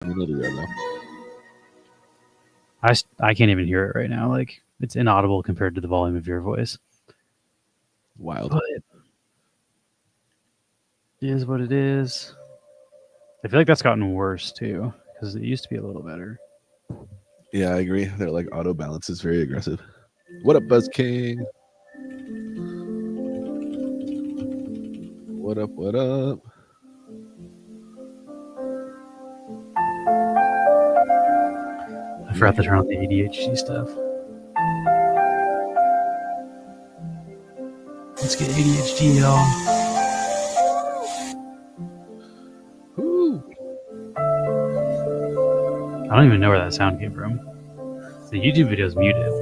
a minute ago, though. I can't even hear it right now. Like it's inaudible compared to the volume of your voice. Wild. But it is what it is. I feel like that's gotten worse too because it used to be a little better. Yeah, I agree. Their like auto balance is very aggressive. What up, Buzz King? What up? What up? I forgot to turn on the ADHD stuff. Let's get ADHD, y'all. Woo. I don't even know where that sound came from. The YouTube video is muted.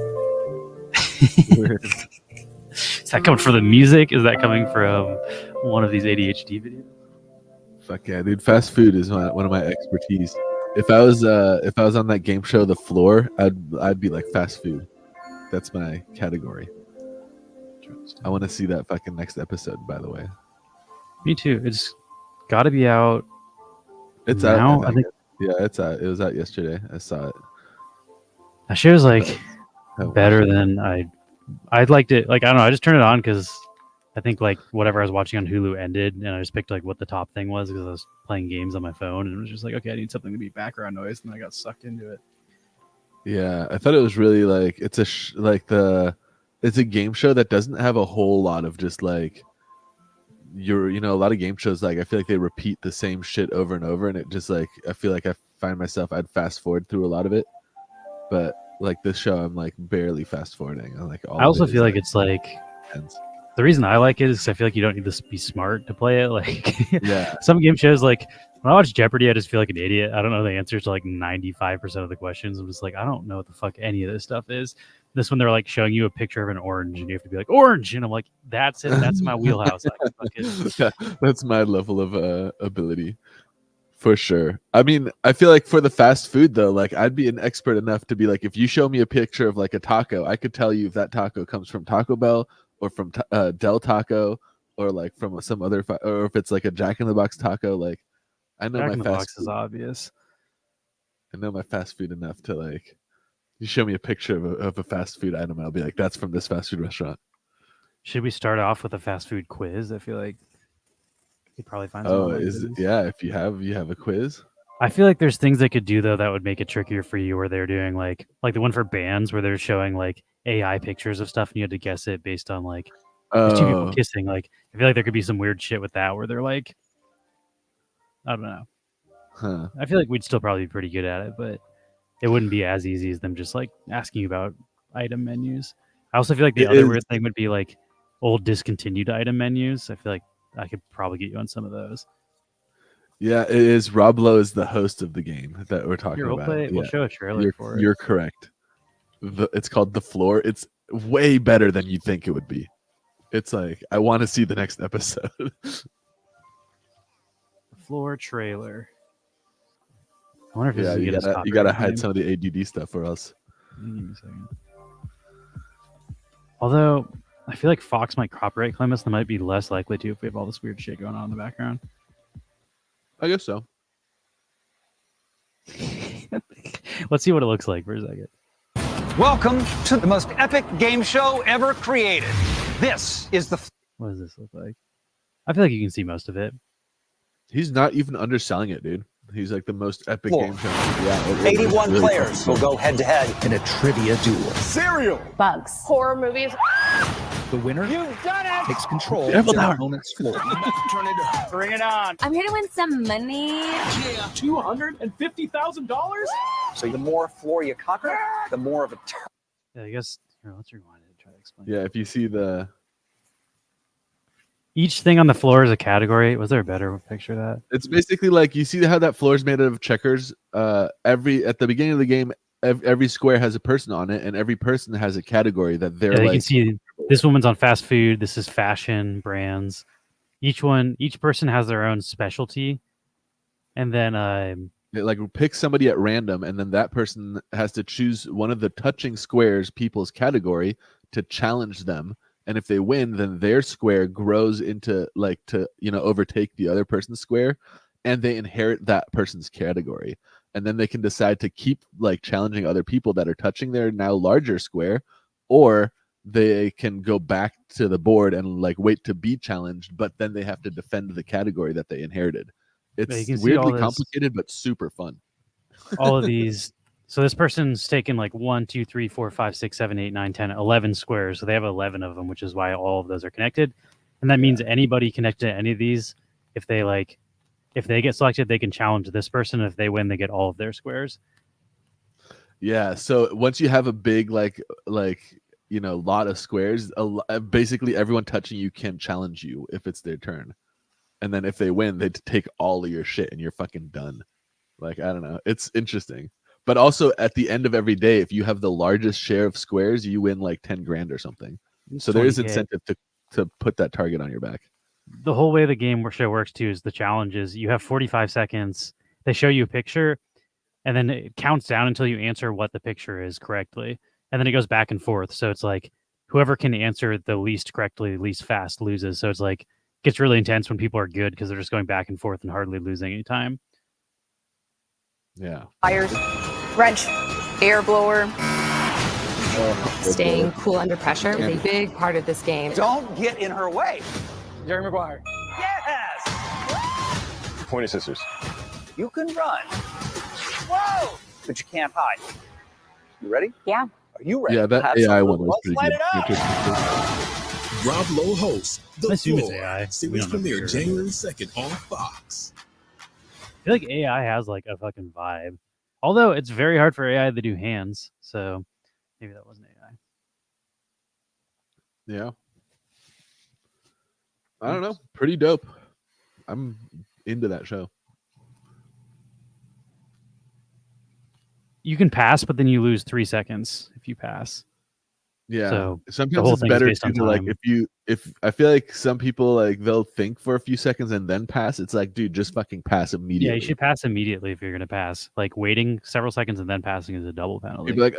Is that coming from the music? Is that coming from one of these ADHD videos? Fuck yeah, dude! Fast food is one of my expertise. If I was on that game show, The Floor, I'd be like fast food. That's my category. I want to see that fucking next episode. By the way, me too. It's got to be out. It's now. out. I think. Yeah, it's out. It was out yesterday. I saw it. That shit was like better than I liked it. Like I don't know. I just turned it on because I think like whatever I was watching on Hulu ended, and I just picked like what the top thing was because I was playing games on my phone, and it was just like, okay, I need something to be background noise, and I got sucked into it. Yeah, I thought it was really like it's a game show that doesn't have a whole lot of just like a lot of game shows, like I feel like they repeat the same shit over and over, and it just like I feel like I find myself I'd fast forward through a lot of it, but like this show I'm like barely fast forwarding. I'm like I also feel like it's like intense. The reason I like it is because I feel like you don't need to be smart to play it. Like yeah, some game shows, like when I watch Jeopardy, I just feel like an idiot. I don't know the answers to like 95% of the questions. I'm just like, I don't know what the fuck any of this stuff is. This one, they're like showing you a picture of an orange, and you have to be like orange, and I'm like, that's it. That's my wheelhouse. Yeah, that's my level of ability. For sure. I mean, I feel like for the fast food though, like I'd be an expert enough to be like, if you show me a picture of like a taco, I could tell you if that taco comes from Taco Bell or from Del Taco or like from some other, or if it's like a Jack in the Box taco. Like, I know Jack my in the fast Box food. is obvious. I know my fast food enough to like, you show me a picture of a fast food item, I'll be like, that's from this fast food restaurant. Should we start off with a fast food quiz? I feel like you could probably find. Oh, is it? Yeah, if you have a quiz. I feel like there's things they could do though that would make it trickier for you, where they're doing like the one for bands where they're showing like AI pictures of stuff and you had to guess it based on like there's two people kissing. Like I feel like there could be some weird shit with that where they're like, I don't know. Huh. I feel like we'd still probably be pretty good at it, but it wouldn't be as easy as them just like asking about item menus. I also feel like the other weird thing would be like old discontinued item menus. I feel like I could probably get you on some of those. Yeah, it is. Rob Lowe is the host of the game that we're talking about. We'll show a trailer for it. You're correct. It's called The Floor. It's way better than you think it would be. It's like, I want to see the next episode. The Floor trailer. I wonder if you gotta hide some of the ADD stuff for us. Give me a second. Although I feel like Fox might copyright claim us, they might be less likely to if we have all this weird shit going on in the background. I guess so. Let's see what it looks like for a second. Welcome to the most epic game show ever created. This is the... What does this look like? I feel like you can see most of it. He's not even underselling it, dude. He's like the most epic game show. Yeah, 81 really players will go head-to-head in a trivia duel. Cereal. Bugs. Horror movies. The winner takes control of the opponent's floor. Bring it on. I'm here to win some money. Yeah. $250,000? So the more floor you conquer, the more of a turn. Yeah, I guess. Here, let's rewind it and try to explain. Yeah, if you see the... Each thing on the floor is a category. Was there a better picture of that? It's basically like, you see how that floor is made out of checkers? At the beginning of the game, every square has a person on it, and every person has a category that they're like... You can see this woman's on fast food. This is fashion, brands. Each person has their own specialty. And then... It like pick somebody at random, and then that person has to choose one of the touching squares, people's category, to challenge them. And if they win, then their square grows into like to overtake the other person's square, and they inherit that person's category. and then they can decide to keep like challenging other people that are touching their now larger square, or they can go back to the board and like wait to be challenged, but then they have to defend the category that they inherited. you It's can see all weirdly this- complicated but super fun. all of these. So this person's taken like 1, 2, 3, 4, 5, 6, 7, 8, 9, 10, 11 squares. So they have 11 of them, which is why all of those are connected. And that means anybody connected to any of these, if they get selected, they can challenge this person. If they win, they get all of their squares. Yeah, so once you have a big like lot of squares, basically everyone touching you can challenge you if it's their turn, and then if they win, they take all of your shit and you're fucking done. Like, I don't know, it's interesting. But also at the end of every day, if you have the largest share of squares, you win like 10 grand or something. So there is 20K. incentive to put that target on your back. The whole way the game show works too is the challenge is you have 45 seconds. They show you a picture, and then it counts down until you answer what the picture is correctly, and then it goes back and forth. So it's like whoever can answer the least correctly, least fast loses. So it's like gets really intense when people are good because they're just going back and forth and hardly losing any time. Yeah. Fires, wrench, air blower. Staying cool under pressure is a big part of this game. Don't get in her way. Jerry Maguire. Yes! Pointy sisters. You can run. Whoa! But you can't hide. You ready? Yeah. Are you ready? Yeah, that Have AI some one was Let's pretty light good. it up. Rob Lowe hosts The I assume it's Floor. AI. We Series don't know for premiere sure. January 2nd on Fox. I feel like AI has like a fucking vibe. Although it's very hard for AI to do hands, so maybe that wasn't AI. Yeah. I don't know. Pretty dope. I'm into that show. You can pass, but then you lose 3 seconds if you pass. Yeah. So the Sometimes whole it's thing is better based too on to like time. if I feel like some people like they'll think for a few seconds and then pass. It's like, dude, just fucking pass immediately. Yeah, you should pass immediately if you're going to pass. Like waiting several seconds and then passing is a double penalty. You'd be like,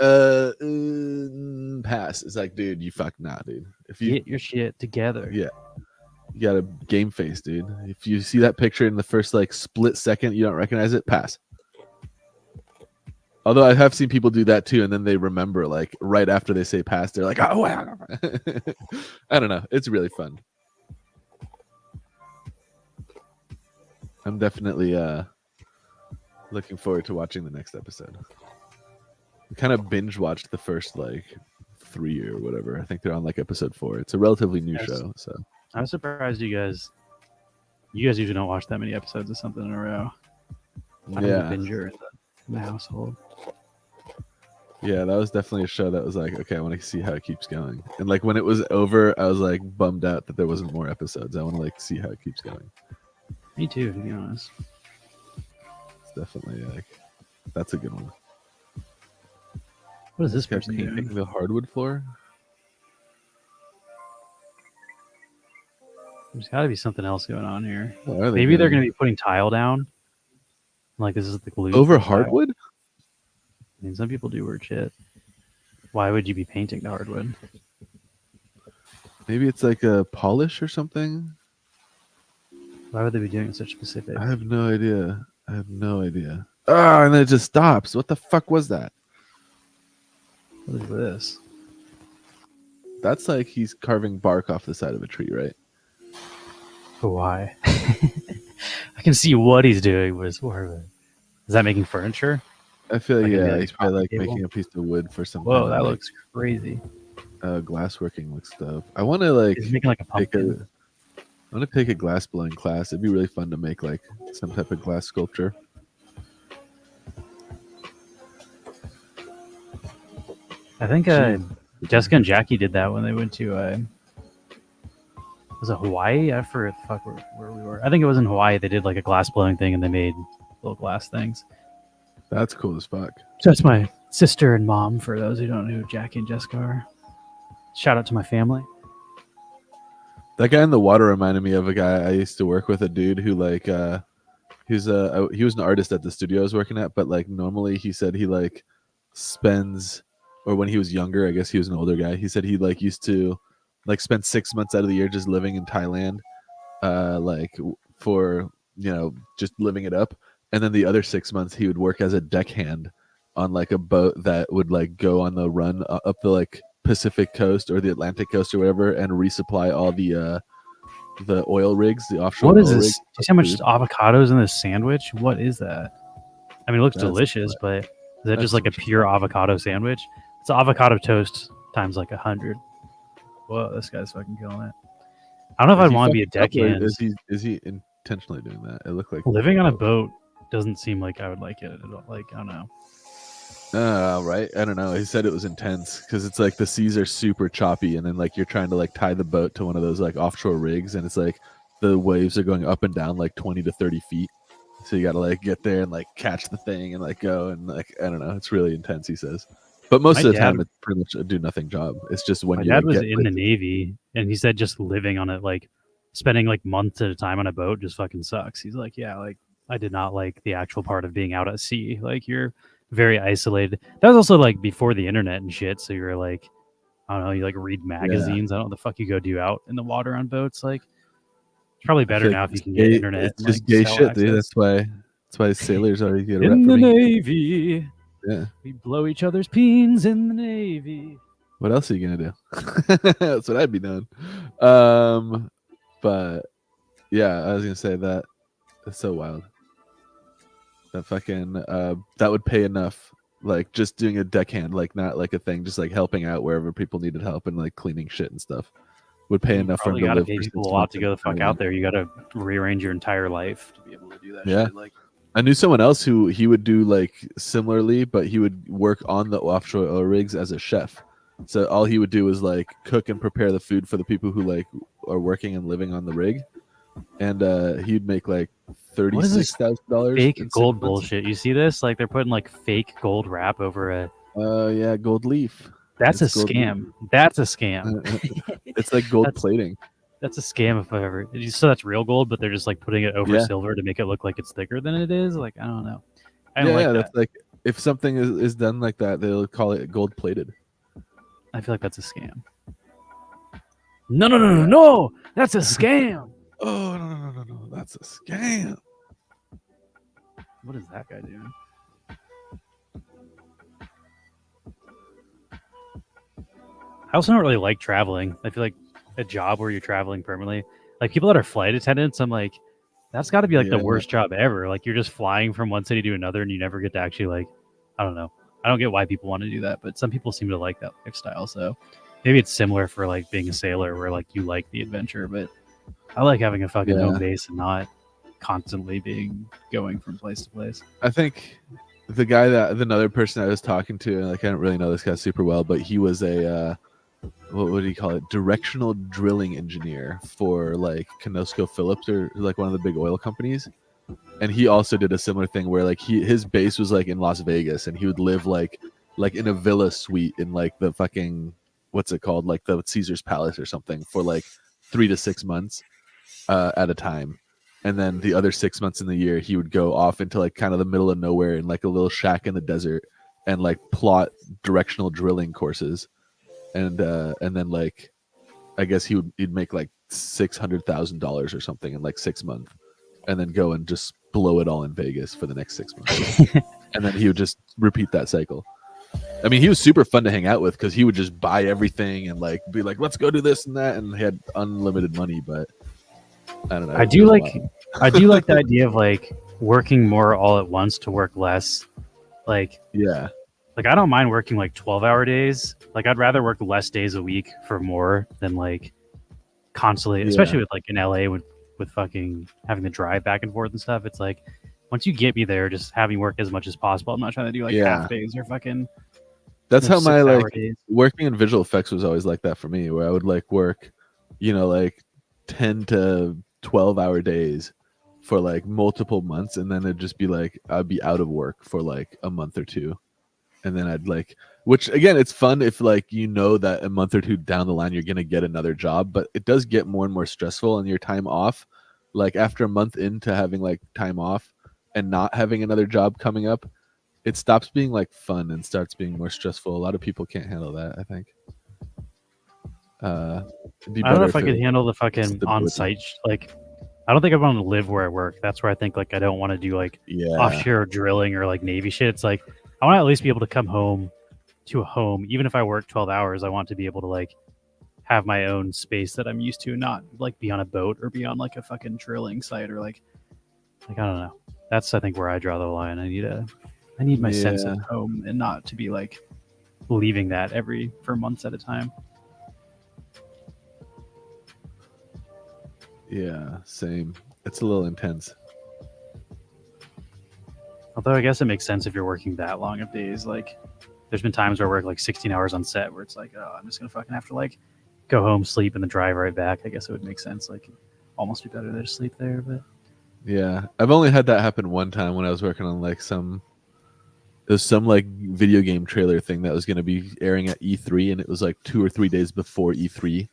pass. It's like, dude, you fuck nah, dude. If you Get your shit together. Yeah. You got a game face, dude. If you see that picture in the first like split second, you don't recognize it, pass. Although I have seen people do that too, and then they remember like right after they say pass, they're like, oh wow. I don't know. It's really fun. I'm definitely looking forward to watching the next episode. I kind of binge watched the first like 3 or whatever. I think they're on like episode 4. It's a relatively new Yes. show, so I'm surprised you guys usually don't watch that many episodes of something in a row. I'm yeah. a binger in the household. Yeah, that was definitely a show that was like, okay, I want to see how it keeps going. And like when it was over, I was like bummed out that there wasn't more episodes. I want to like see how it keeps going. Me too, to be honest. It's definitely like that's a good one. What is this Kept person painting doing? the hardwood floor. There's got to be something else going on here. What are Maybe they're doing? going to be putting tile down. Like this is the glue over for tile. hardwood. I mean, some people do weird shit. Why would you be painting the hardwood? Maybe it's like a polish or something. Why would they be doing such specific? I have no idea. I have no idea. Ah, and then it just stops. What the fuck was that? What is this? That's like he's carving bark off the side of a tree, right? But why? I can see what he's doing, but it's more of a... Is that making furniture? I feel Like a yeah, nice he's probably like table? making a piece of wood for some. Whoa, kind of, that like, looks crazy. glassworking looks dope. I want to like He's making like a take pumpkin. I want to take a glass blowing class. It'd be really fun to make like some type of glass sculpture. I think Jessica and Jackie did that when they went to was it Hawaii? I forget the fuck where we were. I think it was in Hawaii. They did like a glass blowing thing and they made little glass things. That's cool as fuck. So that's my sister and mom, for those who don't know who Jackie and Jessica are. Shout out to my family. That guy in the water reminded me of a guy I used to work with, a dude who like he was an artist at the studio I was working at, but like normally he said he like spends, or when he was younger, I guess he was an older guy, he said he like used to like spend 6 months out of the year just living in Thailand, for just living it up. and then the other 6 months he would work as a deckhand on like a boat that would like go on the run up the like Pacific coast or the Atlantic coast or whatever, and resupply all the oil rigs, the offshore. What is oil this? rigs Do you see how much food. avocados in this sandwich? What is that? I mean, it looks That's- delicious, but is that that's just like a some pure avocado sandwich? It's avocado toast times like 100. Whoa, this guy's fucking killing it. I don't know if Is I'd he want to be a fucking up, or deckhand. Is he intentionally doing that? It looked like Living on a boat doesn't seem like I would like it at all. Like, I don't know. Right. I don't know. He said it was intense because it's like the seas are super choppy, and then like you're trying to like tie the boat to one of those like offshore rigs, and it's like the waves are going up and down like 20 to 30 feet. So you got to like get there and like catch the thing and like go, and like I don't know. It's really intense. He says, but most My of the time dad- it's pretty much a do nothing job. It's just when My you dad like, was get in the places. Navy, and he said just living on it, like spending like months at a time on a boat, just fucking sucks. He's like, yeah, like I did not like the actual part of being out at sea. Like you're very isolated. That was also like before the internet and shit. So you're like, I don't know, you like read magazines. I don't know what the fuck you go do out in the water on boats. Like it's probably I better feel now like if you it's can get gay- internet. It's and, just like, gay cell shit, dude. access. That's why sailors already get a rep In for the being- Navy. Yeah. We blow each other's peens in the Navy. What else are you gonna do? That's what I'd be doing. But yeah, I was gonna say that it's so wild. That fucking that would pay enough. Like just doing a deckhand, like not like a thing, just like helping out wherever people needed help and like cleaning shit and stuff would pay You enough for him probably to gotta live pay for people 6 a lot months to go the and fuck come out in. there. You gotta rearrange your entire life to be able to do that Yeah. shit. Like I knew someone else who he would do like similarly, but he would work on the offshore oil rigs as a chef. So all he would do is like cook and prepare the food for the people who like are working and living on the rig, and he'd make like What is this $36,000 fake in 6 gold months. bullshit. You see this? Like they're putting like fake gold wrap over a. Yeah, gold leaf. That's a It's gold scam. That's a scam. It's like gold That's- plating. That's a scam if I ever. So that's real gold, but they're just like putting it over Yeah. silver to make it look like it's thicker than it is. Like I don't know. I don't like that. That's like if something is done like that, they'll call it gold plated. I feel like that's a scam. No! That's a scam. Oh no, that's a scam. What is that guy doing? I also don't really like traveling. I feel like a job where you're traveling permanently, like people that are flight attendants, I'm like, that's got to be like the Yeah. worst job ever. Like you're just flying from one city to another and you never get to actually like, I don't know. I don't get why people want to do that, but some people seem to like that lifestyle. So maybe it's similar for like being a sailor where like you like the adventure, but I like having a fucking home Yeah. base and not constantly going from place to place. I think the another person I was talking to, and like I don't really know this guy super well, but he was a what would he call it? Directional drilling engineer for like ConocoPhillips or like one of the big oil companies. And he also did a similar thing where like his base was like in Las Vegas, and he would live like in a villa suite in like the fucking what's it called, like the Caesar's Palace or something for like 3 to 6 months at a time. And then the other 6 months in the year, he would go off into like kind of the middle of nowhere in like a little shack in the desert and like plot directional drilling courses. And then like, I guess he'd make like $600,000 or something in like 6 months, and then go and just blow it all in Vegas for the next 6 months. And then he would just repeat that cycle. I mean, he was super fun to hang out with because he would just buy everything and like be like, let's go do this and that. And he had unlimited money, but I don't know. I do like the idea of like working more all at once to work less. Like Yeah. I don't mind working like 12-hour days. Like I'd rather work less days a week for more than like constantly, especially with like in LA with fucking having to drive back and forth and stuff. It's like once you get me there, just have me work as much as possible. I'm not trying to do like Yeah. half days or fucking. That's how my 6-hour like days. working in visual effects was always like that for me, where I would like work, like 10 to 12-hour days for like multiple months, and then it'd just be like I'd be out of work for like a month or two, and then I'd like, which again, it's fun if like that a month or two down the line you're gonna get another job, but it does get more and more stressful, and your time off, like after a month into having like time off and not having another job coming up, it stops being like fun and starts being more stressful. A lot of people can't handle that, I think. It'd be I don't know better if I could it- handle the fucking stability. on-site. Like, I don't think I want to live where I work. That's where I think like I don't want to do like Yeah. offshore drilling or like Navy shit. It's like I want to at least be able to come home to a home, even if I work 12 hours. I want to be able to like have my own space that I'm used to, not like be on a boat or be on like a fucking drilling site or like I don't know. That's I think where I draw the line. I need my sense of home and not to be like leaving that for months at a time. Yeah, same. It's a little intense. Although I guess it makes sense if you're working that long of days. Like, there's been times where I work like 16 hours on set where it's like, oh, I'm just gonna fucking have to like go home, sleep, and then drive right back. I guess it would make sense. Like, almost be better to sleep there. But Yeah, I've only had that happen one time when I was working on like some like video game trailer thing that was going to be airing at E3, and it was like 2 or 3 days before E3.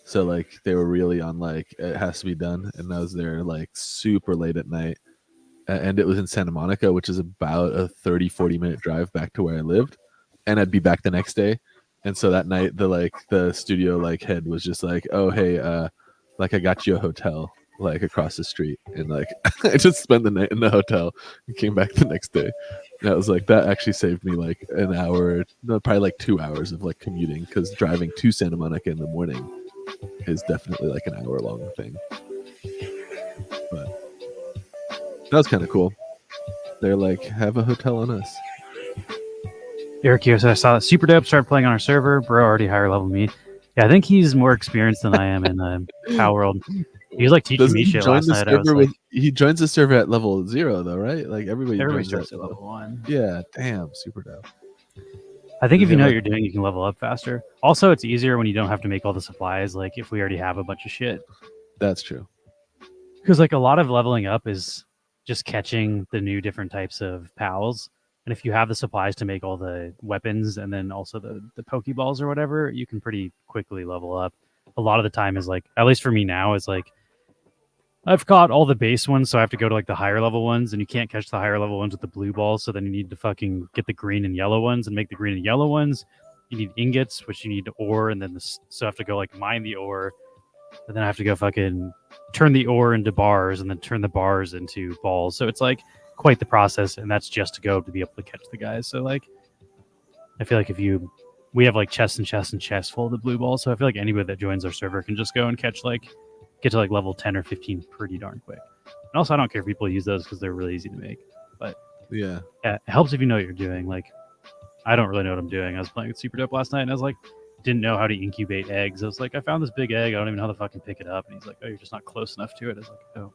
So like they were really on like it has to be done, and I was there like super late at night, and it was in Santa Monica, which is about a 30-40 minute drive back to where I lived, and I'd be back the next day. And so that night the studio like head was just like, oh hey, like I got you a hotel like across the street, and like I just spent the night in the hotel and came back the next day. And I was like, that actually saved me like an hour, no, probably like 2 hours of like commuting, because driving to Santa Monica in the morning is definitely like an hour long thing. But that was kind of cool. They're like, have a hotel on us. Eric here, so I saw that Super Dope started playing on our server. Bro already higher level than me. Yeah, I think he's more experienced than I am in Power World. He was like teaching me shit last night. He joins the server at level 0 though, right? Like everybody starts at level 1. Yeah, damn, super dope. I think if you know what you're doing, you can level up faster. Also, it's easier when you don't have to make all the supplies. Like if we already have a bunch of shit. That's true. Because like a lot of leveling up is just catching the new different types of pals. And if you have the supplies to make all the weapons and then also the Pokeballs or whatever, you can pretty quickly level up. A lot of the time is like, at least for me now, is like, I've caught all the base ones, so I have to go to like the higher level ones, and you can't catch the higher level ones with the blue balls, so then you need to fucking get the green and yellow ones and make the green and yellow ones. You need ingots, which you need ore, and then so I have to go like mine the ore, and then I have to go fucking turn the ore into bars, and then turn the bars into balls. So it's like quite the process, and that's just to go to be able to catch the guys. So like, I feel like we have like chests and chests and chests full of the blue balls, so I feel like anybody that joins our server can just go and catch get to like level 10 or 15 pretty darn quick. And also, I don't care if people use those because they're really easy to make. But yeah, it helps if you know what you're doing. Like, I don't really know what I'm doing. I was playing with Super Dope last night, and I was like, didn't know how to incubate eggs. I was like, I found this big egg. I don't even know how to fucking pick it up. And he's like, oh, you're just not close enough to it. I was like, oh,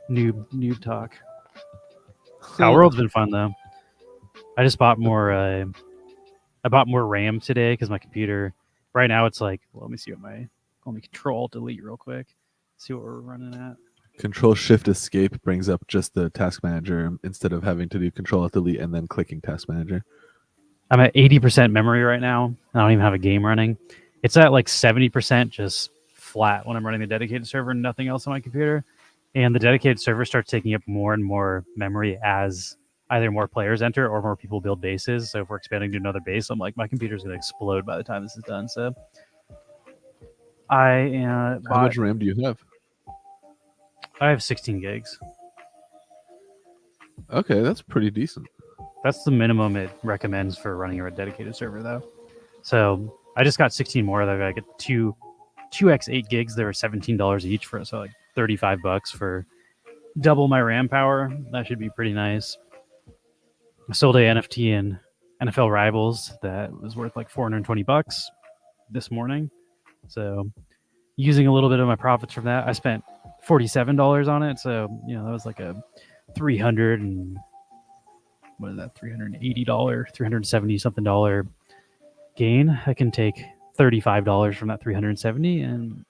noob talk. Power World's been fun though. I just bought more. I bought more RAM today because my computer right now it's like. Well, let me see what let me Control Delete real quick. See what we're running at. Control Shift Escape brings up just the task manager instead of having to do Control Delete and then clicking task manager. I'm at 80% memory right now. I don't even have a game running. It's at like 70% just flat when I'm running the dedicated server and nothing else on my computer. And the dedicated server starts taking up more and more memory as either more players enter or more people build bases. So if we're expanding to another base, I'm like, my computer's going to explode by the time this is done. So how much RAM do you have? I have 16 gigs. Okay, that's pretty decent. That's the minimum it recommends for running a dedicated server, though. So I just got 16 more. I get 2x8 gigs. They were $17 each for so like $35 for double my RAM power. That should be pretty nice. I sold a NFT in NFL Rivals that was worth like $420 this morning. So using a little bit of my profits from that, I spent $47 on it. So, that was like a $380, $370 something dollar gain. I can take $35 from that 370 and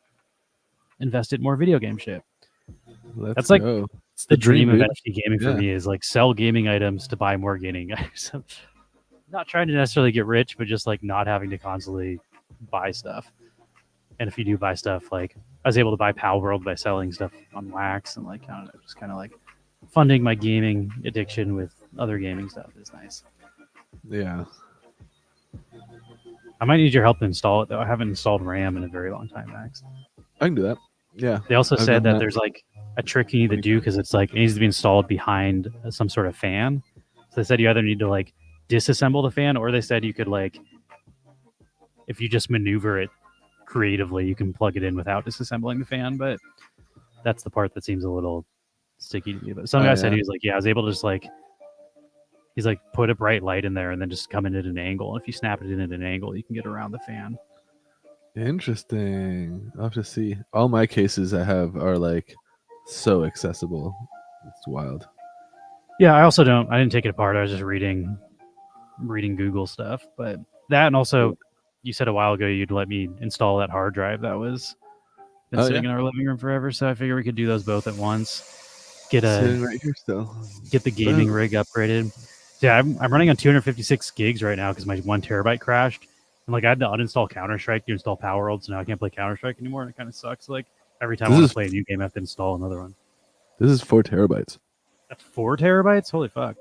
invest it in more video game shit. That's like it's the dream of dude. NFT gaming for me is like sell gaming items to buy more gaming items. Not trying to necessarily get rich, but just like not having to constantly buy stuff. And if you do buy stuff, like I was able to buy Power World by selling stuff on Wax and like, I don't know, just kind of like funding my gaming addiction with other gaming stuff is nice. Yeah. I might need your help to install it though. I haven't installed RAM in a very long time, Max. I can do that. Yeah. They also I've said done that that. there's like a trick you need to do because it's like it needs to be installed behind some sort of fan. So they said you either need to like disassemble the fan, or they said you could like, if you just maneuver it creatively, you can plug it in without disassembling the fan. But that's the part that seems a little sticky to me. But some guy said he was like, yeah, I was able to just like, he's like, put a bright light in there and then just come in at an angle. If you snap it in at an angle, you can get around the fan. Interesting. I'll have to see. All my cases I have are like so accessible. It's wild. Yeah, I didn't take it apart. I was just reading Google stuff. But that, and also you said a while ago you'd let me install that hard drive that was been sitting in our living room forever. So I figure we could do those both at once. Sitting right here still. Get the gaming rig upgraded. Yeah, I'm running on 256 gigs right now because my 1 terabyte crashed. And like I had to uninstall Counter-Strike to install Power World, so now I can't play Counter-Strike anymore, and it kind of sucks. Like every time I want to play a new game, I have to install another one. This is 4 terabytes. That's 4 terabytes? Holy fuck.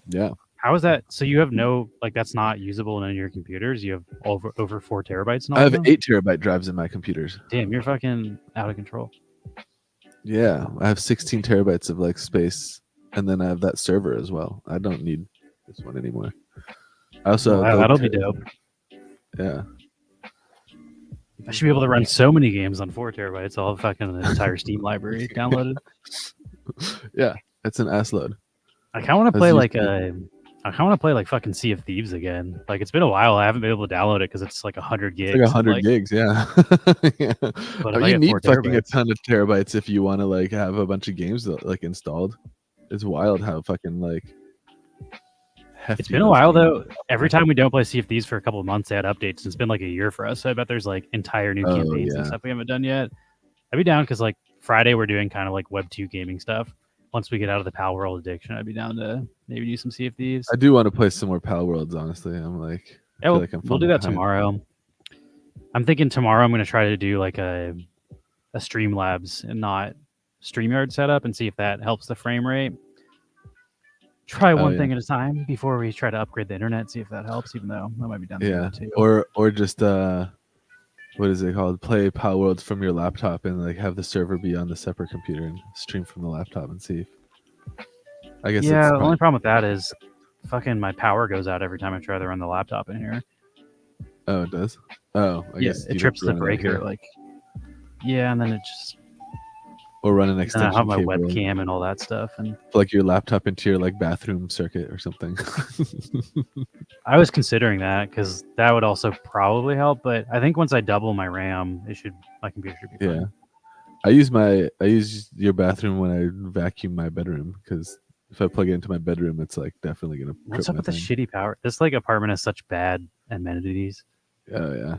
Yeah. How is that? So you have no, like, that's not usable in any of your computers? You have over 4 terabytes in all I of have them? 8 terabyte drives in my computers. Damn, you're fucking out of control. Yeah, I have 16 terabytes of like space, and then I have that server as well. I don't need this one anymore. I also have that'll be dope. Yeah. I should be able to run so many games on 4 terabytes. I'll have fucking an entire Steam library downloaded. Yeah, it's an ass load. I kind of want to play like fucking Sea of Thieves again. Like it's been a while. I haven't been able to download it because it's like 100 gigs. It's like 100 gigs, yeah. Yeah. But You need fucking a ton of terabytes if you want to like have a bunch of games like installed. It's wild how fucking like hefty. It's been a while though. Every time we don't play Sea of Thieves for a couple of months, they had updates. And it's been like a year for us. So I bet there's like entire new campaigns and stuff we haven't done yet. I'd be down because like Friday we're doing kind of like Web 2 gaming stuff. Once we get out of the Pal World addiction, I'd be down to maybe do some Sea of Thieves. I do want to play some more Pal Worlds, honestly. I'm like, yeah, we'll do that tomorrow. I'm thinking tomorrow I'm going to try to do like a Streamlabs and not StreamYard setup and see if that helps the frame rate. Try one thing at a time before we try to upgrade the internet, see if that helps, even though I might be down to that too. Or just what is it called? Play Pal Worlds from your laptop and like have the server be on the separate computer and stream from the laptop and see. I guess. Yeah, the only problem with that is fucking my power goes out every time I try to run the laptop in here. Oh, it does? Oh, I guess it trips the breaker. Like, yeah, and then it just. Or run an extension. I have my webcam and all that stuff, and plug your laptop into your like bathroom circuit or something. I was considering that because that would also probably help, but I think once I double my RAM, my computer should be fine. Yeah, I use your bathroom when I vacuum my bedroom because if I plug it into my bedroom, it's like definitely gonna. What's up with the shitty power? This like apartment has such bad amenities. Oh yeah.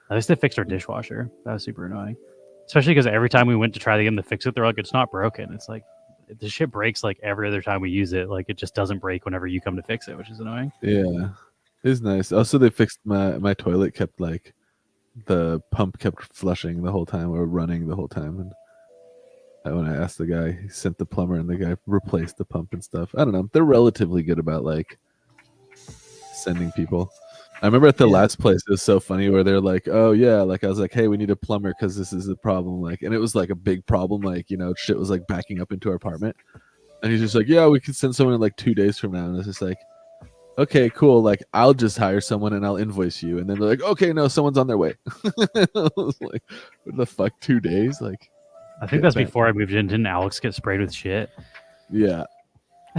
At least they fixed our dishwasher. That was super annoying. Especially because every time we went to try to get them to fix it, they're like, it's not broken. It's like, the shit breaks like every other time we use it. Like, it just doesn't break whenever you come to fix it, which is annoying. Yeah, it's nice. Also, they fixed my toilet kept like, the pump kept flushing the whole time or running the whole time. And when I asked the guy, he sent the plumber and the guy replaced the pump and stuff. I don't know. They're relatively good about like sending people. I remember at the last place, it was so funny where they're like, oh yeah, like I was like, hey, we need a plumber because this is a problem. Like, and it was like a big problem. Like, you know, shit was like backing up into our apartment. And he's just like, yeah, we can send someone in like 2 days from now. And it's just like, okay, cool. Like, I'll just hire someone and I'll invoice you. And then they're like, okay, no, someone's on their way. I was like, what the fuck, 2 days? Like, I think that's before I moved in. Didn't Alex get sprayed with shit? Yeah.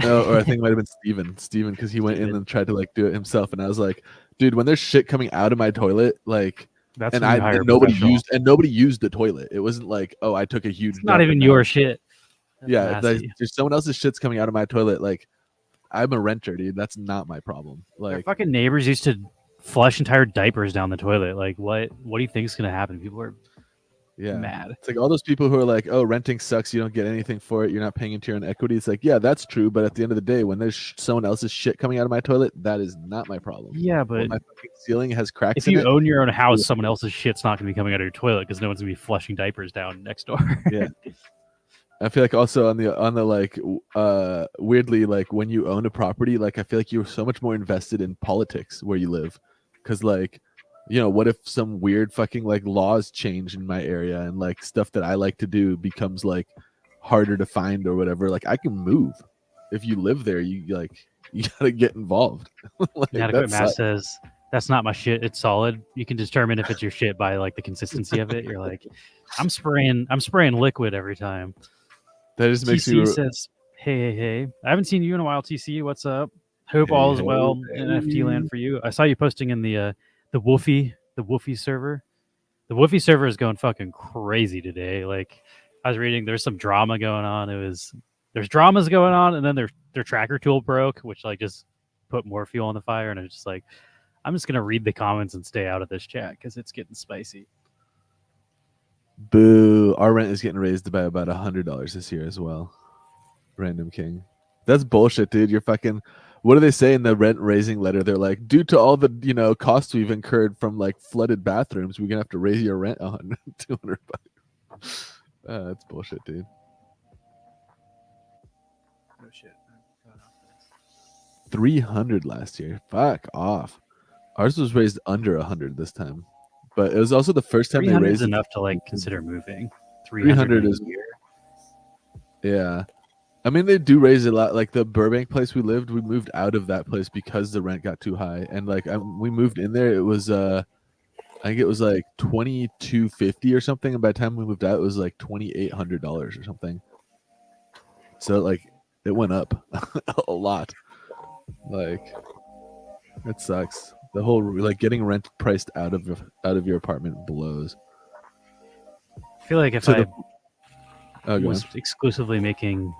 No, or I think it might have been Steven because he went in and tried to like do it himself. And I was like, dude, when there's shit coming out of my toilet, like, that's and nobody used the toilet. It wasn't like, oh, I took a huge. It's not even your shit. That's there's someone else's shit's coming out of my toilet. Like, I'm a renter, dude. That's not my problem. Like, our fucking neighbors used to flush entire diapers down the toilet. Like, what do you think is gonna happen? People are mad. It's like all those people who are like, oh, renting sucks. You don't get anything for it. You're not paying into your own equity. It's like, yeah, that's true. But at the end of the day, when there's someone else's shit coming out of my toilet, that is not my problem. Yeah, but when my fucking ceiling has cracks. If you own your own house, someone else's shit's not going to be coming out of your toilet because no one's going to be flushing diapers down next door. Yeah. I feel like also on the like weirdly, like when you own a property, like I feel like you're so much more invested in politics where you live, because like You know, what if some weird fucking like laws change in my area and like stuff that I like to do becomes like harder to find or whatever? Like I can move. If you live there, you gotta get involved. Like, Inadequate that Mass sucks. says that's not my shit. It's solid. You can determine if it's your shit by like the consistency of it. You're like, I'm spraying liquid every time. That just makes TC me says, hey. I haven't seen you in a while, TC. What's up? Hope all is well in FT land for you. I saw you posting in the Woofy server. The Woofy server is going fucking crazy today. Like I was reading, there's some drama going on. There's dramas going on, and then their tracker tool broke, which like just put more fuel on the fire. And it's just like, I'm just gonna read the comments and stay out of this chat because it's getting spicy. Boo! Our rent is getting raised by about $100 this year as well. Random King, that's bullshit, dude. You're fucking. What do they say in the rent raising letter? They're like, due to all the costs we've incurred from like flooded bathrooms, we're gonna have to raise your rent $100, $200. That's bullshit, dude. Oh shit! 300 last year. Fuck off. Ours was raised under 100 this time, but it was also the first time they 300 raised is enough to like consider moving. 300 a is year. Yeah. I mean, they do raise a lot. Like the Burbank place we lived, we moved out of that place because the rent got too high. And like we moved in there, it was I think it was like $2,250 or something. And by the time we moved out, it was like $2,800 or something. So like it went up a lot. Like it sucks. The whole like getting rent priced out of your apartment blows. I feel like if So I was exclusively making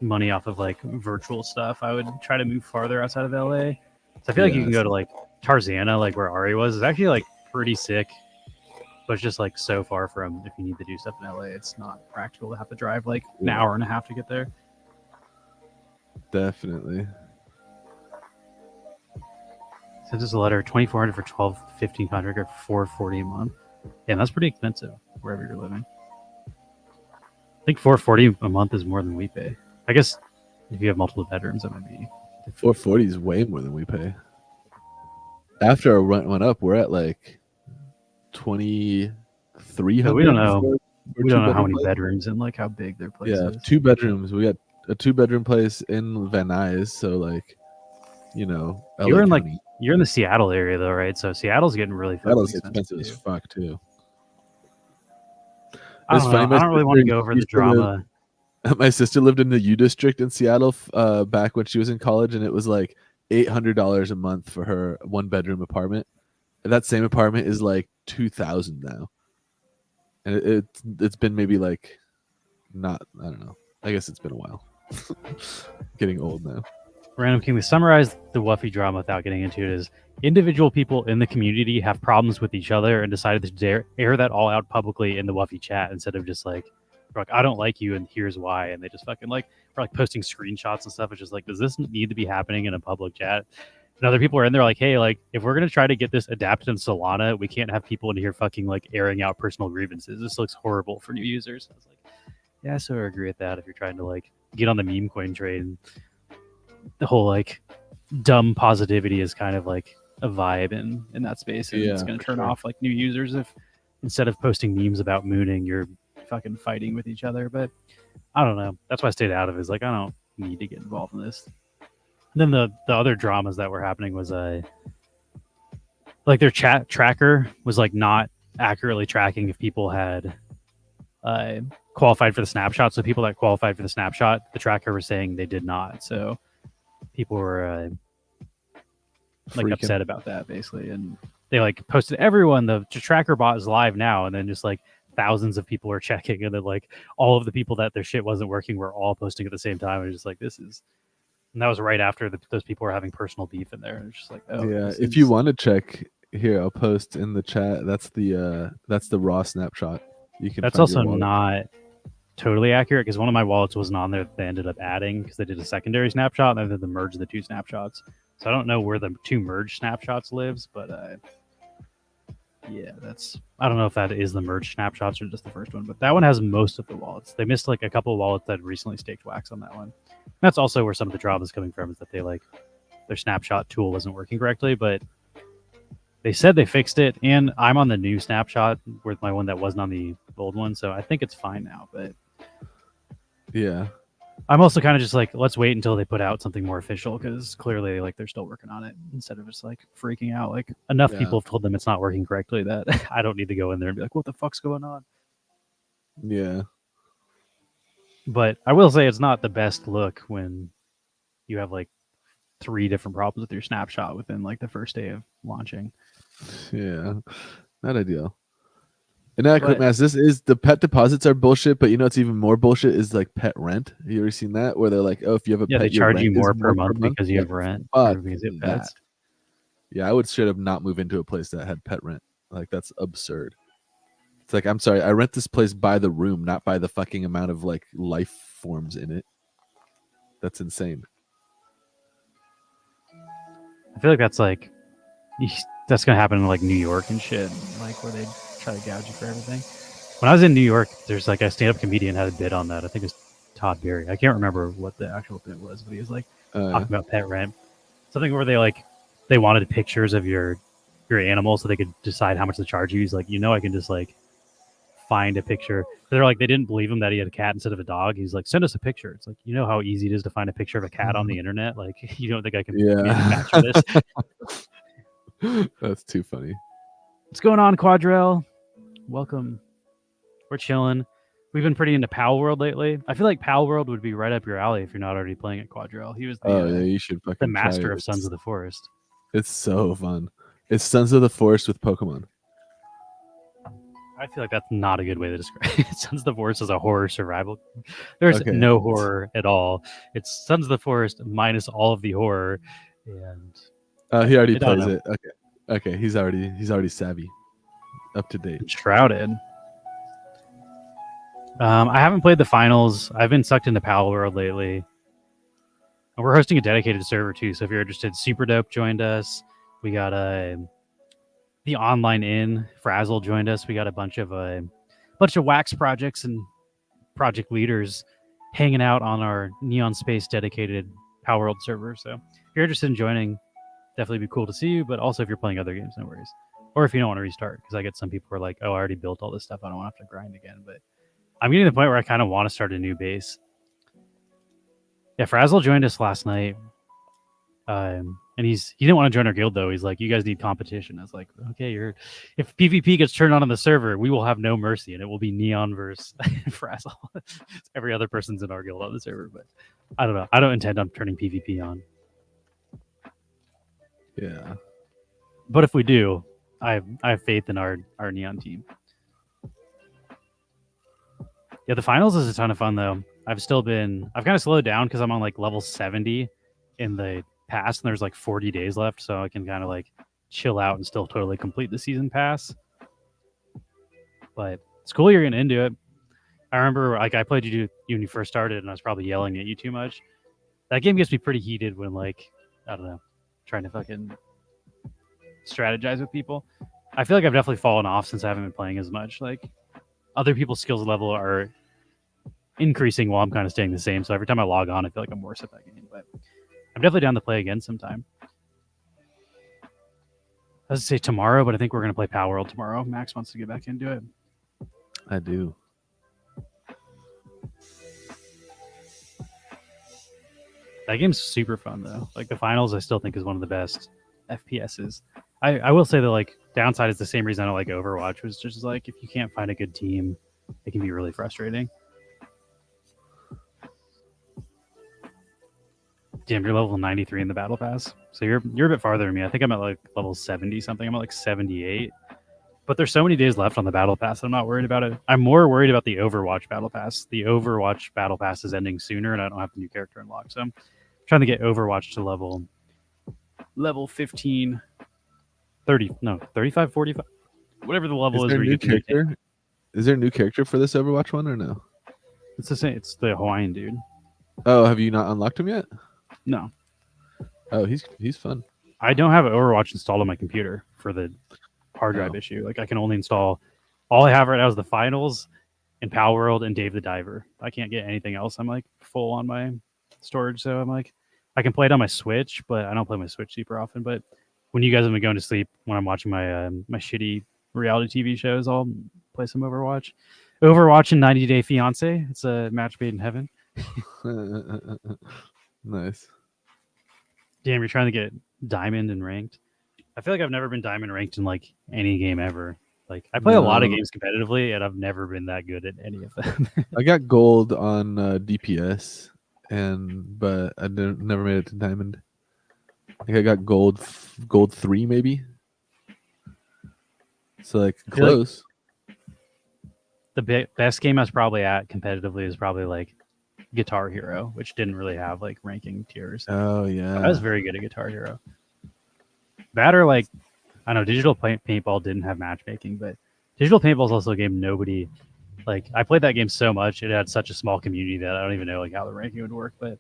money off of like virtual stuff, I would try to move farther outside of LA. So I feel like you can go to like Tarzana, like where Ari was. It's actually like pretty sick, but it's just like so far from if you need to do stuff in LA, it's not practical to have to drive like an hour and a half to get there. Definitely. Sent us a letter, 2,400 for 12, 1,500 or 440 a month. Yeah, that's pretty expensive wherever you're living. I think 440 a month is more than we pay. I guess if you have multiple bedrooms, that might be 440 is way more than we pay. After our rent went up, we're at like 2,300. we don't know. We don't know how many place. bedrooms and like how big their place Yeah, is. 2 bedrooms. We got a 2-bedroom place in Van Nuys, so like, LA You're in County. you're in the Seattle area though, right? So Seattle's getting really fucking Seattle's expensive as too. fuck too. I It's don't, funny, know. my I don't really want to sister go over the used to live- drama. My sister lived in the U District in Seattle back when she was in college, and it was like $800 a month for her 1-bedroom apartment. And that same apartment is like $2,000 now, and it's been maybe like I don't know. I guess it's been a while. Getting old now. Random King, we summarize the Wuffy drama without getting into it is individual people in the community have problems with each other and decided to air that all out publicly in the Wuffy chat instead of just like, I don't like you and here's why. And they just fucking like, are like posting screenshots and stuff. It's just like, does this need to be happening in a public chat? And other people are in there like, hey, like if we're going to try to get this adapted in Solana, we can't have people in here fucking like airing out personal grievances. This looks horrible for new users. I was like, yeah, so I agree with that. If you're trying to like get on the meme coin train, the whole like dumb positivity is kind of like a vibe in that space, and it's going to turn off like new users if instead of posting memes about mooning, you're fucking fighting with each other. But I don't know. That's why I stayed out of it. Is like I don't need to get involved in this. And then the other dramas that were happening was like their chat tracker was like not accurately tracking if people had qualified for the snapshot. So people that qualified for the snapshot, the tracker was saying they did not. So people were like upset about that basically, and they like posted everyone the tracker bot is live now, and then just like thousands of people are checking, and then like all of the people that their shit wasn't working were all posting at the same time. And just like and that was right after those people were having personal beef in there. And it's just like, oh yeah. If you want to check here, I'll post in the chat. That's the raw snapshot. You can. That's also not totally accurate because one of my wallets wasn't on there. They ended up adding because they did a secondary snapshot and then they merged the 2 snapshots. So I don't know where the 2 merged snapshots lives, but yeah, I don't know if that is the merged snapshots or just the first one, but that one has most of the wallets. They missed like a couple of wallets that recently staked wax on that one. And that's also where some of the drama is coming from, is that they like their snapshot tool wasn't working correctly, but They said they fixed it, and I'm on the new snapshot with my one that wasn't on the old one, so I think it's fine now. But Yeah. I'm also kind of just like, let's wait until they put out something more official, because clearly, like, they're still working on it instead of just like freaking out. Like, enough people have told them it's not working correctly that I don't need to go in there and be like, what the fuck's going on? Yeah. But I will say it's not the best look when you have like 3 different problems with your snapshot within like the first day of launching. Yeah. Not ideal. And now, But- Mass, this is the pet deposits are bullshit, but you know it's even more bullshit is like pet rent. Have you ever seen that? Where they're like, oh, if you have a Yeah, pet, they your charge you rent is more per month because you Yeah, have rent. fuck Or because you have that. pets. Yeah, I would straight up not move into a place that had pet rent. Like, that's absurd. It's like, I'm sorry, I rent this place by the room, not by the fucking amount of like life forms in it. That's insane. I feel like that's like that's gonna happen in like New York and shit, like where they try to gouge you for everything. When I was in New York, there's like a stand-up comedian had a bit on that. I think it's Todd Berry. I can't remember what the actual bit was, but he was like talking about pet rent, something where they wanted pictures of your animal so they could decide how much to charge you. He's like, I can just like find a picture. They're like, they didn't believe him that he had a cat instead of a dog. He's like, send us a picture. It's like, you know how easy it is to find a picture of a cat on the internet? Like, you don't think I can manufacture this? That's too funny. What's going on, Quadrell? Welcome. We're chilling. We've been pretty into Pal World lately. I feel like Pal World would be right up your alley if you're not already playing it, Quadrell. He was Yeah, you should fucking the try master it. of Sons of the Forest. It's so fun. It's Sons of the Forest with Pokemon. I feel like that's not a good way to describe it. Sons of the Forest is a horror survival. There's Okay. no horror at all. It's Sons of the Forest minus all of the horror. And He already I don't plays know. it. Okay. He's already savvy, up to date. Shrouded. I haven't played the finals. I've been sucked into Pal World lately. And we're hosting a dedicated server too. So if you're interested, Super Dope joined us. We got the online in Frazzle joined us. We got a bunch of wax projects and project leaders hanging out on our Neon Space dedicated Pal World server. So if you're interested in joining, definitely be cool to see you. But also if you're playing other games, no worries. Or if you don't want to restart, because I get some people who are like, oh, I already built all this stuff. I don't want to have to grind again. But I'm getting to the point where I kind of want to start a new base. Yeah, Frazzle joined us last night. And he didn't want to join our guild though. He's like, you guys need competition. I was like, okay, if PvP gets turned on the server, we will have no mercy, and it will be Neon versus Frazzle. Every other person's in our guild on the server, but I don't know. I don't intend on turning PvP on. Yeah. But if we do, I have faith in our Neon team. Yeah, the finals is a ton of fun though. I've kind of slowed down because I'm on like level 70 in the pass, and there's like 40 days left, so I can kind of like chill out and still totally complete the season pass. But it's cool you're getting into it. I remember like I played you when you first started, and I was probably yelling at you too much. That game gets me pretty heated when like, I don't know, trying to fucking strategize with people. I feel like I've definitely fallen off since I haven't been playing as much. Like other people's skills level are increasing while I'm kind of staying the same. So every time I log on, I feel like I'm worse at that game. But I'm definitely down to play again sometime. I was to say tomorrow, but I think we're going to play Pal World tomorrow. Max wants to get back into it. I do. That game's super fun though. Like the finals, I still think is one of the best FPSs. I will say the like downside is the same reason I don't like Overwatch, was just like if you can't find a good team, it can be really frustrating. Damn, you're level 93 in the battle pass, so you're a bit farther than me. I think I'm at like level 70 something. I'm at like 78, but there's so many days left on the battle pass. I'm not worried about it. I'm more worried about the Overwatch battle pass. The Overwatch battle pass is ending sooner, and I don't have the new character unlocked, so I'm trying to get Overwatch to level 15, 30, no 35, 45, whatever the level is. Is there a where you new get the new character? Is there a new character for this Overwatch one or no? It's the same. It's the Hawaiian dude. Oh, have you not unlocked him yet? No, Oh, he's fun. I don't have Overwatch installed on my computer for the hard drive Oh. issue. Like I can only install. All I have right now is the finals and Pal World and Dave the Diver. I can't get anything else. I'm like full on my storage, so I'm like I can play it on my Switch, but I don't play my Switch super often. But when you guys have been going to sleep, when I'm watching my my shitty reality TV shows, I'll play some Overwatch. Overwatch and 90 Day Fiance. It's a match made in heaven. Nice. Damn, you're trying to get diamond and ranked. I feel like I've never been diamond ranked in like any game ever. Like I play a lot of No. games competitively, and I've never been that good at any of them. I got gold on DPS, but I never made it to diamond. I think I got gold 3 maybe. So like I feel like- close. The best game I was probably at competitively is probably like Guitar Hero, which didn't really have like ranking tiers. Oh yeah. I was very good at Guitar Hero. That or like, I don't know, Digital Paintball didn't have matchmaking, but Digital Paintball is also a game nobody, like, I played that game so much, it had such a small community that I don't even know like how the ranking would work, but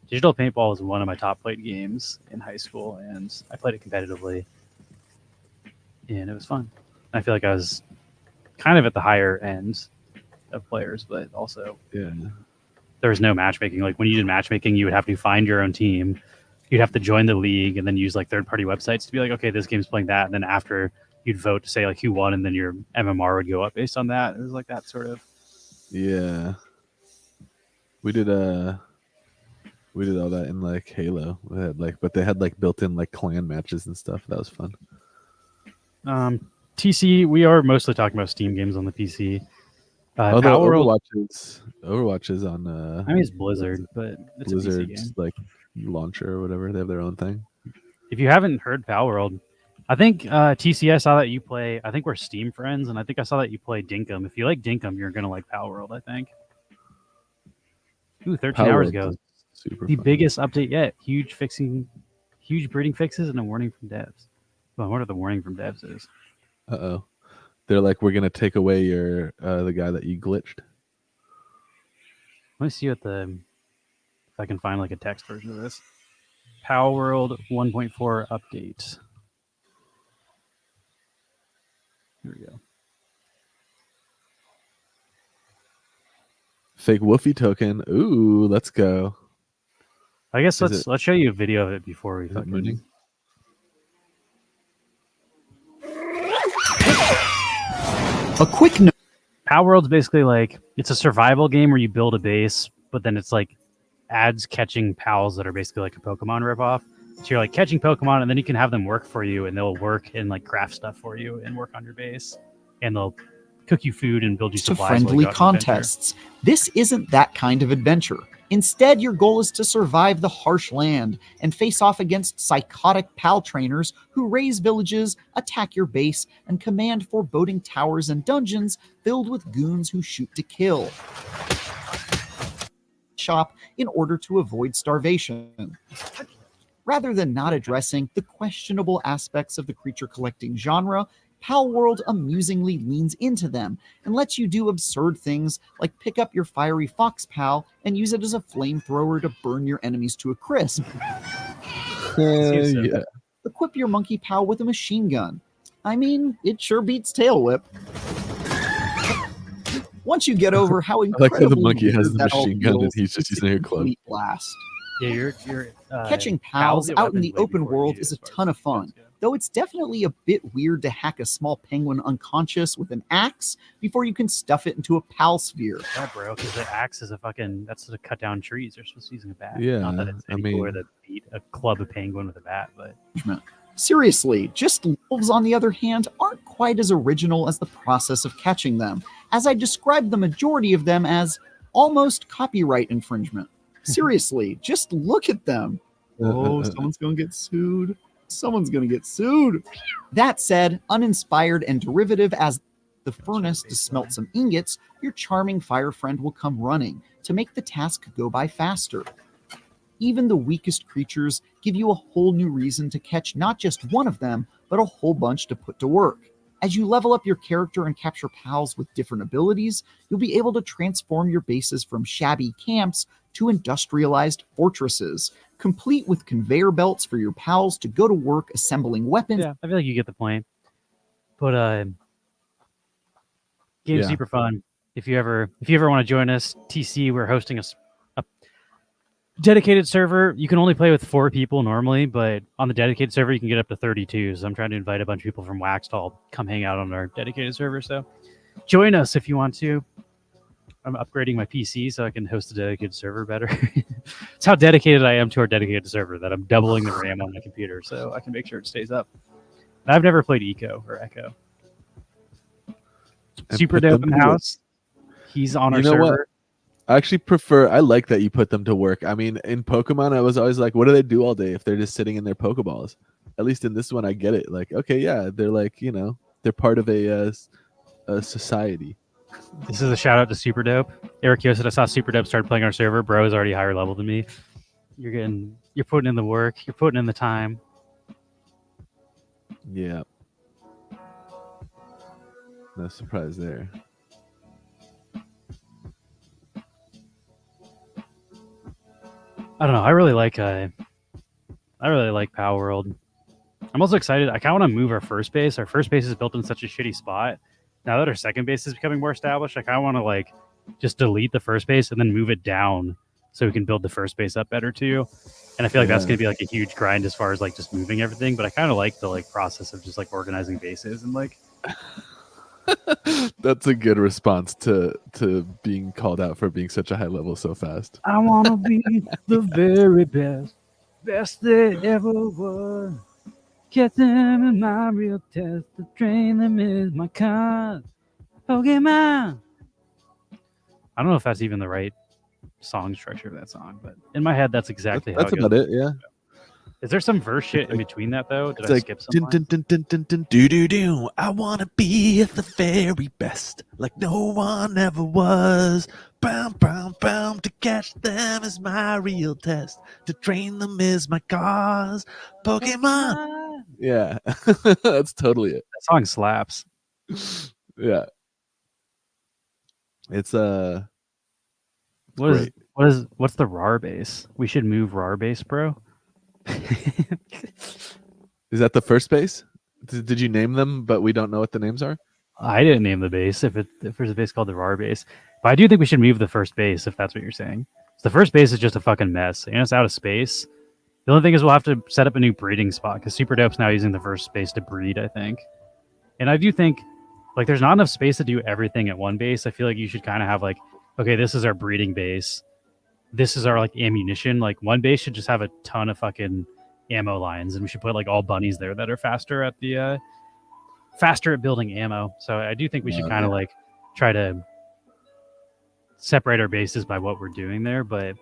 Digital Paintball was one of my top played games in high school, and I played it competitively, and it was fun. I feel like I was kind of at the higher end of players, but also Yeah. there was no matchmaking. Like when you did matchmaking, you would have to find your own team. You'd have to join the league and then use like third-party websites to be like, okay, this game's playing that. And then after you'd vote to say like who won, and then your MMR would go up based on that. It was like that sort of. Yeah. We did all that in like Halo. But they had like built-in like clan matches and stuff. That was fun. TC, we are mostly talking about Steam games on the PC. Although Power World, Overwatch is on I mean, it's Blizzard, but it's a PC game. Blizzard's like launcher or whatever. They have their own thing. If you haven't heard Power World, I think TC, I saw that you play. I think we're Steam friends, and I think I saw that you play Dinkum. If you like Dinkum, you're gonna like Power World, I think. Ooh, 13 Power hours World's ago. super The fun. biggest update yet. Huge breeding fixes, and a warning from devs. Well, what are the warning from devs is? Uh-oh. They're like, we're gonna take away your the guy that you glitched. Let me see what if I can find like a text version of this. Power World 1.4 update. Here we go. Fake Woofy token. Ooh, let's go. I guess Is let's show you a video of it before we Is it fucking. running? A quick note. Power World's basically like it's a survival game where you build a base, but then it's like adds catching pals that are basically like a Pokemon ripoff. So you're like catching Pokemon, and then you can have them work for you, and they'll work and like craft stuff for you and work on your base, and they'll cook you food and build you To supplies. while you friendly go out on adventure. contests. This isn't that kind of adventure. Instead, your goal is to survive the harsh land and face off against psychotic pal trainers who raise villages, attack your base, and command foreboding towers and dungeons filled with goons who shoot to kill. Shop in order to avoid starvation. Rather than not addressing the questionable aspects of the creature collecting genre, Pal World amusingly leans into them and lets you do absurd things like pick up your fiery fox pal and use it as a flamethrower to burn your enemies to a crisp. Yeah. Equip your monkey pal with a machine gun. I mean, it sure beats Tail Whip. Once you get over how I like how the incredibly monkey has weird the that all machine gun and feels, he's just it's using a a club. complete blast. Yeah, you're Catching pals pals get out in weapons the way open before you world do, is a as far ton as of fun, defense go. though it's definitely a bit weird to hack a small penguin unconscious with an axe before you can stuff it into a pal sphere. Yeah, bro, because the axe is that's to cut down trees. They're supposed to be using a bat. Yeah, Not that it's I any mean- cooler to beat a club of penguin with a bat, but Seriously, just wolves, on the other hand, aren't quite as original as the process of catching them, as I described the majority of them as almost copyright infringement. Seriously, just look at them. Oh, someone's gonna get sued. Someone's gonna get sued. That said, uninspired and derivative as the furnace to smelt some ingots, your charming fire friend will come running to make the task go by faster. Even the weakest creatures give you a whole new reason to catch not just one of them, but a whole bunch to put to work. As you level up your character and capture pals with different abilities, you'll be able to transform your bases from shabby camps to industrialized fortresses, complete with conveyor belts for your pals to go to work assembling weapons. yeah, I feel like you get the point. But game's Yeah. super fun. If you ever want to join us, TC, we're hosting Dedicated server, you can only play with 4 people normally, but on the dedicated server, you can get up to 32. So I'm trying to invite a bunch of people from Wax to all come hang out on our dedicated server. So join us if you want to. I'm upgrading my PC so I can host a dedicated server better. It's how dedicated I am to our dedicated server that I'm doubling the RAM on my computer so I can make sure it stays up. And I've never played Eco or Echo. And Super put dope them in the to work. house. He's on our You know what? server. I like that you put them to work. I mean, in Pokemon, I was always like, what do they do all day if they're just sitting in their Pokeballs? At least in this one, I get it. Like, okay, yeah, they're like, they're part of a society. This is a shout out to Super Dope. Eric Yo said I saw Super Dope start playing our server. Bro is already higher level than me. You're putting in the work. You're putting in the time. Yeah. No surprise there. I don't know. I really like Power World. I'm also excited. I kind of want to move our first base. Our first base is built in such a shitty spot. Now that our second base is becoming more established, I kind of want to like just delete the first base and then move it down so we can build the first base up better too. And I feel like that's going to be like a huge grind as far as like just moving everything. But I kind of like the like process of just like organizing bases and like. That's a good response to being called out for being such a high level so fast. I want to be the very best there ever was. Get them in my real test. To train them is my cause. Pokemon. I don't know if that's even the right song structure of that song, but in my head, that's exactly That's how it about goes. it, yeah. Is there some verse shit in between that though? Did It's I like skip dun, something? dun, dun, dun, dun, dun, do do do. I wanna be the very best, like no one ever was. Bam, bam, bam. To catch them is my real test. To train them is my cause. Pokemon. Yeah, that's totally it. That song slaps. Yeah, it's What's great. what's the RAR base? We should move RAR base, bro. Is that the first base? Did you name them, but we don't know what the names are? I didn't name the base if there's a base called the RAR base. But I do think we should move the first base if that's what you're saying. So the first base is just a fucking mess and it's out of space. The only thing is we'll have to set up a new breeding spot because Super Dope's now using the first space to breed, I think. And I do think like there's not enough space to do everything at one base. I feel like you should kind of have like, okay, this is our breeding base. This is our like ammunition. Like one base should just have a ton of fucking ammo lines, and we should put like all bunnies there that are faster at building ammo. So I do think we should kind of like try to separate our bases by what we're doing there. But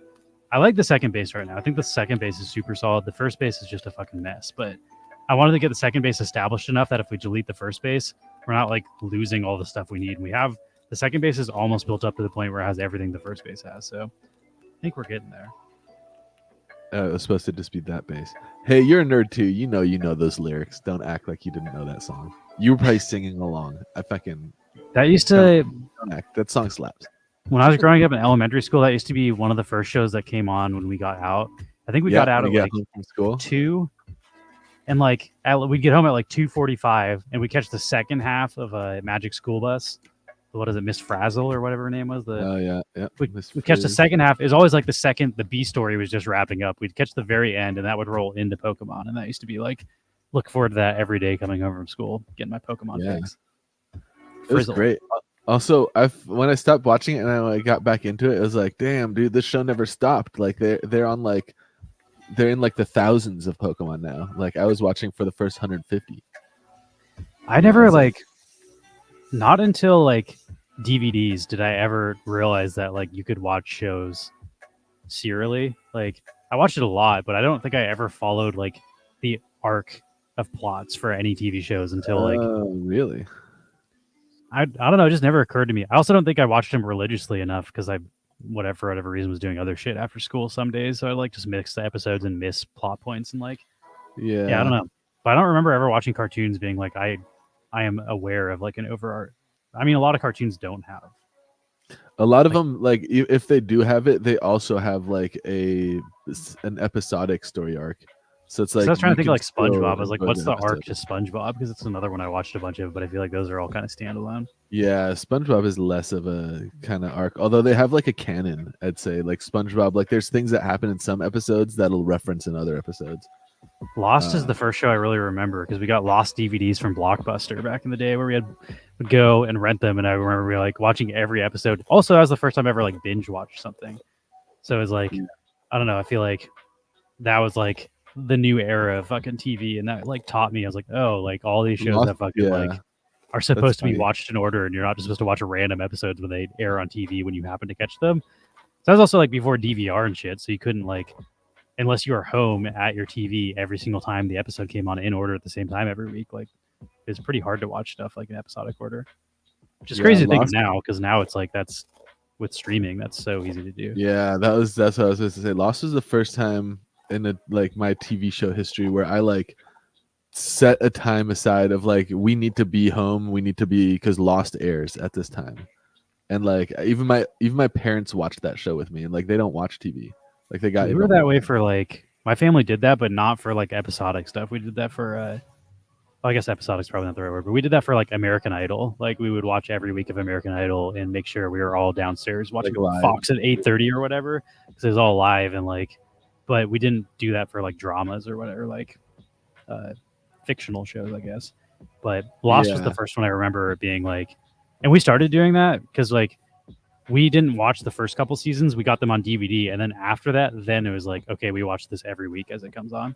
I like the second base right now. I think the second base is super solid. The first base is just a fucking mess. But I wanted to get the second base established enough that if we delete the first base, we're not like losing all the stuff we need. We have the second base is almost built up to the point where it has everything the first base has. So I think we're getting there. It was supposed to just be that bass. Hey, you're a nerd too. You know those lyrics. Don't act like you didn't know that song. You were probably singing along. That used to Don't act. That song slaps. when I was growing up in elementary school, that used to be one of the first shows that came on when we got out. I think we got out at like home from school. 2, and like we'd get home at like 2:45, and we catch the second half of a Magic School Bus. What is it, Miss Frazzle or whatever her name was? Oh yeah. We catch the second half. It was always like the B story was just wrapping up. We'd catch the very end, and that would roll into Pokemon, and that used to be like look forward to that every day coming home from school, getting my Pokemon fix. It was great. Also, when I stopped watching it and I got back into it, it was like, damn, dude, this show never stopped. Like they're in like the thousands of Pokemon now. Like I was watching for the first 150. I never not until like DVDs did I ever realize that like you could watch shows serially. Like I watched it a lot, but I don't think I ever followed like the arc of plots for any TV shows until like. Oh, really? I don't know. It just never occurred to me. I also don't think I watched them religiously enough because I, for whatever reason, was doing other shit after school some days. So I like just mix the episodes and miss plot points and like. Yeah, I don't know. But I don't remember ever watching cartoons being like I am aware of like an overart. I mean, a lot of cartoons don't have. A lot of them, like if they do have it, they also have like an episodic story arc. So it's So like I was trying you to think can of like still SpongeBob. I was like, enjoy what's the arc episode. to SpongeBob? Because it's another one I watched a bunch of, but I feel like those are all kind of standalone. Yeah, SpongeBob is less of a kind of arc, although they have like a canon. I'd say like SpongeBob, like there's things that happen in some episodes that'll reference in other episodes. Lost is the first show I really remember because we got Lost DVDs from Blockbuster back in the day where would go and rent them, and I remember we like watching every episode. Also, that was the first time I ever like binge watched something. So it was like, I don't know. I feel like that was like the new era of fucking TV, and that like taught me. I was like, oh, like all these shows Lost- that fucking yeah, like are supposed to be funny. watched in order, and you're not just supposed to watch random episodes when they air on TV when you happen to catch them. So that was also like before DVR and shit, so you couldn't like, unless you were home at your TV every single time the episode came on in order at the same time every week. Like it's pretty hard to watch stuff like in episodic order, which is Yeah, crazy to think of Lost- now because now it's like that's with streaming that's so easy to do. Yeah, that's what I was supposed to say. Lost was the first time in like my TV show history where I like set a time aside of like we need to be home, we need to be because Lost airs at this time, and like even my parents watched that show with me, and like they don't watch TV, like they got We were that way for like my family did that, but not for like episodic stuff. We did that for well, I guess episodic's probably not the right word, but we did that for like American Idol. Like we would watch every week of American Idol and make sure we were all downstairs watching live. Fox at 8:30 or whatever because it was all live and like. But we didn't do that for like dramas or whatever, like fictional shows, I guess. But Lost was the Yeah. first one I remember it being like, and we started doing that because like we didn't watch the first couple seasons. We got them on DVD, and then after that, then it was like, okay, we watch this every week as it comes on.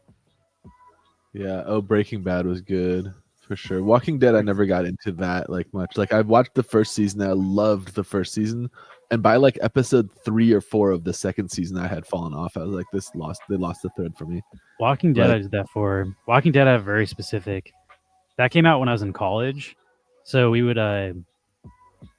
Yeah. Oh, Breaking Bad was good for sure. Walking Dead, I never got into that like much. Like I've watched the first season, I loved the first season, and by like episode 3 or 4 of the second season, I had fallen off. I was like, they lost the thread for me. Walking Dead, Right. I did that for. Walking Dead, I have very specific. That came out when I was in college, so we would, I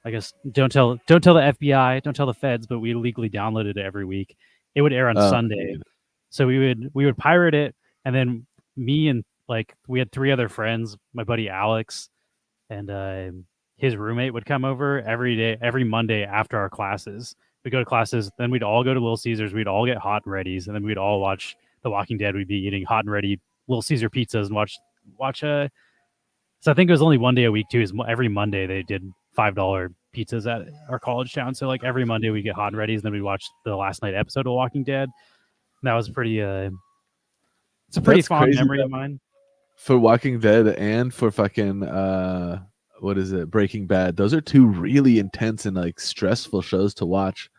guess, don't tell the FBI, don't tell the feds, but we illegally downloaded it every week. It would air on Oh, Sunday, dude. so we would pirate it, and then me and like we had 3 other friends, my buddy Alex, and his roommate would come over every Monday after our classes. We'd go to classes, then we'd all go to Little Caesars, we'd all get hot and readies, and then we'd all watch The Walking Dead. We'd be eating hot and ready Little Caesar pizzas and watch so I think it was only one day a week too. Is every Monday they did $5 pizzas at our college town. So like every Monday we get hot and readies, and then we watch the last night episode of Walking Dead. And that was pretty. It's a pretty That's fond crazy memory that- of mine. For Walking Dead and for fucking what is it, Breaking Bad. Those are 2 really intense and like stressful shows to watch.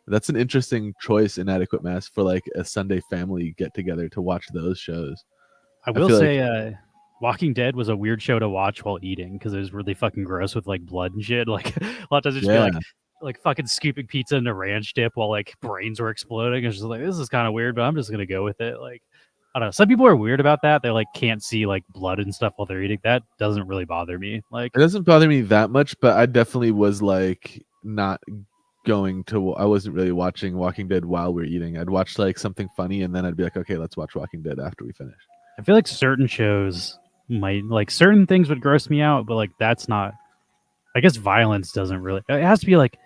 That's an interesting choice, Inadequate Mass, for like a Sunday family get together to watch those shows. I will feel say, Walking Dead was a weird show to watch while eating because it was really fucking gross with like blood and shit. Like a lot of times it'd just Yeah. be like fucking scooping pizza into ranch dip while like brains were exploding. It's just like this is kind of weird, but I'm just gonna go with it. Like I don't know. Some people are weird about that. They like can't see like blood and stuff while they're eating. That doesn't really bother me. Like It doesn't bother me that much, but I definitely was like not going to. I wasn't really watching Walking Dead while we're eating. I'd watch like something funny, and then I'd be like, okay, let's watch Walking Dead after we finish. I feel like certain shows might like certain things would gross me out, but like that's not. I guess violence doesn't really. It has to be like.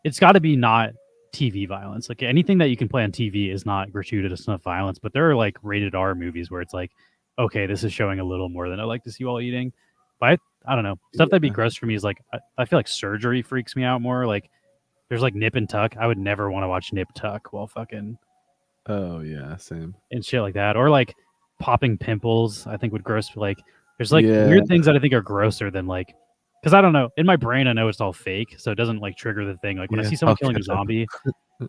It's got to be not TV violence. Like anything that you can play on TV is not gratuitous enough violence. But there are like rated R movies where it's like, okay, this is showing a little more than I like to see while eating. But I don't know. Stuff that'd be gross for me is like I feel like surgery freaks me out more. Like there's like nip and tuck. I would never want to watch nip tuck while fucking Oh yeah, same. and shit like that. Or like popping pimples, I think would gross. Like there's like Yeah. weird things that I think are grosser than like, because I don't know. In my brain, I know it's all fake, so it doesn't like trigger the thing. Like when I Yeah, see someone killing a zombie, when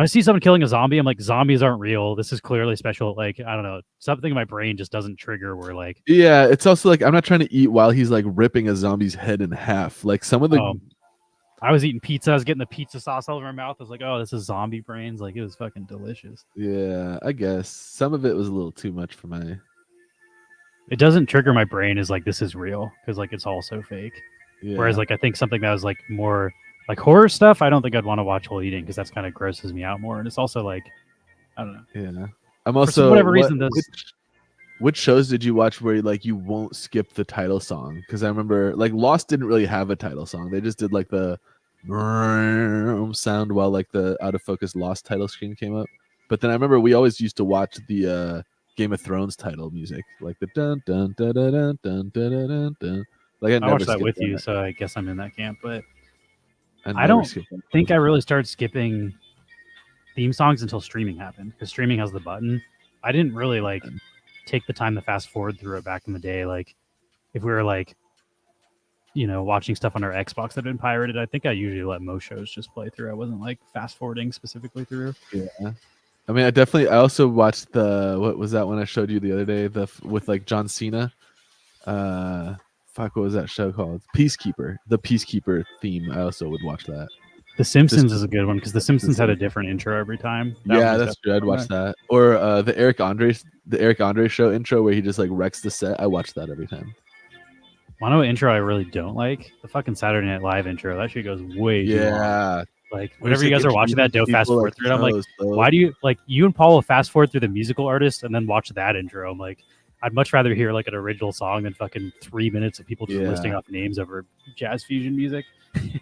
I see someone killing a zombie, I'm like, zombies aren't real. This is clearly special. Like I don't know, something in my brain just doesn't trigger. Where like, Yeah, it's also like I'm not trying to eat while he's like ripping a zombie's head in half. Like some of the I was eating pizza, I was getting the pizza sauce all over my mouth. I was like, oh, this is zombie brains. Like it was fucking delicious. yeah, I guess some of it was a little too much for my. It doesn't trigger my brain as like this is real because like it's all so fake. Yeah. Whereas like I think something that was like more like horror stuff, I don't think I'd want to watch while eating because that's kind of grosses me out more. And it's also like I don't know. Yeah, I'm For also whatever reason, those which shows did you watch where like you won't skip the title song? Because I remember like Lost didn't really have a title song. They just did like the sound while like the out of focus Lost title screen came up. But then I remember we always used to watch the Game of Thrones title music, like the dun dun dun dun dun dun dun dun dun. Like I I never watched that skipped with on you, it. so I guess I'm in that camp. But I never don't skipped on it. think I really started skipping theme songs until streaming happened, because streaming has the button. I didn't really like take the time to fast forward through it back in the day. Like if we were like, watching stuff on our Xbox that had been pirated, I think I usually let most shows just play through. I wasn't like fast forwarding specifically through. Yeah. I mean, I also watched what was that one I showed you the other day? With like John Cena. What was that show called? Peacekeeper. The Peacekeeper theme. I also would watch that. The Simpsons is a good one because The Simpsons had a different intro every time. Yeah, that's true. I'd watch that. Or the Eric Andre show intro where he just like wrecks the set. I watch that every time. Wanna know what intro I really don't like? The fucking Saturday Night Live intro. That shit goes way too long. Yeah. Like whenever you guys are watching that, don't fast forward through it. I'm like, slow. why do you like you and Paul will fast forward through the musical artist and then watch that intro? I'm like, I'd much rather hear like an original song than fucking 3 minutes of people just listing off names over jazz fusion music.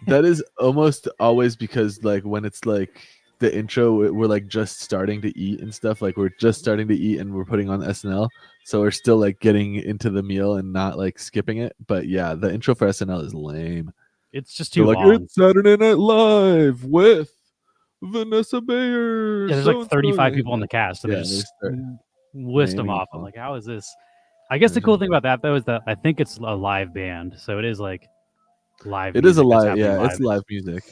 That is almost always because like when it's like the intro, we're like just starting to eat and stuff. Like we're just starting to eat and we're putting on SNL, so we're still like getting into the meal and not like skipping it. But yeah, the intro for SNL is lame. It's just too like long. it's Saturday Night Live with Vanessa Bayer. Yeah, there's like 35 people in the cast, and Yeah, they they just start list them naming off. I'm them. like, how is this? I guess the cool thing about that though is that I think it's a live band, so it is like live. It is a music that's live, happening yeah, it's live music.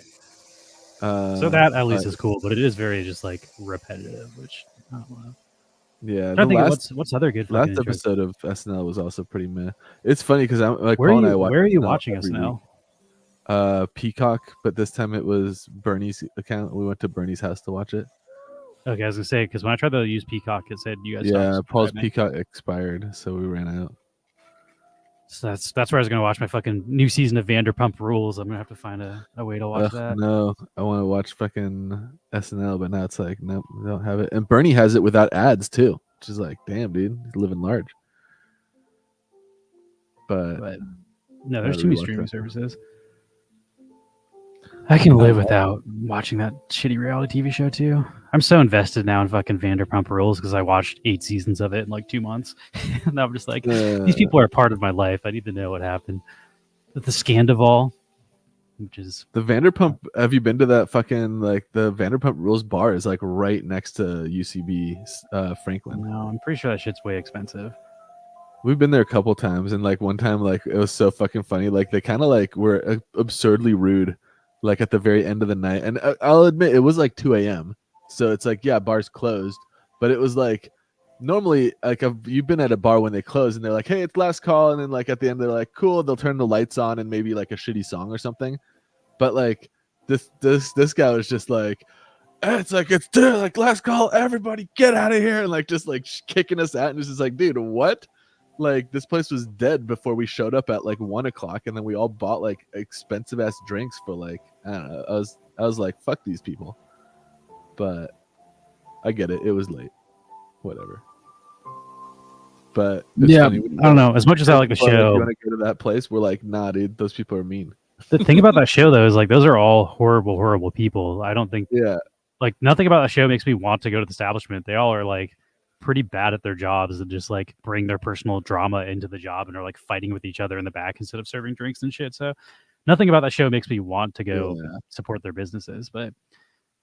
So that at least is cool, but it is very just like repetitive, which I don't know. Yeah, I the think last what's other good last fucking intros? episode of SNL was also pretty meh. It's funny because I'm like Where Paul are and I you, watch where are you SNL watching every SNL? week. Peacock, but this time it was Bernie's account. We went to Bernie's house to watch it. Okay, I was gonna say because when I tried to use Peacock, it said you guys. Yeah, stopped Paul's subscribing. Peacock expired, so we ran out. So that's where I was gonna watch my fucking new season of Vanderpump Rules. I'm gonna have to find a way to watch that. No, I want to watch fucking SNL, but now it's like nope, we don't have it. And Bernie has it without ads too, which is like, damn, dude, he's living large. But No, there's Gotta too many rewatch streaming that. services. I can live without watching that shitty reality TV show too. I'm so invested now in fucking Vanderpump Rules because I watched 8 seasons of it in like 2 months, and I'm just like, these people are a part of my life. I need to know what happened. But the Scandival, which is the Vanderpump. Have you been to that fucking like the Vanderpump Rules bar is like right next to UCB Franklin. no, I'm pretty sure that shit's way expensive. We've been there a couple times, and like one time, like it was so fucking funny. Like they kind of like were absurdly rude, like at the very end of the night. And I'll admit it was like 2 a.m. So it's like, yeah, bar's closed, but it was like normally like you've been at a bar when they close and they're like, hey, it's last call, and then like at the end they're like, cool, they'll turn the lights on and maybe like a shitty song or something. But like this guy was just like, it's like it's like last call, everybody get out of here, and like just like kicking us out, and it's just like, dude, what? Like this place was dead before we showed up at like 1 o'clock, and then we all bought like expensive ass drinks for like I don't know. I was like, fuck these people. But I get it. It was late. Whatever. But it's Yeah, funny. I don't know. As much as I like the People are show, you want to go to that place? We're like, nah, dude. Those people are mean. the thing about that show though is like those are all horrible, horrible people. I don't think Yeah. like nothing about that show makes me want to go to the establishment. They all are like pretty bad at their jobs and just like bring their personal drama into the job and are like fighting with each other in the back instead of serving drinks and shit. So nothing about that show makes me want to go support their businesses, but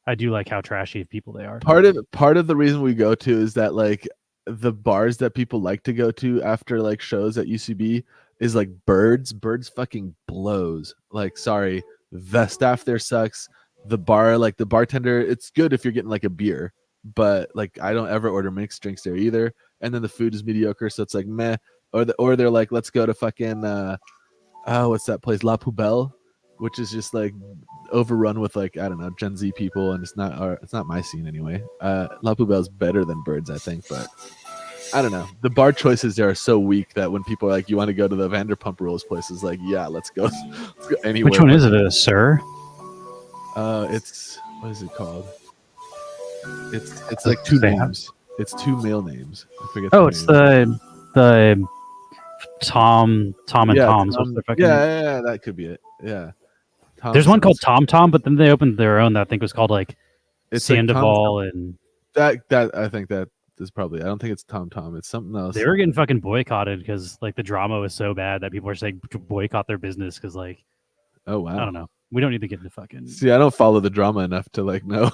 I do like how trashy of people they are. Part of the reason we go to is that like the bars that people like to go to after like shows at UCB is like Birds. Birds fucking blows. Like, sorry, the staff there sucks. The bar, like the bartender, it's good if you're getting like a beer, but like I don't ever order mixed drinks there either. And then the food is mediocre, so it's like meh. Or they're like, let's go to fucking what's that place, La Poubelle, which is just like overrun with like I don't know Gen Z people, and it's not my scene anyway. La Poubelle is better than Birds, I think, but I don't know. The bar choices there are so weak that when people are like, you want to go to the Vanderpump Rules places, like yeah, let's go anywhere. Which one is it, sir? It's what is it called? It's like two names. It's two male names. I forget. Oh, it's the Tom and Tom's. Tom, What's their fucking yeah, that could be it. Yeah. There's one called Tom, but then they opened their own that I think was called like It's like Sandoval and that I think that This probably. I don't think it's Tom Tom. It's something else. They were getting fucking boycotted because like the drama was so bad that people are saying to boycott their business because like Oh wow. I don't know. We don't need to get into fucking. See, I don't follow the drama enough to like know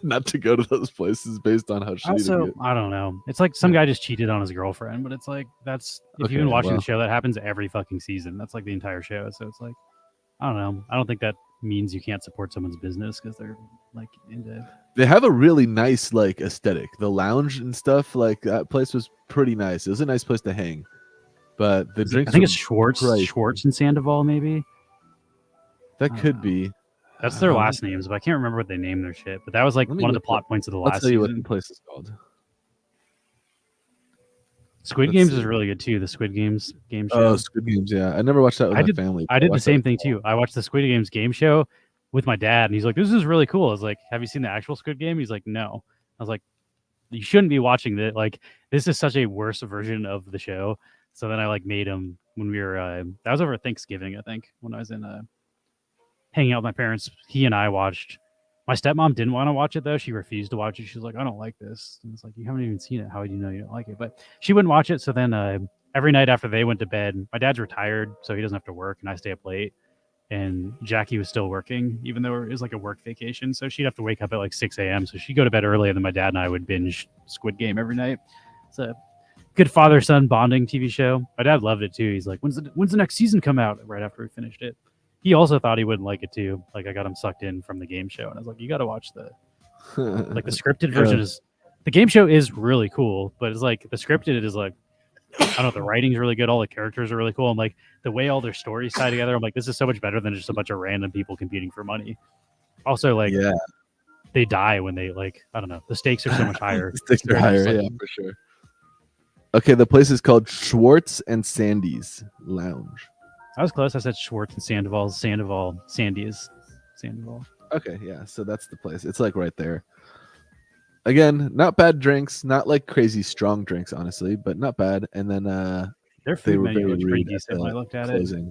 not to go to those places based on how shitty they Also, get. I don't know. It's like some guy just cheated on his girlfriend, but it's like that's if Okay, you've been watching well. the show, that happens every fucking season. That's like the entire show. So it's like I don't know. I don't think that means you can't support someone's business because they're like into. They have a really nice like aesthetic. The lounge and stuff, like that place was pretty nice. It was a nice place to hang. But the drinks I think were it's Schwartz, pricey. Schwartz and Sandoval, maybe. That could be. That's their Um, last names, but I can't remember what they named their shit. But that was like Let me one of the look plot up- points of the I'll last tell you what season. the place is called. Squid let's Games see. is really good too. The Squid Games game show. Oh, Squid Games. Yeah, I never watched that with I my did- family. I did the watched same that thing with too. I watched the Squid Games game show with my dad, and he's like, "This is really cool." I was like, "Have you seen the actual Squid Game?" He's like, "No." I was like, "You shouldn't be watching this. Like, this is such a worse version of the show." So then I like made him when we were. That was over Thanksgiving, I think, when I was in hanging out with my parents. He and I watched. My stepmom didn't want to watch it though. She refused to watch it. She was like, "I don't like this." And it's like, "You haven't even seen it. How would you know you don't like it?" But she wouldn't watch it. So then every night after they went to bed, my dad's retired, so he doesn't have to work, and I stay up late. And Jackie was still working, even though it was like a work vacation. So she'd have to wake up at like 6 a.m. So she'd go to bed early, and then my dad and I would binge Squid Game every night. It's a good father-son bonding TV show. My dad loved it too. He's like, when's the next season come out? Right after we finished it. He also thought he wouldn't like it too. Like I got him sucked in from the game show, and I was like, you got to watch the like the scripted version is the game show is really cool, but it's like the scripted is like I don't know, the writing's really good, all the characters are really cool, and like the way all their stories tie together, I'm like, this is so much better than just a bunch of random people competing for money. Also, like yeah, they die when they like I don't know, the stakes are so much higher. the stakes are Compared to higher. just, Yeah, like, for sure. Okay, the place is called Schwartz and Sandy's Lounge. I was close. I said Schwartz and Sandoval, Sandy's Sandoval. Okay, yeah, so that's the place. It's like right there. Again, not bad drinks, not like crazy strong drinks, honestly, but not bad. And then Their they food were menu very looks pretty rude at decent when I the looked at it. closing.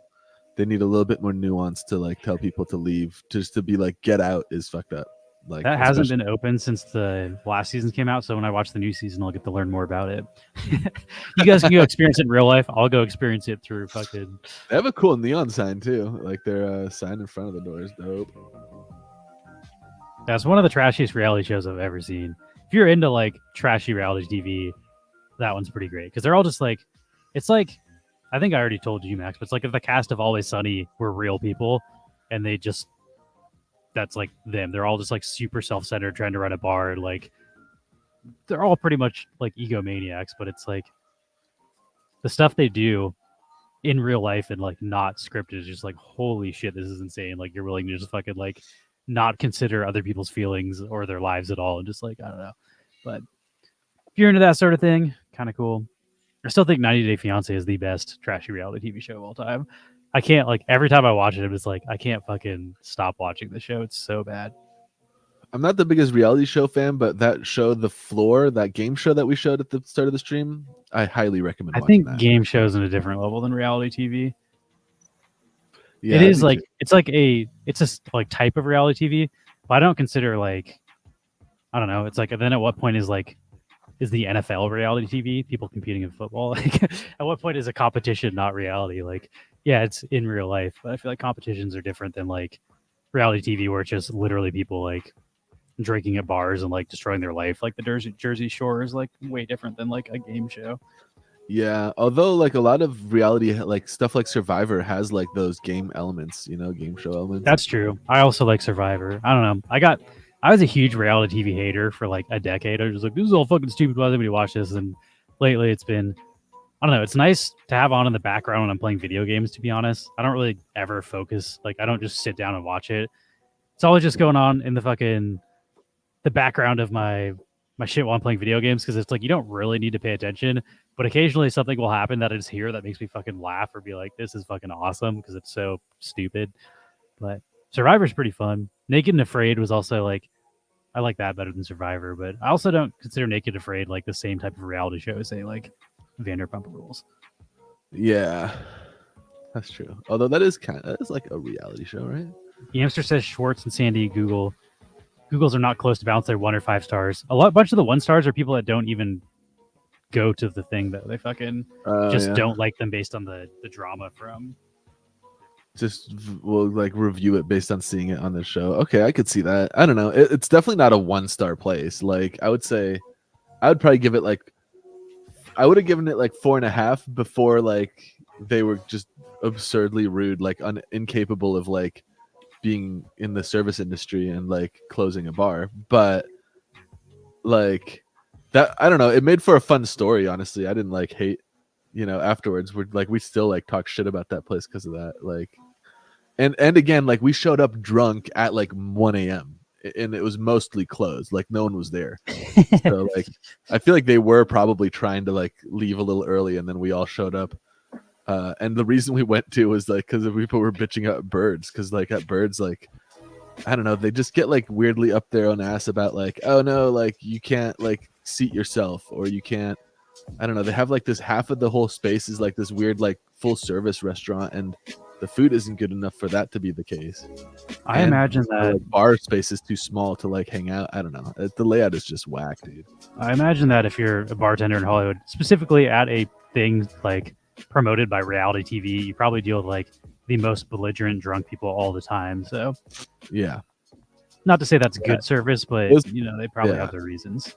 They need a little bit more nuance to like tell people to leave. Just to be like, get out is fucked up. Like That hasn't especially- been open since the last season came out. So when I watch the new season, I'll get to learn more about it. You guys can go experience it in real life. I'll go experience it through fucking. They have a cool neon sign too. Like their sign in front of the door is dope. That's one of the trashiest reality shows I've ever seen. If you're into like trashy reality TV, that one's pretty great because they're all just like, it's like, I think I already told you, Max, but it's like if the cast of Always Sunny were real people and they just, that's like them. They're all just like super self-centered, trying to run a bar. Like they're all pretty much like egomaniacs, but it's like the stuff they do in real life and like not scripted is just like, holy shit, this is insane. Like you're willing to just fucking like not consider other people's feelings or their lives at all. And just like, I don't know. But if you're into that sort of thing, kind of cool. I still think 90 Day Fiance is the best trashy reality TV show of all time. I can't like every time I watch it, it's like I can't fucking stop watching the show. It's so bad. I'm not the biggest reality show fan, but that show, The Floor, that game show that we showed at the start of the stream, I highly recommend. I watching think that. game shows in a different level than reality TV. Yeah, it I is do like too. it's like it's a like type of reality TV, but I don't consider like I don't know. It's like then at what point is the NFL reality TV? People competing in football? Like at what point is a competition not reality? Like yeah, it's in real life, but I feel like competitions are different than like reality TV where it's just literally people like drinking at bars and like destroying their life. Like the Jersey Shore is like way different than like a game show. Yeah, although like a lot of reality, like stuff like Survivor, has like those game elements, game show elements. That's true. I also like Survivor. I don't know. I was a huge reality TV hater for like a decade. I was just like, this is all fucking stupid. Why does anybody watch this? And lately it's been, I don't know. It's nice to have on in the background when I'm playing video games, to be honest. I don't really ever focus. Like I don't just sit down and watch it. It's always just going on in the background of my shit while I'm playing video games. Cause it's like, you don't really need to pay attention, but occasionally something will happen that I just hear that makes me fucking laugh or be like, this is fucking awesome. Cause it's so stupid. But Survivor's pretty fun. Naked and Afraid was also like, I like that better than Survivor, but I also don't consider Naked and Afraid like the same type of reality show as say like Vanderpump Rules. Yeah, that's true. Although that is like a reality show, right? Yamster says Schwartz and Sandy Google's are not close to balance. They're 1 or 5 stars. A bunch of the 1 stars are people that don't even go to the thing that they fucking just don't like them based on the drama from. We'll like review it based on seeing it on the show. Okay, I could see that. I don't know. It's definitely not a 1-star place. Like I would say, I would probably give it like, I would have given it like 4.5 before like they were just absurdly rude, like incapable of like being in the service industry and like closing a bar. But like that, I don't know. It made for a fun story. Honestly, I didn't like hate. Afterwards we still like talk shit about that place because of that. Like, and again, like we showed up drunk at like 1 a.m. and it was mostly closed. Like no one was there. So like I feel like they were probably trying to like leave a little early, and then we all showed up. And the reason we went to was like because people were bitching at Birds, because like at Birds, like I don't know, they just get like weirdly up their own ass about like, oh no, like you can't like seat yourself, or you can't. I don't know. They have like this, half of the whole space is like this weird like full service restaurant, and the food isn't good enough for that to be the case. I imagine that like, bar space is too small to like hang out. I don't know. The layout is just whack, dude. I imagine that if you're a bartender in Hollywood, specifically at a thing like promoted by reality TV, you probably deal with like the most belligerent drunk people all the time. So yeah, not to say that's good service, but they probably have their reasons.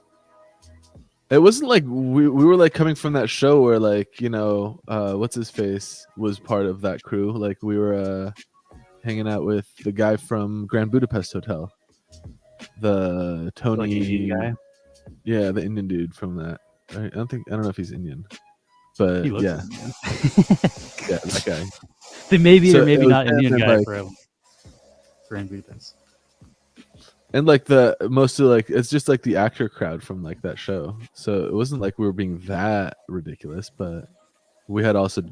It wasn't like we were like coming from that show where like what's his face was part of that crew. Like we were hanging out with the guy from Grand Budapest Hotel, the Tony like Indian guy. Yeah, the Indian dude from that. I don't know if he's Indian, but yeah, yeah, that guy. The maybe So or maybe not Indian guy like, from Grand Budapest. And like mostly like it's just like the actor crowd from like that show. So it wasn't like we were being that ridiculous, but they had also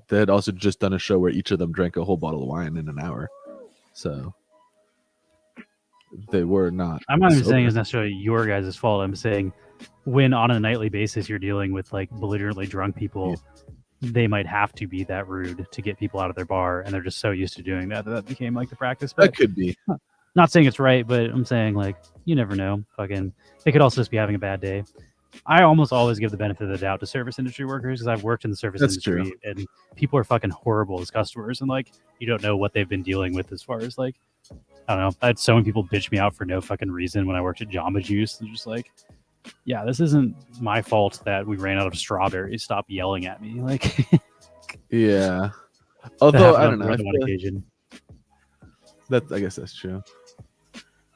just done a show where each of them drank a whole bottle of wine in an hour. So they were not. I'm not even saying it's necessarily your guys' fault. I'm saying when on a nightly basis you're dealing with like belligerently drunk people, they might have to be that rude to get people out of their bar, and they're just so used to doing that became like the practice. But that could be. Not saying it's right, but I'm saying like you never know. Fucking, they could also just be having a bad day. I almost always give the benefit of the doubt to service industry workers because I've worked in the service industry and people are fucking horrible as customers, and like you don't know what they've been dealing with as far as like I don't know. I had so many people bitch me out for no fucking reason when I worked at Jamba Juice. They're just like, yeah, this isn't my fault that we ran out of strawberries. Stop yelling at me. Like, yeah. Although I don't know. I guess that's true.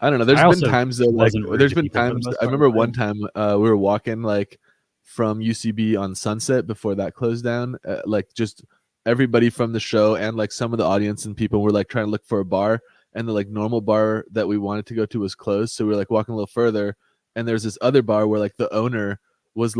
I don't know. There's been times though, like there's been times. I remember one time we were walking like from UCB on Sunset before that closed down. Like just everybody from the show and like some of the audience and people were like trying to look for a bar, and the like normal bar that we wanted to go to was closed. So we were like walking a little further, and there's this other bar where like the owner was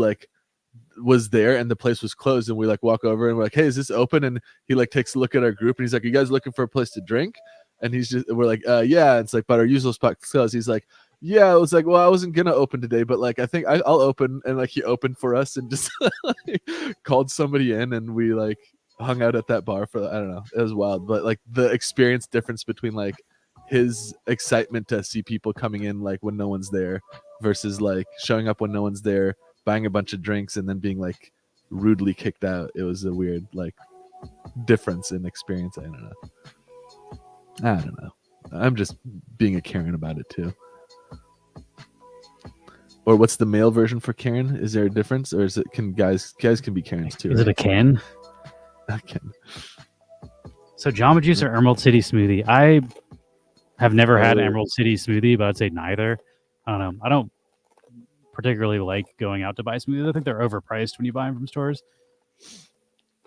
there and the place was closed, and we like walk over and we're like, hey, is this open? And he like takes a look at our group and he's like, you guys looking for a place to drink? And we're like, yeah. It's like, but our usual spot's closed. He's like, yeah. It was like, well, I wasn't gonna open today, but like I think I'll open. And like he opened for us and just like, called somebody in, and we like hung out at that bar for I don't know. It was wild, but like the experience difference between like his excitement to see people coming in like when no one's there versus like showing up when no one's there, buying a bunch of drinks, and then being like rudely kicked out. It was a weird like difference in experience. I don't know. I'm just being a Karen about it too. Or what's the male version for Karen? Is there a difference, or is it guys can be Karens too? Is it a can? A can. So Jamba Juice or Emerald City Smoothie? I have never had Emerald City Smoothie, but I'd say neither. I don't know. I don't particularly like going out to buy smoothies. I think they're overpriced when you buy them from stores.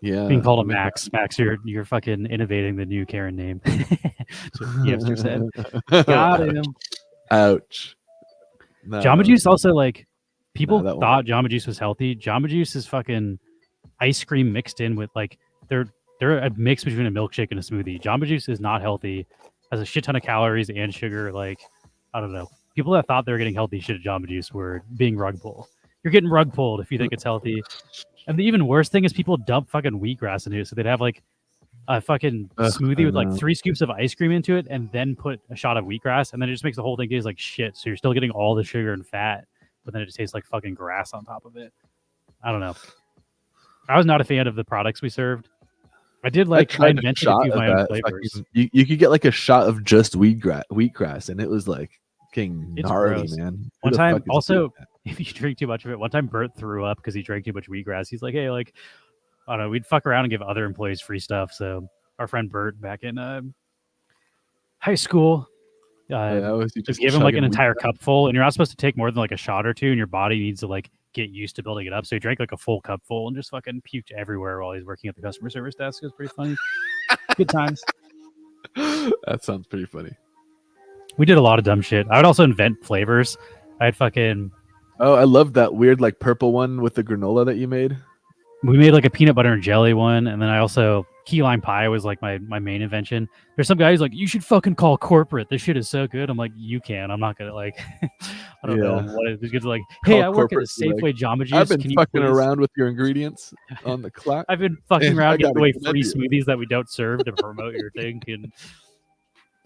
Yeah, being called a Max. Max, you're fucking innovating the new Karen name. That's what Hamster said. Got him. Ouch. No, Jamba Juice also like people thought Jamba Juice was healthy. Jamba Juice is fucking ice cream mixed in with like they're a mix between a milkshake and a smoothie. Jamba Juice is not healthy. Has a shit ton of calories and sugar. Like I don't know. People that thought they were getting healthy shit at Jamba Juice were being rug pulled. You're getting rug pulled if you think it's healthy. And the even worse thing is people dump fucking wheatgrass into it. So they'd have like a fucking smoothie with like 3 scoops of ice cream into it and then put a shot of wheatgrass. And then it just makes the whole thing taste like shit. So you're still getting all the sugar and fat, but then it just tastes like fucking grass on top of it. I don't know. I was not a fan of the products we served. I did I I tried invented a few of my own that flavors. fucking- you could get like a shot of just wheatgrass, and it was like king It's gnarly, gross. man. Who One the time, fuck is also, doing that? if you drink too much of it, one time Bert threw up because he drank too much wheatgrass. He's like, hey, like, I don't know, we'd fuck around and give other employees free stuff. So our friend Bert back in high school, I always to just give him like an chugging entire wheatgrass. cup full, and you're not supposed to take more than like a shot or two, and your body needs to like get used to building it up. So he drank like a full cup full and just fucking puked everywhere while he's working at the customer service desk. It was pretty funny. Good times. That sounds pretty funny. We did a lot of dumb shit. I would also invent flavors. I had fucking Oh, I love that weird like purple one with the granola that you made. we made like a peanut butter and jelly one, and then I also key lime pie was like my main invention. There's some guy who's like, you should fucking call corporate. This shit is so good. I'm like, you can. I'm not gonna like. I don't know what it is. It's like, hey, Call I work at a corporate, be like, Safeway Jamba Juice. I've been Can you fucking please? around with your ingredients on the clock. I've been fucking I around giving gotta away commend free you. smoothies that we don't serve to promote your thing.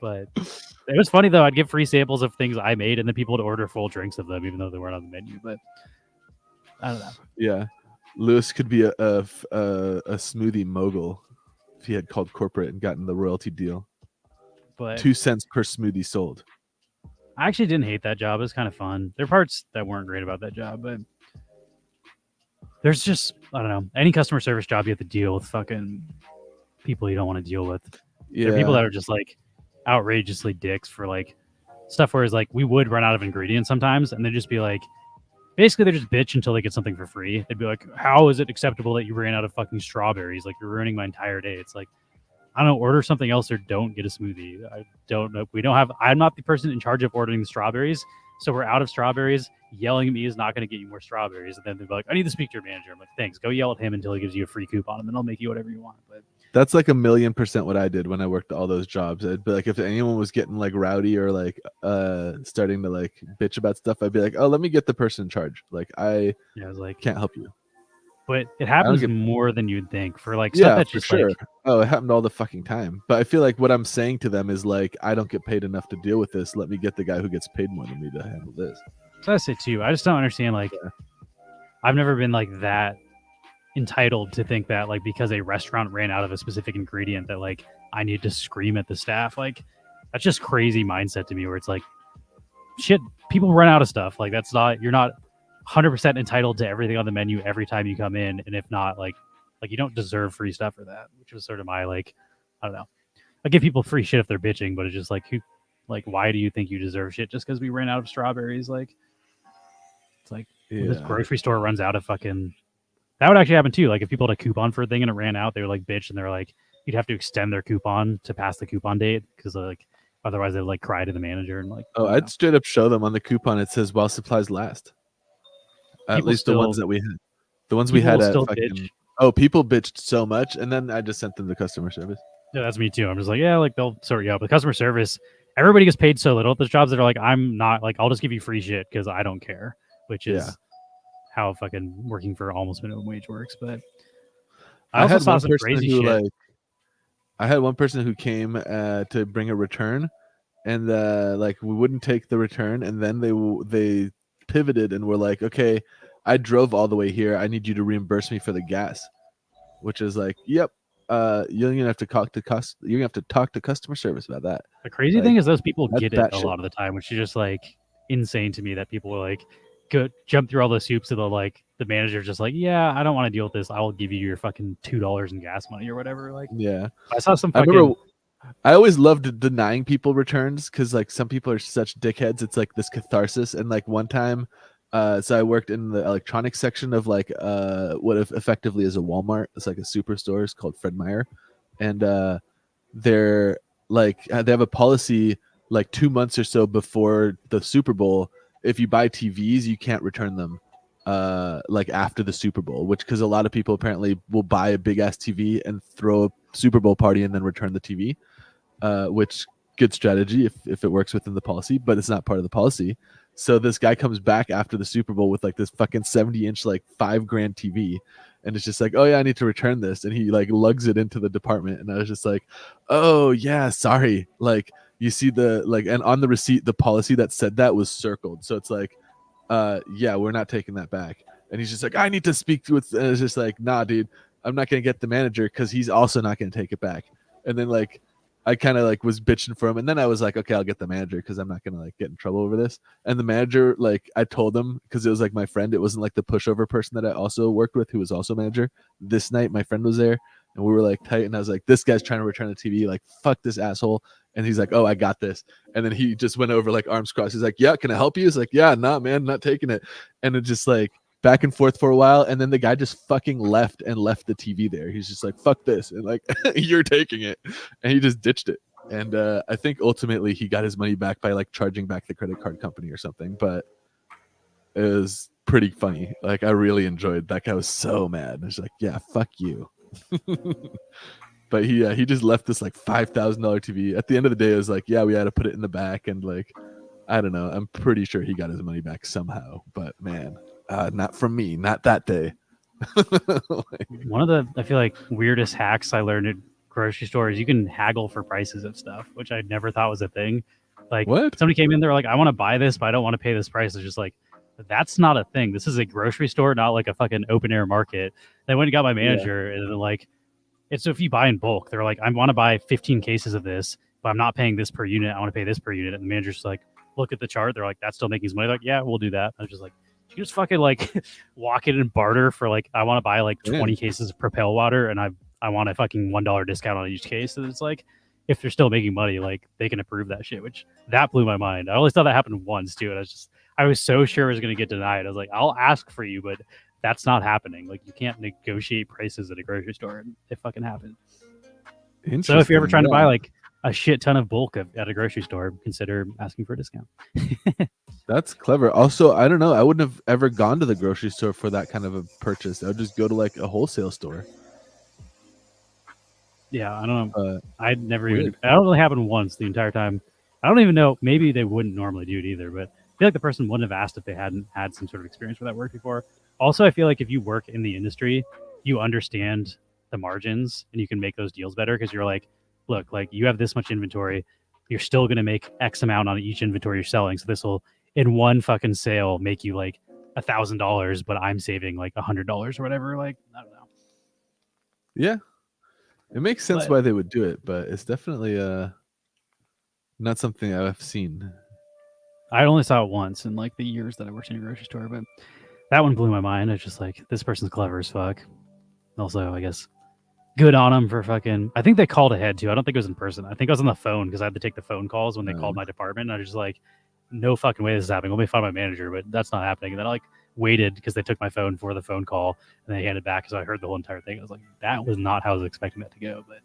But it was funny though. I'd give free samples of things I made, and then people would order full drinks of them, even though they weren't on the menu. But I don't know. Yeah, Lewis could be a smoothie mogul if he had called corporate and gotten the royalty deal. But 2 cents per smoothie sold. I actually didn't hate that job. It was kind of fun. There are parts that weren't great about that job, but there's just, I don't know, any customer service job you have to deal with fucking people you don't want to deal with. Yeah, There are people that are just like outrageously dicks for like stuff where it's like we would run out of ingredients sometimes, and they'd just be like, basically they just bitch until they get something for free. They'd be like, how is it acceptable that you ran out of fucking strawberries? Like, you're ruining my entire day. It's like, I don't know, order something else or don't get a smoothie. I don't know. I'm not the person in charge of ordering the strawberries. So we're out of strawberries. Yelling at me is not going to get you more strawberries. And then they'll be like, I need to speak to your manager. I'm like, thanks. Go yell at him until he gives you a free coupon, and then I'll make you whatever you want. But that's like 1,000,000% what I did when I worked all those jobs. I'd be like, if anyone was getting like rowdy or like starting to like bitch about stuff, I'd be like, oh, let me get the person in charge. Like, I was like, can't help you. But it happens get- more than you'd think for like stuff Yeah, that's for just sure. like, Oh, it happened all the fucking time. But I feel like what I'm saying to them is like, I don't get paid enough to deal with this. Let me get the guy who gets paid more than me to handle this. so that's it too. I just don't understand. Like, I've never been like that entitled to think that like because a restaurant ran out of a specific ingredient that like I need to scream at the staff. Like, that's just crazy mindset to me. Where it's like, shit, people run out of stuff. Like, that's not, you're not 100% entitled to everything on the menu every time you come in, and if not, like you don't deserve free stuff for that. Which was sort of my like, I don't know. I give people free shit if they're bitching, but it's just like, who, like, why do you think you deserve shit just because we ran out of strawberries? Like, it's like when this grocery store runs out of fucking. That would actually happen too. Like, if people had a coupon for a thing and it ran out, they would like bitch, and they're like, you'd have to extend their coupon to pass the coupon date because like otherwise they'd like cry to the manager and like. Oh, I'd straight up show them on the coupon. It says while supplies last. At People least the ones still- that we had. The ones we people had will at still fucking. bitch. Oh, people bitched so much, and then I just sent them to customer service. Yeah, that's me too. I'm just like, yeah, like they'll sort you out. But customer service, everybody gets paid so little. There's jobs that are like, I'm not like, I'll just give you free shit because I don't care, which is Yeah. how fucking working for almost minimum wage works. But I I also had saw one some person crazy who shit. like. I had one person who came to bring a return, and like we wouldn't take the return, and then they pivoted and were like, okay, I drove all the way here. I need you to reimburse me for the gas, which is like, yep. You're gonna have to talk to you're gonna have to talk to customer service about that. The crazy like, thing is those people that's get it that a shit. lot of the time, which is just like insane to me that people will like go jump through all those hoops so they'll like the manager's just like, yeah, I don't want to deal with this. I will give you your fucking $2 in gas money or whatever. Like, Yeah, I saw some I fucking remember. I always loved denying people returns because like some people are such dickheads. It's like this catharsis. And like one time, so I worked in the electronics section of like what effectively is a Walmart. It's like a superstore. It's called Fred Meyer, and they're like they have a policy like 2 months or so before the Super Bowl. If you buy TVs, you can't return them like after the Super Bowl, which because a lot of people apparently will buy a big ass TV and throw a Super Bowl party and then return the TV, which good strategy if it works within the policy, but it's not part of the policy. So this guy comes back after the Super Bowl with like this fucking 70-inch like $5,000 TV, and it's just like, oh yeah, I need to return this, and he like lugs it into the department, and I was just like, oh yeah, sorry. Like you see the like, and on the receipt, the policy that said that was circled, so it's like, yeah, we're not taking that back. And he's just like, I need to speak with. And it's just like, nah, dude, I'm not gonna get the manager because he's also not gonna take it back. And then like, I kind of like was bitching for him, and then I was like, okay, I'll get the manager because I'm not gonna like get in trouble over this. And the manager, like, I told him because it was like my friend. It wasn't like the pushover person that I also worked with who was also manager. This night, my friend was there, and we were like tight. And I was like, this guy's trying to return the TV. Like, fuck this asshole. And he's like, oh, I got this. And then he just went over like arms crossed. He's like, yeah, can I help you? He's like, yeah, nah, man, not taking it. And it just like back and forth for a while, and then the guy just fucking left the TV there. He's just like, fuck this, and like, you're taking it, and he just ditched it. And I think ultimately he got his money back by like charging back the credit card company or something. But it was pretty funny. Like, I really enjoyed that guy. Was so mad. I was like, yeah, fuck you. But he just left this like $5,000 TV. At the end of the day, it was like, yeah, we had to put it in the back, and like, I don't know. I'm pretty sure he got his money back somehow. But man, not from me, not that day. One of the, I feel like, weirdest hacks I learned at grocery stores, you can haggle for prices of stuff, which I never thought was a thing. Like, what? Somebody came in, they're like, I want to buy this, but I don't want to pay this price. It's just like, that's not a thing. This is a grocery store, not like a fucking open air market. They went and got my manager, and they're like, it's if you buy in bulk, they're like, I want to buy 15 cases of this, but I'm not paying this per unit. I want to pay this per unit. And the manager's like, look at the chart. They're like, that's still making his money. They're like, yeah, we'll do that. I was just like, you just fucking like walk in and barter for like, I want to buy like 20 cases of Propel water, and I want a fucking $1 discount on each case. And it's like, if they're still making money, like they can approve that shit, which that blew my mind. I always thought that happened once too. And I was so sure it was going to get denied. I was like, I'll ask for you, but that's not happening. Like, you can't negotiate prices at a grocery store. And it fucking happened. So if you're ever trying to buy like a shit ton of bulk at a grocery store, consider asking for a discount. That's clever. Also, I don't know. I wouldn't have ever gone to the grocery store for that kind of a purchase. I would just go to like a wholesale store. Yeah, I don't know. I'd never even. That only happened once the entire time. I don't even know. Maybe they wouldn't normally do it either, but I feel like the person wouldn't have asked if they hadn't had some sort of experience with that work before. Also, I feel like if you work in the industry, you understand the margins and you can make those deals better because you're like, look, like you have this much inventory, you're still going to make X amount on each inventory you're selling. So this will, in one fucking sale, make you like $1,000, but I'm saving like $100 or whatever. Like, I don't know. Yeah, it makes sense why they would do it, but it's definitely not something I've seen. I only saw it once in like the years that I worked in a grocery store, but that one blew my mind. It's just like, this person's clever as fuck. Also, I guess good on them for fucking. I think they called ahead too. I don't think it was in person. I think I was on the phone because I had to take the phone calls when they called my department. And I was just like, no fucking way this is happening. Let me find my manager, but that's not happening. And then I like waited because they took my phone for the phone call and they handed back. So I heard the whole entire thing. I was like, that was not how I was expecting that to go. But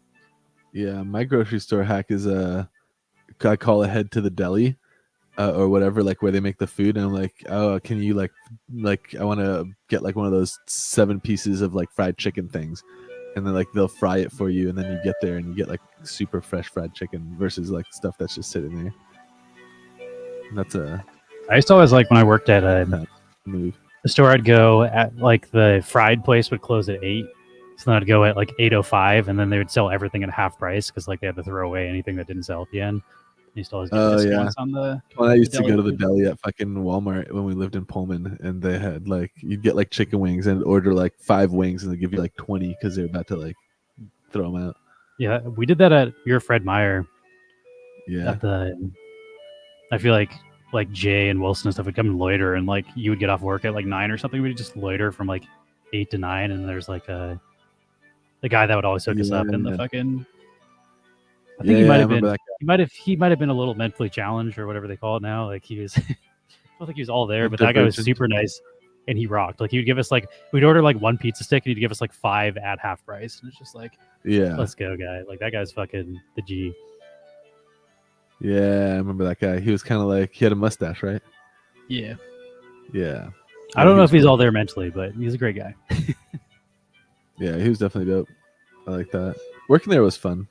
yeah, my grocery store hack is I call ahead to the deli or whatever, like where they make the food, and I'm like, oh, can you like I want to get like one of those 7 pieces of like fried chicken things, and then like they'll fry it for you, and then you get there and you get like super fresh fried chicken versus like stuff that's just sitting there. And that's I used to always like when I worked at a move. The store I'd go at, like the fried place would close at 8. So then I'd go at like 8:05, and then they would sell everything at half price because like they had to throw away anything that didn't sell at the end. I used to always get discounts on the. Well, I used to go to the deli at fucking Walmart when we lived in Pullman, and they had like you'd get like chicken wings and order like 5 wings, and they give you like 20 because they're about to like throw them out. Yeah, we did that at your Fred Meyer. Yeah. At the, I feel like Jay and Wilson and stuff would come and loiter, and like you would get off work at like 9 or something. We'd just loiter from like 8 to 9, and there's like the guy that would always hook us up in the fucking. I think he might have been. He might have been a little mentally challenged or whatever they call it now. Like he was. I don't think he was all there, but that guy was super nice, and he rocked. Like he would give us like we'd order like 1 pizza stick, and he'd give us like 5 at half price, and it's just like, yeah, let's go, guy. Like that guy's fucking the G. Yeah, I remember that guy. He was kind of like he had a mustache, right? Yeah. Yeah. I don't know if he's all there mentally, but he's a great guy. Yeah, he was definitely dope. I like that. Working there was fun.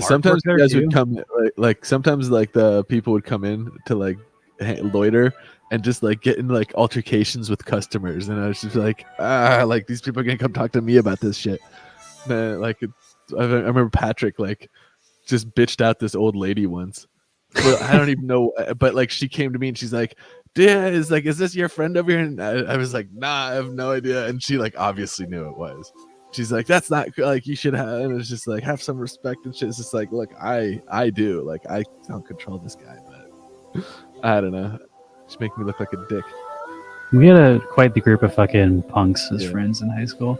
Sometimes you guys would come like sometimes like the people would come in to like loiter and just like get in like altercations with customers, and I was just like, like these people are gonna come talk to me about this shit. Man, like I remember Patrick like just bitched out this old lady once. But I don't even know, but like she came to me and she's like, yeah, is like, is this your friend over here? And I was like, nah, I have no idea. And she like obviously knew it was. She's like, that's not like, you should have. And it's just like, have some respect and shit. It's just like, look, I do. Like, I don't control this guy, but I don't know. She's making me look like a dick. We had quite the group of fucking punks as Yeah. friends in high school.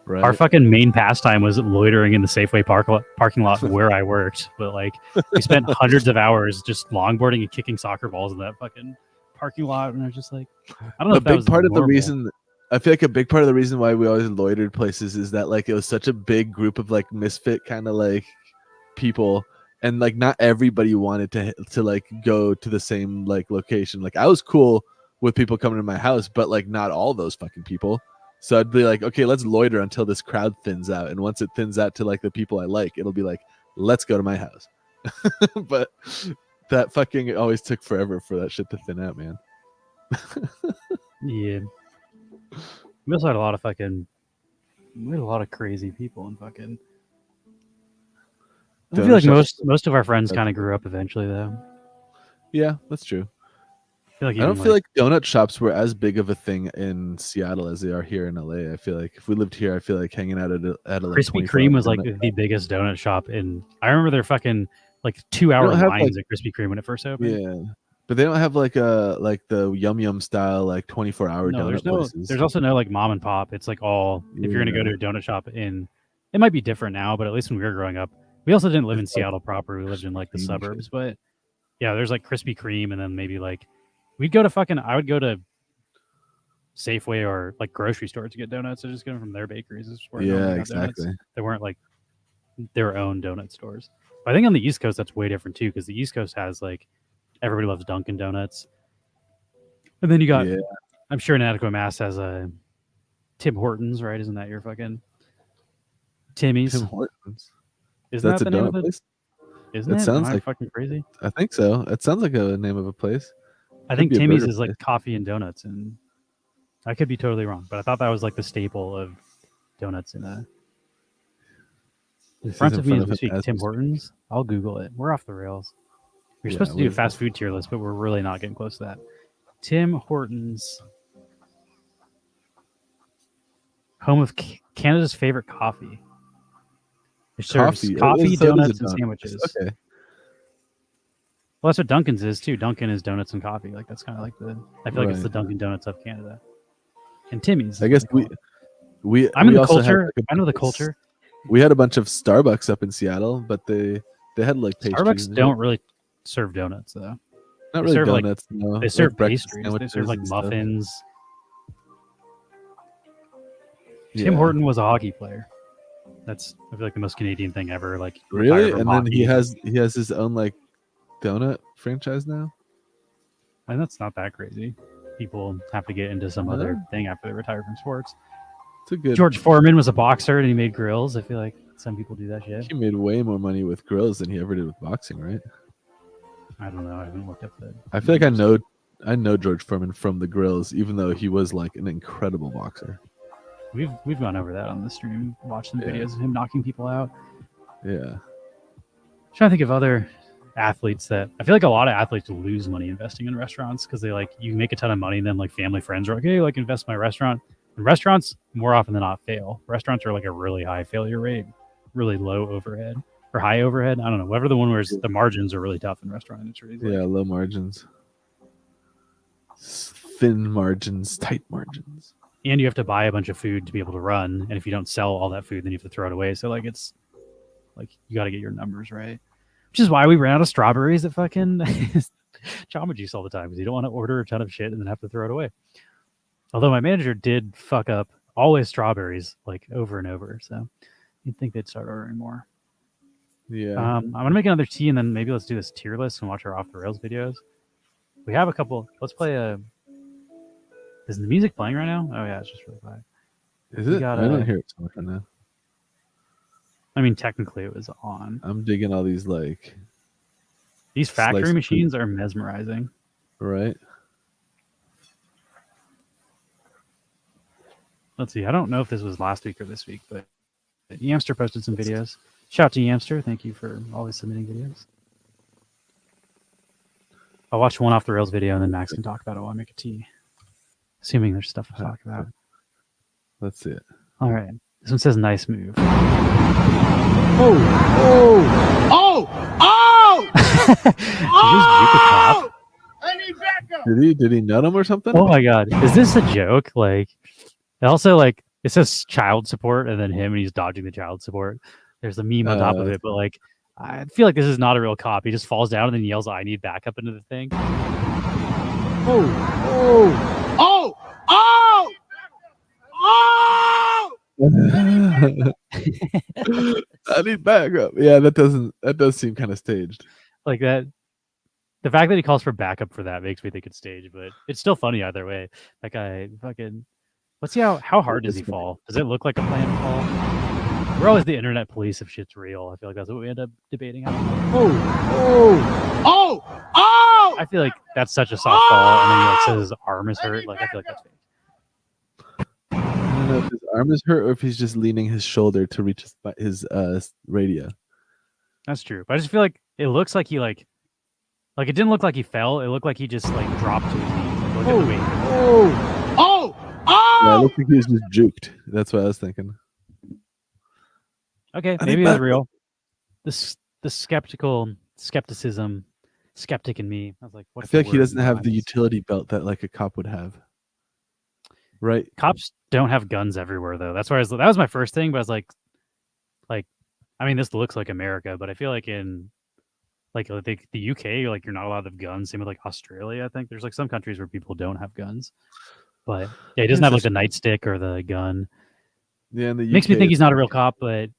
Right. Our fucking main pastime was loitering in the Safeway parking lot where I worked. But like, we spent hundreds of hours just longboarding and kicking soccer balls in that fucking parking lot. And I was just like, I don't know A if that big was part of the normal. reason, I feel like a big part of the reason why we always loitered places is that like it was such a big group of like misfit kind of like people, and like not everybody wanted to like go to the same like location. Like I was cool with people coming to my house, but like not all those fucking people. So I'd be like, okay, let's loiter until this crowd thins out, and once it thins out to like the people I like, it'll be like, let's go to my house. But that fucking always took forever for that shit to thin out, man. Yeah. We also had a lot of crazy people and fucking. I feel like Donut shops. most of our friends kind of grew up eventually, though. Yeah, that's true. I feel like I don't even, feel like donut shops were as big of a thing in Seattle as they are here in LA. I feel like if we lived here, I feel like hanging out at a like Krispy 24 Kreme was like donut- the biggest donut shop in. I remember their fucking like 2-hour don't have, lines at Krispy Kreme when it first opened. yeah, but they don't have like the Yum Yum style like 24-hour No, donut places. there's also no like mom and pop. It's like all if you're gonna go to a donut shop in. It might be different now, but at least when we were growing up, we also didn't live in Seattle proper. We lived in like the Kreme shit. suburbs, but yeah, there's like Krispy Kreme, and then maybe like we'd go to fucking. I would go to Safeway or like grocery stores to get donuts. I just get them from their bakeries. This is where Yeah, normally got donuts. exactly. They weren't like their own donut stores. But I think on the East Coast that's way different too, because the East Coast has like everybody loves Dunkin' Donuts, and then you got. Yeah. I'm sure Inadequate Mass has a Tim Hortons, right? Isn't that your fucking Timmy's? Tim Hortons. Isn't That's that a the name of donut it? place. Isn't It it? sounds Am I like- fucking crazy. I think so. It sounds like a name of a place. I think be a Timmy's burger is like place. coffee and donuts, and I could be totally wrong, but I thought that was like the staple of donuts in a. In This front is of in me front as we of him speak, as Tim we speak. Hortons. I'll Google it. We're off the rails. We're Yeah, supposed to do a we've- fast food tier list, but we're really not getting close to that. Tim Hortons, home of Canada's favorite coffee. It serves Coffee, coffee, so it is a donuts, and donut. sandwiches. Okay. Well, that's what Dunkin's is too. Dunkin' is donuts and coffee. Like that's kind of like the. I feel like it's Right. the Dunkin' Donuts of Canada. And Timmy's. I is guess what they call we it. I'm in we the also had, culture. like, a I know the bunch of culture. We had a bunch of Starbucks up in Seattle, but they had like pastries. Starbucks and don't shit. really serve donuts though. Not they really serve, like- donuts. no. They Like serve breakfast pastries. They sandwiches serve like and stuff. muffins. Tim Yeah. Horton was a hockey player. That's I feel like the most Canadian thing ever. Like Really? retired from And then he hockey. has his own like donut franchise now. And that's not that crazy. People have to get into some other No. thing after they retire from sports. It's a good. George Foreman was a boxer and he made grills. I feel like some people do that shit. He made way more money with grills than he ever did with boxing, right? I don't know. I haven't looked up the. I feel like I know George Foreman from the grills, even though he was like an incredible boxer. We've gone over that on the stream. Watched some Yeah. videos of him knocking people out. Yeah. Trying to think of other athletes that I feel like a lot of athletes lose money investing in restaurants because they like you make a ton of money and then like family friends are like, hey, like invest in my restaurant. And restaurants more often than not fail. Restaurants are like a really high failure rate, really low overhead or high overhead. I don't know. Whatever the one where the margins are really tough in restaurant industry. Yeah, low margins. Thin margins, tight margins. And you have to buy a bunch of food to be able to run. And if you don't sell all that food, then you have to throw it away. So like it's like you got to get your numbers right. Which is why we ran out of strawberries at fucking Jamba Juice all the time because you don't want to order a ton of shit and then have to throw it away. Although my manager did fuck up always strawberries like over and over, so you'd think they'd start ordering more. Yeah. I'm gonna make another tea and then maybe let's do this tier list and watch our off the rails videos. We have a couple. Let's play a. Is the music playing right now? Oh yeah, it's just really quiet. Is we it? got I a- don't hear it so much right now. I mean, technically it was on. I'm digging all these like These Slice factory of food. machines are mesmerizing. right. Let's see. I don't know if this was last week or this week, but Yamster posted some videos. Shout out to Yamster. Thank you for always submitting videos. I'll watch one off the rails video and then Max can talk about it while I make a tea. Assuming there's stuff to talk about. Let's see it. All right. This one says nice move. Did you just juke a cop? I need backup. Did he nut him or something? Oh my god. Is this a joke? Like, it also, like, it says child support and then him and he's dodging the child support. There's a meme on top of it, but like, I feel like this is not a real cop. He just falls down and then yells, "I need backup" into the thing. I need backup. Yeah, that does seem kind of staged. Like that. The fact that he calls for backup for that makes me think it's staged, but it's still funny either way. That guy fucking. Let's see how hard does he fall? Does it look like a planned fall? We're always the internet police if shit's real. I feel like that's what we end up debating. I feel like that's such a soft fall, and then he like says his arm is hurt. Like I feel like that's fake. I don't know if his arm is hurt or if he's just leaning his shoulder to reach his radio. That's true, but I just feel like it looks like he like it didn't look like he fell. It looked like he just like dropped to his knees. Like, look at the weight. Yeah, it looks like he was just juked. That's what I was thinking. Okay, I maybe think it was that- real. The skepticism, skeptic in me. I was like, I what's feel the like he word doesn't have behind the this? utility belt that like a cop would have. Right? Cops don't have guns everywhere though. That's why that was my first thing, but I was like, I mean, this looks like America, but I feel like in like the UK, like you're not allowed to have guns. Same with like Australia. I think there's like some countries where people don't have guns, but yeah, he doesn't have like the nightstick or the gun. Yeah, in the UK, Makes me think he's it's- not a real cop, but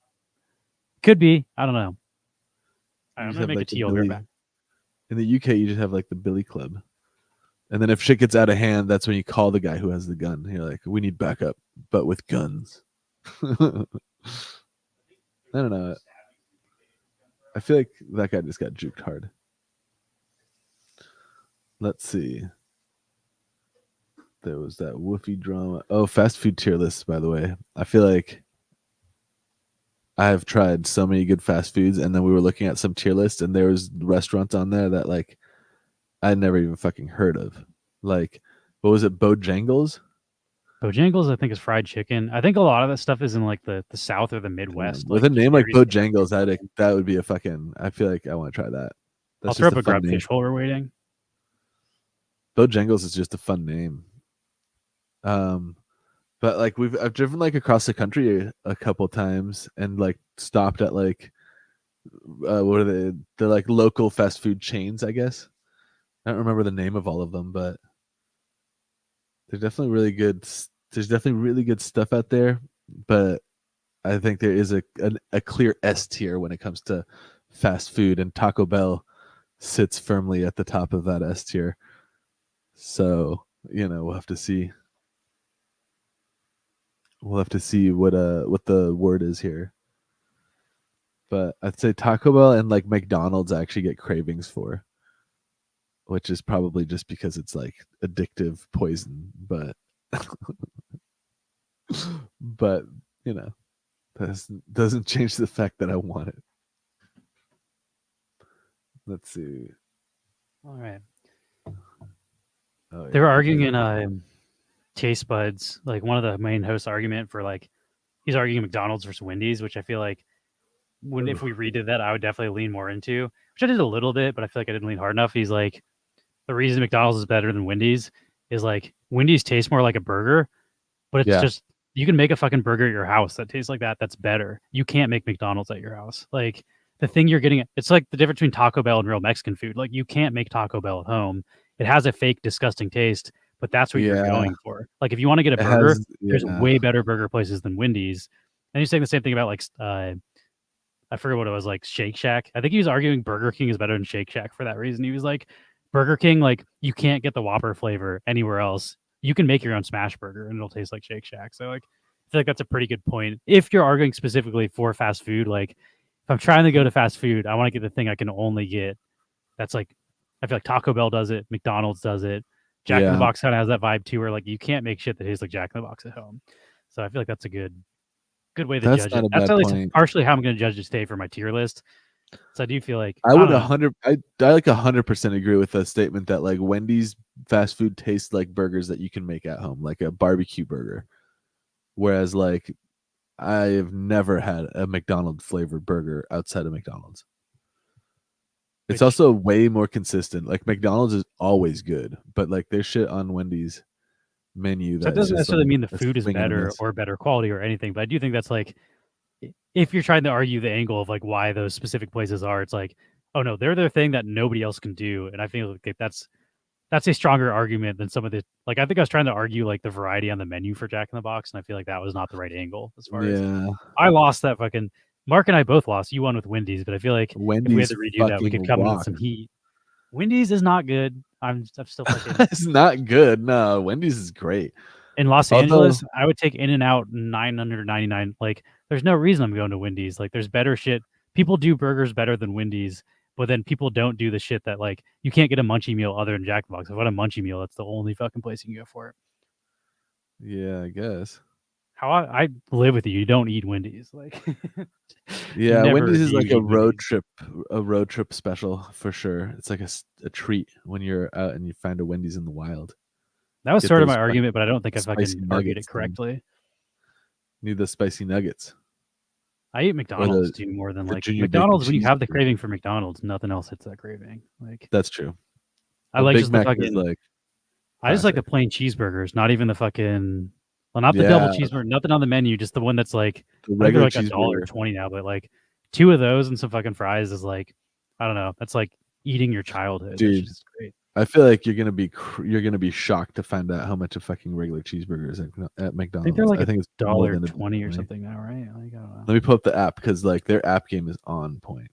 could be. I don't know. You I'm just gonna have, make like, a the tea. I'll be right Billy- back. In the UK, you just have like the Billy Club. And then if shit gets out of hand, that's when you call the guy who has the gun. You're like, we need backup, but with guns. I don't know. I feel like that guy just got juked hard. Let's see. There was that woofy drama. Oh, fast food tier list, by the way. I feel like I have tried so many good fast foods, and then we were looking at some tier lists, and there was restaurants on there that like I'd never even fucking heard of. Like, what was it, Bojangles? Bojangles, I think, is fried chicken. I think a lot of that stuff is in like the South or the Midwest. With like, a name like very- Bojangles, that would be a fucking. I feel like I want to try that. I'll That's throw just up a fun grab name. fish while we're waiting. Bojangles is just a fun name. But like I've driven like across the country a couple times and like stopped at like what are they? They're like local fast food chains, I guess. I don't remember the name of all of them, but they're definitely really good. There's definitely really good stuff out there, but I think there is a clear S tier when it comes to fast food, and Taco Bell sits firmly at the top of that S tier. So, we'll have to see. We'll have to see what the word is here. But I'd say Taco Bell and like McDonald's I actually get cravings for, which is probably just because it's like addictive poison, but but doesn't change the fact that I want it. Let's see. All right. Oh, They were arguing in Taste Buds. Like one of the main hosts' argument for like he's arguing McDonald's versus Wendy's, which I feel like if we redid that, I would definitely lean more into. Which I did a little bit, but I feel like I didn't lean hard enough. He's like, the reason McDonald's is better than Wendy's is like Wendy's tastes more like a burger, but it's just you can make a fucking burger at your house that tastes like that. That's better. You can't make McDonald's at your house. Like the thing you're getting, it's like the difference between Taco Bell and real Mexican food. Like you can't make Taco Bell at home. It has a fake, disgusting taste, but that's what you're going for. Like if you want to get a burger, there's way better burger places than Wendy's. And he's saying the same thing about like I forget what it was, like Shake Shack. I think he was arguing Burger King is better than Shake Shack for that reason. He was like, Burger King, like you can't get the Whopper flavor anywhere else. You can make your own smash burger and it'll taste like Shake Shack. So like I feel like that's a pretty good point. If you're arguing specifically for fast food, like if I'm trying to go to fast food, I want to get the thing I can only get. That's like I feel like Taco Bell does it, McDonald's does it. Jack in the Box kind of has that vibe too, where like you can't make shit that tastes like Jack in the Box at home. So I feel like that's a good way to judge it. That's at least partially how I'm going to judge it today for my tier list. So I do feel like I would don't know. I like 100% agree with the statement that like Wendy's fast food tastes like burgers that you can make at home, like a barbecue burger. Whereas like I have never had a McDonald's flavored burger outside of McDonald's. It's Which- also way more consistent. Like McDonald's is always good, but like there's shit on Wendy's menu So it that doesn't necessarily mean the a food is swing and a better miss. or better quality or anything, but I do think that's like if you're trying to argue the angle of like why those specific places are, it's like, oh no, they're their thing that nobody else can do. And I feel like that's a stronger argument than some of the like I think I was trying to argue like the variety on the menu for Jack in the Box, and I feel like that was not the right angle as far as Yeah, I lost that fucking Mark and I both lost. You won with Wendy's, but I feel like if we had Wendy's to redo that, we could fucking come in with rock. some heat. Wendy's is not good. I'm still fucking It's not good. No, Wendy's is great. in Los Although- Angeles. I would take In-N-Out 999. Like, there's no reason I'm going to Wendy's. Like, there's better shit. People do burgers better than Wendy's, but then people don't do the shit that like you can't get a munchie meal other than Jack in the Box. If I want a munchie meal, that's the only fucking place you can go for it. Yeah, I guess. How I live with you. You don't eat Wendy's. Like, Yeah, never Wendy's is do like you a eat road Wendy's. road trip special for sure. It's like a treat when you're out and you find a Wendy's in the wild. That was Get sort of those my argument, but I don't think I spicy fucking argued it nuggets, man. correctly. Need the spicy nuggets. I eat McDonald's too more than the like junior bacon McDonald's. When you have the cheeseburger. craving for McDonald's, nothing else hits that craving. Like That's true. I A like Big just the Mac is fucking. like I just like the classic. plain cheeseburgers, not even the fucking. Well, not the double Yeah. cheeseburger, nothing on the menu, just the one that's like the I think they're regular like cheeseburger. $1.20 now, but like 2 of those and some fucking fries is like I don't know. That's like eating your childhood. That Dude. shit is great. I feel like you're gonna be shocked to find out how much a fucking regular cheeseburger is at McDonald's. I think they're like I think it's more than a $1.20 or $1.20. something now, right? Like, I don't know. Let me pull up the app because like their app game is on point.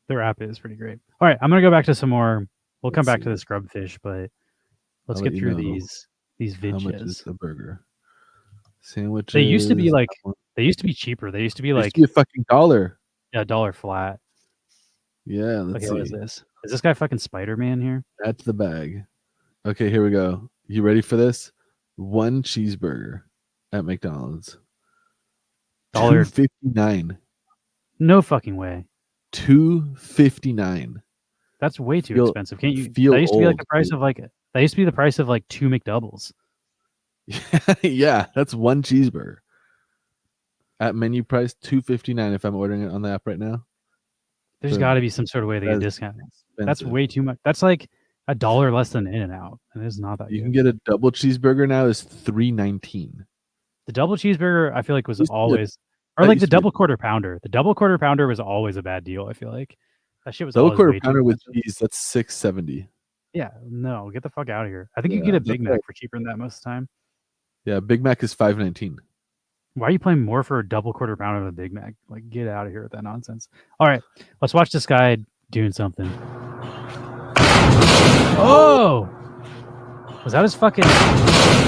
Their app is pretty great. All right, I'm gonna go back to some more. We'll come Let's back see. to the scrub fish, but let's I'll get let you through know these How much vidges. is a burger? Sandwiches. They used to be like that one. they used to be cheaper. They used to be It used like to be a fucking $1. $1 flat. Yeah, let's Okay, what is see. this? Is this guy fucking Spider-Man here? That's the bag. Okay, here we go. You ready for this? One cheeseburger at McDonald's. Dollar- $2.59. No fucking way. $2.59. That's way too Feel- expensive. Can't you? feel That used to be like old, the price dude. of like that used to be the price of like 2 McDoubles. Yeah, that's one cheeseburger. At menu price $2.59 if I'm ordering it on the app right now. There's So got to be some sort of way to get that's discount. That's expensive. way too much. That's like $1 less than In-N-Out, and it's not that You good. can get a double cheeseburger now is $3.19. The double cheeseburger, I feel like was Used to be a- always, or that like used the to be a- double quarter pounder. The double quarter pounder was always a bad deal. I feel like that shit was Double always quarter way too pounder with expensive. cheese, that's $6.70. Yeah, no, get the fuck out of here. I think you Yeah, can get a that's Big Mac right. for cheaper than that most of the time. Yeah, Big Mac is $5.19. Why are you paying more for a double quarter pounder than a Big Mac? Like, get out of here with that nonsense. All right, let's watch this guy doing something. Oh, was that his fucking? Is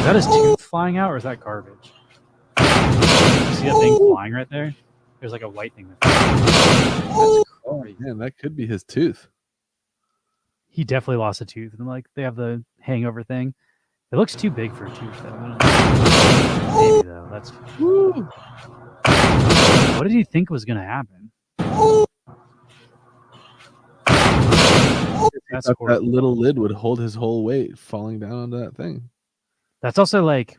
that his tooth flying out, or is that garbage? You see that thing flying right there? There's like a white thing. That's Oh crazy. man, that could be his tooth. He definitely lost a tooth, and like they have the hangover thing. It looks too big for a tooth, though. I don't know. Maybe though. That's. What did he think was gonna happen? That's Thought that horrible. little lid would hold his whole weight falling down onto that thing. That's also like,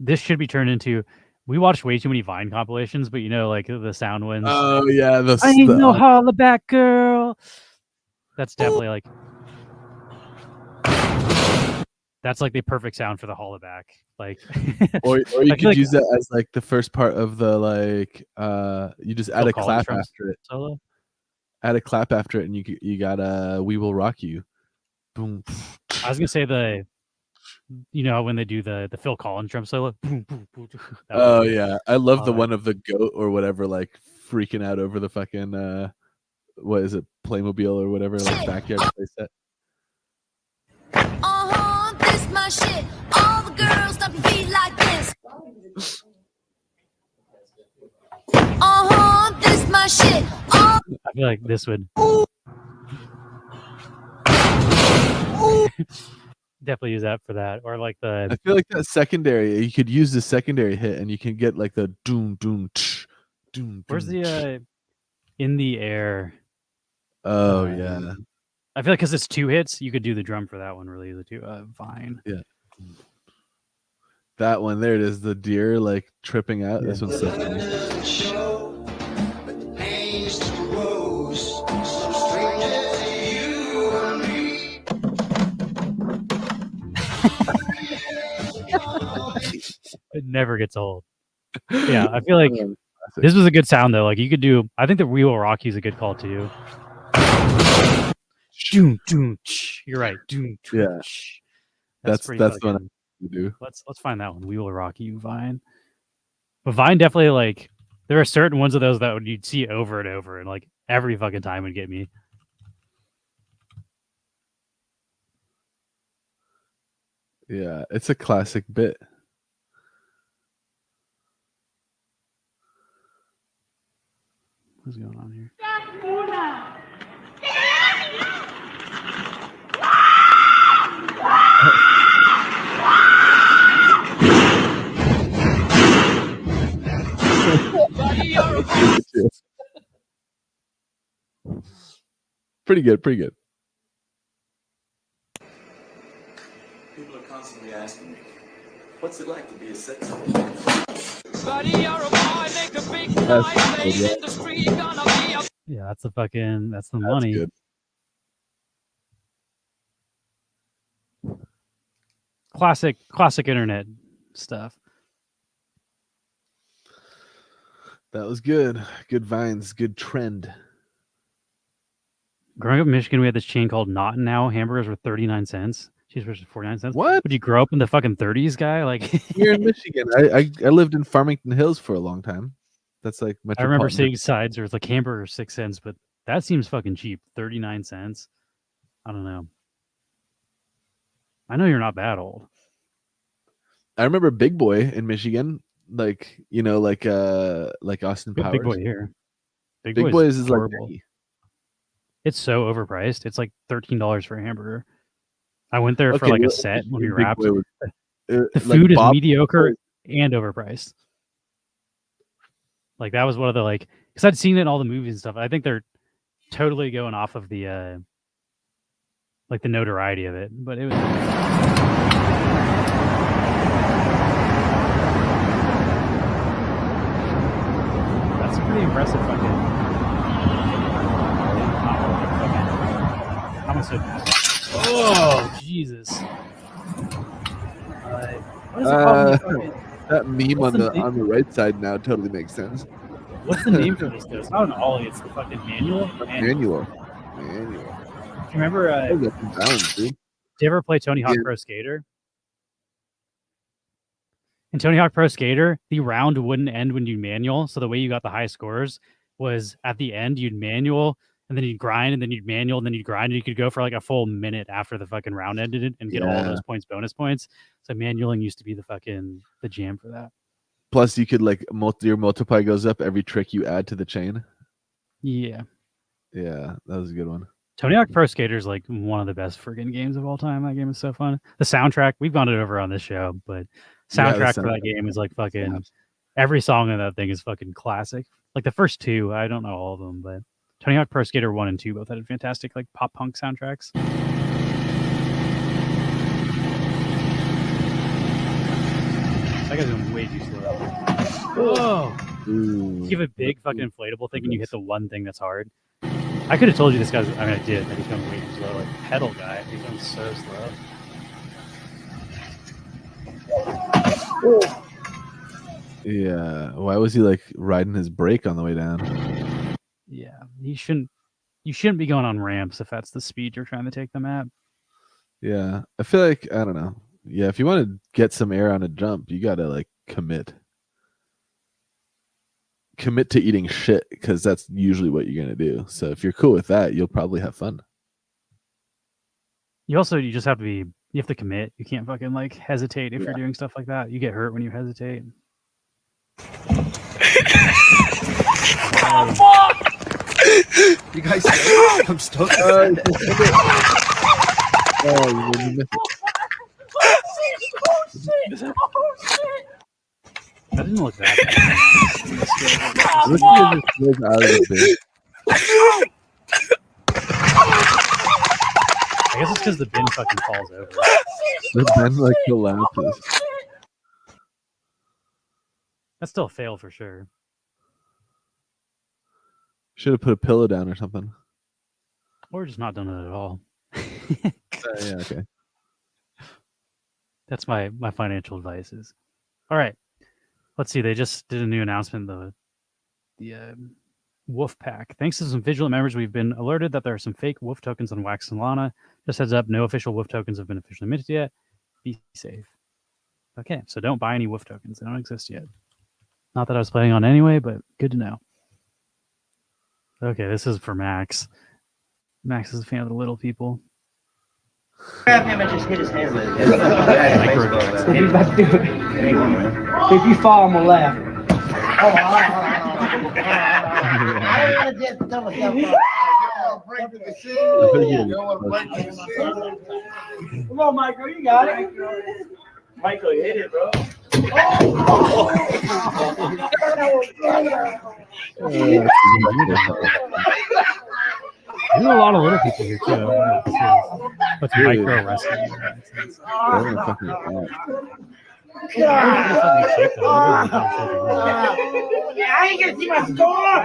this should be turned into. We watched way too many Vine compilations, but you know, like the sound ones. Oh yeah, I ain't no hollaback girl. That's definitely like. That's like the perfect sound for the hollaback. Like, or you I feel could like- use that as like the first part of the like you just add Phil a Collins clap from after it. solo. Add a clap after it and you got We Will Rock You. Boom. I was gonna say you know when they do the Phil Collins drum solo. Boom, boom, boom, that Oh was- yeah. I love the Oh, one of the goat or whatever like freaking out over the fucking what is it, Playmobil or whatever, like backyard playset. This my shit. All the girls stop your feet like this. This my shit. I feel like this would definitely use that for that, or like I the feel like that secondary, you could use the secondary hit and you can get like the doom doom tsh, doom. where's doom, tsh. the in the air Oh yeah. I feel like because it's 2 hits, you could do the drum for that one really easily too. Vine. Yeah. That one, there it is, the deer like tripping out. Yeah. This one's so funny. It never gets old. Yeah, I feel like this was a good sound though. Like you could do. I think the We Will Rock You is a good call too. Doom, doom, you're right. Doom, Yeah. That's pretty the one fucking- I do. Let's find that one. We Will Rock You, Vine. But Vine definitely like there are certain ones of those that you'd see over and over, and like every fucking time would get me. Yeah, it's a classic bit. What's going on here? Pretty good, pretty good. People are constantly asking me, what's it like to be a sex Yeah, that's the fucking that's the That's money. good. Classic internet stuff. That was good. Good vines, good trend. Growing up in Michigan, we had this chain called Not and Now. Hamburgers were 39 cents. Cheeseburgers were 49 cents. What? Would you grow up in the fucking 30s, guy? Like Here in Michigan. I lived in Farmington Hills for a long time. That's like I remember metropolitan. seeing sides where it's like hamburger 6 cents, but that seems fucking cheap. 39 cents. I don't know. I know you're not that old. I remember Big Boy in Michigan, like like Austin We have Powers. Big Boy here. Big Boy's Boys is like horrible. It's so overpriced. It's like $13 for a hamburger. I went there for Okay, like a well, set when we Big wrapped. Boy was- The like food is Bob- mediocre and overpriced. Like that was one of the like because I'd seen it in all the movies and stuff. I think they're totally going off of the like the notoriety of it, but it was. That's pretty impressive. Fucking. How much? Oh Jesus! What is it called? when you fucking- That meme What's on the the name? on the right side now totally makes sense. What's the name for this? Though? It's not an ollie. It's the fucking manual. Manual. Do you remember? Those up and downs, dude. Did you ever play Tony Hawk Yeah. Pro Skater? In Tony Hawk Pro Skater, the round wouldn't end when you manual. So the way you got the high scores was at the end you'd manual and then you'd grind and then you'd manual and then you'd grind and you could go for like a full minute after the fucking round ended and get all Yeah. those points, bonus points. So manualing used to be the jam for that. Plus, you could like your multiply goes up every trick you add to the chain. Yeah. Yeah, that was a good one. Tony Hawk Pro Skater is like one of the best friggin' games of all time. That game is so fun. The soundtrack, we've gone it over on this show, but Yeah, the soundtrack for that soundtrack. game is like fucking Yeah. every song in that thing is fucking classic. Like the first two, I don't know all of them, but Tony Hawk Pro Skater 1 and 2 both had fantastic like pop punk soundtracks. That guy's going way too slow. Whoa! Ooh. You have a big fucking inflatable thing and you hit the one thing that's hard. I could have told you this guy's. I mean, I did. But he's going way too slow. Like pedal guy, he's going so slow. Yeah. Why was he like riding his brake on the way down? Yeah, you shouldn't. You shouldn't be going on ramps if that's the speed you're trying to take them at. Yeah. I feel like I don't know. Yeah, if you want to get some air on a jump, you gotta like commit. Commit to eating shit because that's usually what you're gonna do. So if you're cool with that, you'll probably have fun. You just have to be. You have to commit. You can't fucking like hesitate if you're doing stuff like that. You get hurt when you hesitate. You guys say I'm still Oh, you made me miss it. That didn't look that bad. Look at this goes out of the bit. I guess it's because the bin fucking falls over. The bin like collapses. That's still a fail for sure. Should have put a pillow down or something. Or just not done it at all. Yeah, okay. That's my financial advice is. All right. Let's see. They just did a new announcement. The Wolf Pack. Thanks to some Vigilant members, we've been alerted that there are some fake Wolf tokens on Wax and Lana. Just heads up, no official Wolf tokens have been officially minted yet. Be safe. Okay, so don't buy any Wolf tokens. They don't exist yet. Not that I was planning on anyway, but good to know. Okay, this is for Max. Max is a fan of the little people. Grab him and just hit his head with it. If you fall, I'm gonna laugh. Come on, Michael, you got it. Michael, you hit it, bro. There's a lot of little people here too. What's micro wrestling? I ain't gonna see my score.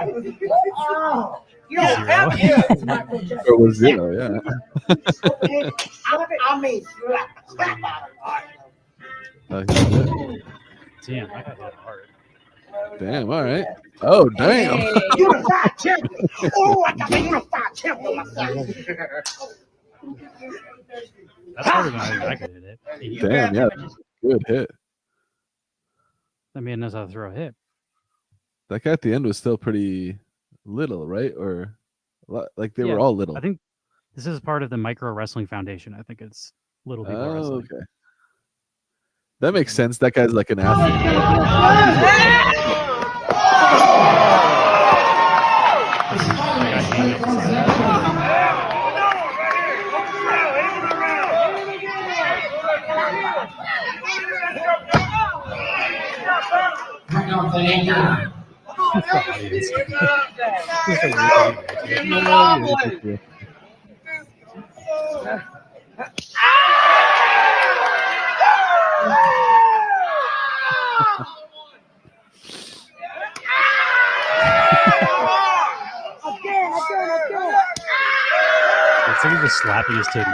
You don't have it. It was 0, yeah. I mean, Damn, I got hit hard. Damn, all right. Oh, damn. unified champion. Oh, I got the unified champion myself. That's harder than I could hit it. Damn, yeah. Good hit. That man knows how to throw a hit. That guy at the end was still pretty little, right? Or like they Yeah, were all little. I think this is part of the Micro Wrestling Foundation. I think it's little people wrestling. Okay. That makes sense. That guy's like an athlete. It's like just slapping his titty.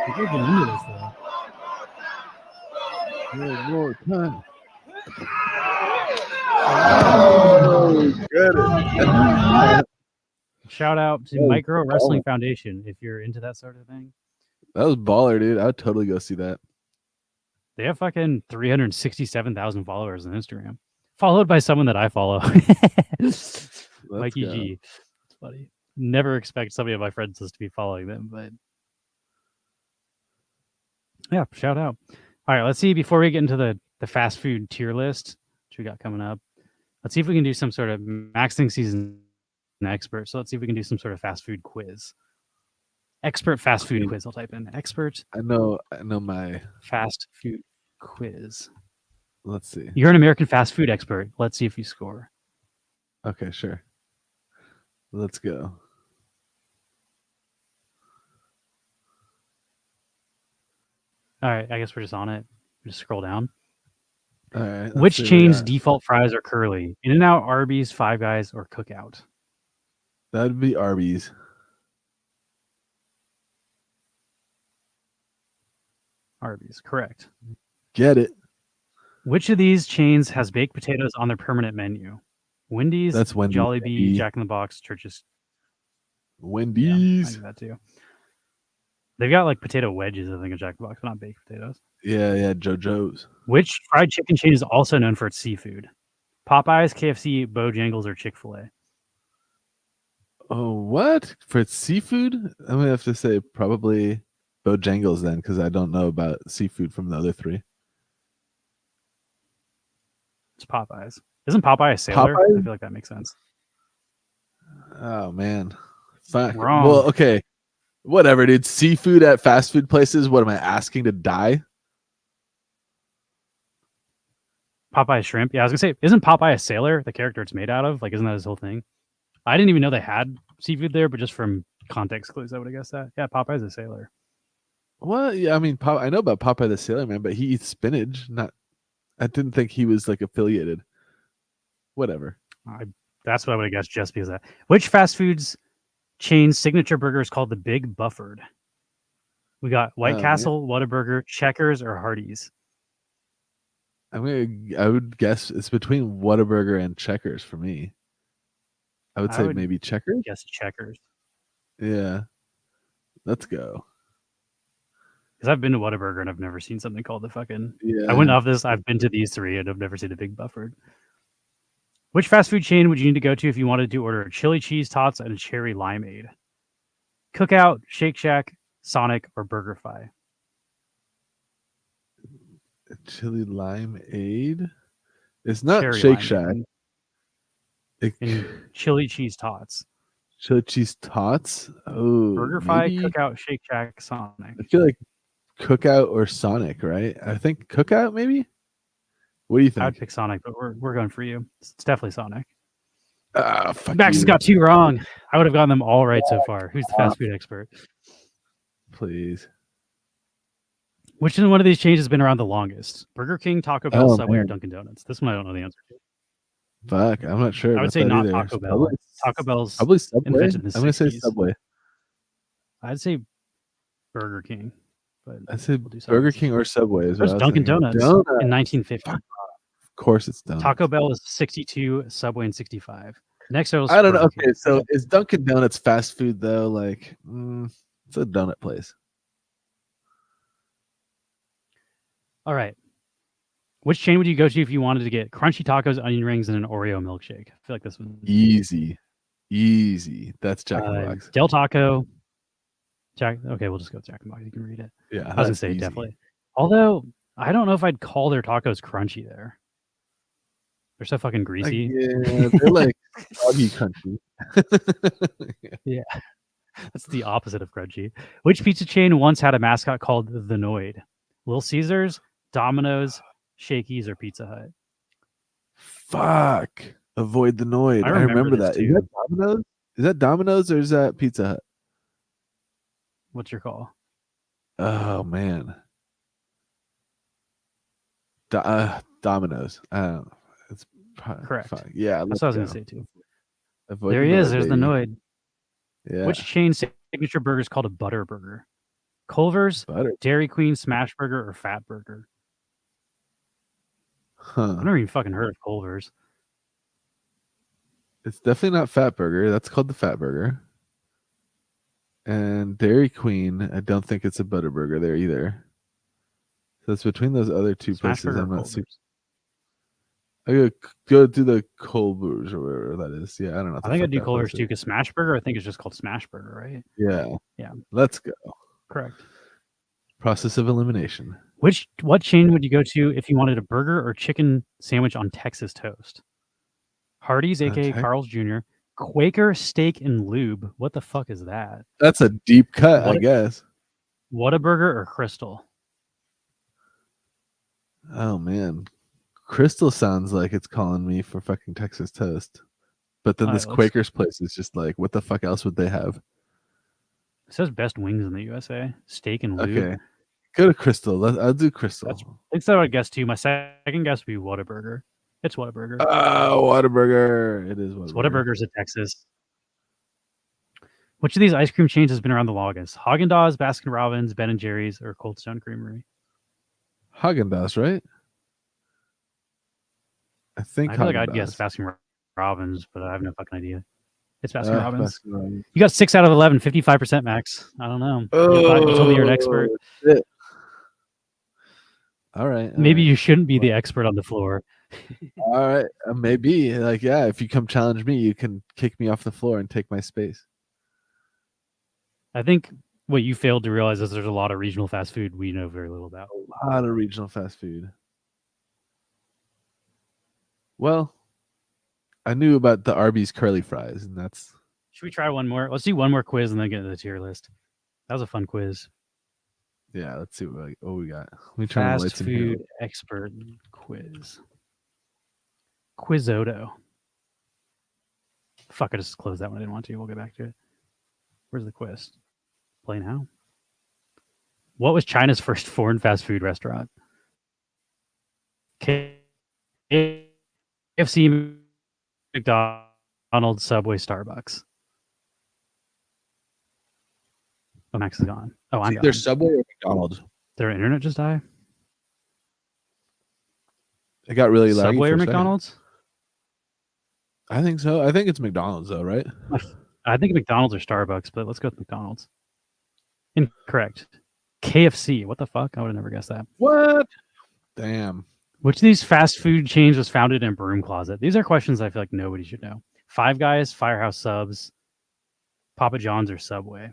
People have been into this though. One more time. Oh, get it. Shout out to Micro Wrestling Foundation if you're into that sort of thing. That was baller, dude. I would totally go see that. They have fucking 367,000 followers on Instagram, followed by someone that I follow. Mikey go. G. It's funny. Never expect somebody of my friends list to be following them, but yeah, shout out. All right, let's see before we get into the fast food tier list, which we got coming up. Let's see if we can do some sort of Max thinks he's an expert. So let's see if we can do some sort of fast food quiz. Expert fast food quiz. I'll type in expert. I know my fast food quiz. Let's see. You're an American fast food expert. Let's see if you score. Okay, sure. Let's go. All right, I guess we're just on it. Just scroll down. All right. Which chain's default fries are curly? In-N-Out, Arby's, Five Guys, or Cookout? That'd be Arby's. Arby's, correct. Get it. Which of these chains has baked potatoes on their permanent menu? Wendy's, That's Wendy's. Jollibee, Jack in the Box, Church's. Wendy's. Yeah, I knew that too. They've got like potato wedges, I think, at Jack in the Box, but not baked potatoes. Yeah, JoJo's. Which fried chicken chain is also known for its seafood? Popeyes, KFC, Bojangles, or Chick-fil-A? Oh, what? For its seafood? I'm going to have to say probably Bojangles then, because I don't know about seafood from the other three. It's Popeyes. Isn't Popeye a sailor? Popeye? I feel like that makes sense. Oh, man. Fuck. Wrong. Well, okay. Whatever, dude. Seafood at fast food places. What am I asking to die? Popeye shrimp. Yeah, I was gonna say, isn't Popeye a sailor? The character it's made out of, like, isn't that his whole thing? I didn't even know they had seafood there, but just from context clues, I would have guessed that. Yeah, Popeye's a sailor. Well, yeah, I mean, I know about Popeye the Sailor Man, but he eats spinach. I didn't think he was like affiliated. Whatever. That's what I would have guessed just because of that. Which fast foods chain signature burger is called the Big Bufford? We got White Castle, Whataburger, Checkers, or Hardee's. I would guess it's between Whataburger and Checkers for me. I would say maybe Checkers. Guess Checkers. Yeah. Let's go. Because I've been to Whataburger and I've never seen something called the fucking. Yeah. I went off this. I've been to these three and I've never seen the Big Bufford. Which fast food chain would you need to go to if you wanted to order a chili cheese tots and a cherry limeade? Cookout, Shake Shack, Sonic, or BurgerFi? Chili limeade? It's not Cherry Shake limeade. Shack. And chili cheese tots. Chili cheese tots? Oh, BurgerFi, maybe? Cookout, Shake Shack, Sonic. I feel like Cookout or Sonic, right? I think Cookout, maybe? What do you think? I'd pick Sonic, but we're going for you. It's definitely Sonic. Ah, fuck Max you. has got 2 wrong. I would have gotten them all right so far. Who's the fast food expert? Please. Which one of these chains has been around the longest? Burger King, Taco Bell, Oh, Subway, or man. Dunkin' Donuts? This one I don't know the answer to. Fuck, I'm not sure. I would about say that not either. Taco Bell. Taco Bell's Probably Subway. I'm invented in the going to say 60s. Subway. I'd say Burger King. But I said we'll do Burger Subway. King or Subway. Is There's what I was Dunkin' thinking. Donuts Donuts. in 1950. Of course it's Donuts. Taco Bell is 62, Subway in 65. Next, it was I don't know. Burger Okay, King. so is Dunkin' Donuts fast food though? Like, it's a donut place. All right. Which chain would you go to if you wanted to get crunchy tacos, onion rings, and an Oreo milkshake? I feel like this one. Easy. That's Jack in the Box. Del Taco. Jack. Okay, we'll just go with Jack in the Box. You can read it. Yeah, I was gonna that's say easy. definitely. Although I don't know if I'd call their tacos crunchy there. They're so fucking Like, greasy. yeah, they're like soggy crunchy. Yeah. That's the opposite of crunchy. Which pizza chain once had a mascot called the Noid? Little Caesars, Domino's, Shakey's, or Pizza Hut? Fuck. Avoid the Noid. I remember this that. Is too. that Domino's? Is that Domino's or is that Pizza Hut? What's your call? Oh man. Domino's. I don't know. It's Correct. Fine. Yeah, That's what I was going to say too. Avoid There the he is. Noid, There's the baby. Noid. Yeah. Which chain signature burger is called a butter burger? Culver's, Butter? Dairy Queen, Smash Burger, or Fat Burger? Huh. I've never even fucking heard of Culver's. It's definitely not Fat Burger. That's called the Fat Burger. And Dairy Queen, I don't think it's a butter burger there either. So it's between those other two Smash places. Burger or I'm not super. Culver's? I go do the Culver's or whatever that is. Yeah, I don't know. what I the think fuck I'd do that Culver's place too, is. because Smash Burger, I think it's just called Smash Burger, right? Yeah. Yeah. Let's go. Correct. Process of elimination. What chain would you go to if you wanted a burger or chicken sandwich on Texas toast? Hardee's, aka Carl's Jr., Quaker Steak and Lube. What the fuck is that? That's a deep cut, I guess. Whataburger or Crystal? Oh man. Crystal sounds like it's calling me for fucking Texas toast. But then this let's- Quaker's place is just like, what the fuck else would they have? It says best wings in the USA. Steak and Lube. Okay. Go to Crystal. I'll do Crystal. That's what I would guess too. My second guess would be Whataburger. It's Whataburger. Oh, Whataburger. It is Whataburger. Whataburger's in Texas. Which of these ice cream chains has been around the longest? Haagen-Dazs, Baskin-Robbins, Ben & Jerry's, or Cold Stone Creamery? Haagen-Dazs, right? I think I feel like I'd Haagen-Dazs. guess Baskin-Robbins, but I have no fucking idea. It's Baskin-Robbins. Baskin-Robbins. You got 6 out of 11, 55%, Max. I don't know. You told me you're an expert. Shit. All right. Maybe you shouldn't be the expert on the floor. All right. Maybe. Like, yeah, if you come challenge me, you can kick me off the floor and take my space. I think what you failed to realize is there's a lot of regional fast food we know very little about. A lot of regional fast food. Well, I knew about the Arby's curly fries, and that's Should we try one more? Let's do one more quiz and then get into the tier list. That was a fun quiz. yeah. Let's see what we got. Let me turn the Fast lights in here. food expert quiz. Quizoto. Fuck, I just closed that one. I didn't want to. We'll get back to it. Where's the quest? Play now. What was China's first foreign fast food restaurant? KFC, McDonald's, Subway, Starbucks. Oh, Max is gone. Oh, I'm gone. Either Subway or McDonald's. Did our internet just die? It got really laggy Subway for or a second. McDonald's? I think so. I think it's McDonald's though, right? I think McDonald's or Starbucks, but let's go with McDonald's. Incorrect. KFC. What the fuck? I would have never guessed that. What? Damn. Which of these fast food chains was founded in a broom closet? These are questions I feel like nobody should know. Five Guys, Firehouse Subs, Papa John's, or Subway.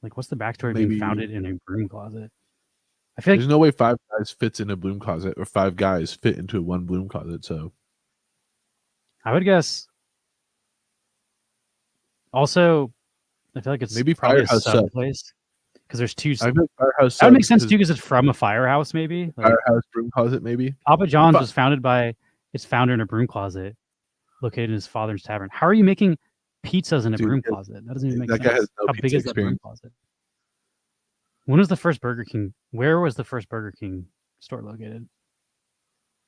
Like, what's the backstory of Maybe- being founded in a broom closet? I feel like There's no way Five Guys fits in a broom closet, or Five Guys fit into one broom closet. So I would guess. Also, I feel like it's Maybe probably Firehouse a sub Subs. place because there's two. I feel like Firehouse. That would make Subs sense too because it's from a firehouse, maybe. Like, Firehouse broom closet, maybe. Papa John's Fuck. was founded by its founder in a broom closet, located in his father's tavern. How are you making pizzas in a Dude, broom that- closet? That doesn't even make that guy sense. has no How big pizza is that broom experience. closet? When was the first Burger King? Where was the first Burger King store located?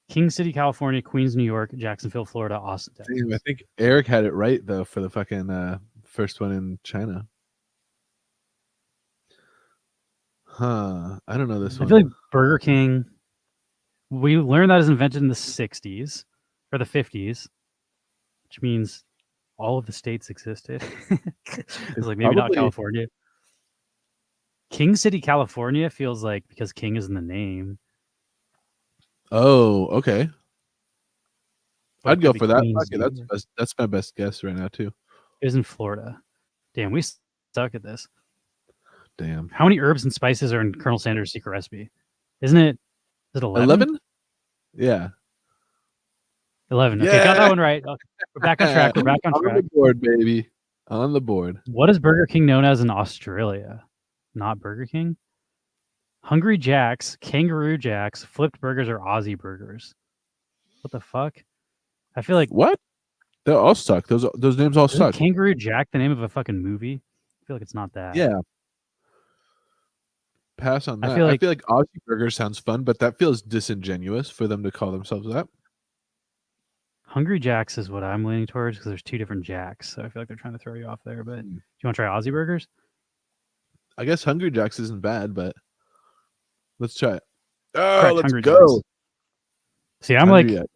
King City, California, Queens, New York, Jacksonville, Florida, Austin, Texas. Damn, I think Eric had it right though for the fucking first one in China. Huh. I don't know this I one. feel like Burger King. We learned that it was invented in the 60s or the 50s, which means all of the states existed. It's like maybe not probably- California. King City, California feels like because King is in the name. Oh, okay. but it I'd go could be for that. Queens, Okay, New that's York. that's my best guess right now too. It was in Florida. Damn, we suck at this. Damn. How many herbs and spices are in Colonel Sanders' secret recipe? Isn't it? Is it 11? 11? Yeah. 11. Okay, got that one right. Okay, we're back on track. We're back on On track. the board, baby. On the board. What is Burger King known as in Australia? Not Burger King. Hungry Jacks, Kangaroo Jacks, Flipped Burgers, or Aussie Burgers. What the fuck? I feel like What? They all suck. Those names all isn't suck. Kangaroo Jack the name of a fucking movie? I feel like it's not that. Yeah. Pass on I that. feel I like- feel like Aussie Burger sounds fun, but that feels disingenuous for them to call themselves that. Hungry Jacks is what I'm leaning towards because there's two different Jacks. So I feel like they're trying to throw you off there. But do you want to try Aussie Burgers? I guess Hungry Jacks isn't bad, but let's try it. Correct, Oh, let's Hungry go. Jacks. See, I'm Hungry like Jack.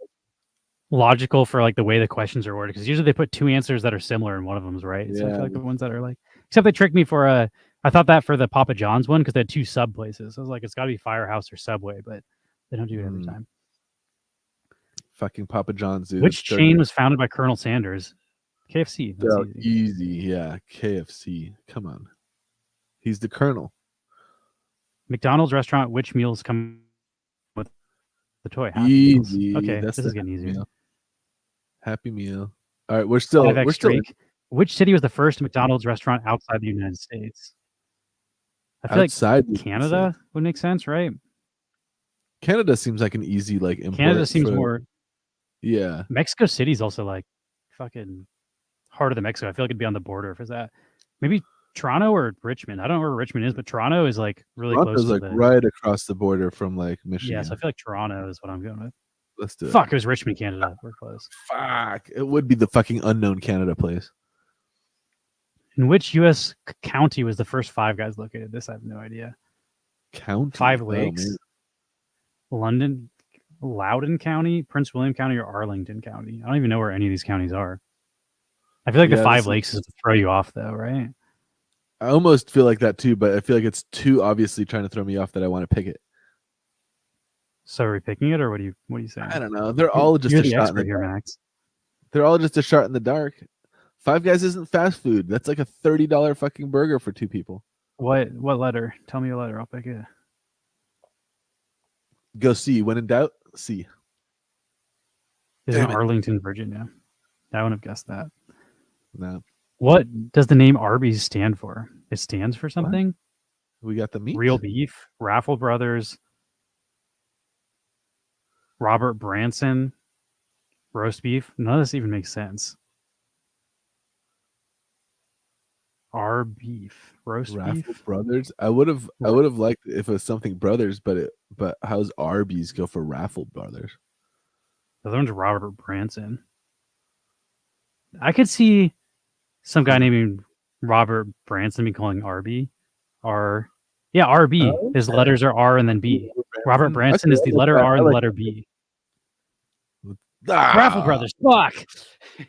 logical for like the way the questions are worded because usually they put two answers that are similar and one of them's right. So I Yeah. feel like the ones that are like, except they tricked me for I thought that for the Papa John's one because they had two sub places. I was like, it's got to be Firehouse or Subway, but they don't do it every Mm, time. Fucking Papa John's, dude. Which It's so chain good. was founded by Colonel Sanders? KFC. That's So easy. easy. Yeah. KFC. Come on. He's the Colonel. McDonald's restaurant. Which meals come with the toy? Happy Meals. Easy. Okay, That's this the is getting Happy easier. Meal. Happy Meal. All right, we're still 5X we're still streak. Which city was the first McDonald's restaurant outside the United States? I feel outside the like United Canada States. would make sense, right? Canada seems like an easy like import. Canada seems for- more. Yeah. Mexico City's also like fucking harder than Mexico. I feel like it'd be on the border if it's that. Maybe Toronto or Richmond. I don't know where Richmond is, but Toronto is like really Toronto's close like to the. right across the border from like Michigan. Yeah, so I feel like Toronto is what I'm going with. Let's do it. Fuck, it was Richmond, Canada. We're close. Fuck. It would be the fucking unknown Canada place. In which U.S. county was the first Five Guys located? This I have no idea. County. Five Oh, Lakes, man. London, Loudoun County, Prince William County, or Arlington County. I don't even know where any of these counties are. I feel like Yeah, the this Five is- Lakes is to throw you off, though, right? I almost feel like that too, but I feel like it's too obviously trying to throw me off that I want to pick it. So are we picking it, or what are you saying? I don't know. They're all just You're a the shot in expert the here, dark. Max. They're all just a shot in the dark. Five Guys isn't fast food. That's like a $30 fucking burger for two people. What letter? Tell me a letter. I'll pick it. Go C. When in doubt, C. This is in Damn it. Arlington, Virginia. I wouldn't have guessed that. No. What does the name Arby's stand for? It stands for something? We got the meat. Real beef, Raffle Brothers, Robert Branson, Roast beef. None of this even makes sense. Our beef. Roast Raffle beef. Brothers. I would have liked if it was something Brothers, but how's Arby's go for Raffle Brothers? The other one's Robert Branson. I could see some guy named Robert Branson be calling RB. RB. Oh, His letters are R and then B. Robert Branson is the letter R and the letter B. Raffle Brothers. Fuck.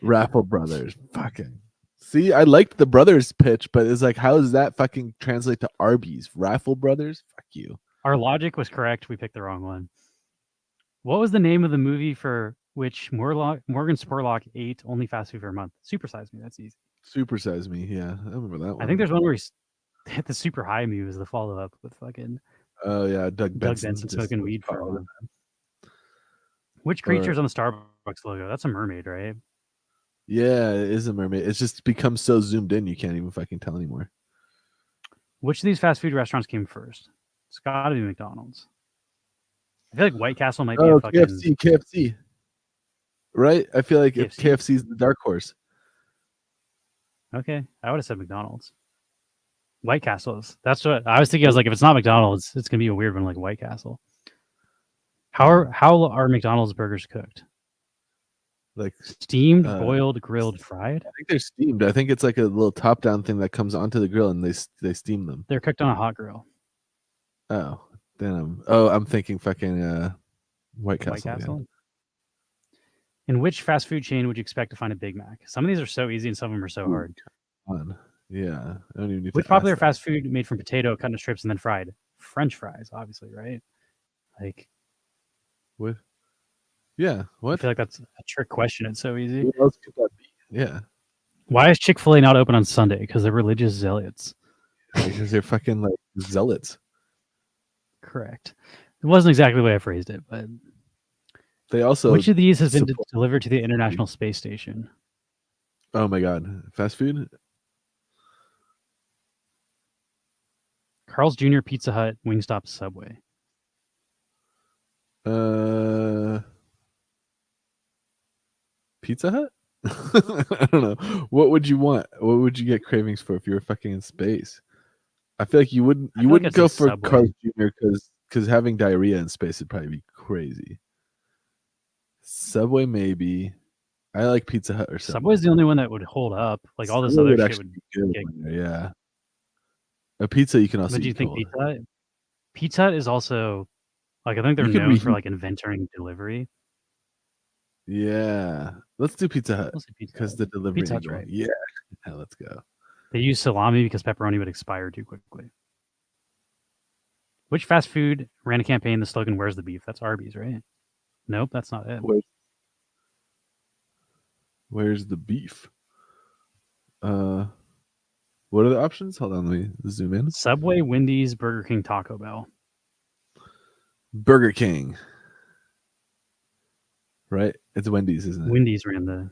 Raffle Brothers. Fucking. See, I liked the Brothers pitch, but it's like, how does that fucking translate to Arby's? Raffle Brothers? Fuck you. Our logic was correct. We picked the wrong one. What was the name of the movie for which Morgan Spurlock ate only fast food for a month? Super Size Me. That's easy. Super Size Me. Yeah, I remember that one. I think there's one where he's hit the Super High Me was the follow up with fucking Oh yeah, Doug Benson smoking weed for a month. Which creature's on the Starbucks logo? That's a mermaid, right? Yeah, it is a mermaid. It's just become so zoomed in you can't even fucking tell anymore. Which of these fast food restaurants came first? It's gotta be McDonald's. I feel like White Castle might be a fucking KFC. Right? I feel like KFC. KFC's the dark horse. Okay, I would have said McDonald's. White Castles. That's what I was thinking. I was like, if it's not McDonald's, it's gonna be a weird one like White Castle. How are McDonald's burgers cooked? Like steamed, boiled, grilled, fried? I think they're steamed. I think it's like a little top-down thing that comes onto the grill and they steam them. They're cooked on a hot grill. Oh, then I'm thinking fucking White Castle. White Castle. In which fast food chain would you expect to find a Big Mac? Some of these are so easy and some of them are so hard. Yeah, I don't even need Which to popular ask that. fast food made from potato cut into strips and then fried? French fries, obviously, right? Like, what? Yeah, what? I feel like that's a trick question. It's so easy. What else could that be? Yeah, Why is Chick-fil-A not open on Sunday? Because they're religious zealots. because they're fucking like zealots. Correct. It wasn't exactly the way I phrased it, but They also which of these has been support- delivered to the International Space Station? Oh my god, fast food. Carl's Jr., Pizza Hut, Wingstop, Subway. Pizza Hut? I don't know. What would you want? What would you get cravings for if you were fucking in space? I feel like you wouldn't feel like wouldn't I'd go say for Subway. Carl's Jr. because having diarrhea in space would probably be crazy. Subway maybe. I like Pizza Hut or something. Subway's the only one that would hold up. Like all this Subway other shit actually would be good get. one there, yeah. A pizza you can also But do you eat think cold. Pizza Hut? Pizza Hut is also like I think they're You could known for reheat- like inventing delivery. Yeah. Let's do Pizza Hut Let's say Pizza because Hut. the delivery Pizza Hut's angle. right. Yeah. Yeah, let's go. They use salami because pepperoni would expire too quickly. Which fast food ran a campaign? The slogan "Where's the beef?" That's Arby's, right? Nope, that's not it. Where's the beef? What are the options? Hold on, let me zoom in. Subway, Wendy's, Burger King, Taco Bell. Burger King. Right? It's Wendy's, isn't it? Wendy's ran the.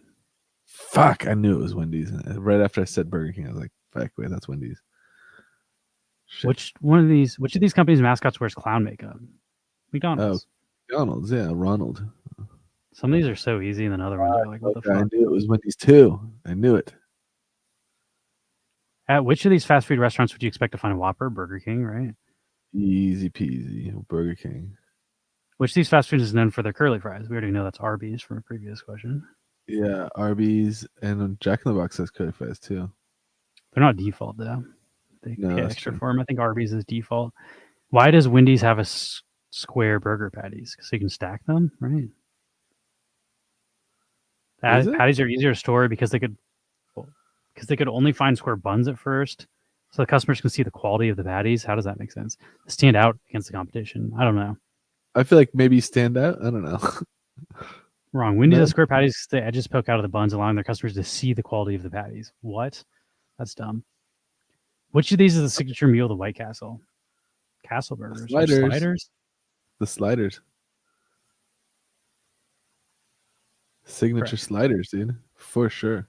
Fuck, I knew it was Wendy's. Right after I said Burger King, I was like, fuck, wait, that's Wendy's. Shit. Which of these companies' mascots wears clown makeup? McDonald's. McDonald's, yeah, Ronald. Some of these are so easy, and then other ones are like, what the Okay, I fuck? knew it was Wendy's too. I knew it. At which of these fast food restaurants would you expect to find a Whopper? Burger King, right? Easy peasy. Burger King. Which of these fast foods is known for their curly fries? We already know that's Arby's from a previous question. Yeah, Arby's and Jack in the Box has curly fries too. They're not default though. They No, pay that's extra true. for them. I think Arby's is default. Why does Wendy's have a square burger patties? Because you can stack them, right? Is it? Patties are easier to store because they could only find square buns at first, so the customers can see the quality of the patties. How does that make sense? Stand out against the competition. I don't know. I feel like maybe stand out. I don't know. Wrong. Wendy's No. has square patties 'cause the edges poke out of the buns, allowing their customers to see the quality of the patties. What? That's dumb. Which of these is the signature meal of the White Castle? Castle burgers. Or Sliders. sliders? The sliders. Signature Correct. sliders, dude. For sure.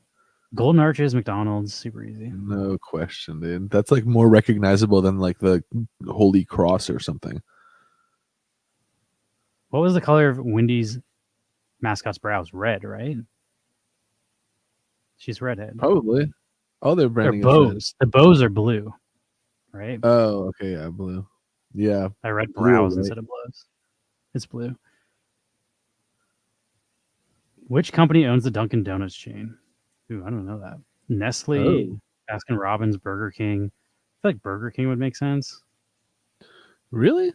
Golden Arches, McDonald's, super easy. No question, dude. That's like more recognizable than like the Holy Cross or something. What was the color of Wendy's mascot's brow is red, right? She's redhead. Probably. Oh, they're They're branding as bows. The bows are blue, right? red. Oh, okay, yeah, blue. Yeah. I read blue, brows right? instead of blows. It's blue. Which company owns the Dunkin' Donuts chain? Ooh, I don't know that. Nestle, Oh. Baskin Robbins, Burger King. I feel like Burger King would make sense. Really?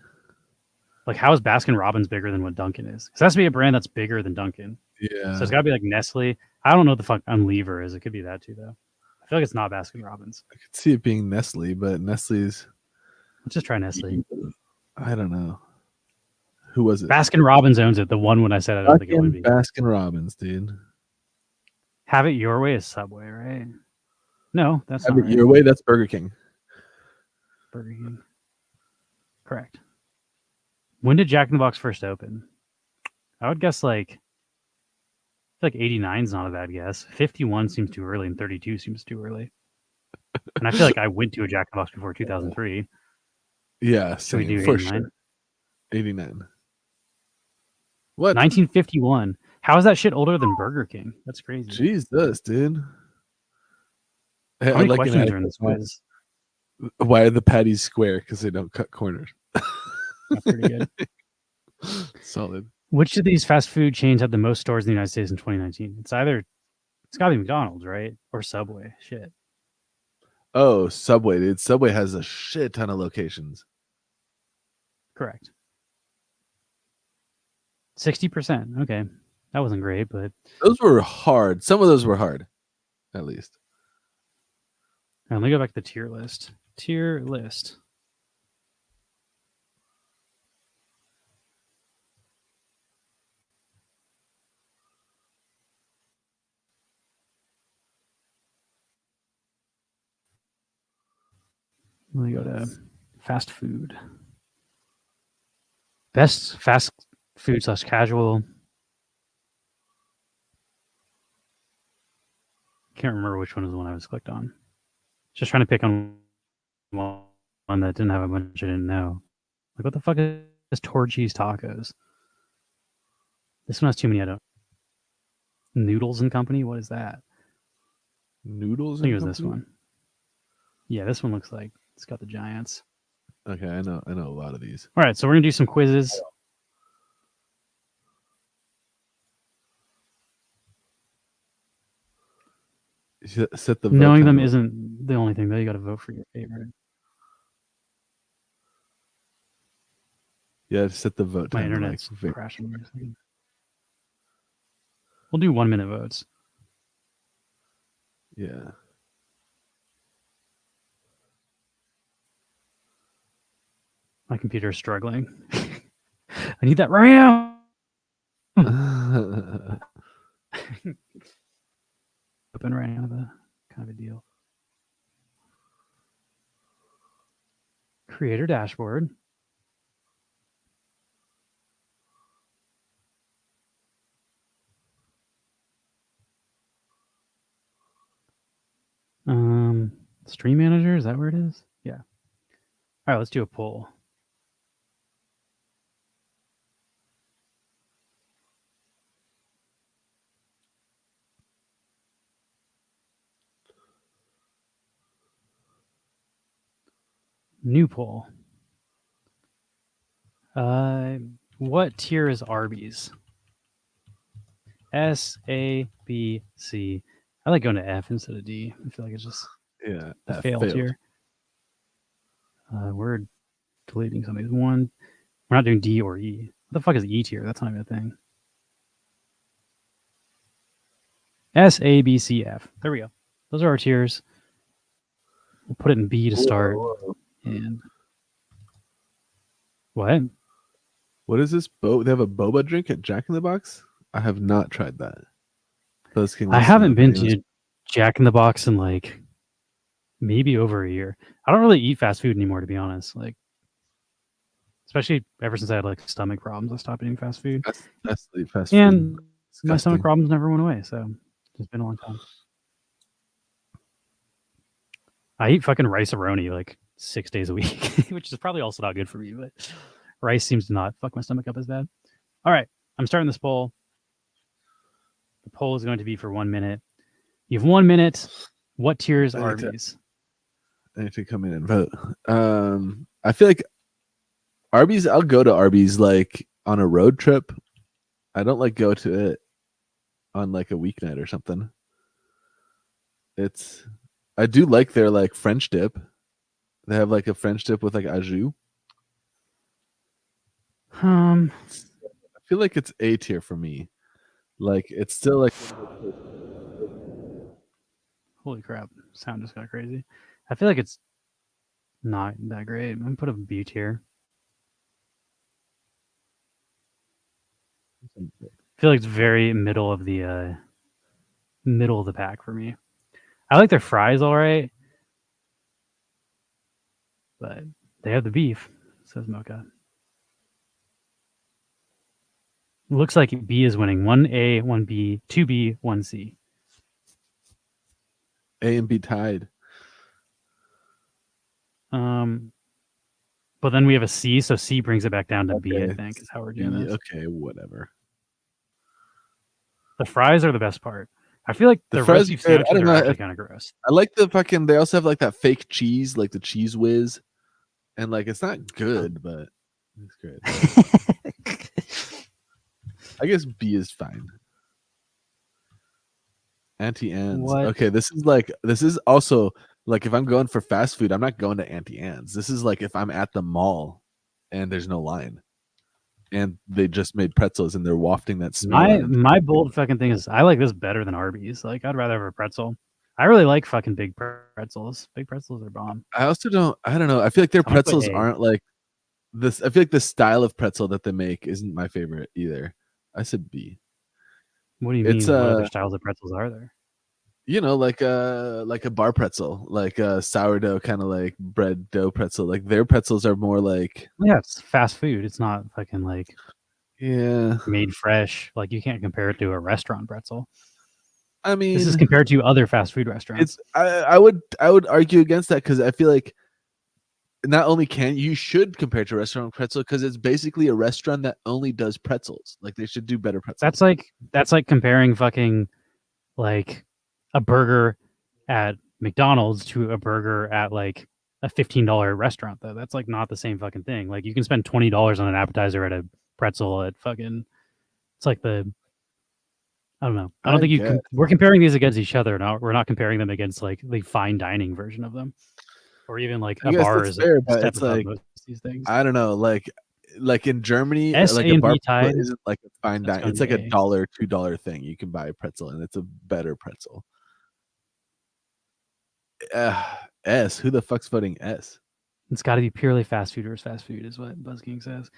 Like, how is Baskin Robbins bigger than what Dunkin' is? Because it has to be a brand that's bigger than Dunkin'. Yeah. So it's got to be like Nestle. I don't know what the fuck Unlever is. It could be that too, though. I feel like it's not Baskin Robbins. I could see it being Nestle, but Nestle's, Let's just try Nestle. I don't know. Who was it? Baskin Robbins owns it. The one when I said I don't think it would be. Baskin Robbins, dude. Have It Your Way is Subway, right? No, that's Have not it right. your way. That's Burger King. Burger King. Correct. When did Jack in the Box first open? I would guess like, I feel like 89 is not a bad guess. 51 seems too early and 32 seems too early. And I feel like I went to a Jack in the Box before 2003. Yeah, Should we same, do for 89? sure. 89. What? 1951. How is that shit older than Burger King? That's crazy. Jesus, dude. Hey, How many I'd like an questions ad- are in this quiz? Why are the patties square? Because they don't cut corners. That's pretty good. Solid. Which of these fast food chains had the most stores in the United States in 2019? It's got to be McDonald's, right? Or Subway. Shit. Oh, Subway, dude. Subway has a shit ton of locations. Correct. 60%. Okay. That wasn't great, but Those were hard. Some of those were hard, at least. let me go back to the tier list. Tier list. Let me go to fast food. Best fast food / casual. Can't remember which one was the one I was clicked on. Just trying to pick on one that didn't have a bunch I didn't know. Like, what the fuck is Torchy's Tacos? This one has too many I don't. Noodles and Company? What is that? Noodles? I think it and was this Company? one. Yeah, this one looks like it's got the Giants. Okay, I know a lot of these. All right, so we're gonna do some quizzes. Set the vote Knowing them timer. isn't the only thing, though. You got to vote for your favorite. Yeah, set the vote My timer. internet's like, crashing. For a second. We'll do 1 minute votes. yeah. My computer's struggling. I need that RAM. Open right now, the kind of a deal. Creator dashboard. Stream manager, is that where it is? Yeah. All right, let's do a poll. New poll. What tier is Arby's? S, A, B, C. I like going to F instead of D. I feel like it's just Yeah. a fail tier. We're deleting some of these. We're not doing D or E. What the fuck is E tier? That's not even a thing. S, A, B, C, F. There we go. Those are our tiers. We'll put it in B to start. And what? What is this? They have a boba drink at Jack in the Box? I have not tried that. I haven't been to Jack in the Box in like maybe over a year. I don't really eat fast food anymore, to be honest. Like, especially ever since I had like stomach problems, I stopped eating fast food. Fast food. And my Disgusting. stomach problems never went away, so it's been a long time. I eat fucking rice-a-roni like 6 days a week, which is probably also not good for me, but rice seems to not fuck my stomach up as bad. All right, I'm starting this poll. The poll is going to be for 1 minute. You have 1 minute. What tier is Arby's? I need to come in and vote. I feel like Arby's. I'll go to Arby's like on a road trip. I don't like go to it on like a weeknight or something. I do like their like French dip. They have like a French dip with like au jus. I feel like it's A tier for me. Like it's still like. Holy crap! Sound just got crazy. I feel like it's not that great. I'm gonna put a B tier. I feel like it's very middle of the pack for me. I like their fries all right, but they have the beef, says Mocha. Looks like B is winning. 1A, 1B, 2B, 1C. A and B tied. But then we have a C, so C brings it back down to B, I think, is how we're doing this. Okay, whatever. The fries are the best part. I feel like the fries recipe are good. sandwiches are actually kind of gross. I like the fucking. They also have like that fake cheese, like the cheese whiz, and like it's not good, but it's good. I guess B is fine. Auntie Anne's. What? Okay, this is also like if I'm going for fast food, I'm not going to Auntie Anne's. This is like if I'm at the mall and there's no line. And they just made pretzels and they're wafting that smell. My bold fucking thing is I like this better than Arby's. Like I'd rather have a pretzel. I really like fucking big pretzels. Big pretzels are bomb. I don't know. I feel like their pretzels aren't like this. I feel like the style of pretzel that they make isn't my favorite either. I said B. What do you mean? What other styles of pretzels are there? You know, like a bar pretzel, like a sourdough kind of like bread dough pretzel. Like their pretzels are more like it's fast food. It's not fucking like made fresh. Like you can't compare it to a restaurant pretzel. I mean, this is compared to other fast food restaurants. I would argue against that because I feel like not only you should compare it to a restaurant pretzel because it's basically a restaurant that only does pretzels. Like they should do better pretzels. That's like comparing fucking like a burger at McDonald's to a burger at like a $15 restaurant though. That's like not the same fucking thing. Like you can spend $20 on an appetizer at a pretzel at fucking it's like the I don't know. I don't think we're comparing these against each other now. We're not comparing them against like the fine dining version of them. Or even like a bar is fair, but it's like most of these things. I don't know, like in Germany, S, like A, a and bar B tied. isn't like a fine dining. It's like $1, $2 thing. You can buy a pretzel, and it's a better pretzel. S. Who the fuck's voting S? It's got to be purely fast food versus fast food, is what BuzzKing says.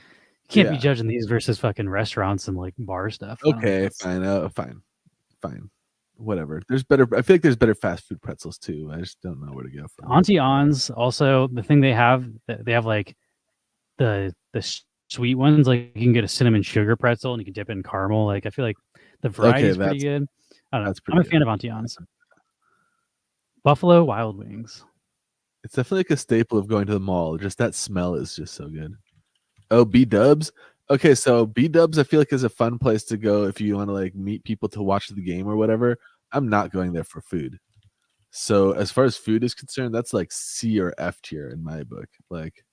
You can't be judging these versus fucking restaurants and like bar stuff. Okay, fine, fine. Whatever. There's better. I feel like there's better fast food pretzels too. I just don't know where to go from. Auntie Anne's also the thing they have like the sweet ones. Like you can get a cinnamon sugar pretzel and you can dip it in caramel. Like I feel like the variety is pretty good. I don't know. I'm a fan of Auntie Anne's. Buffalo Wild Wings. It's definitely like a staple of going to the mall. Just that smell is just so good. Oh, B Dubs. Okay, so B Dubs I feel like is a fun place to go if you want to like meet people to watch the game or whatever. I'm not going there for food. So as far as food is concerned, that's like C or F tier in my book. Like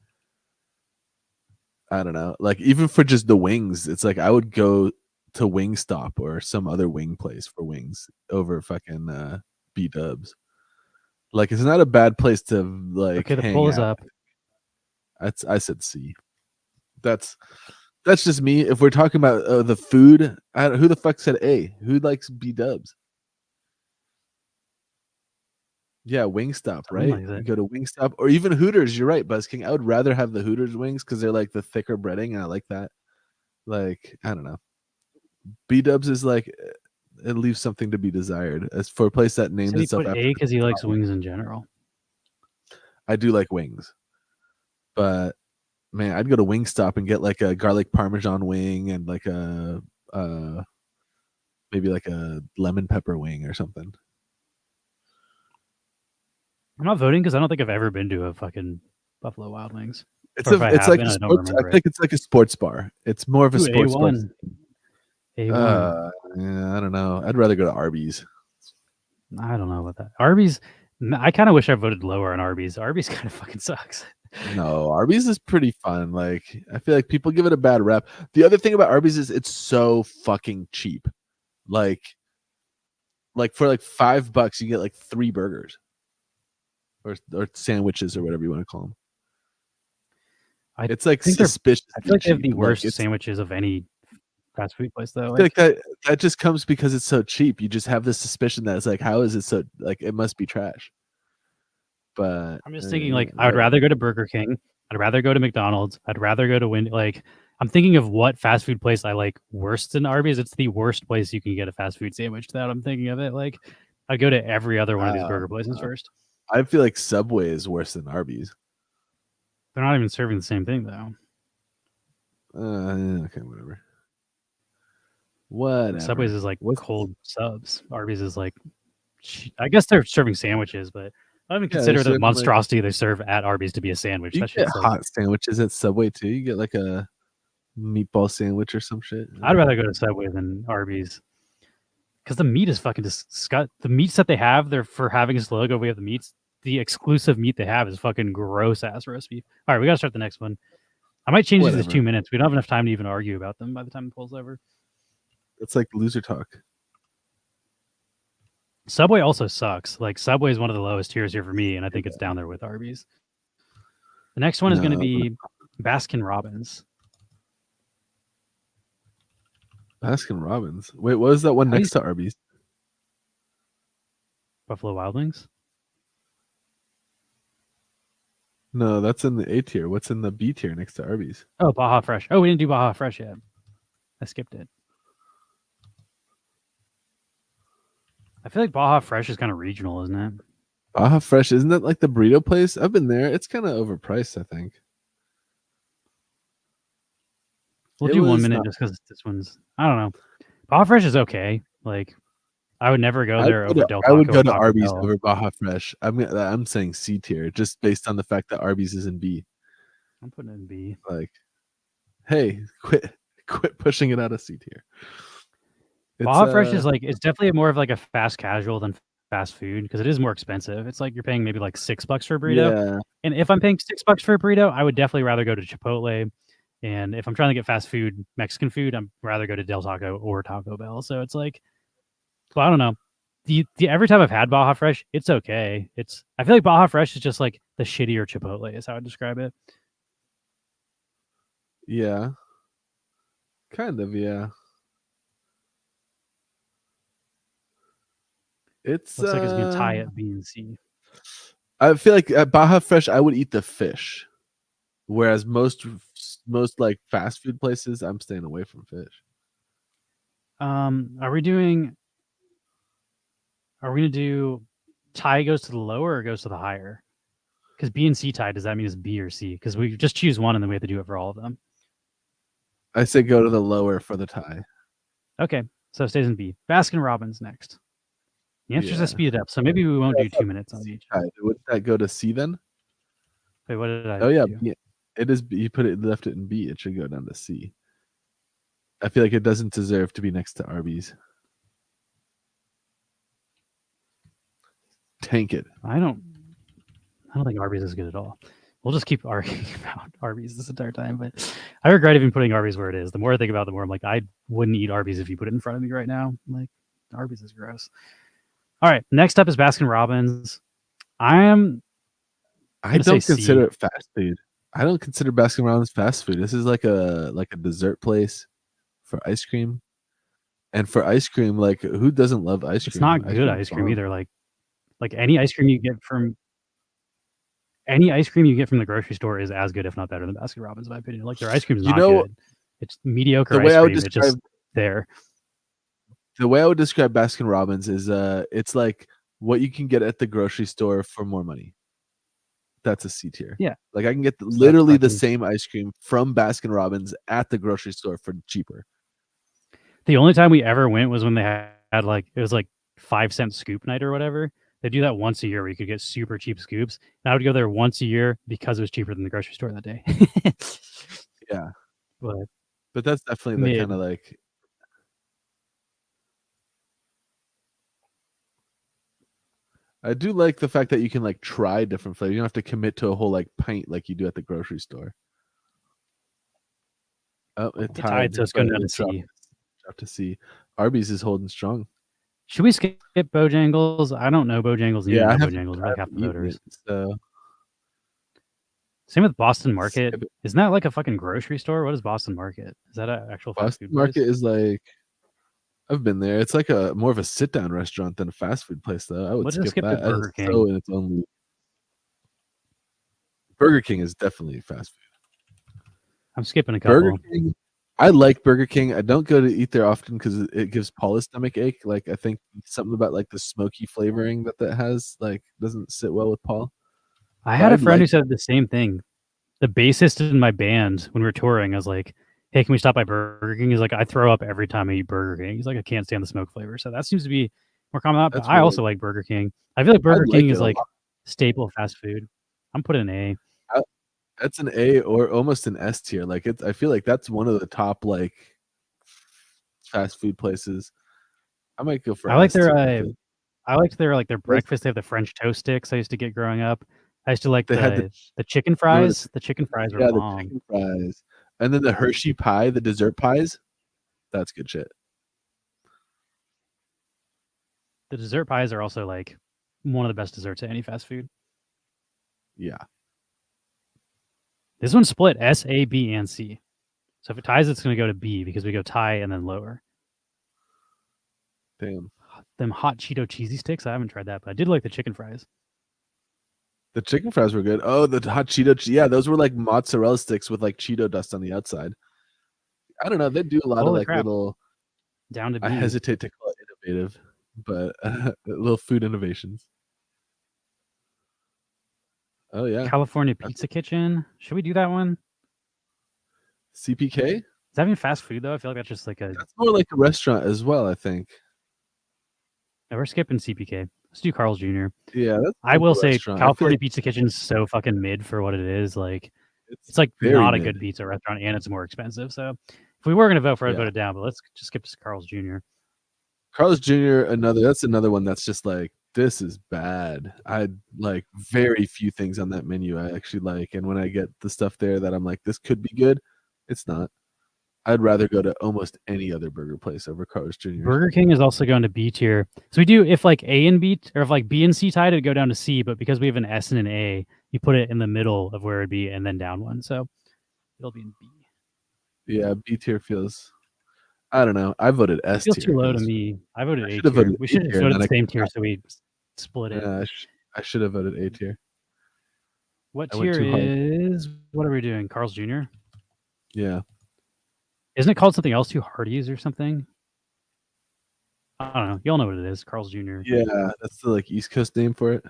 I don't know. Like even for just the wings, it's like I would go to Wingstop or some other wing place for wings over fucking B Dubs. Like it's not a bad place to like. Okay, the poll is up. I said C. That's just me. If we're talking about the food, who the fuck said A? Who likes B Dubs? Yeah, Wingstop, right? You go to Wingstop or even Hooters. You're right, BuzzKing. I would rather have the Hooters wings because they're like the thicker breading, and I like that. Like I don't know. B Dubs is like it leaves something to be desired. As for a place that named itself after A because he likes wings in general. I do like wings, but man, I'd go to Wingstop and get like a garlic parmesan wing and like a maybe like a lemon pepper wing or something. I'm not voting because I don't think I've ever been to a fucking Buffalo Wild Wings. It's like a sports. I think it's like a sports bar. It's more of a sports bar. A1. Yeah, I don't know. I'd rather go to Arby's. I don't know about that. Arby's. I kind of wish I voted lower on Arby's. Arby's kind of fucking sucks. No, Arby's is pretty fun. Like, I feel like people give it a bad rep. The other thing about Arby's is it's so fucking cheap. Like for like $5, you get like 3 burgers, or sandwiches, or whatever you want to call them. It's like suspicious. I feel like they have the cheap. worst Like, sandwiches of any fast food place, though. I feel like that just comes because it's so cheap. You just have this suspicion that it's like, how is it so, like, it must be trash. But I'm just thinking, like, I would rather go to Burger King. I'd rather go to McDonald's. I'd rather go to Wendy's. Like, I'm thinking of what fast food place I like worse than Arby's. It's the worst place you can get a fast food sandwich. That I'm thinking of it. Like, I'd go to every other one of these burger places first. I feel like Subway is worse than Arby's. They're not even serving the same thing, though. Okay, whatever. Subway's is like cold subs. Arby's is like, I guess they're serving sandwiches, but I don't even consider the monstrosity they serve at Arby's to be a sandwich. You That get shit's like, hot sandwiches at Subway too. You get like a meatball sandwich or some shit. I'd rather go to Subway than Arby's because the meat is fucking disgusting. The meats that they have, they're for having this logo. We have the meats. The exclusive meat they have is fucking gross ass roast beef. All right, we gotta start the next one. I might change these to 2 minutes. We don't have enough time to even argue about them by the time the poll's over. It's like loser talk. Subway also sucks. Like, Subway is one of the lowest tiers here for me, and I think it's down there with Arby's. The next one is going to be Baskin Robbins. Baskin Robbins. Wait, what is that one next to Arby's? Buffalo Wild Wings? No, that's in the A tier. What's in the B tier next to Arby's? Oh, Baja Fresh. Oh, we didn't do Baja Fresh yet. I skipped it. I feel like Baja Fresh is kind of regional, isn't it? Baja Fresh, isn't that like the burrito place? I've been there. It's kind of overpriced, I think. We'll do 1 minute just because this one's, I don't know. Baja Fresh is okay. Like, I would never go there over Del Taco. I would go to Taco Arby's Bell. over Baja Fresh. I'm saying C tier just based on the fact that Arby's is in B. I'm putting it in B. Like, hey, quit pushing it out of C tier. Baja Fresh is like, it's definitely more of like a fast casual than fast food because it is more expensive. It's like you're paying maybe like $6 for a burrito. Yeah. And if I'm paying $6 for a burrito, I would definitely rather go to Chipotle. And if I'm trying to get fast food, Mexican food, I'd rather go to Del Taco or Taco Bell. So it's like, well, I don't know. Every time I've had Baja Fresh, it's okay. I feel like Baja Fresh is just like the shittier Chipotle is how I describe it. Yeah. Kind of, yeah. It's looks like it's gonna tie at B and C. I feel like at Baja Fresh, I would eat the fish, whereas most like fast food places, I'm staying away from fish. Are we gonna do tie goes to the lower or goes to the higher? Because B and C tie, does that mean it's B or C? Because we just choose one and then we have to do it for all of them. I say go to the lower for the tie. Okay, so it stays in B. Baskin Robbins next. The answer is to speed it up, so maybe we won't do 2 minutes on each. Would that go to C then? Wait, what did I? Oh yeah, do? B. It is. You left it in B. It should go down to C. I feel like it doesn't deserve to be next to Arby's. Tank it. I don't think Arby's is good at all. We'll just keep arguing about Arby's this entire time, but I regret even putting Arby's where it is. The more I think about it, the more I'm like, I wouldn't eat Arby's if you put it in front of me right now. Like, Arby's is gross. All right, next up is Baskin Robbins. I don't consider it fast food. I don't consider Baskin Robbins fast food. This is like a dessert place for ice cream. And for ice cream, like, who doesn't love ice cream? It's not good ice cream either. Like any ice cream you get from the grocery store is as good, if not better, than Baskin Robbins, in my opinion. Like, their ice cream is not good. It's mediocre ice cream. It's just there. The way I would describe Baskin Robbins is it's like what you can get at the grocery store for more money. That's a C tier. Yeah. Like, I can get literally the same ice cream from Baskin Robbins at the grocery store for cheaper. The only time we ever went was when they had like, it was like 5-cent scoop night or whatever. They do that once a year where you could get super cheap scoops. And I would go there once a year because it was cheaper than the grocery store that day. Yeah. But that's definitely the kind of like, I do like the fact that you can like try different flavors. You don't have to commit to a whole like pint like you do at the grocery store. Oh, it tied, so it's but going down it to dropped, C. dropped to C. Arby's is holding strong. Should we skip Bojangles? I don't know Bojangles. You Yeah, I know haven't, Bojangles. I We're like half haven't the eaten voters. it, so Same with Boston Market. skip it. Isn't that like a fucking grocery store? What is Boston Market? Is that an actual fast Boston food Market place? is like I've been there. It's like a more of a sit down restaurant than a fast food place, though. I would Let's just skip skip to that. That is Burger King. so in its own league. Burger King is definitely fast food. I'm skipping a couple. Burger King. I like Burger King. I don't go to eat there often because it gives Paul a stomach ache. Like I think something about like the smoky flavoring that has like doesn't sit well with Paul. I had a I'd friend who like- said the same thing. The bassist in my band, when we were touring, I was like, "Hey, can we stop by Burger King?" He's like, "I throw up every time I eat Burger King." He's like, "I can't stand the smoke flavor." So that seems to be more common. But That's I weird. also like Burger King. I feel like Burger like King it is a like lot. staple fast food. I'm putting an A. That's an A or almost an S tier. Like it's I feel like that's one of the top like fast food places. I might go for I like S tier. I liked their breakfast. They have the French toast sticks I used to get growing up. I used to like They had the chicken fries. The chicken fries were the bomb. chicken fries. And then the Hershey pie, the dessert pies. That's good shit. The dessert pies are also like one of the best desserts at any fast food. Yeah. This one's split S, A, B, and C. So if it ties, it's going to go to B because we go tie and then lower. Damn. Them hot Cheeto cheesy sticks. I haven't tried that, but I did like the chicken fries. The chicken fries were good. Oh, the hot Cheeto. Yeah, those were like mozzarella sticks with like Cheeto dust on the outside. I don't know. They do a lot of Holy like crap. little. Down to B. I hesitate to call it innovative, but little food innovations. Oh yeah, California Pizza Kitchen. Should we do that one? CPK. Is that even fast food though? I feel like that's just like a. That's more like a restaurant as well. I think. No, we're skipping CPK. Let's do Carl's Jr. Yeah, that's I will say restaurant. I feel California like Pizza Kitchen's so fucking mid for what it is. Like it's like very not a mid. good pizza restaurant and it's more expensive. So if we were gonna vote for it, I'd Yeah. vote it down. But let's just skip to Carl's Jr. Carl's Jr. That's another one that's just like this is bad. I like very few things on that menu I actually like, and when I get the stuff there that I'm like this could be good, it's not. I'd rather go to almost any other burger place over Carl's Jr. Burger King is also going to B tier. So we do if like A and B or if like B and C tied, it'd go down to C. But because we have an S and an A, you put it in the middle of where it'd be and then down one. So it'll be in B. Yeah, B tier feels. I don't know. I voted S Feels tier. too low to 'cause- me. I voted A should've tier. voted We A should have tier, voted and the then I same tier so we split it. Yeah, I should have voted A tier. What I went tier too hard. is what are we doing? Carl's Jr. Yeah. Isn't it called something else too? Hardee's or something? I don't know. Y'all know what it is. Carl's Jr. Yeah, that's the like East Coast name for it.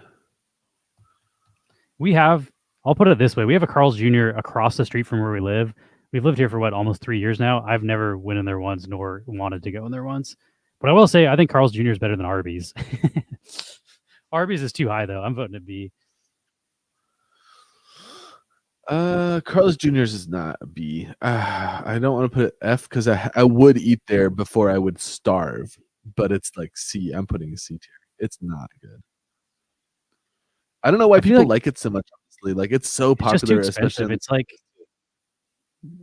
We have, I'll put it this way. We have a Carl's Jr. across the street from where we live. We've lived here for what, almost 3 years now. I've never went in there once nor wanted to go in there once. But I will say, I think Carl's Jr. is better than Arby's. Arby's is too high, though. I'm voting to B. Carl's Jr.'s is not a B. I don't want to put it F because I would eat there before I would starve, but it's like C. I'm putting a C tier. It's not good. I don't know why I feel people like like it so much. Honestly, like it's so It's just too popular, especially. expensive.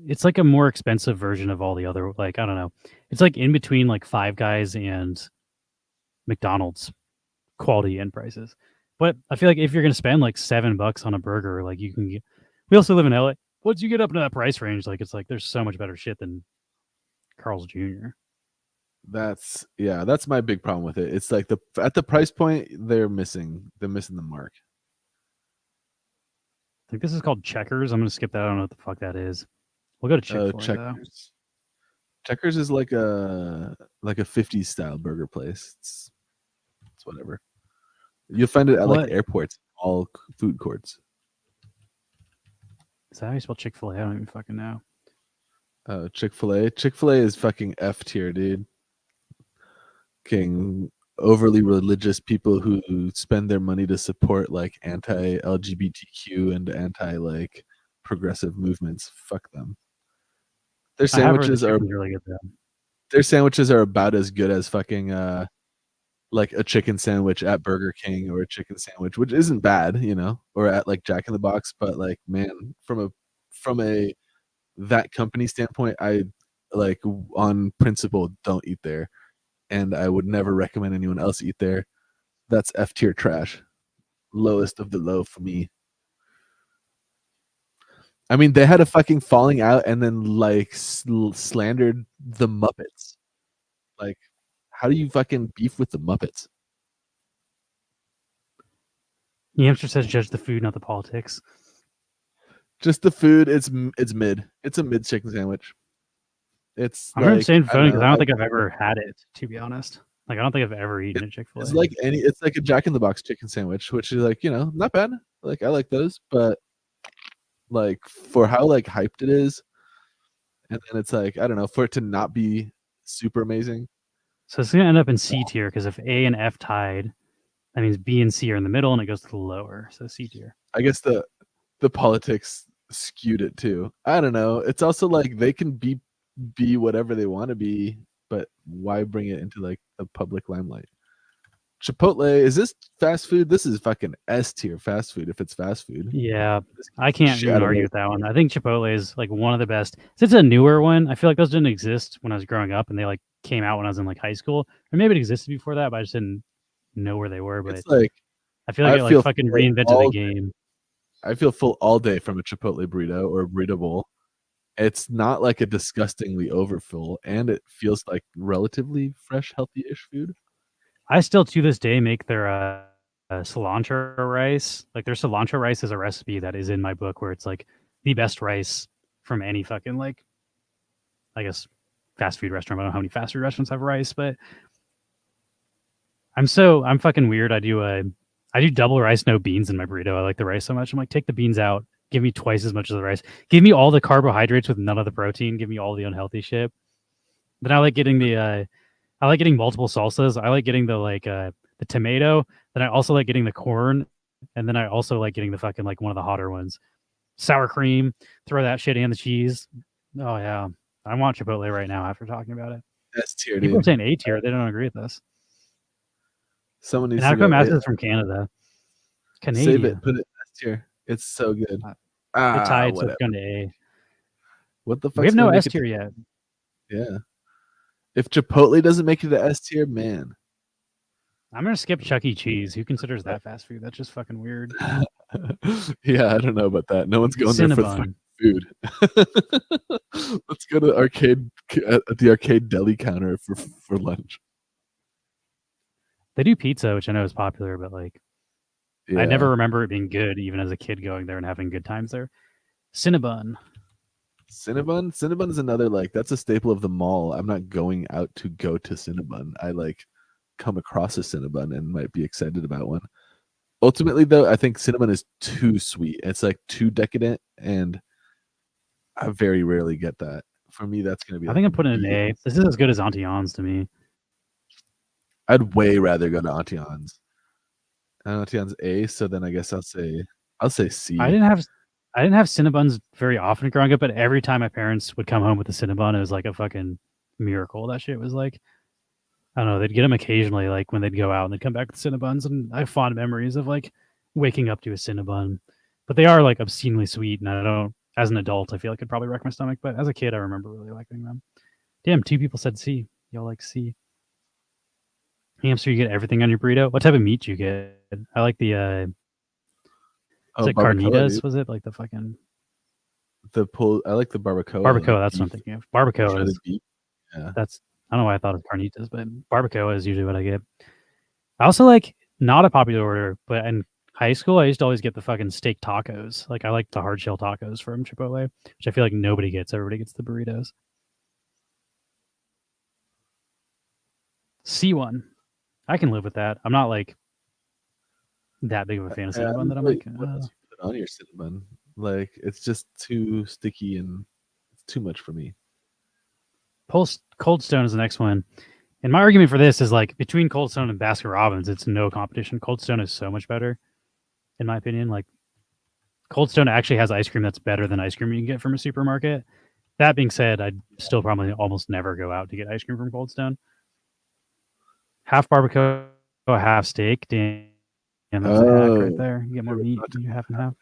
It's like a more expensive version of all the other, like, I don't know. It's like in between like Five Guys and McDonald's quality and prices. But I feel like if you're going to spend like $7 on a burger, like you can get, we also live in LA. Once you get up into that price range, like it's like there's so much better shit than Carl's Jr. That's my big problem with it. It's like at the price point they're missing the mark. I think this is called Checkers. I'm going to skip that. I don't know what the fuck that is. We'll go to Chick-fil-A though. Checkers. Checkers is like a 50s style burger place. It's whatever. You'll find it at like airports, all food courts. Is that how you spell Chick-fil-A? I don't even fucking know. Chick-fil-A. Chick-fil-A is fucking F tier, dude. King overly religious people who spend their money to support like anti-LGBTQ and anti like progressive movements. Fuck them. Their sandwiches are really good though. Their sandwiches are about as good as fucking like a chicken sandwich at Burger King or a chicken sandwich, which isn't bad, you know, or at like Jack in the Box, but like man, from a that company standpoint, I like on principle don't eat there, and I would never recommend anyone else eat there. That's F tier trash, lowest of the low for me. I mean, they had a fucking falling out and then like slandered the Muppets. Like, how do you fucking beef with the Muppets? New Hampshire says judge the food, not the politics. Just the food. It's mid. It's a mid chicken sandwich. It's. I'm like, saying food because I don't like, think I've ever had it. To be honest, like I don't think I've ever eaten a Chick-fil-A. It's like it's like a Jack in the Box chicken sandwich, which is like, you know, not bad. Like I like those, but like for how like hyped it is, and then it's like I don't know, for it to not be super amazing. So it's gonna end up in C tier because if A and F tied, that means B and C are in the middle, and it goes to the lower. So C tier. I guess the politics skewed it too. I don't know. It's also like they can be whatever they want to be, but why bring it into like the public limelight? Chipotle, is this fast food? This is fucking S tier fast food if it's fast food. Yeah, I can't Shit even out of argue it. with that one. I think Chipotle is like one of the best. Since it's a newer one, I feel like those didn't exist when I was growing up, and they like came out when I was in like high school, or maybe it existed before that, but I just didn't know where they were. But It's like I feel like it like fucking full reinvented the all game. I feel full all day from a Chipotle burrito or a burrito bowl. It's not like a disgustingly overfull, and it feels like relatively fresh, healthy-ish food. I still to this day make their cilantro rice. Like their cilantro rice is a recipe that is in my book where it's like the best rice from any fucking like, I guess, fast food restaurant. I don't know how many fast food restaurants have rice, but I'm fucking weird. I do double rice, no beans in my burrito. I like the rice so much. I'm like, take the beans out. Give me twice as much of the rice. Give me all the carbohydrates with none of the protein. Give me all the unhealthy shit. Then I like getting multiple salsas. I like getting the tomato. Then I also like getting the corn. And then I also like getting the fucking like one of the hotter ones. Sour cream. Throw that shit in the cheese. Oh yeah. I want Chipotle right now after talking about it. S tier, People are dude. saying A tier. They don't agree with us. Someone And needs how to come go, Masters from Canada? Canadian. save it, put it S tier. It's so good. It tied, so Whatever. it's going to A. What the fuck? We have no S tier yet. Yeah. If Chipotle doesn't make it to S tier, man. I'm gonna skip Chuck E. Cheese. Who considers that fast food? That's just fucking weird. Yeah, I don't know about that. No one's going there for the Cinnabon. food. Let's go to the arcade deli counter for lunch. They do pizza, which I know is popular, but like Yeah. I never remember it being good, even as a kid going there and having good times there. Cinnabon. Cinnabon is another like that's a staple of the mall. I'm not going out to go to Cinnabon. I like come across a Cinnabon and might be excited about one. Ultimately, though, I think Cinnabon is too sweet. It's like too decadent, and I very rarely get that. For me, that's gonna be. I think I'm putting an A. This is as good as Auntie Anne's to me. I'd way rather go to Auntie Anne's. Auntie Anne's A, so then I guess I'll say C. I didn't have Cinnabons very often growing up, but every time my parents would come home with a Cinnabon, it was like a fucking miracle. That shit was like, I don't know, they'd get them occasionally, like when they'd go out and they'd come back with Cinnabons, and I have fond memories of like waking up to a Cinnabon. But they are like obscenely sweet, and I don't, as an adult, I feel like it'd probably wreck my stomach, but as a kid, I remember really liking them. Damn, 2 people said C. Y'all like C. Hamster, you get everything on your burrito. What type of meat you get? I like the is it barbacoa, carnitas? dude. Was it like the fucking I like the barbacoa. barbacoa? That's what I'm beef, thinking of. Barbacoa shredded is beef. Yeah. that's I don't know why I thought of carnitas, but barbacoa is usually what I get. I also like not a popular order, but in high school I used to always get the fucking steak tacos. Like I like the hard shell tacos from Chipotle, which I feel like nobody gets. Everybody gets the burritos. C1. I can live with that. I'm not like that big of a fan of Cinnabon that I'm like, what else you put on your Cinnabon? Like it's just too sticky and it's too much for me. Cold Stone is the next one. And my argument for this is like between Cold Stone and Baskin Robbins, it's no competition. Cold Stone is so much better, in my opinion. Like Cold Stone actually has ice cream that's better than ice cream you can get from a supermarket. That being said, I'd still probably almost never go out to get ice cream from Cold Stone. Half Barbacoa Oh, a half steak. Damn, that's a hack right there. You get more meat. You half and half.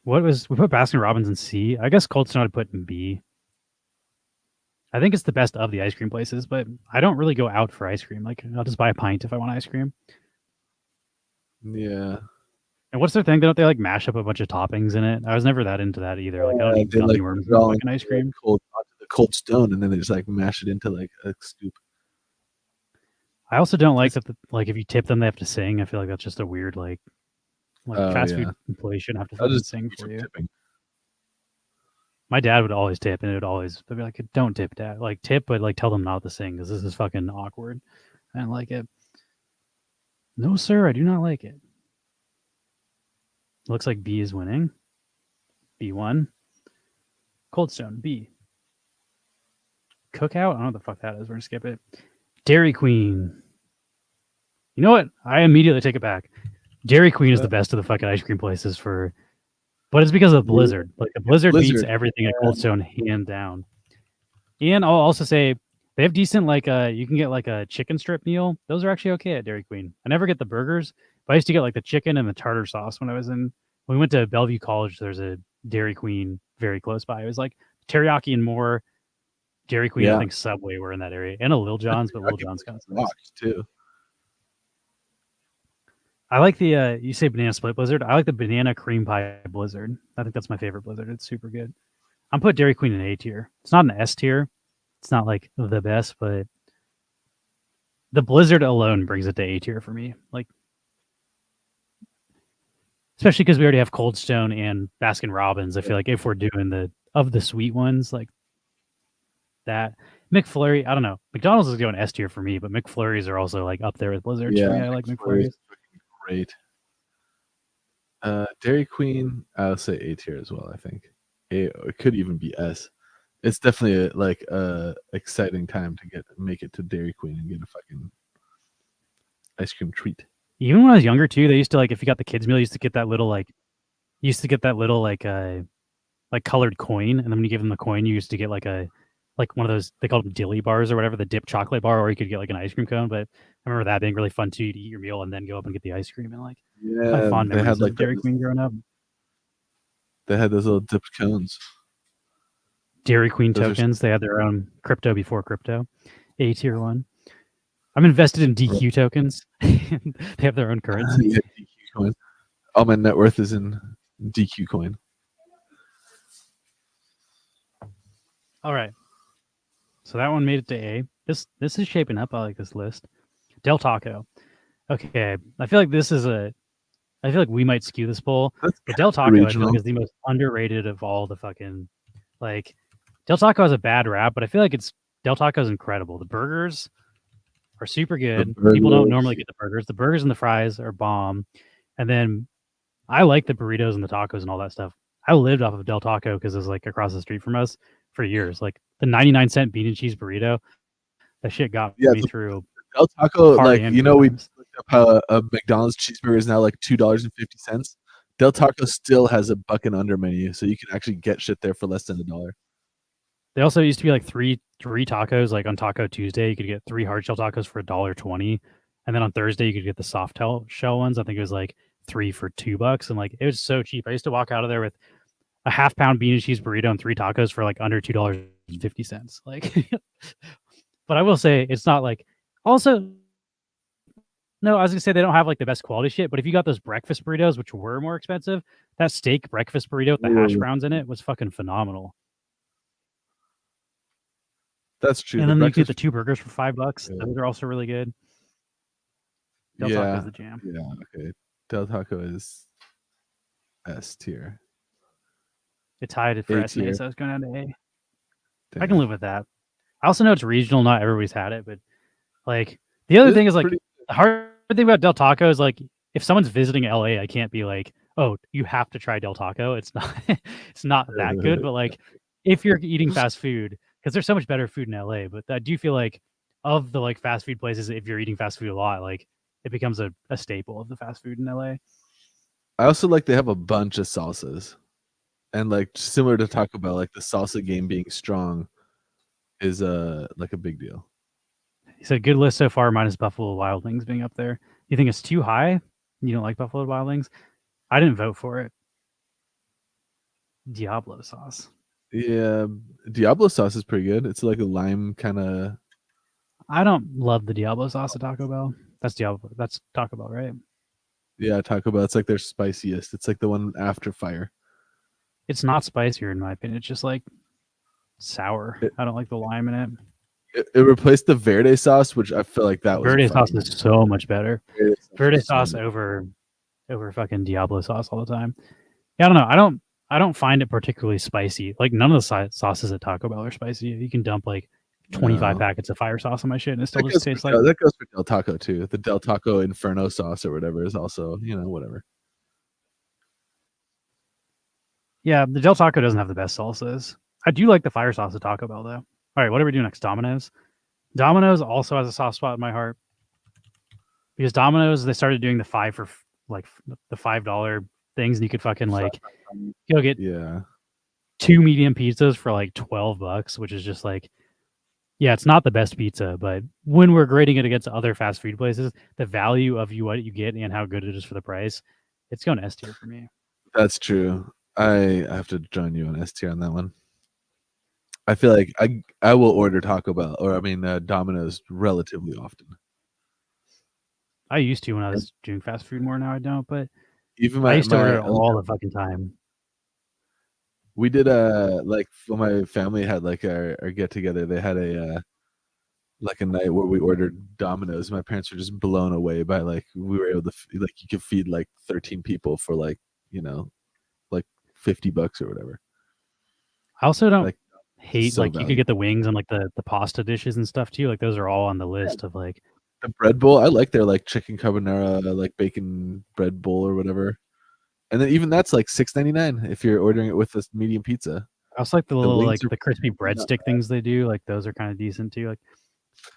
We put Baskin Robbins in C. I guess Cold Stone I'd put in B. I think it's the best of the ice cream places, but I don't really go out for ice cream. Like I'll just buy a pint if I want ice cream. Yeah. And what's their thing? Don't they like mash up a bunch of toppings in it? I was never that into that either. Like I don't eat they gummy like worms put it all in fucking ice cream. Onto the Cold Stone, and then they just like mash it into like a scoop. I also don't like that. Like if you tip them, they have to sing. I feel like that's just a weird like fast food employee shouldn't have to fucking sing for you. Tipping. My dad would always tip, and it would always be like, "Don't tip, Dad. Like tip, but like tell them not to sing because this is fucking awkward. I don't like it." No, sir, I do not like it. Looks like B is winning. B1. Cold Stone, B. Cookout? I don't know what the fuck that is. We're gonna skip it. Dairy Queen. You know what? I immediately take it back. Dairy Queen is the best of the fucking ice cream places but it's because of Blizzard. Like the Blizzard beats everything at Cold Stone hand down. And I'll also say they have decent you can get like a chicken strip meal. Those are actually okay at Dairy Queen. I never get the burgers, but I used to get like the chicken and the tartar sauce when we went to Bellevue College. There's a Dairy Queen very close by. It was like teriyaki and more. Dairy Queen, I think Subway were in that area, and a Lil John's, but Lil John's kind of locked too. I like the you say banana split Blizzard. I like the banana cream pie Blizzard. I think that's my favorite Blizzard. It's super good. I'm put Dairy Queen in A tier. It's not an S tier. It's not like the best, but the Blizzard alone brings it to A tier for me. Like, especially because we already have Cold Stone and Baskin Robbins. I feel like if we're doing the sweet ones, like that McFlurry, I don't know. McDonald's is going S tier for me, but McFlurries are also like up there with Blizzard. Yeah, for me. I like McFlurries. Great. Dairy Queen, I'll say A tier as well. I think it could even be S. It's definitely a exciting time to make it to Dairy Queen and get a fucking ice cream treat. Even when I was younger too, they used to if you got the kids meal, you used to get that little colored coin, and then when you give them the coin, you used to get one of those, they called them dilly bars or whatever, the dip chocolate bar, or you could get like an ice cream cone. But I remember that being really fun too, to eat your meal and then go up and get the ice cream, and my fond memories of Dairy Queen growing up. They had those little dipped cones. Dairy Queen tokens. They had their own crypto before crypto. A tier 1. I'm invested in DQ tokens. They have their own currency. Yeah, DQ coin. All my net worth is in DQ coin. All right. So that one made it to A. This is shaping up. I like this list. Del Taco. Okay. I feel like we might skew this poll. But Del Taco, I feel like, is the most underrated of all the fucking Del Taco has a bad rap, but I feel like Del Taco is incredible. The burgers are super good. People don't normally get the burgers. The burgers and the fries are bomb. And then I like the burritos and the tacos and all that stuff. I lived off of Del Taco because it was across the street from us for years. Like the 99-cent bean and cheese burrito, that shit got me through. Del Taco, we looked up how a McDonald's cheeseburger is now like $2.50. Del Taco still has a bucket under menu, so you can actually get shit there for less than $1. They also used to be three tacos. Like on Taco Tuesday, you could get 3 hard shell tacos for $1.20, and then on Thursday you could get the soft shell ones. I think it was 3 for $2, and it was so cheap. I used to walk out of there with a half-pound bean and cheese burrito and 3 tacos for under $2.50. But I will say it's not also. No, I was gonna say they don't have the best quality shit, but if you got those breakfast burritos, which were more expensive, that steak breakfast burrito with the hash browns in it was fucking phenomenal. That's true. And then you get the 2 burgers for $5. Yeah. Those are also really good. Del Taco is the jam. Yeah, okay. Del Taco is S tier. It tied it for S tier, so I was going down to A. Damn. I can live with that. I also know it's regional, not everybody's had it, but the other thing is the hard thing about Del Taco is if someone's visiting LA, I can't be oh, you have to try Del Taco. It's not that good, but if you're eating fast food, because there's so much better food in LA, but I do feel of the fast food places, if you're eating fast food a lot, it becomes a staple of the fast food in LA. I also they have a bunch of salsas, and similar to Taco Bell, the salsa game being strong. is like a big deal. He said good list so far, minus Buffalo Wild Wings being up there. You think it's too high? You don't like Buffalo Wild Wings? I didn't vote for it. Diablo sauce. Yeah, Diablo sauce is pretty good. It's like a lime kind of. I don't love the Diablo sauce at Taco Bell. That's Diablo. That's Taco Bell, right? Yeah, Taco Bell. It's like their spiciest. It's like the one after fire. It's not spicier in my opinion. It's just like sour. I don't like the lime in it. It replaced the Verde sauce, which I feel like that was Verde fun. sauce is so much better. Verde is so sauce much over fucking Diablo sauce all the time. Yeah, I don't know. I don't find it particularly spicy. Like none of the sauces at Taco Bell are spicy. You can dump like 25 packets of fire sauce on my shit, and it still just tastes like. That goes for Del Taco too. The Del Taco Inferno sauce or whatever is also, whatever. Yeah, the Del Taco doesn't have the best salsas. I do like the fire sauce at Taco Bell though. All right, what do we do next? Domino's. Domino's also has a soft spot in my heart because Domino's, they started doing the $5 things, and you could fucking like go get 2 medium pizzas for like $12, which is just like, yeah, it's not the best pizza, but when we're grading it against other fast food places, the value of what you get and how good it is for the price, it's going S tier for me. That's true. I have to join you on S tier on that one. I feel like I will order Taco Bell Domino's relatively often. I used to when I was doing fast food more. Now I don't, but even I used to order it all the fucking time. We did like when my family had like our get together, they had a like a night where we ordered Domino's. My parents were just blown away by like we were able to like you could feed like 13 people for like like $50 or whatever. I also don't hate so like you could get the wings and like the pasta dishes and stuff too. Like those are all on the list of like the bread bowl. I like their like chicken carbonara, like bacon bread bowl or whatever. And then even that's like $6.99 if you're ordering it with this medium pizza. I also like the little like the crispy breadstick things they do. Like those are kind of decent too. Like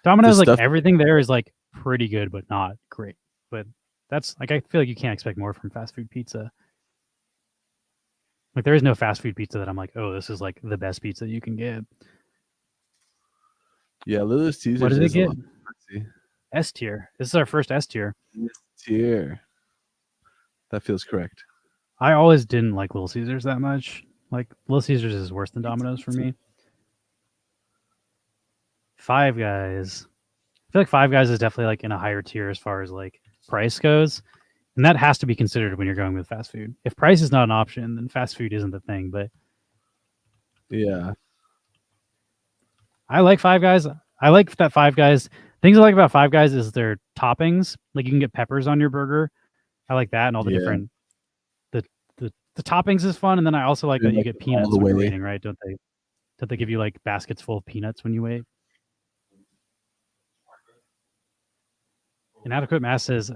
Domino's, like everything there is like pretty good, but not great. But that's like I feel like you can't expect more from fast food pizza. Like there is no fast food pizza that I'm like, oh, this is like the best pizza you can get. Yeah, Little Caesars. What did it get? S tier. This is our first S tier. S tier. That feels correct. I always didn't like Little Caesars that much. Like Little Caesars is worse than Domino's for me. Five Guys. I feel like Five Guys is definitely like in a higher tier as far as like price goes. And that has to be considered when you're going with fast food. If price is not an option, then fast food isn't the thing. But yeah, I like Five Guys. I like that Five Guys. Things I like about Five Guys is their toppings. Like you can get peppers on your burger. I like that and all the different. The toppings is fun, and then I also like that you get peanuts when you're waiting, right? Don't they give you like baskets full of peanuts when you wait? Inadequate Mass says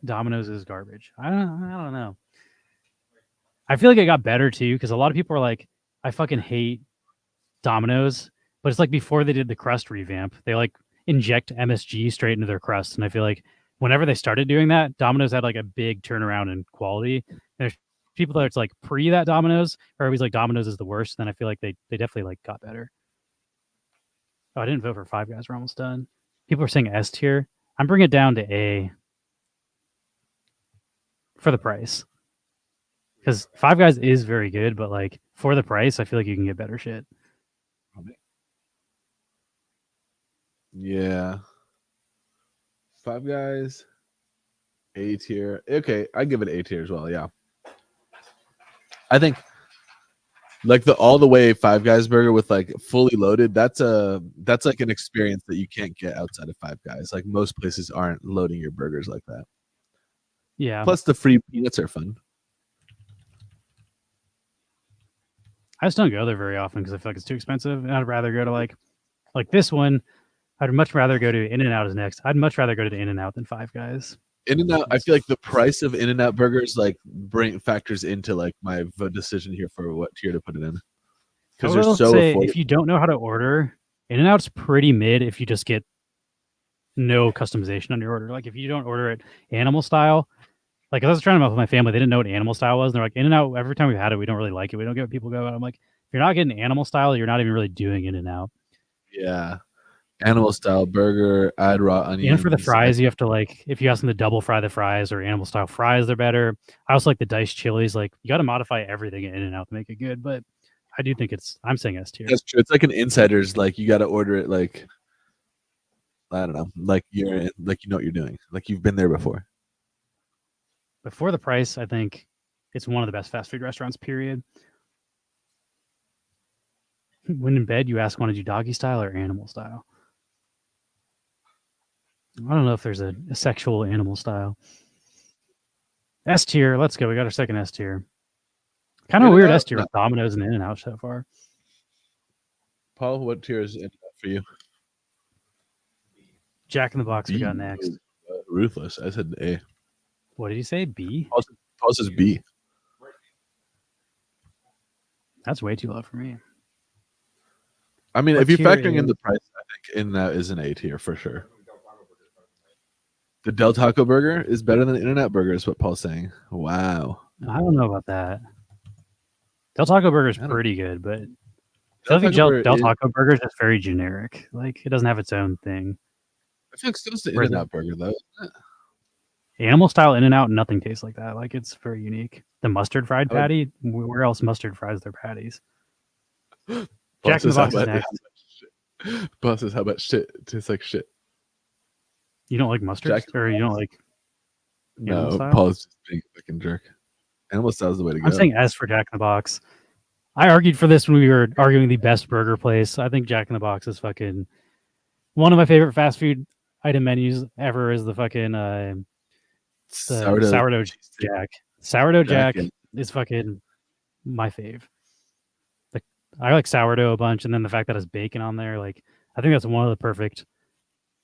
Domino's is garbage. I don't know. I feel like it got better too because a lot of people are like, I fucking hate Domino's, but it's like before they did the crust revamp, they like inject MSG straight into their crust, and I feel like whenever they started doing that, Domino's had like a big turnaround in quality. There's people that it's like pre that Domino's, or always like Domino's is the worst. Then I feel like they definitely like got better. Oh, I didn't vote for Five Guys. We're almost done. People are saying S tier. I'm bringing it down to A for the price. Because Five Guys is very good, but like for the price, I feel like you can get better shit. Yeah. Five Guys, A tier. Okay, I give it A tier as well. Yeah, I think like the all the way Five Guys burger with like fully loaded. That's like an experience that you can't get outside of Five Guys. Like most places aren't loading your burgers like that. Yeah. Plus the free peanuts are fun. I just don't go there very often because I feel like it's too expensive, and I'd rather go to like this one. I'd much rather go to In-N-Out is next. I'd much rather go to In-N-Out than Five Guys. In-N-Out, I feel like the price of In-N-Out burgers like factors into like my decision here for what tier to put it in. Because they're so affordable. If you don't know how to order, In-N-Out's pretty mid if you just get no customization on your order. Like if you don't order it animal style, like I was trying to with my family, they didn't know what animal style was. And they're like, In-N-Out, every time we've had it, we don't really like it. We don't get what people go. And I'm like, if you're not getting animal style, you're not even really doing In-N-Out. Yeah. Animal style burger, add raw onions. And for the fries, you have to like, if you ask them to double fry the fries or animal style fries, they're better. I also like the diced chilies. Like you got to modify everything in and out to make it good. But I do think I'm saying S tier. That's true. It's like an insider's. Like you got to order it. Like I don't know. Like you know what you're doing. Like you've been there before. But for the price, I think it's one of the best fast food restaurants. Period. When in bed, you ask, want to do doggy style or animal style? I don't know if there's a sexual animal style. S tier. Let's go. We got our second S tier. Kind of weird S tier with Domino's and In-N-Out so far. Paul, what tier is In-N-Out for you? Jack in the Box we got next. Ruthless. I said A. What did you say? B? Paul says B. That's way too low for me. I mean, What if you're tier factoring in is- the price, I think In-N-Out is an A tier for sure. The Del Taco burger is better than the In-N-Out burger, is what Paul's saying. Wow. I don't know about that. Del Taco Burger is I don't- pretty good, but Del I think Taco Del is- Taco Burger is just very generic. Like it doesn't have its own thing. I feel like still the Where's In-N-Out burger though. isn't it? Animal style In-N-Out, nothing tastes like that. Like it's very unique. The mustard fried I would- patty, where else mustard fries their patties? Paul Jack in the says, "How Box is about- next. how about shit?" Paul says, "How about shit? It tastes like shit." You don't like mustard, Jack- or you don't like? Animal No, style? Paul's just being a fucking jerk. Animal style is the way to go. I'm saying S for Jack in the Box. I argued for this when we were arguing the best burger place. I think Jack in the Box is fucking one of my favorite fast food item menus ever. Is the fucking the sourdough Jack. Sourdough Jack yeah. is fucking my fave. I like sourdough a bunch, and then the fact that it's bacon on there, like I think that's one of the perfect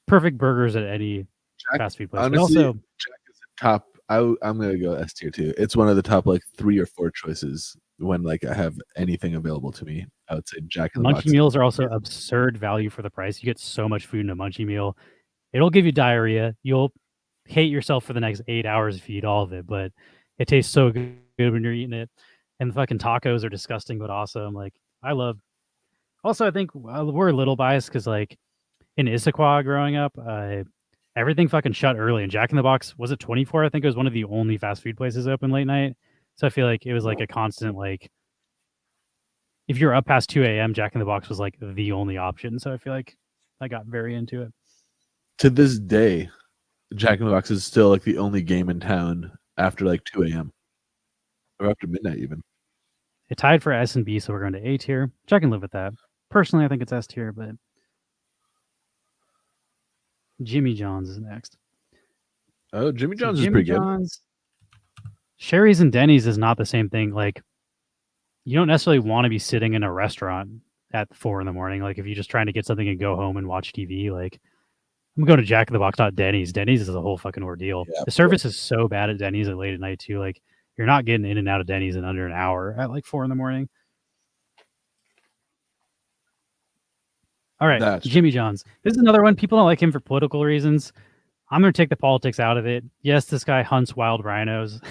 burgers at any Jack- fast food place. But Honestly, also, Jack is a top. I'm gonna go S tier too. It's one of the top like 3 or 4 choices when like I have anything available to me. I would say Jack in the Box. munchie meals are also absurd value for the price. You get so much food in a munchie meal. It'll give you diarrhea. You'll hate yourself for the next 8 hours if you eat all of it, but it tastes so good when you're eating it. And the fucking tacos are disgusting, but awesome. Like I love. Also, I think we're a little biased because like in Issaquah growing up, everything fucking shut early. And Jack in the Box, was it 24? I think it was one of the only fast food places open late night. So I feel like it was like a constant like. If you're up past 2 a.m., Jack in the Box was like the only option. So I feel like I got very into it. To this day, Jack in the Box is still like the only game in town after like 2 a.m. or after midnight even. It tied for S and B, so we're going to A tier, which I can live with that. Personally, I think it's S tier, but Jimmy John's is next. Oh, Jimmy So John's is Jimmy pretty John's, Sherry's and Denny's is not the same thing. Like, you don't necessarily want to be sitting in a restaurant at 4 a.m. Like, if you're just trying to get something and go home and watch TV, like, I'm going to Jack in the Box, not Denny's. Denny's is a whole fucking ordeal. Yeah, the service is so bad at Denny's at late at night, too. Like, you're not getting in and out of Denny's in under an hour at like 4 a.m. All right, That's Jimmy John's. This is another one. People don't like him for political reasons. I'm going to take the politics out of it. Yes, this guy hunts wild rhinos.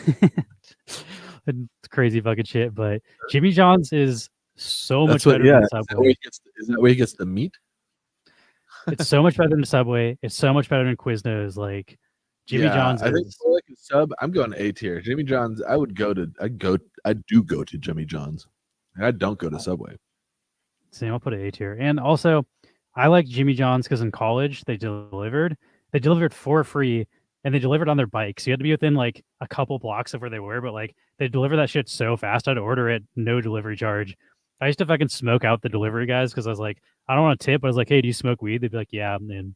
It's crazy fucking shit, but Jimmy John's is so much better than Is that Subway. where he gets the meat? It's so much better than Subway. It's so much better than Quiznos. Like Jimmy John's I think is for like a sub, I'm going A tier. Jimmy John's, I do go to Jimmy John's. I don't go to Subway. same. I'll put it A tier. And also, I like Jimmy John's because in college they delivered for free, and they delivered on their bikes. You had to be within like a couple blocks of where they were, but like they deliver that shit so fast. I'd order it, no delivery charge. I used to fucking smoke out the delivery guys because I was like, I don't want to tip, but I was like, hey, do you smoke weed? They'd be like, yeah. And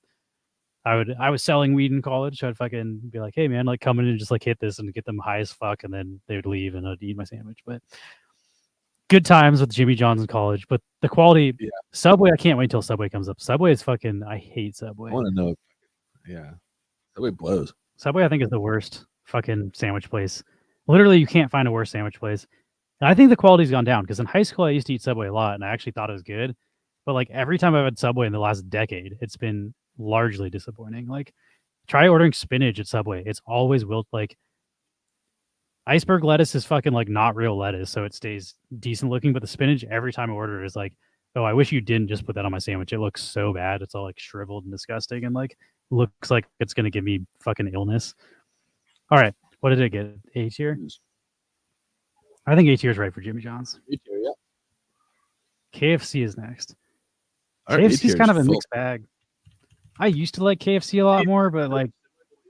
I was selling weed in college, so I'd fucking be like, hey man, like come in and just like hit this and get them high as fuck, and then they would leave and I'd eat my sandwich. But good times with Jimmy John's in college. But the quality, Subway, I can't wait till Subway comes up. Subway is fucking, I hate Subway. I want to know. Yeah, Subway blows. Subway, I think, is the worst fucking sandwich place. Literally, you can't find a worse sandwich place. And I think the quality's gone down because in high school I used to eat Subway a lot, and I actually thought it was good. But like every time I've had Subway in the last decade, it's been largely disappointing. Like, try ordering spinach at Subway; it's always wilt. Like, iceberg lettuce is fucking like not real lettuce, so it stays decent looking. But the spinach every time I order is like oh, I wish you didn't just put that on my sandwich. It looks so bad. It's all like shriveled and disgusting and like looks like it's gonna give me fucking illness. All right, what did it get? A tier. I think A tier is right for Jimmy John's. A tier, yeah. KFC is next. All right, A KFC tier is kind of a full. mixed bag. I used to like KFC a lot more, but like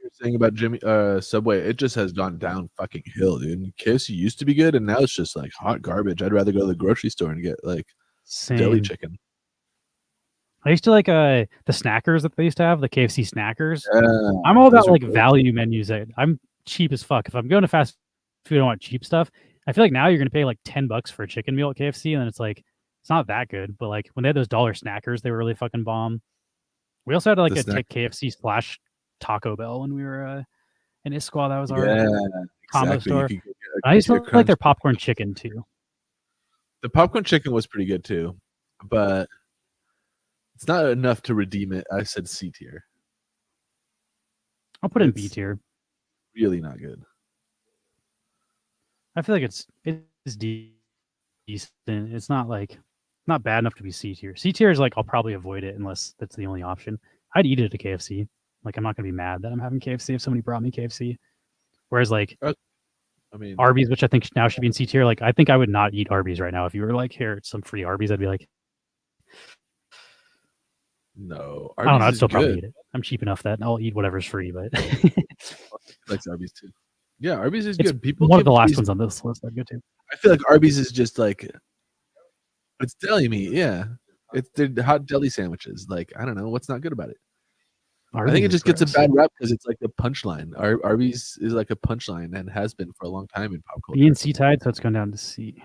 You're saying about Subway, it just has gone down fucking hill, dude. KFC used to be good, and now it's just like hot garbage. I'd rather go to the grocery store and get like deli same. chicken. I used to like the snackers that they used to have, the KFC snackers. Yeah, I'm all those about are like good. value menus. I'm cheap as fuck. If I'm going to fast food, I want cheap stuff. I feel like now you're gonna pay like $10 for a chicken meal at KFC, and then it's like it's not that good. But like when they had those dollar snackers, they were really fucking bomb. We also had like The a snack- KFC / Taco Bell when we were in Issaquah. That was our Yeah, combo exactly. store. You could get I used to your like their crunch. popcorn chicken too. The popcorn chicken was pretty good too, but it's not enough to redeem it. I said C tier. I'll put it in B It's- tier. Really not good. I feel like it's decent. It's not like not bad enough to be C tier. C tier is like I'll probably avoid it unless that's the only option. I'd eat it at KFC. Like I'm not gonna be mad that I'm having KFC if somebody brought me KFC. Whereas like I mean, Arby's, which I think now should be in C tier, like I think I would not eat Arby's right now. If you were like, here, it's some free Arby's, I'd be like, no. I don't know, Arby's I'd is still probably good. eat it. I'm cheap enough that I'll eat whatever's free, but Likes Arby's too. Yeah, Arby's is it's good. People one of give the last Arby's- ones on this list I'd go to. I feel like Arby's is just like it's deli meat. Yeah, it's they're hot deli sandwiches. Like I don't know what's not good about it. I think it just gets a bad rep because it's like the punchline. Arby's is like a punchline and has been for a long time in pop culture. B and C tied, so it's going down to C.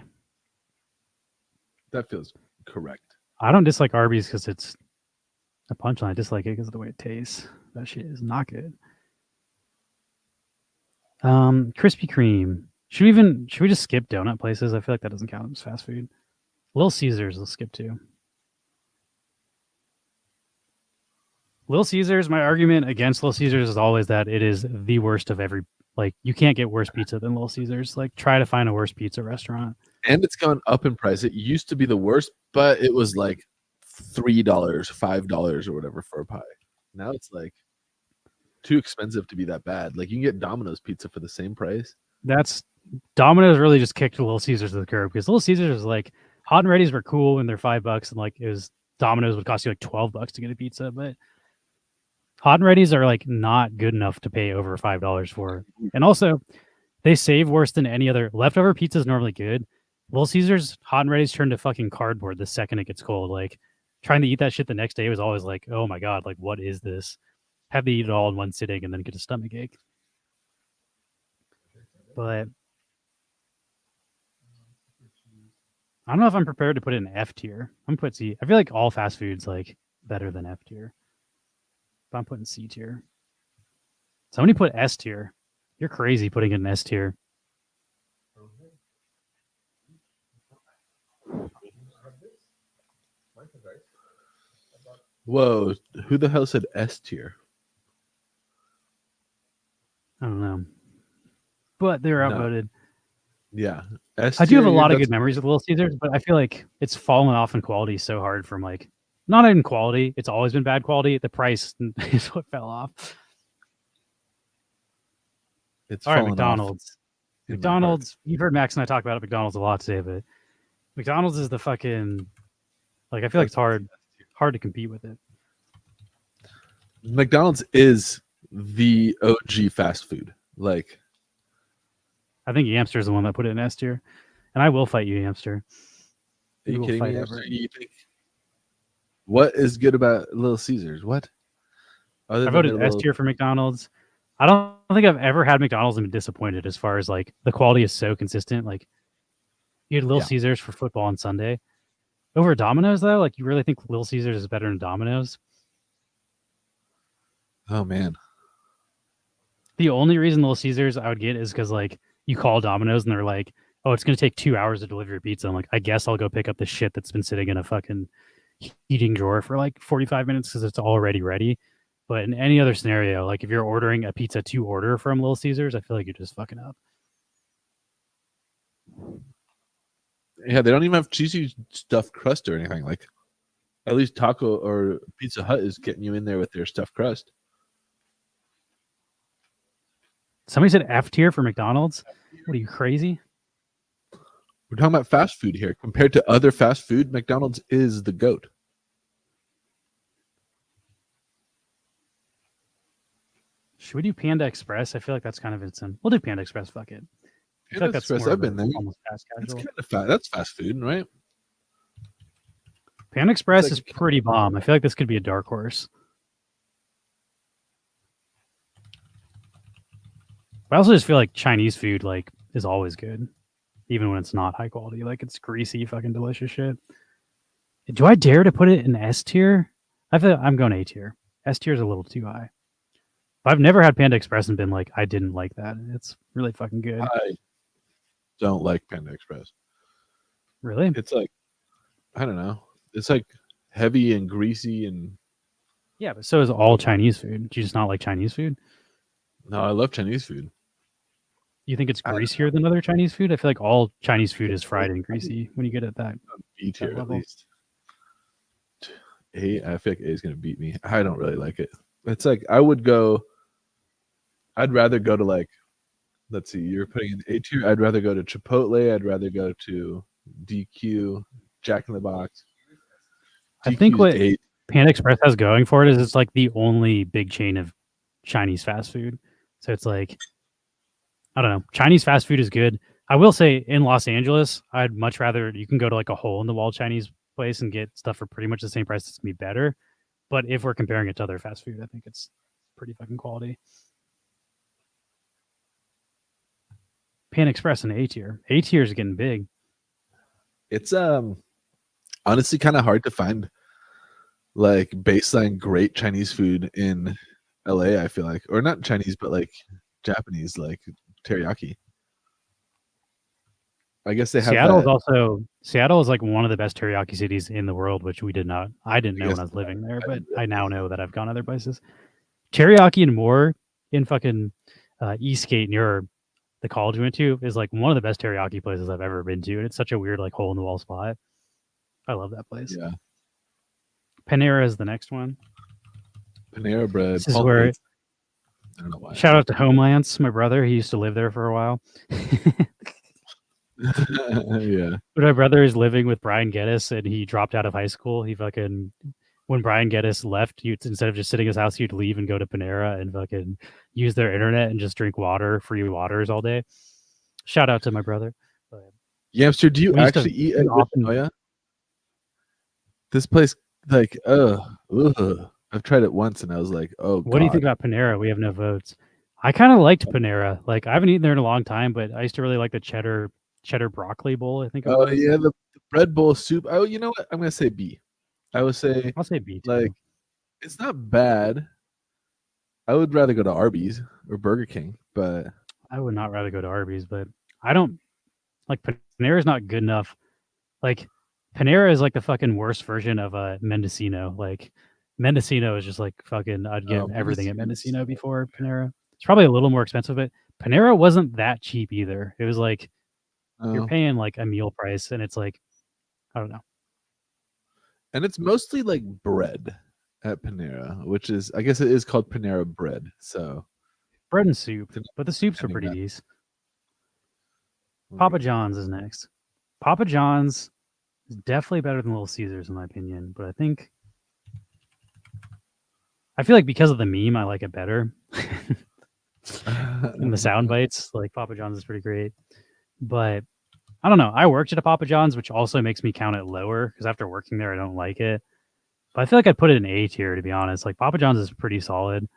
That feels correct. I don't dislike Arby's because it's a punchline. I dislike it because of the way it tastes. That shit is not good. Krispy Kreme. Should we just skip donut places? I feel like that doesn't count as fast food. Little Caesars, let's skip to. Little Caesars, my argument against Little Caesars is always that it is the worst of every. Like, you can't get worse pizza than Little Caesars. Like, try to find a worse pizza restaurant. And it's gone up in price. It used to be the worst, but it was like $3, $5 or whatever for a pie. Now it's like too expensive to be that bad. Like you can get Domino's pizza for the same price. That's Domino's really just kicked Little Caesars to the curb because Little Caesars is like hot and ready's were cool and they're $5 and like it was Domino's would cost you like $12 to get a pizza, but hot and ready's are like not good enough to pay over $5 for. And also they save worse than any other. Leftover pizza is normally good. Little Caesars hot and ready's turned to fucking cardboard the second it gets cold. Like trying to eat that shit the next day was always like, oh my god, like what is this? Have to eat it all in one sitting and then get a stomach ache. But I don't know if I'm prepared to put it in F tier. I'm put C. I feel like all fast food's like better than F tier. But I'm putting C tier. Somebody put S tier. You're crazy putting it in S tier. Whoa, who the hell said S tier? I don't know. But they were No. outvoted. Yeah. S I do have a tier, lot of that's- good memories with Little Caesars, but I feel like it's fallen off in quality so hard from like not in quality. It's always been bad quality. The price is what fell off. It's All right, fallen off McDonald's. in my heart. McDonald's. You've heard Max and I talk about McDonald's a lot today, but McDonald's is the fucking like I feel like it's hard to compete with it. McDonald's is the OG fast food. Like I think Yamster is the one that put it in S tier, and I will fight you, Yamster. Are We you will kidding fight me? over it. You think what is good about Little Caesars? What? Other I than voted their S little- tier for McDonald's. I don't think I've ever had McDonald's and been disappointed as far as like the quality is so consistent. Like you had Little Yeah. Caesars for football on Sunday. Over Domino's though, like you really think Little Caesars is better than Domino's? Oh man. The only reason Little Caesars I would get is because like you call Domino's and they're like, oh, it's gonna take 2 hours to deliver your pizza. I'm like, I guess I'll go pick up the shit that's been sitting in a fucking heating drawer for like 45 minutes because it's already ready. But in any other scenario, like if you're ordering a pizza to order from Little Caesars, I feel like you're just fucking up. Yeah, they don't even have cheesy stuffed crust or anything. Like, at least Taco or Pizza Hut is getting you in there with their stuffed crust. Somebody said F tier for McDonald's. What are you, crazy? We're talking about fast food here. Compared to other fast food, McDonald's is the GOAT. Should we do Panda Express? I feel like that's kind of insane. We'll do Panda Express. Fuck it. I feel like that's Express, more I've of a been there. almost fast That's casual. kind of fast. That's fast food, right? Panda Express like- is pretty bomb. I feel like this could be a dark horse. I also just feel like Chinese food like is always good, even when it's not high quality. Like it's greasy, fucking delicious shit. Do I dare to put it in S tier? I feel I'm going A tier. S tier is a little too high. But I've never had Panda Express and been like, I didn't like that. It's really fucking good. I don't like Panda Express. Really? It's like, I don't know. It's like heavy and greasy and. Yeah, but so is all Chinese food. Do you just not like Chinese food? No, I love Chinese food. You think it's greasier than other Chinese food? I feel like all Chinese food is fried and greasy when you get at that. B tier at level. least. A, I feel like A is going to beat me. I don't really like it. It's like I would go. I'd rather go to like, let's see, you're putting in A tier. I'd rather go to Chipotle. I'd rather go to DQ, Jack in the Box. I think DQ's what A. Panda Express has going for it is it's like the only big chain of Chinese fast food. So it's like, I don't know. Chinese fast food is good. I will say in Los Angeles, I'd much rather you can go to like a hole in the wall Chinese place and get stuff for pretty much the same price. It's gonna be better. But if we're comparing it to other fast food, I think it's pretty fucking quality. Pan Express and A tier. A tier is getting big. It's honestly kind of hard to find like baseline great Chinese food in LA, I feel like. Or not Chinese, but like Japanese, like teriyaki. I guess they have Seattle is like one of the best teriyaki cities in the world, which I didn't know when I was living there, but I now know that I've gone other places. Teriyaki and more in fucking Eastgate near the college we went to is like one of the best teriyaki places I've ever been to, and it's such a weird like hole in the wall spot. I love that place. Yeah. Panera is the next one. Panera Bread. This is where I don't know why. shout out to Homelance, my brother. He used to live there for a while. Yeah. But my brother is living with Brian Geddes, and he dropped out of high school. He fucking, when Brian Geddes left, instead of just sitting in his house, he'd leave and go to Panera and fucking use their internet and just drink free waters all day. Shout out to my brother. Yamster, do you We used to actually eat at often- Yoshinoya? This place, like, I've tried it once and I was like, oh, What do you think about Panera? We have no votes. I kind of liked Panera. Like, I haven't eaten there in a long time, but I used to really like the cheddar broccoli bowl, I think. Oh, yeah, the bread bowl soup. Oh, you know what? I'm going to say B. I would say, I'll say B too. like, it's not bad. I would rather go to Arby's or Burger King, but I would not rather go to Arby's, but I don't like Panera is not good enough. Like Panera is like the fucking worst version of a Mendocino. Like Mendocino is just like fucking. I'd get everything at Mendocino before Panera. It's probably a little more expensive, but Panera wasn't that cheap either. It was like you're paying like a meal price, and it's like I don't know. And it's mostly like bread at Panera, which is, I guess it is called Panera Bread. So bread and soup, but the soups are pretty decent. Papa John's is next. Papa John's is definitely better than Little Caesars in my opinion, but I feel like because of the meme, I like it better. And the sound bites, like Papa John's is pretty great. But I don't know. I worked at a Papa John's, which also makes me count it lower because after working there, I don't like it. But I feel like I'd put it in A tier, to be honest. Like Papa John's is pretty solid.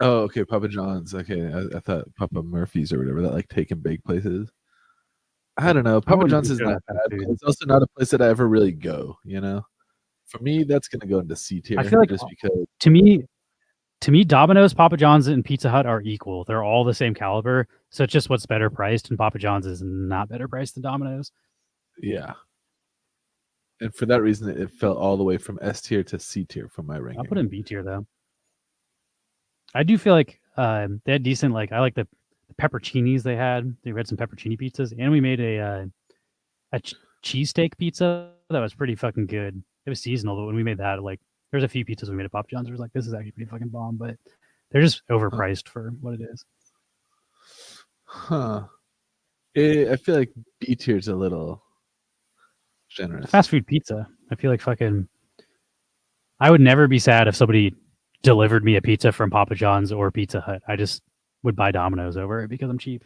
Okay, Papa John's. Okay, I thought Papa Murphy's or whatever, that like take and bake places. I don't know. Papa John's is not bad, but it's also not a place that I ever really go, you know? For me, that's going to go into C tier. I feel like just because. To me, Domino's, Papa John's, and Pizza Hut are equal. They're all the same caliber. So it's just what's better priced, and Papa John's is not better priced than Domino's. Yeah. And for that reason, it fell all the way from S tier to C tier from my ranking. I'll put it in B tier, though. I do feel like they had decent, like, I like the pepperoncinis they had. They had some pepperoni pizzas, and we made a a cheesesteak pizza that was pretty fucking good. It was seasonal, but when we made that, like, there's a few pizzas we made at Papa John's. It was like, this is actually pretty fucking bomb, but they're just overpriced for what it is. Huh. I feel like B tier's a little generous. Fast food pizza. I feel like fucking. I would never be sad if somebody delivered me a pizza from Papa John's or Pizza Hut. I just would buy Domino's over it because I'm cheap.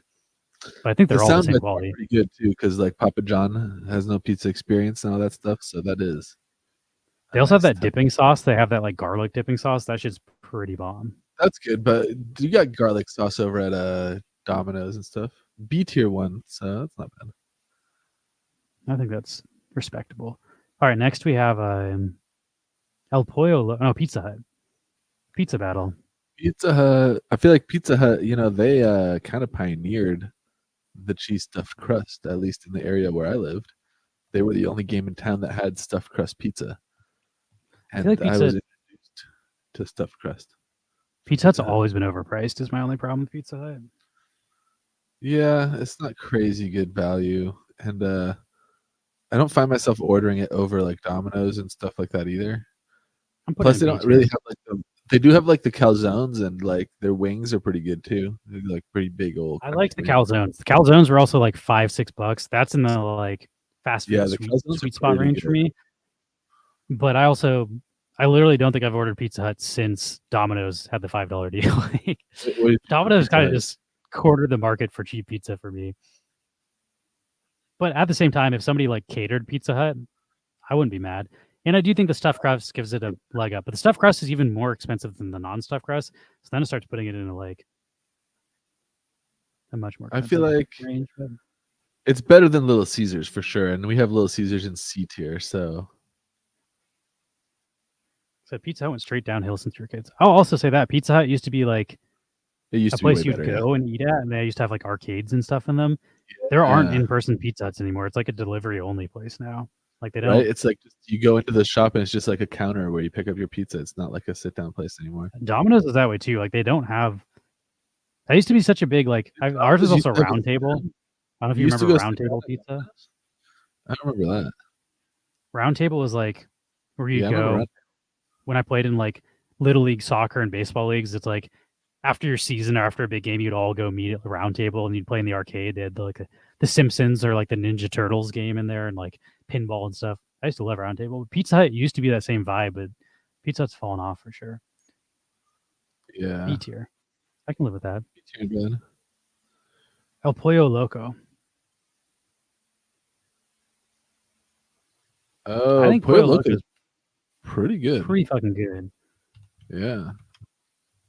But I think they're all the same quality. Pretty good too, because like Papa John has no pizza experience and all that stuff. So that is. They also have that dipping sauce. They have that like garlic dipping sauce. That shit's pretty bomb. That's good, but you got garlic sauce over at Domino's and stuff. B tier one, so that's not bad. I think that's respectable. All right, next we have El Pollo. No, Pizza Hut. Pizza battle. Pizza Hut. I feel like Pizza Hut. You know, they kind of pioneered the cheese stuffed crust, at least in the area where I lived. They were the only game in town that had stuffed crust pizza, and like I was introduced to stuffed crust. Pizza Hut's always been overpriced. Is my only problem with Pizza Hut. Yeah, it's not crazy good value, and I don't find myself ordering it over like Domino's and stuff like that either. Plus, they don't really have like they do have like the calzones, and like their wings are pretty good too. They're like pretty big old. I like the calzones. The calzones were also like $5-6. That's in the like fast food sweet spot range for me. But I literally don't think I've ordered Pizza Hut since Domino's had the $5 deal. Like, Domino's kind of just cornered the market for cheap pizza for me. But at the same time, if somebody like catered Pizza Hut, I wouldn't be mad. And I do think the stuffed crust gives it a leg up. But the stuffed crust is even more expensive than the non-stuffed crust. So then it starts putting it into like a much more. I feel like range, it's better than Little Caesars for sure, and we have Little Caesars in C tier. So Pizza Hut went straight downhill since we were kids. I'll also say that Pizza Hut used to be like a place you'd go and eat at, and they used to have like arcades and stuff in them. There aren't in-person Pizza Huts anymore. It's like a delivery-only place now. Like they don't. Right? It's like you go into the shop and it's just like a counter where you pick up your pizza. It's not like a sit-down place anymore. Domino's is that way too. Like they don't have. That used to be such a big like. Ours was also Round Table. I don't know if you remember Round Table Pizza. I don't remember that. Round Table was like where you go. When I played in like Little League soccer and baseball leagues, it's like after your season or after a big game, you'd all go meet at the Round Table and you'd play in the arcade. They had the Simpsons or like the Ninja Turtles game in there and like pinball and stuff. I used to love Round Table. Pizza Hut used to be that same vibe, but Pizza Hut's fallen off for sure. Yeah. B tier. I can live with that. B tier, good. El Pollo Loco. Oh, I think Pollo Pollo Loco Loco is pretty good. Pretty fucking good. Yeah.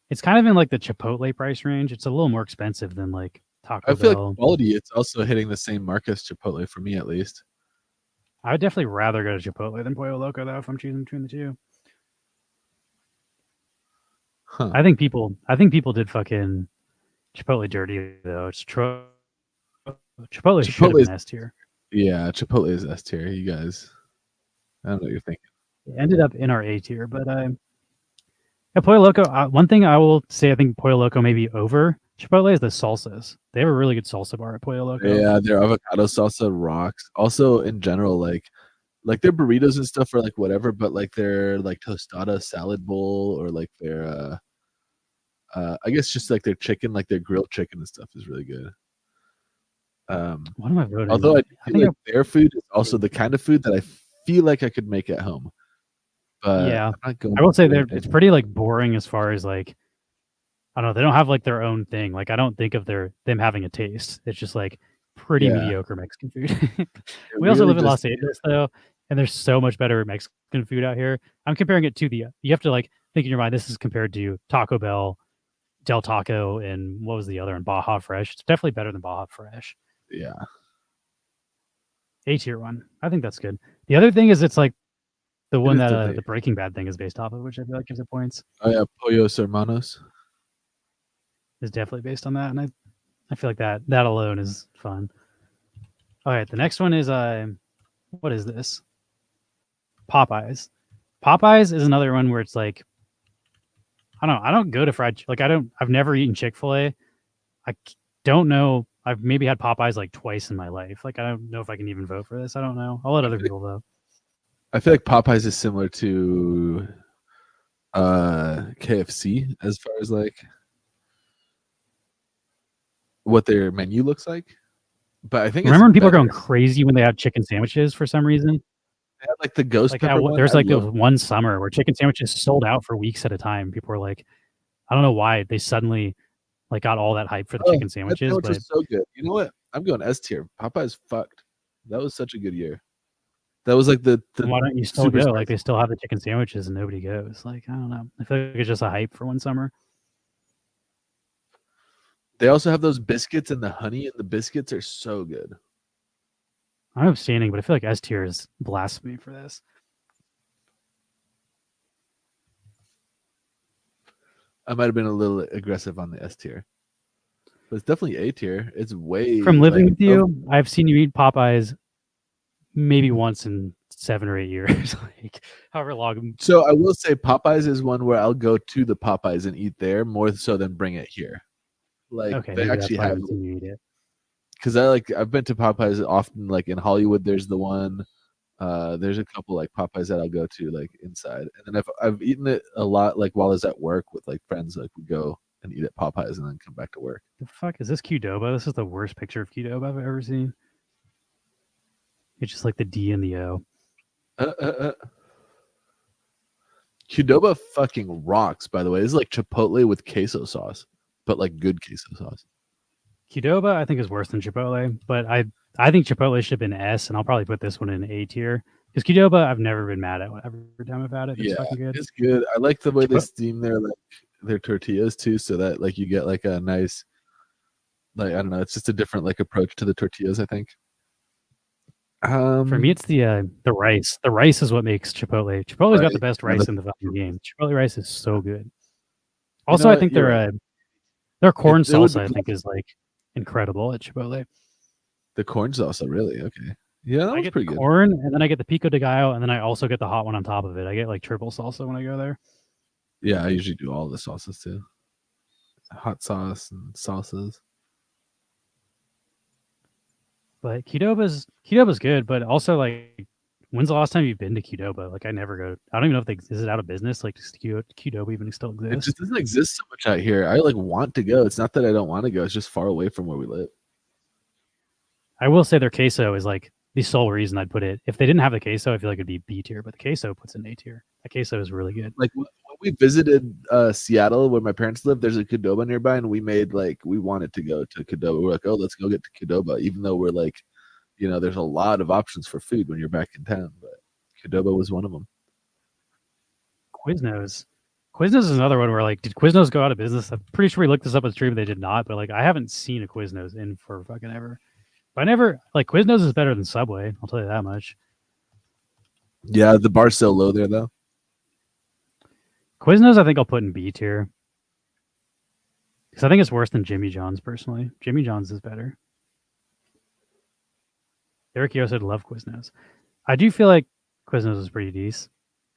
It's kind of in like the Chipotle price range. It's a little more expensive than like Taco Bell. I feel like quality, it's also hitting the same mark as Chipotle for me at least. I would definitely rather go to Chipotle than Pollo Loco though if I'm choosing between the two. Huh. I think people did fucking Chipotle dirty though. It's Chipotle should have been S tier. Yeah, Chipotle is S tier. You guys, I don't know what you're thinking. It ended up in our A tier, but Pollo Loco. One thing I will say, I think Pollo Loco may be over Chipotle is the salsas. They have a really good salsa bar at Pollo Loco. Yeah, their avocado salsa rocks. Also, in general, like their burritos and stuff are like whatever, but like their like tostada salad bowl or like their I guess just like their chicken, like their grilled chicken and stuff is really good. What am I voting? Although I think like their food is also the kind of food that I feel like I could make at home. But yeah, I will say it's pretty like boring as far as like I don't know. They don't have like their own thing. Like I don't think of them having a taste. It's just like pretty mediocre Mexican food. We also live in Los Angeles though, and there's so much better Mexican food out here. I'm comparing it to you have to like think in your mind. This is compared to Taco Bell, Del Taco, and what was the other? And Baja Fresh. It's definitely better than Baja Fresh. Yeah. A tier one. I think that's good. The other thing is it's like the one that the Breaking Bad thing is based off of, which I feel like gives it points. Oh yeah, Pollos Hermanos is definitely based on that, and I feel like that alone is fun. All right, the next one is what is this? Popeyes. Popeyes is another one where it's like I don't go to fried like I've never eaten Chick-fil-A. I don't know. I've maybe had Popeyes like twice in my life. Like, I don't know if I can even vote for this. I don't know. I'll let other people vote. I feel like Popeyes is similar to KFC as far as like what their menu looks like. But I think Remember when people are better. going crazy when they have chicken sandwiches for some reason? They had like the ghost Like pepper one. there's I like the love- one summer where chicken sandwiches sold out for weeks at a time. People were like, I don't know why they suddenly like got all that hype for the Oh, chicken that sandwiches, sandwich but was so good. You know what? I'm going S tier. Popeyes fucked. That was such a good year. That was like the why don't you still super go? spicy. Like they still have the chicken sandwiches and nobody goes. Like, I don't know. I feel like it's just a hype for one summer. They also have those biscuits and the honey, and the biscuits are so good. I'm abstaining, but I feel like S tier is blasphemy for this. I might have been a little aggressive on the S tier, but it's definitely A tier. It's way From living like, with you, I've seen you eat Popeyes maybe once in 7 or 8 years, like however long. So I will say Popeyes is one where I'll go to the Popeyes and eat there more so than bring it here. Like Okay, they maybe that's actually why I have, haven't seen you eat it. because I've been to Popeyes often. Like in Hollywood, there's the one. There's a couple like Popeyes that I'll go to like inside, and then if I've eaten it a lot like while I was at work with like friends, like we go and eat at Popeyes and then come back to work. The fuck is this Qdoba? This is the worst picture of Qdoba I've ever seen. It's just like the D and the O. Qdoba fucking rocks, by the way. This is like Chipotle with queso sauce, but like good queso sauce. Qdoba, I think, is worse than Chipotle, but I think Chipotle should have been S, and I'll probably put this one in A tier. Because Qdoba, I've never been mad at every time I've had it. It's Yeah, fucking good. it's good. I like the way they Chipotle- steam their tortillas too, so that like you get like a nice, like I don't know, it's just a different like approach to the tortillas, I think. For me, it's the rice. The rice is what makes Chipotle. Chipotle's got the Right. best Yeah, rice that's in the fucking game. Chipotle rice is so good. Also, I what? think You're right. their corn It would salsa, I be- think, is like incredible at Chipotle. The corn salsa, really? Okay. Yeah, that I was get pretty the good. corn, and then I get the pico de gallo, and then I also get the hot one on top of it. I get like triple salsa when I go there. Yeah, I usually do all the sauces too. Hot sauce and salsas. But Qdoba's good, but also like, when's the last time you've been to Qdoba? Like, I never go. I don't even know if is it out of business. Like, does Qdoba even still It exist? just doesn't exist so much out here. I like want to go. It's not that I don't want to go. It's just far away from where we live. I will say their queso is like the sole reason I'd put it. If they didn't have the queso, I feel like it'd be B tier, but the queso puts it in A tier. The queso is really good. Like when we visited Seattle where my parents live, there's a Qdoba nearby, and we wanted to go to Qdoba. We're like, oh, let's go get to Qdoba, even though we're like, you know, there's a lot of options for food when you're back in town, but Qdoba was one of them. Quiznos is another one where like, did Quiznos go out of business? I'm pretty sure we looked this up on stream. They did not, but like, I haven't seen a Quiznos in for fucking ever. But I never like Quiznos is better than Subway. I'll tell you that much. Yeah, the bar's so low there though. Quiznos, I think I'll put in B tier because I think it's worse than Jimmy John's personally. Jimmy John's is better. Eric Yo said love Quiznos. I do feel like Quiznos is pretty decent.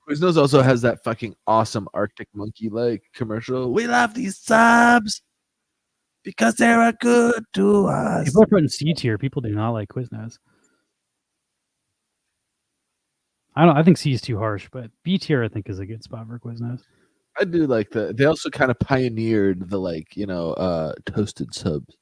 Quiznos also has that fucking awesome Arctic Monkey like commercial. We love these subs because they're good to us. People are putting C tier. People do not like Quiznos. I think C is too harsh, but B tier I think is a good spot for Quiznos. I do like that. They also kind of pioneered the like, you know, toasted subs.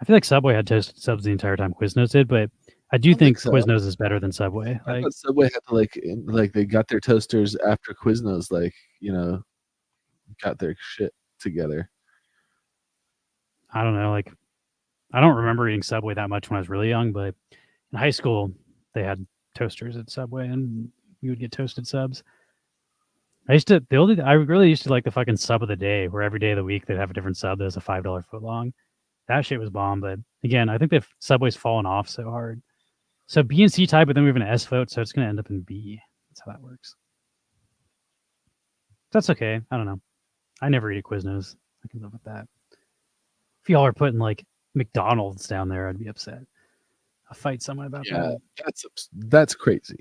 I feel like Subway had toasted subs the entire time Quiznos did, but I do think so. Quiznos is better than Subway. I Like, thought Subway had to like they got their toasters after Quiznos, like, you know, got their shit together. I don't know, like I don't remember eating Subway that much when I was really young, but in high school they had toasters at Subway and we would get toasted subs. I really used to like the fucking sub of the day, where every day of the week they'd have a different sub that was a $5 foot long. That shit was bomb, but again, I think the Subway's fallen off so hard. So B and C type, but then we have an S vote, so it's going to end up in B. That's how that works. That's okay. I don't know. I never eat at Quiznos. I can live with that. If y'all are putting like McDonald's down there, I'd be upset. I'll fight someone about Yeah, that. that's crazy.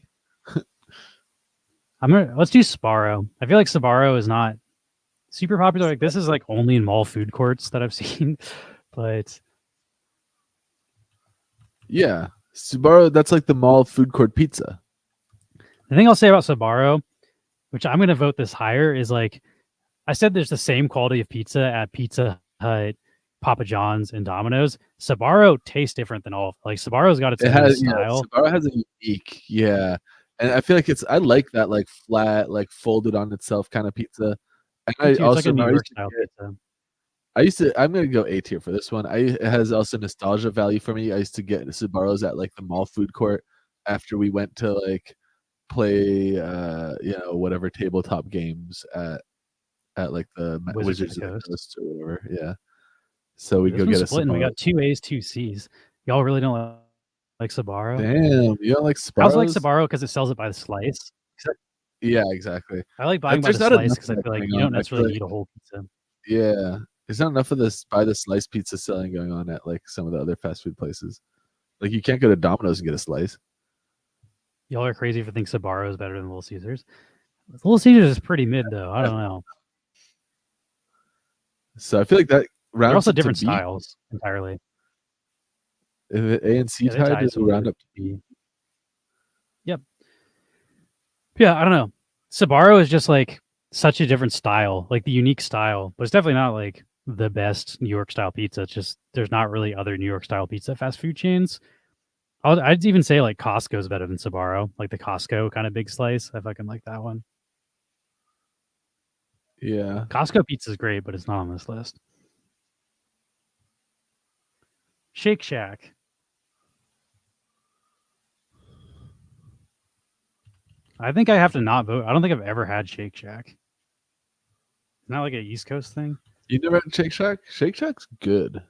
Let's do Sbarro. I feel like Sbarro is not super popular. Like this is like only in mall food courts that I've seen, but Yeah, Sbarro. That's like the mall food court pizza. The thing I'll say about Sbarro, which I'm going to vote this higher, is like I said, there's the same quality of pizza at Pizza Hut, Papa John's, and Domino's. Sbarro tastes different than all. Like Sbarro's got its own style. Sbarro has a unique, and I feel like I like that like flat, like folded on itself kind of pizza. And I It's also like a New know York style pizza. I'm gonna go A tier for this one. It has also nostalgia value for me. I used to get Sbarro's at like the mall food court after we went to like play whatever tabletop games at like the Wizards of the Coast or whatever. Yeah. So we go get a split and we got 2 A's, 2 C's. Y'all really don't like Sbarro? Damn, you don't like Sbarro? I also like Sbarro because it sells it by the slice. Yeah, exactly. I like buying by the slice because I feel like you don't necessarily need a whole pizza. Yeah. There's not enough of this by the slice pizza selling going on at like some of the other fast food places. Like you can't go to Domino's and get a slice. Y'all are crazy for thinking Sbarro is better than Little Caesars. Little Caesars is pretty mid though. I don't know. So I feel like that rounds. They're also up to different B. styles entirely. If A and C tied, does it round up to B? Yep. Yeah, I don't know. Sbarro is just like such a different style, like the unique style, but it's definitely not like the best New York style pizza. It's just there's not really other New York style pizza fast food chains. I'd even say like Costco is better than Sbarro, like the Costco kind of big slice. I fucking like that one. Yeah. Costco pizza is great, but it's not on this list. Shake Shack. I think I have to not vote. I don't think I've ever had Shake Shack. Isn't that like an East Coast thing? You never had Shake Shack? Shake Shack's good.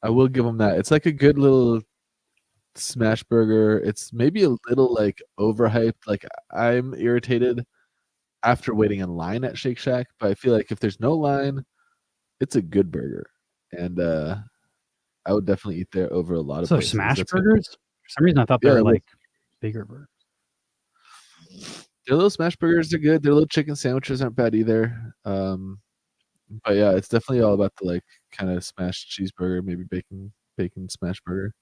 I will give them that. It's like a good little smash burger. It's maybe a little like overhyped. Like I'm irritated after waiting in line at Shake Shack, but I feel like if there's no line, it's a good burger. And I would definitely eat there over a lot of places. Smash burgers? For some reason I thought they were like bigger burgers. Their little smash burgers are good. Their little chicken sandwiches aren't bad either. But yeah, it's definitely all about the like kind of smashed cheeseburger, maybe bacon smash burger.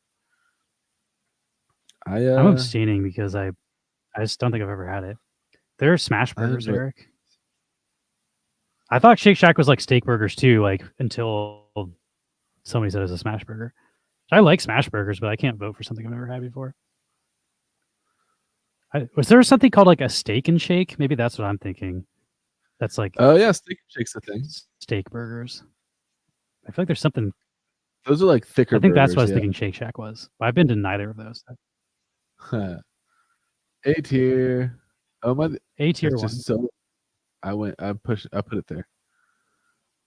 I'm abstaining because I just don't think I've ever had it. They're smash burgers, Eric. I thought Shake Shack was like steak burgers too, like until somebody said it was a smash burger. I like smash burgers, but I can't vote for something I've never had before. Was there something called like a steak and shake? Maybe that's what I'm thinking. That's like Steak and Shake's a thing. Steak burgers. I feel like there's something. Those are like thicker. I think that's burgers, what I was thinking Shake Shack was. But I've been to neither of those. A tier. Oh my! A tier one. So I put it there.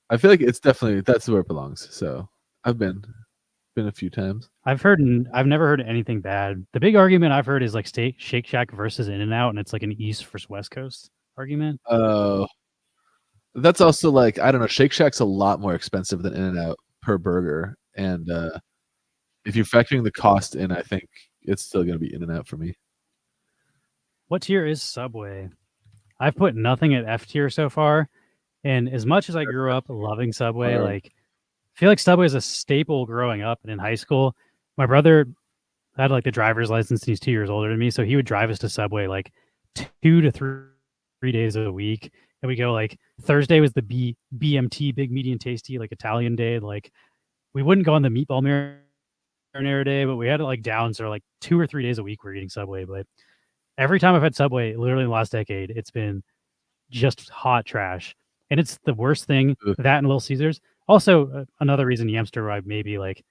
I feel like it's definitely that's where it belongs. So I've been a few times. I've never heard anything bad. The big argument I've heard is like Shake Shack versus In-N-Out, and it's like an East versus West Coast argument. Oh, that's also like I don't know. Shake Shack's a lot more expensive than In-N-Out per burger, and if you're factoring the cost in, I think it's still going to be In-N-Out for me. What tier is Subway? I've put nothing at F tier so far, and as much as I grew up loving Subway, like I feel like Subway is a staple growing up and in high school. My brother had like the driver's license and he's 2 years older than me. So he would drive us to Subway like 2 to 3 days a week. And we go like Thursday was the BMT, big medium tasty, like Italian day. Like we wouldn't go on the meatball marinara day, but we had it like down. So like 2 or 3 days a week we're eating Subway. But every time I've had Subway, literally in the last decade, it's been just hot trash. And it's the worst thing, that and Little Caesars. Also, another reason Yamster, I maybe like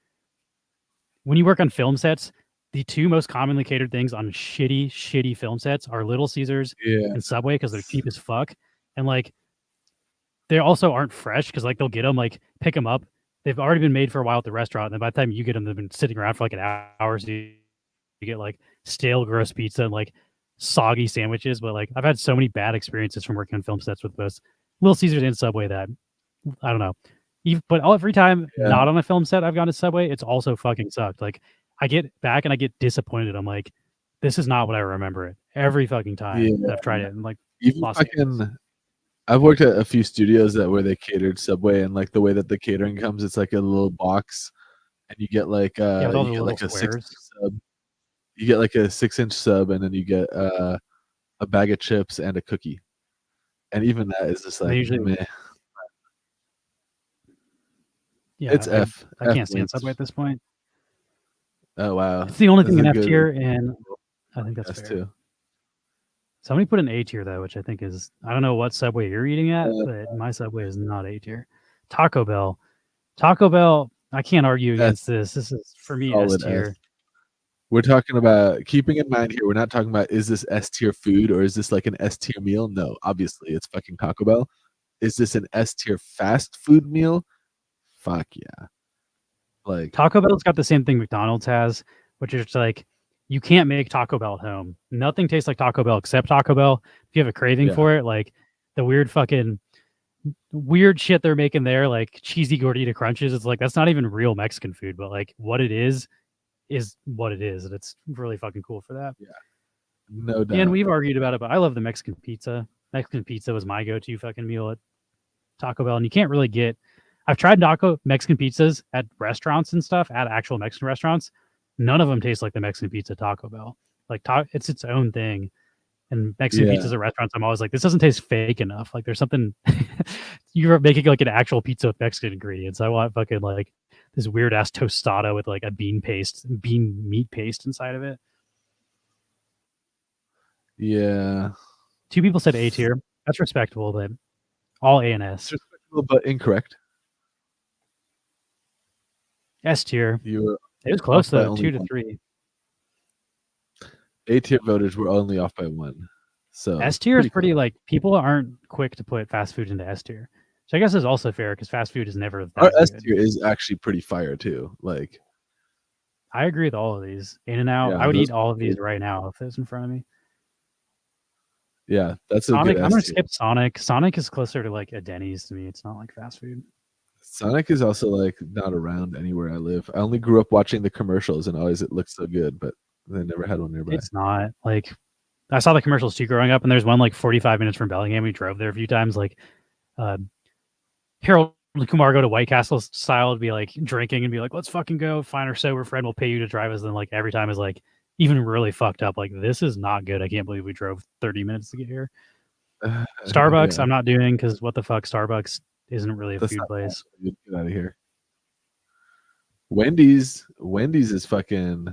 when you work on film sets, the two most commonly catered things on shitty film sets are Little Caesars and Subway because they're cheap as fuck. And like they also aren't fresh because like they'll get them, like pick them up. They've already been made for a while at the restaurant. And then by the time you get them, they've been sitting around for like an hour. So you get like stale, gross pizza and like soggy sandwiches. But like I've had so many bad experiences from working on film sets with both Little Caesars and Subway that I don't know. But every time not on a film set I've gone to Subway, it's also fucking sucked. Like I get back and I get disappointed. I'm like, this is not what I remember it every fucking time that I've tried it. And like, I've worked at a few studios where they catered Subway, and like the way that the catering comes, it's like a little box, and you get like with all the you get little like a squares. 6 sub. You get like a 6-inch sub, and then you get a bag of chips and a cookie. And even that is just They like usually- meh. Yeah, It's F. I can't F stand wins. Subway at this point. Oh wow, It's the only This thing is in a F good- tier, and I think that's S fair. too. Somebody put an A tier though, which I think is I don't know what Subway you're eating at, but my Subway is not A tier. Taco Bell, I can't argue against this. This is for me S Solid tier. S. We're talking about keeping in mind here. We're not talking about is this S tier food or is this like an S tier meal? No, obviously it's fucking Taco Bell. Is this an S tier fast food meal? Fuck yeah. Like Taco Bell's got the same thing McDonald's has, which is like you can't make Taco Bell at home. Nothing tastes like Taco Bell except Taco Bell. If you have a craving Yeah. for it, like the weird shit they're making there, like cheesy gordita crunches, it's like that's not even real Mexican food, but like what it is what it is, and it's really fucking cool for that. no doubt. And we've argued about it, but I love the Mexican pizza. Mexican pizza was my go-to fucking meal at Taco Bell, and you can't really get. I've tried Mexican pizzas at restaurants and stuff, at actual Mexican restaurants. None of them taste like the Mexican pizza at Taco Bell. Like it's its own thing. And Mexican Yeah. pizzas at restaurants, I'm always like, this doesn't taste fake enough. Like there's something you're making like an actual pizza with Mexican ingredients. I want fucking like this weird ass tostada with like a bean meat paste inside of it. Yeah. 2 people said A tier. That's respectable, but all A and S. It's respectable but incorrect. S tier. You were It was close off by though, only 2 to one. 3. A tier voters were only off by 1. So S tier is cool. pretty like people aren't quick to put fast food into S tier. So I guess it's also fair because fast food is never Our that S good. tier is actually pretty fire too. Like I agree with all of these. In and out. Yeah, I would those eat all are of these good. right now if it was in front of me. yeah, that's a Sonic, good I'm gonna S tier. skip Sonic. Sonic is closer to like a Denny's to me. It's not like fast food. Sonic is also like not around anywhere I live. I only grew up watching the commercials and always it looked so good, but they never had one nearby. It's not like I saw the commercials too growing up, and there's one like 45 minutes from Bellingham. We drove there a few times. Like Harold and Kumar go to White Castle style to be like drinking and be like, let's fucking go. Find our sober friend. We'll pay you to drive us. And like every time is like even really fucked up. Like this is not good. I can't believe we drove 30 minutes to get here. Starbucks, Yeah. I'm not doing because what the fuck, Starbucks isn't really a That's food not place. Get out of here. Wendy's is fucking.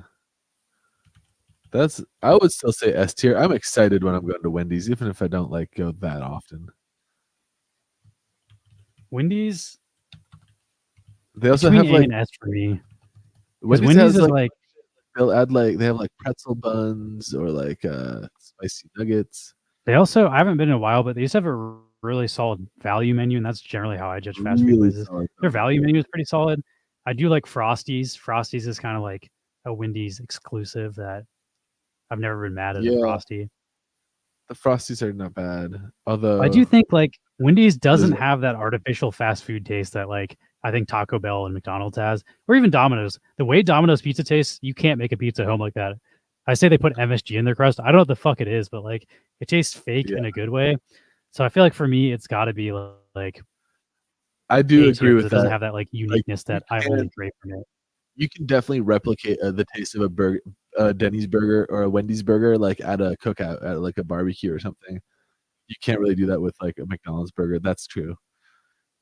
I would still say S tier. I'm excited when I'm going to Wendy's, even if I don't like go that often. Wendy's, They also between have A like and S for me. 'Cause Wendy's, Wendy's has is like, like they'll add like they have like pretzel buns or like spicy nuggets. they also I haven't been in a while, but they used to have a really solid value menu, and that's generally how I judge fast food Really places. solid Their value. value menu is pretty solid. I do like Frosties. Frosties is kind of like a Wendy's exclusive that I've never been mad at a Yeah. Frosty. The Frosties are not bad, although I do think like Wendy's doesn't it? have that artificial fast food taste that like I think Taco Bell and McDonald's has, or even Domino's. The way Domino's pizza tastes, you can't make a pizza at home like that. I say they put MSG in their crust. I don't know what the fuck it is, but like it tastes fake in a good way. So I feel like for me, it's got to be like I do A agree tier, 'cause with it doesn't that. have that like uniqueness that I only crave from it. You can definitely replicate the taste of a burger, Denny's burger or a Wendy's burger, like at a cookout, at like a barbecue or something. You can't really do that with like a McDonald's burger. That's true.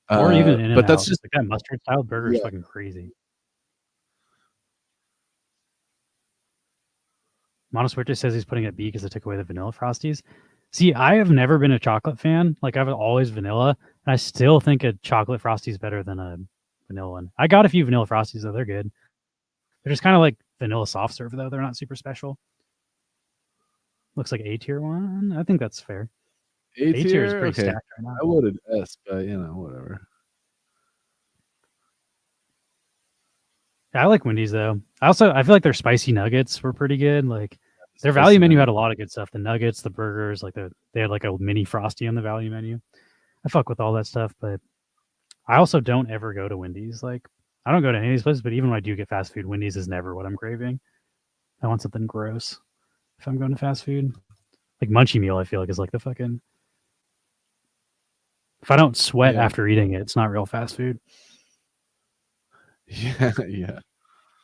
Or even In-N-Out. but that's just like that mustard style burger is Yeah. fucking crazy. Monosuerte says he's putting it B because they took away the vanilla Frosties. See, I have never been a chocolate fan. Like I've always vanilla, and I still think a chocolate Frosty is better than a vanilla one. I got a few vanilla Frosties though; they're good. They're just kind of like vanilla soft serve though. They're not super special. Looks like A tier one. I think that's fair. A tier is tier. pretty Okay, stacked right now. I voted S, but whatever. I like Wendy's though. I feel like their spicy nuggets were pretty good. Like their Spicy value menu had nuggets. a lot of good stuff. The nuggets, the burgers, like they had like a mini Frosty on the value menu. I fuck with all that stuff, but I also don't ever go to Wendy's. Like I don't go to any of these places, but even when I do get fast food, Wendy's is never what I'm craving. I want something gross if I'm going to fast food. Like Munchie Meal, I feel like is like the fucking. If I don't sweat Yeah. after eating it, it's not real fast food. Yeah, yeah.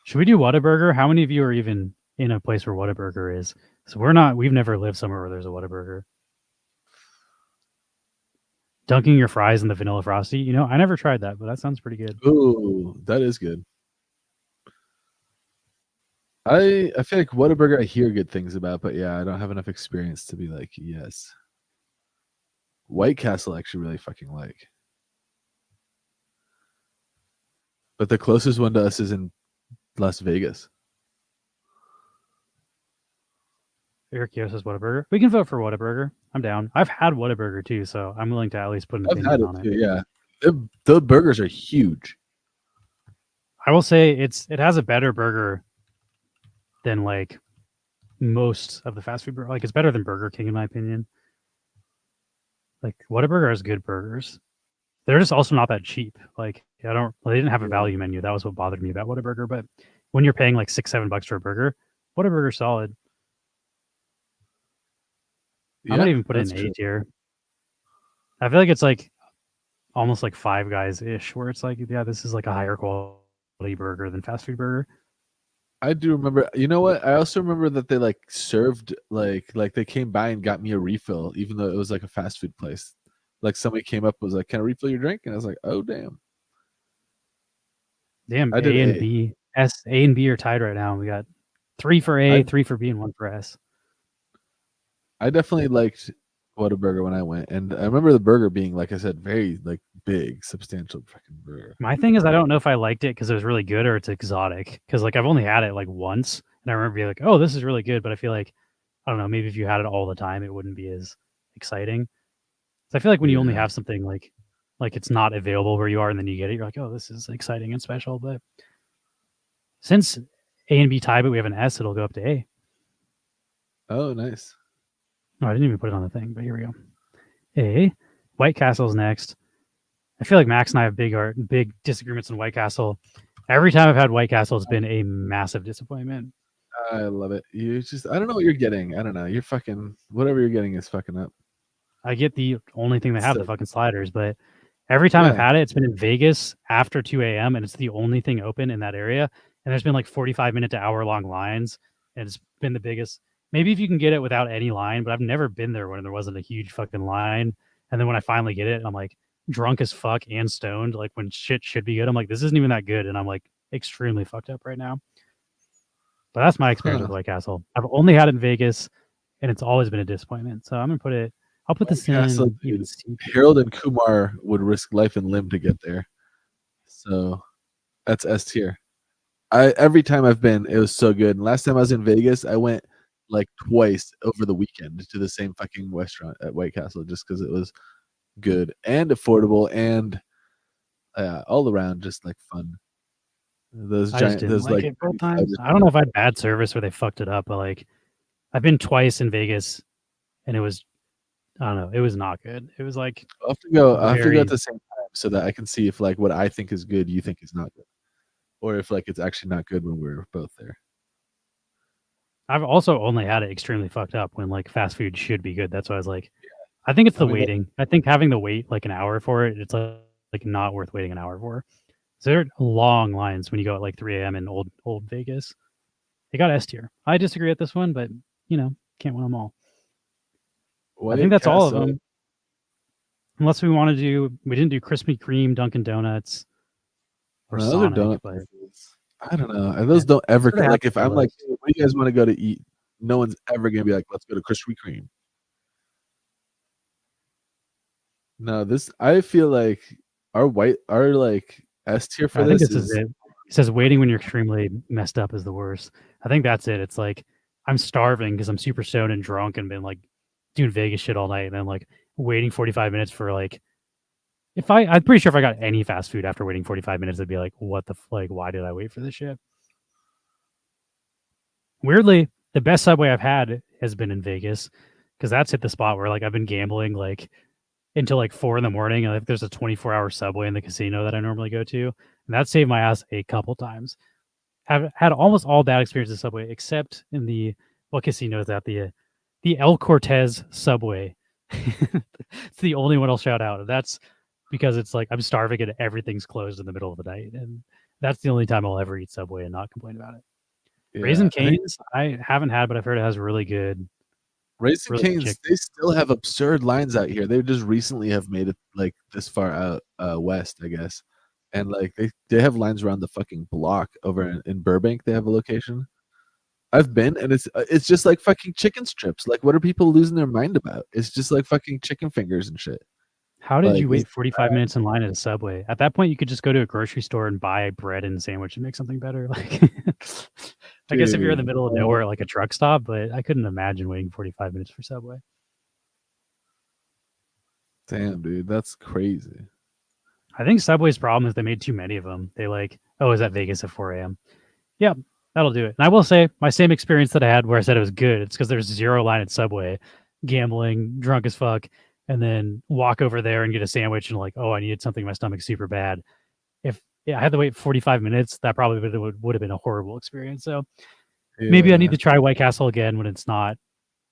Should we do Whataburger? How many of you are even in a place where Whataburger is? So we've never lived somewhere where there's a Whataburger. Dunking your fries in the vanilla frosty. You know, I never tried that, but that sounds pretty good. Ooh, that is good. I feel like Whataburger I hear good things about, but yeah, I don't have enough experience to be like, yes. White Castle I actually really fucking like. But the closest one to us is in Las Vegas. Eric Yo says Whataburger. We can vote for Whataburger. I'm down. I've had Whataburger too, so I'm willing to at least put an I've opinion had it on too, it. yeah. The burgers are huge. I will say it has a better burger than like most of the fast food burgers. Like it's better than Burger King in my opinion. Like Whataburger has good burgers. They're just also not that cheap. Like they didn't have a value menu. That was what bothered me about Whataburger. But when you're paying like $6-7 for a burger, Whataburger's solid. Yeah, I might even put it that's in true. A tier. I feel like it's like almost like Five Guys ish, where it's like, yeah, this is like a higher quality burger than fast food burger. I do remember. You know what? I also remember that they like served like they came by and got me a refill, even though it was like a fast food place. Like somebody came up and was like, "Can I refill your drink?" And I was like, "Oh damn." Damn, I did A and A. B. A and B are tied right now. We got 3 for A, 3 for B, and 1 for S. I definitely liked Whataburger when I went, and I remember the burger being, like I said, very like big, substantial fucking burger. My thing is, I don't know if I liked it because it was really good or it's exotic. Because like I've only had it like once, and I remember being like, "Oh, this is really good," but I feel like I don't know. Maybe if you had it all the time, it wouldn't be as exciting. So I feel like when you only have something like it's not available where you are, and then you get it, you're like, "Oh, this is exciting and special." But since A and B tie, but we have an S, it'll go up to A. Oh, nice. No, I didn't even put it on the thing, but here we go. A. White Castle's next. I feel like Max and I have big disagreements on White Castle. Every time I've had White Castle, it's been a massive disappointment. I love it. You just, I don't know what you're getting. I don't know. You're fucking, whatever you're getting is fucking up. I get the only thing they have, the fucking sliders, but every time I've had it, it's been in Vegas after 2 a.m. and it's the only thing open in that area. And there's been like 45-minute to hour-long lines, and it's been the biggest. Maybe if you can get it without any line, but I've never been there when there wasn't a huge fucking line. And then when I finally get it, I'm like drunk as fuck and stoned. Like when shit should be good, I'm like, this isn't even that good, and I'm like extremely fucked up right now. But that's my experience with White Castle. I've only had it in Vegas, and it's always been a disappointment. So I'm gonna put it. I'll put this Castle, in. dude, Harold and Kumar would risk life and limb to get there. So that's S tier. Every time I've been, it was so good. And last time I was in Vegas, I went like twice over the weekend to the same fucking restaurant at White Castle just because it was good and affordable and all around just like fun. Those giant, those like it both times. I don't know if I had bad service or they fucked it up, but like I've been twice in Vegas, and it was, I don't know, it was not good. It was like I'll have to go at the same time so that I can see if like what I think is good, you think is not good, or if like it's actually not good when we're both there. I've also only had it extremely fucked up when like fast food should be good. That's why I was like, I think it's the waiting. I think having to wait like an hour for it, it's like not worth waiting an hour for. So there are long lines when you go at like 3 a.m. in old Vegas. They got S tier. I disagree with this one, but you know, can't win them all. I think that's all of them. Unless we want to do, we didn't do Krispy Kreme, Dunkin' Donuts, or Sonic. But I don't know. Those don't ever like. If I'm like, hey, what do you guys want to go to eat? No one's ever gonna be like, let's go to Krispy Kreme. No, this I feel like our like S tier for this is it. It says waiting when you're extremely messed up is the worst. I think that's it. It's like I'm starving because I'm super stoned and drunk and been like doing Vegas shit all night, and then like waiting 45 minutes for like I'm pretty sure if I got any fast food after waiting 45 minutes, I'd be like, what the like, why did I wait for this shit? Weirdly, the best Subway I've had has been in Vegas because that's hit the spot where like I've been gambling like until like 4 a.m. and like there's a 24-hour Subway in the casino that I normally go to, and that saved my ass a couple times. Have had almost all bad experiences at Subway except in the casino is that the El Cortez Subway. It's the only one I'll shout out. That's because it's like I'm starving and everything's closed in the middle of the night, and That's the only time I'll ever eat Subway and not complain about it. Yeah, Raisin I think Cane's, I haven't had, but I've heard it has really good Raising really good Cane's, chicken. they still have absurd lines out here. They just recently have made it like this far out west, I guess. And like they have lines around the fucking block over in Burbank. They have a location. I've been, and it's just like fucking chicken strips. Like, what are people losing their mind about? It's just like fucking chicken fingers and shit. How did Like, you it's wait 45 minutes in line at a Subway? At that point, you could just go to a grocery store and buy bread and sandwich and make something better. Like, I guess if you're in the Dude, middle of nowhere, like a truck stop, but I couldn't imagine waiting 45 minutes for Subway. damn, dude, that's crazy. I think Subway's problem is they made too many of them. They like, oh, is that Vegas at 4 a.m.? Yeah, that'll do it. And I will say, my same experience that I had where I said it was good, it's because there's zero line at Subway, gambling, drunk as fuck, and then walk over there and get a sandwich and like, oh, I needed something in my stomach super bad. If I had to wait 45 minutes, that probably would have been a horrible experience. So maybe I need to try White Castle again when it's not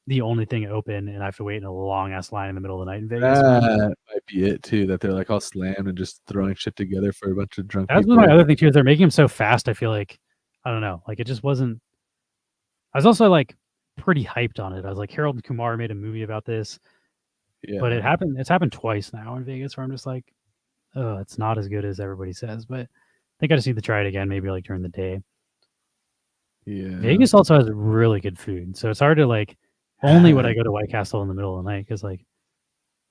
the only thing open and I have to wait in a long ass line in the middle of the night in Vegas. That might be it too. That they're like all slammed and just throwing shit together for a bunch of drunk That's people. my other thing too. Is they're making them so fast. I feel like I don't know. Like it just wasn't. I was also like pretty hyped on it. I was like, Harold Kumar made a movie about this, Yeah, but it's happened twice now in Vegas where I'm just like, oh, it's not as good as everybody says. But I think I just need to try it again, maybe like during the day. yeah. Vegas also has really good food, so it's hard to like. Only would I go to White Castle in the middle of the night because like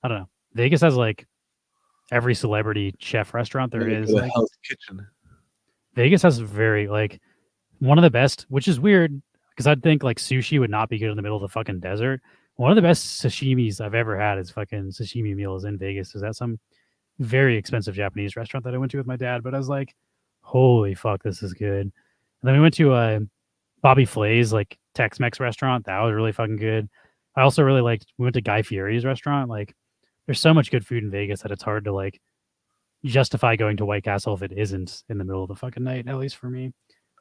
I don't know. Vegas has like every celebrity chef restaurant there is. The Like, Hell's Kitchen. Vegas has very like one of the best, which is weird because I'd think like sushi would not be good in the middle of the fucking desert. One of the best sashimis I've ever had is fucking sashimi meals in Vegas. Is that some very expensive Japanese restaurant that I went to with my dad? But I was like, holy fuck, this is good. And then we went to Bobby Flay's like Tex-Mex restaurant. That was really fucking good. I also really liked. We went to Guy Fieri's restaurant. Like, there's so much good food in Vegas that it's hard to like justify going to White Castle if it isn't in the middle of the fucking night. At least for me,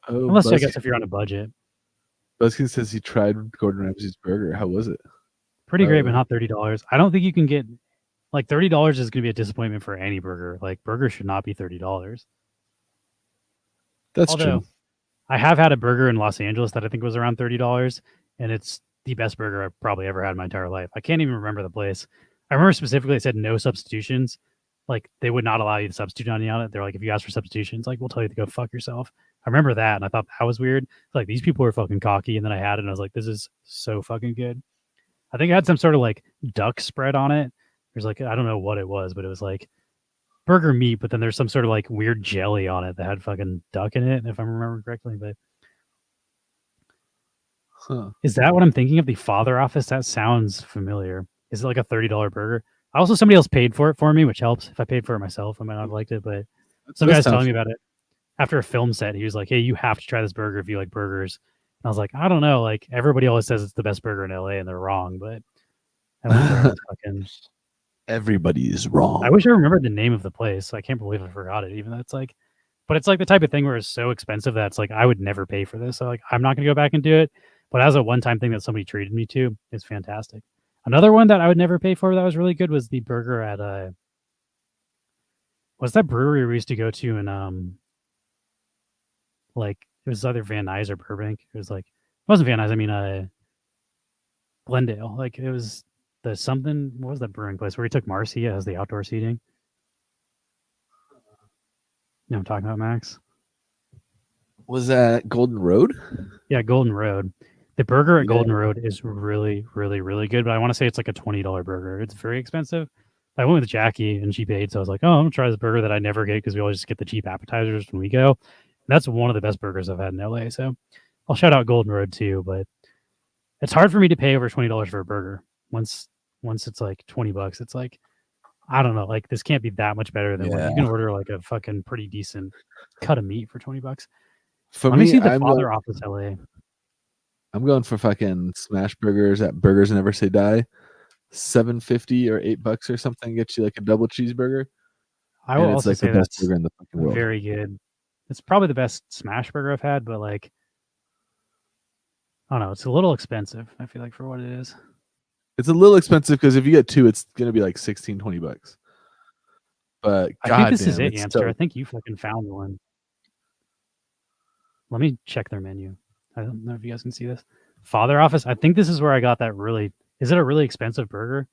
Oh, unless I guess if you're on a budget. Buzzkin says he tried Gordon Ramsay's burger. How was it? Pretty great, but not $30. I don't think you can get like $30 is going to be a disappointment for any burger. Like burgers should not be $30. That's true. I have had a burger in Los Angeles that I think was around $30, and it's the best burger I've probably ever had in my entire life. I can't even remember the place. I remember specifically it said no substitutions. Like they would not allow you to substitute on it. They're like, if you ask for substitutions, like we'll tell you to go fuck yourself. I remember that, and I thought that was weird. Like these people were fucking cocky, and then I had it, and I was like, this is so fucking good. I think it had some sort of like duck spread on it. There's like I don't know what it was, but it was like burger meat, but then there's some sort of like weird jelly on it that had fucking duck in it, if I remember correctly. But is that what I'm thinking of? The Father Office? That sounds familiar. Is it like a $30 burger? Also, somebody else paid for it for me, which helps. If I paid for it myself, I might not have liked it. But some guy's telling me about it after a film set. He was like, "Hey, you have to try this burger if you like burgers." And I was like, "I don't know. Like everybody always says it's the best burger in LA, and they're wrong." But I went there and it's fucking. Everybody is wrong. I wish I remembered the name of the place. I can't believe I forgot it. Even though it's like, but it's like the type of thing where it's so expensive that it's like I would never pay for this. So like I'm not gonna go back and do it. But as a one-time thing that somebody treated me to, it's fantastic. Another one that I would never pay for that was really good was the burger at what's that brewery we used to go to in like it was either Van Nuys or Burbank. It was like it wasn't Van Nuys, I mean Glendale. Like it was the something what was that brewing place where he took Marcia as the outdoor seating? You know what I'm talking about, Max? Was that Golden Road? Yeah, Golden Road. The burger at Golden Road is really, really, really good, but I want to say it's like a $20 burger. It's very expensive. I went with Jackie and she paid, so I was like, oh, I'm going to try this burger that I never get because we always just get the cheap appetizers when we go. And that's one of the best burgers I've had in LA, so I'll shout out Golden Road too, but it's hard for me to pay over $20 for a burger. Once it's like $20, it's like, I don't know, like this can't be that much better than when you can order like a fucking pretty decent cut of meat for $20. For Let me, me see the I'm Father going, Office LA. I'm going for fucking smash burgers at Burgers Never Say Die. $7.50 or $8 or something gets you like a double cheeseburger. I will it's also like say the best that's burger in the fucking world. very good. It's probably the best smash burger I've had, but like, I don't know, it's a little expensive. I feel like for what it is. It's a little expensive because if you get two, it's gonna be like $16-20. But I think this goddamn, is it, it's Hamster. so- I think you fucking found one. Let me check their menu. I don't know if you guys can see this. Father Office. I think this is where I got that really. Is it a really expensive burger?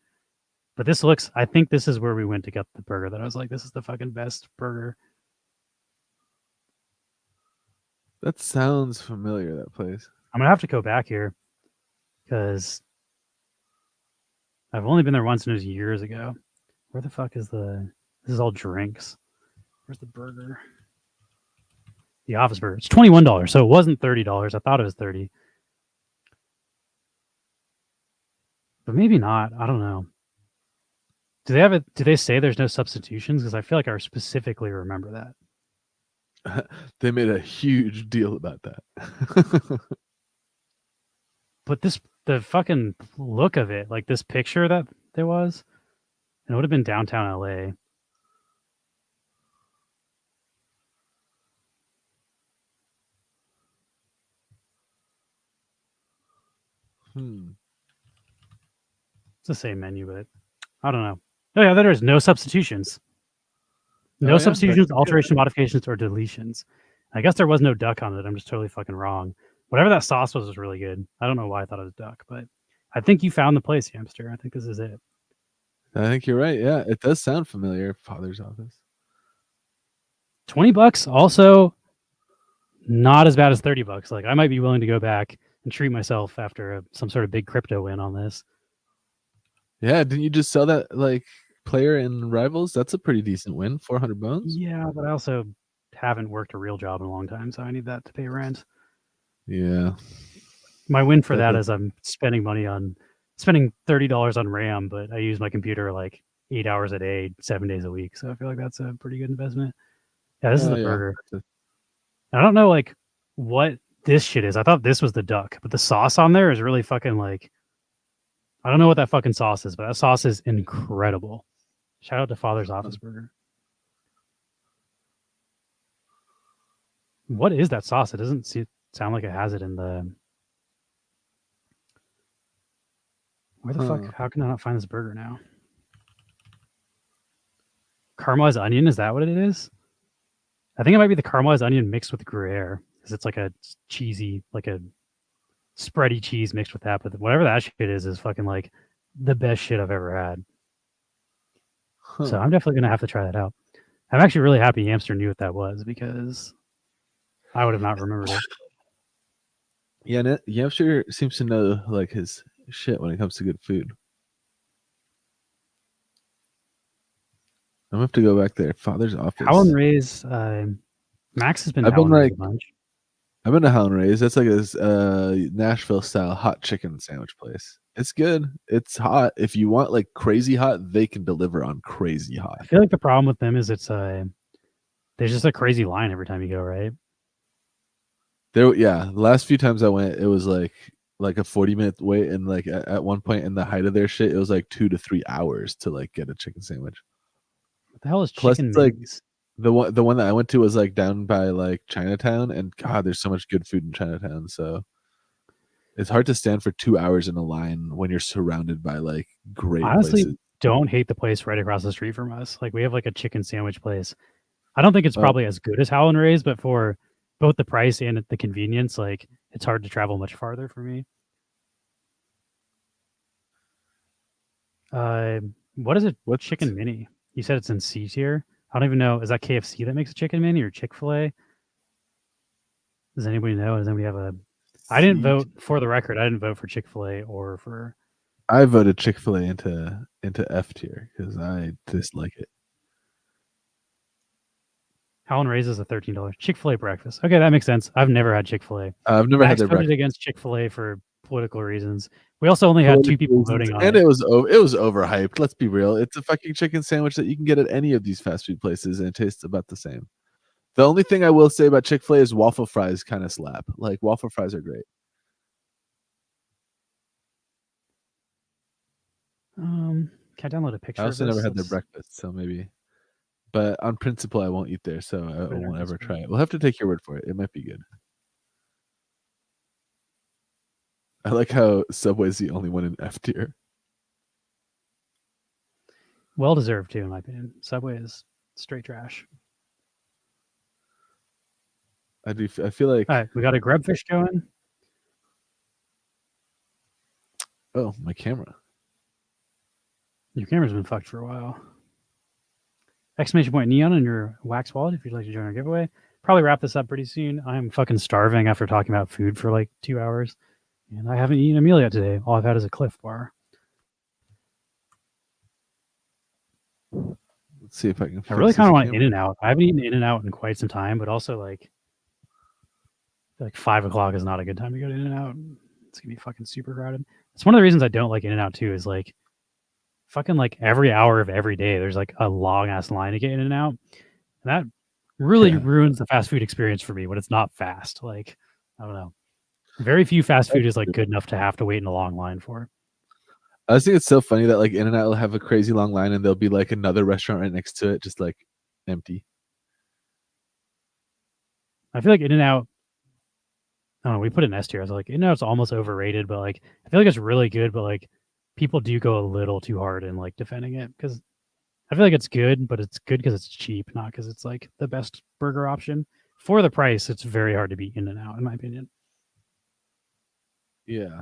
But this looks. I think this is where we went to get the burger. That I was like, this is the fucking best burger. That sounds familiar. That place. I'm gonna have to go back here because I've only been there once and it was years ago. Where the fuck is the? This is all drinks. Where's the burger? The Office Burger. It's $21, so it wasn't $30. I thought it was $30, but maybe not. I don't know. Do they have it? Do they say there's no substitutions? Because I feel like I specifically remember that. They made a huge deal about that. But the fucking look of it, like this picture that there was, it would have been downtown LA. It's the same menu, but I don't know. Oh yeah, there is no substitutions. No Oh, yeah? substitutions, alteration, modifications, or deletions. I guess there was no duck on it. I'm just totally fucking wrong. Whatever that sauce was really good. I don't know why I thought it was duck, but I think you found the place, Hamster. I think this is it. I think you're right. Yeah, it does sound familiar. Father's Office. $20 also not as bad as $30. Like I might be willing to go back and treat myself after some sort of big crypto win on this. Yeah, didn't you just sell that like player in Rivals? That's a pretty decent win. 400 bones. Yeah, but I also haven't worked a real job in a long time, so I need that to pay rent. Yeah. My win for that is I'm spending $30 on RAM, but I use my computer like 8 hours a day, 7 days a week. So I feel like that's a pretty good investment. Yeah, this is the burger. I don't know like what this shit is. I thought this was the duck, but the sauce on there is really fucking like, I don't know what that fucking sauce is, but that sauce is incredible. Shout out to Father's Office Burger. What is that sauce? It doesn't sound like it has it in the... Where the fuck? How can I not find this burger now? Caramelized onion, is that what it is? I think it might be the caramelized onion mixed with Gruyere, because it's like a cheesy, like a spready cheese mixed with that. But whatever that shit is fucking like the best shit I've ever had. So I'm definitely gonna have to try that out. I'm actually really happy Hamster knew what that was because I would have not remembered it. Yeah, Yamster seems to know like his shit when it comes to good food. I'm gonna have to go back there. Father's Office. Howlin' Ray's, Max has been. I've been like, a bunch. I've been to Howlin' Ray's. That's like a Nashville style hot chicken sandwich place. It's good. It's hot. If you want like crazy hot, they can deliver on crazy hot. I feel like the problem with them is it's there's just a crazy line every time you go, right? The last few times I went, it was like a 40-minute wait, and like at one point in the height of their shit, it was like 2 to 3 hours to like get a chicken sandwich. What the hell is Plus, chicken? it's like the one that I went to was like down by like Chinatown, and God, there's so much good food in Chinatown. So it's hard to stand for 2 hours in a line when you're surrounded by like great honestly places. Don't hate the place right across the street from us. Like we have like a chicken sandwich place. I don't think it's probably as good as Howlin' Ray's, but for both the price and the convenience, like it's hard to travel much farther for me. What is it? What chicken mini? You said it's in C tier. I don't even know. Is that KFC that makes a chicken mini or Chick-fil-A? Does anybody know? Does anybody have a? I didn't vote, for the record. I didn't vote for Chick-fil-A or for. I voted Chick-fil-A into F tier because I dislike it. Howlin' Ray's is a $13 Chick-fil-A breakfast. Okay, that makes sense. I've never had Chick-fil-A. I've never had their voted breakfast against Chick-fil-A for political reasons. We also only had 2 people voting on it. And it was overhyped. Let's be real. It's a fucking chicken sandwich that you can get at any of these fast food places, and it tastes about the same. The only thing I will say about Chick-fil-A is waffle fries kind of slap. Like waffle fries are great. Can I download a picture? I also of this? never had their breakfast, so maybe. But on principle, I won't eat there, so I won't ever try it. We'll have to take your word for it. It might be good. I like how Subway's the only one in F tier. Well deserved too, in my opinion. Subway is straight trash. I do. I feel like All right, we got a grubfish going. oh, my camera. Your camera's been fucked for a while. Exclamation point neon in your wax wallet if you'd like to join our giveaway. Probably wrap this up pretty soon. I'm fucking starving after talking about food for like 2 hours. And I haven't eaten a meal yet today. All I've had is a Cliff Bar. Let's see if I can. I really kind of want In In-N-Out. I haven't eaten In-N-Out in quite some time, but also like 5 o'clock is not a good time to go to In-N-Out. It's gonna be fucking super crowded. It's one of the reasons I don't like In-N-Out too. Is like fucking like every hour of every day, there's like a long ass line to get In-N-Out, and that really ruins the fast food experience for me when it's not fast. Like I don't know. Very few fast food is like good enough to have to wait in a long line for. I just think it's so funny that like In-N-Out will have a crazy long line and there'll be like another restaurant right next to it, just like empty. I feel like In-N-Out. I don't know. We put an S tier. I was like, In-N-Out's almost overrated, but like I feel like it's really good, but like people do go a little too hard in like defending it because I feel like it's good, but it's good because it's cheap, not because it's like the best burger option. For the price, it's very hard to beat In-N-Out, in my opinion. Yeah,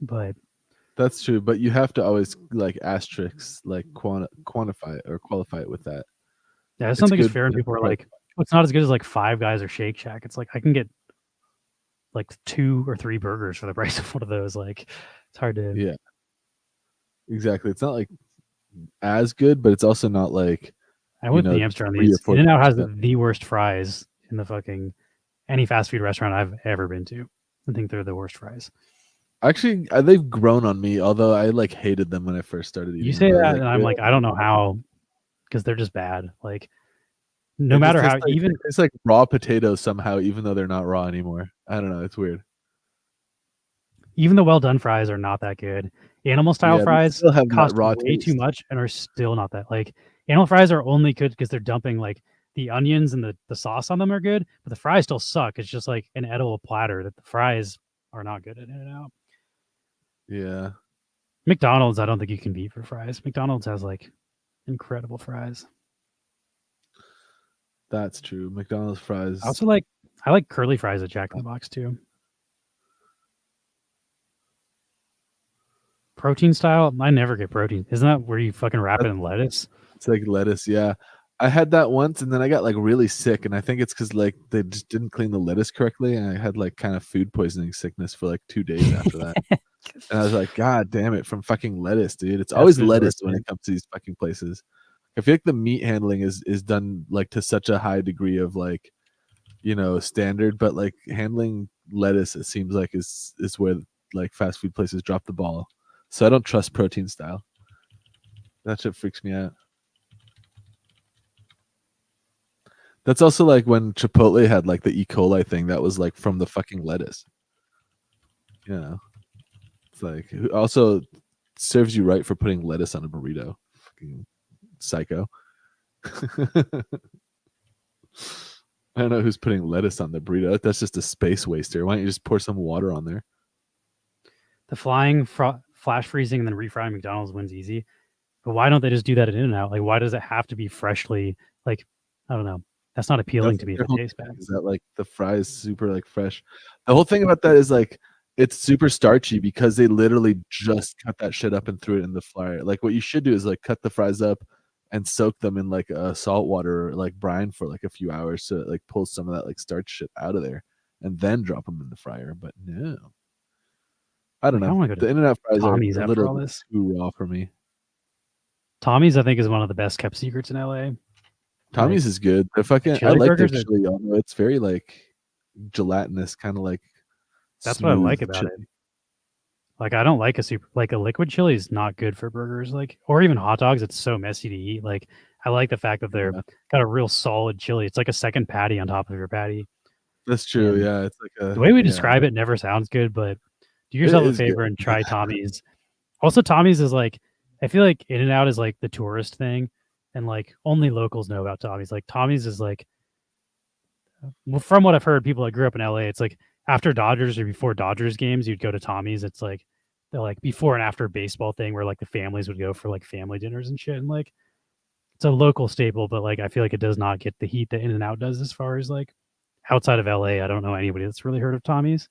but that's true. But you have to always like asterisks, like quantify it or qualify it with that. Yeah, I just don't think it's good, fair when people are like, oh, it's not as good as like Five Guys or Shake Shack. It's like I can get like 2 or 3 burgers for the price of one of those. Like it's hard to. Yeah, exactly. It's not like as good, but it's also not like. I went to the Amsterdam on these. In-N-Out has the worst fries in the fucking any fast food restaurant I've ever been to. I think they're the worst fries. Actually, they've grown on me. Although I like hated them when I first started eating. You say them. that, and I'm like, I don't know how, because they're just bad. Like, no matter how, like, even it's like raw potatoes somehow, even though they're not raw anymore. I don't know. It's weird. Even the well done fries are not that good. Animal style fries still have cost raw way too much and are still not that. Like animal fries are only good because they're dumping like the onions and the sauce on them are good, but the fries still suck. It's just like an edible platter that the fries are not good at In-N-Out. Yeah. McDonald's, I don't think you can beat for fries. McDonald's has like incredible fries. That's true. McDonald's fries. I like curly fries at Jack in the Box too. Protein style, I never get protein. Isn't that where you fucking wrap it in lettuce? It's like lettuce, yeah. I had that once and then I got like really sick, and I think it's because like they just didn't clean the lettuce correctly, and I had like kind of food poisoning sickness for like 2 days after that. And I was like, God damn it, from fucking lettuce, dude. It's always lettuce when it comes to these fucking places. I feel like the meat handling is done like to such a high degree of like, you know, standard, but like handling lettuce, it seems like is where like fast food places drop the ball. So I don't trust protein style. That shit freaks me out. That's also like when Chipotle had like the E. coli thing that was like from the fucking lettuce. You know, it's like also serves you right for putting lettuce on a burrito. Fucking psycho. I don't know who's putting lettuce on the burrito. That's just a space waster. Why don't you just pour some water on there? The flying flash freezing and then refrying McDonald's wins easy. But why don't they just do that at In-N-Out? Like, why does it have to be freshly? Like, I don't know. That's not appealing to me. It tastes bad. Is that like the fries super like fresh? The whole thing about that is like it's super starchy because they literally just cut that shit up and threw it in the fryer. Like what you should do is like cut the fries up and soak them in like a salt water or like brine for like a few hours so it like pulls some of that like starch shit out of there and then drop them in the fryer. But no, I don't know. The In-N-Out fries Tommy's are a little too raw for me. Tommy's, I think, is one of the best kept secrets in LA. Tommy's is good. They're fucking. I like their chili. Although it's very like gelatinous, kind of like. That's what I like about it. Like I don't like a liquid chili is not good for burgers, like or even hot dogs. It's so messy to eat. Like I like the fact that they're got a real solid chili. It's like a second patty on top of your patty. That's true. Yeah, it's like the way we describe it never sounds good, but do yourself a favor and try Tommy's. Also, Tommy's is like I feel like In-N-Out is like the tourist thing. And like only locals know about Tommy's. Like Tommy's is like, from what I've heard, people that grew up in LA, it's like after Dodgers or before Dodgers games, you'd go to Tommy's. It's like the like before and after baseball thing where like the families would go for like family dinners and shit. And like it's a local staple, but like I feel like it does not get the heat that In-N-Out does as far as like outside of LA. I don't know anybody that's really heard of Tommy's.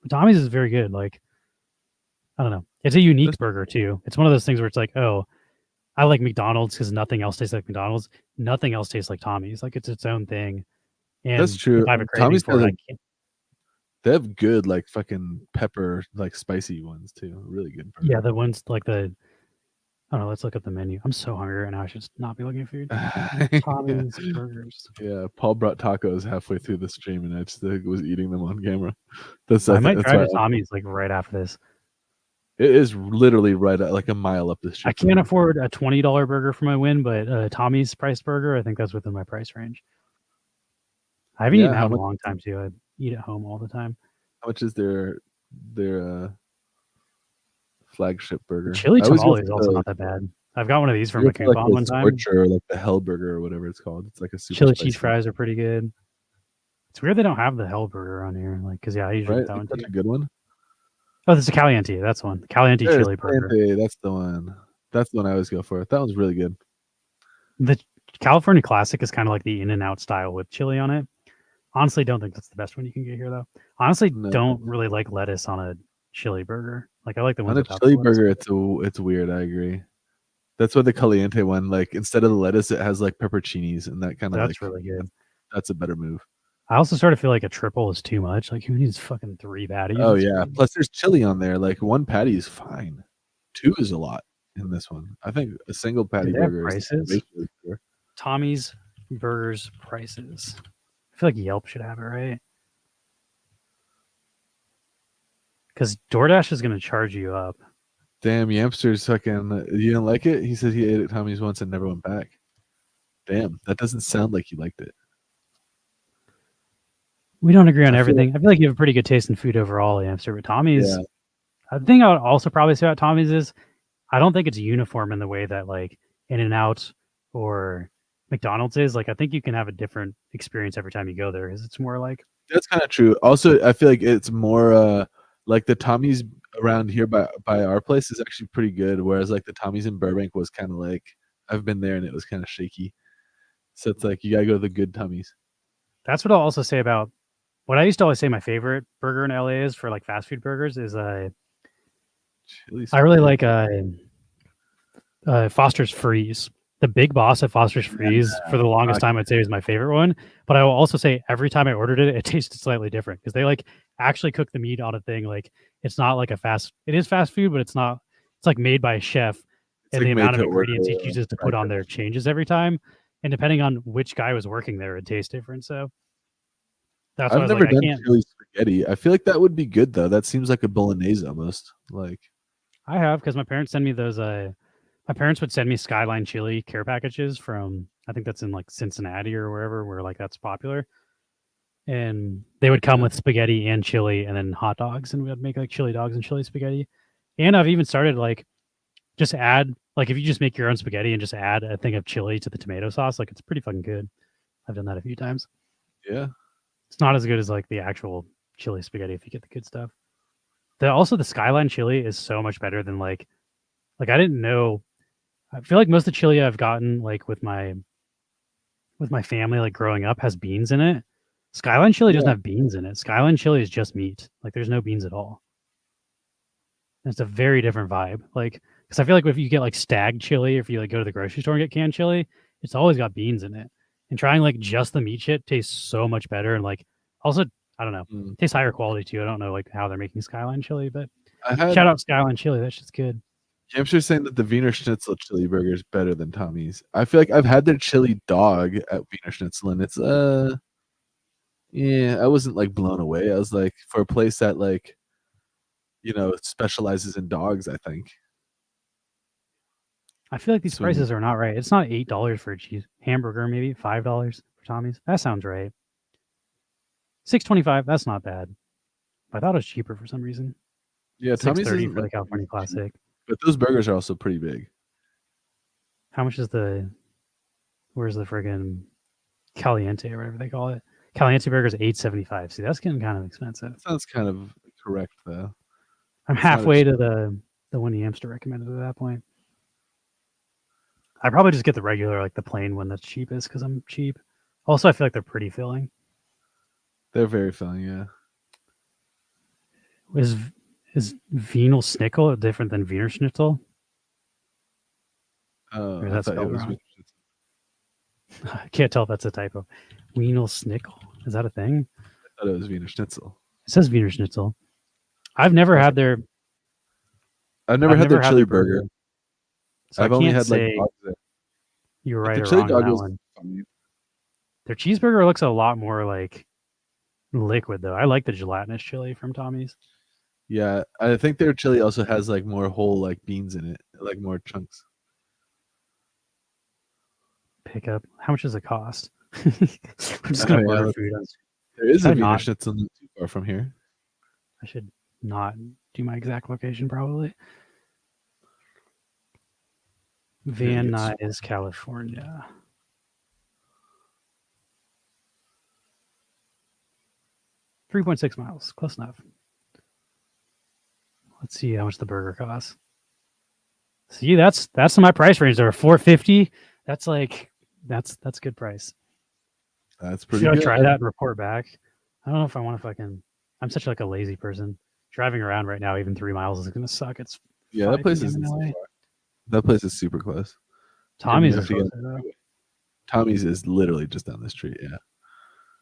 But Tommy's is very good. Like, I don't know. It's a unique burger too. It's one of those things where it's like, oh, I like McDonald's because nothing else tastes like McDonald's. Nothing else tastes like Tommy's. Like it's its own thing. And That's true. if I have a craving Tommy's for it, I doesn't- can't. They have good like fucking pepper, like spicy ones too. Really good. Burger. Yeah, the ones like the. I don't know. Let's look up the menu. I'm so hungry right now. I should just not be looking at food. Tommy's burgers. Yeah, Paul brought tacos halfway through the stream, and I just was eating them on camera. That's I might that's try why the Tommy's like right after this. It is literally right at like a mile up the street. I can't afford a $20 burger for my win, but Tommy's priced burger, I think that's within my price range. I haven't eaten out in a long time too. I eat at home all the time. How much is their flagship burger? Chili I always go tamale is for also the- not that bad. I've got one of these I from go a for, like, coupon the one time. Scorcher or like the Hell Burger or whatever it's called. It's like a super Chili spicy. cheese fries are pretty good. It's weird they don't have the Hell Burger on here. Like, cause yeah, I usually Right? get that one That's too. a good one. Oh, this is a Caliente. That's one. Caliente There's chili burger. Caliente, that's the one. That's the one I always go for. That one's really good. The California Classic is kind of like the In-N-Out style with chili on it. Honestly, don't think that's the best one you can get here though. Honestly, No. don't really like lettuce on a chili burger. Like I like the On ones a without the chili lettuce. burger, it's weird. I agree. That's why the Caliente one, like instead of the lettuce, it has like pepperoncinis and that kind of. That's like, really good. That's a better move. I also sort of feel like a triple is too much. Like who needs fucking 3 patties? Oh It's yeah. crazy. Plus, there's chili on there. Like one patty is fine. 2 is a lot in this one. I think a single patty they have burger is prices? basically pure. Tommy's burgers prices. I feel like Yelp should have it, right? Because DoorDash is going to charge you up. Damn, Yamster's fucking. You didn't like it? He said he ate at Tommy's once and never went back. Damn, that doesn't sound like you liked it. We don't agree on I feel everything. I feel like you have a pretty good taste in food overall, Amster. But Tommy's, Yeah. I think I would also probably say about Tommy's is I don't think it's uniform in the way that like In-N-Out or McDonald's is. Like I think you can have a different experience every time you go there because it's more like That's kind of true. Also, I feel like it's more like the Tommy's around here by our place is actually pretty good, whereas like the Tommy's in Burbank was kind of like I've been there and it was kind of shaky. So it's like you gotta go to the good Tommy's. that's what I'll also say about what I used to always say my favorite burger in LA is for like fast food burgers is Chili's I really pretty like Foster's Freeze. The Big Boss at Foster's Freeze for the longest time I'd say is my favorite one. But I will also say every time I ordered it, it tasted slightly different because they like actually cook the meat on a thing. Like it's not like it is fast food, but it's not. It's like made by a chef, and like the made amount of to order, ingredients he chooses to put on there changes every time. And depending on which guy was working there, it tastes different. So that's why I I've was never like, I done can't. chili spaghetti. I feel like that would be good though. That seems like a bolognese almost. Like I have because my parents send me those. My parents would send me Skyline chili care packages from I think that's in like Cincinnati or wherever where like that's popular, and they would come with spaghetti and chili and then hot dogs, and we would make like chili dogs and chili spaghetti. And I've even started like just add like if you just make your own spaghetti and just add a thing of chili to the tomato sauce, like it's pretty fucking good. I've done that a few times. yeah. It's not as good as like the actual chili spaghetti if you get the good stuff. The Skyline chili is so much better than like I didn't know. I feel like most of the chili I've gotten like with my family like growing up has beans in it. Skyline chili doesn't have beans in it. Skyline chili is just meat. Like there's no beans at all. And it's a very different vibe. Like because I feel like if you get like Stag chili, or if you like go to the grocery store and get canned chili, it's always got beans in it. And trying like just the meat shit tastes so much better. And like also I don't know, tastes higher quality too. I don't know like how they're making Skyline chili, but shout out Skyline chili. That shit's good. Hamster's saying that the Wiener Schnitzel chili burger is better than Tommy's. I feel like I've had their chili dog at Wiener Schnitzel, and it's yeah, I wasn't like blown away. I was like, for a place that like, specializes in dogs, I think. I feel like these So- prices are not right. It's not $8 for a cheese hamburger, maybe $5 for Tommy's. That sounds right. $6.25. That's not bad. I thought it was cheaper for some reason. Yeah, Tommy's $6.30 isn't for the like- California Classic. but those burgers are also pretty big. How much is where's the friggin' Caliente or whatever they call it? Caliente burger is $8.75. See, that's getting kind of expensive. That sounds kind of correct though. I'm It's not halfway ex- to the one Yamster recommended at that point. I probably just get the regular, like the plain one that's cheapest because I'm cheap. Also, I feel like they're pretty filling. They're very filling, yeah. Is Wiener Schnitzel different than Wiener Schnitzel? Oh, Or is I that thought it spelled was wrong? I can't tell if that's a typo. Wiener Schnitzel. Is that a thing? I thought it was Wiener Schnitzel. It says Wiener Schnitzel. I've never had their. I've never had their chili their burger. So I've I only can't had like say dogs there. you're Like, right the or chili wrong on dog that was one. funny. Their cheeseburger looks a lot more like liquid though. I like the gelatinous chili from Tommy's. Yeah, I think their chili also has like more whole like beans in it, like more chunks. Pick up. How much does it cost? We're just gonna Oh, yeah, order let's- food. There is Should a I Wiener not? Schnitzel not too far from here. I should not do my exact location probably. Van Nuys, California. .6 miles, close enough. Let's see how much the burger costs. See, that's my price range there. $4.50. That's like that's good price. That's pretty Should I good. try that and report back? I don't know if I want to fucking. I'm such like a lazy person. Driving around right now, even 3 miles is gonna suck. It's Yeah, that 5 place p.m. is in LA. that place is super close. Tommy's You is have to get- closer though. Tommy's is literally just down the street. Yeah.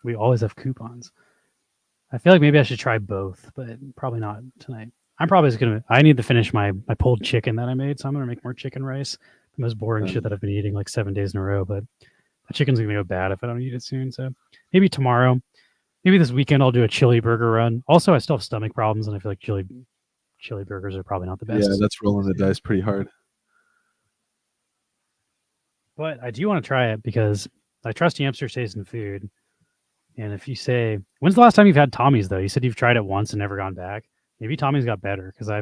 We always have coupons. I feel like maybe I should try both, but probably not tonight. I'm probably just gonna. I need to finish my pulled chicken that I made, so I'm gonna make more chicken rice. The most boring shit that I've been eating like 7 days in a row. But the chicken's gonna go bad if I don't eat it soon. So maybe tomorrow, maybe this weekend I'll do a chili burger run. Also, I still have stomach problems, and I feel like chili burgers are probably not the best. Yeah, that's rolling the dice pretty hard. But I do want to try it because I trust Yamster Taste in Food. And if you say, when's the last time you've had Tommy's though? You said you've tried it once and never gone back. Maybe Tommy's got better because I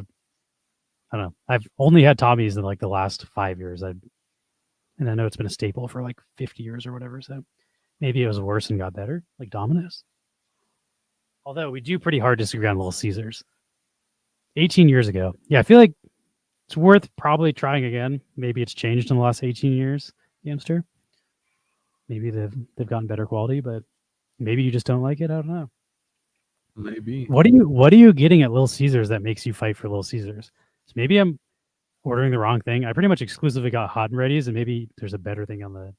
don't know. I've only had Tommy's in like the last 5 years. And I know it's been a staple for like 50 years or whatever. So maybe it was worse and got better, like Domino's. Although we do pretty hard disagree on Little Caesars. 18 years ago. Yeah, I feel like it's worth probably trying again. Maybe it's changed in the last 18 years, Yamster. Maybe they've gotten better quality, but maybe you just don't like it. I don't know. Maybe. What are you getting at Little Caesars that makes you fight for Little Caesars? So maybe I'm ordering the wrong thing. I pretty much exclusively got hot and ready's, and maybe there's a better thing on the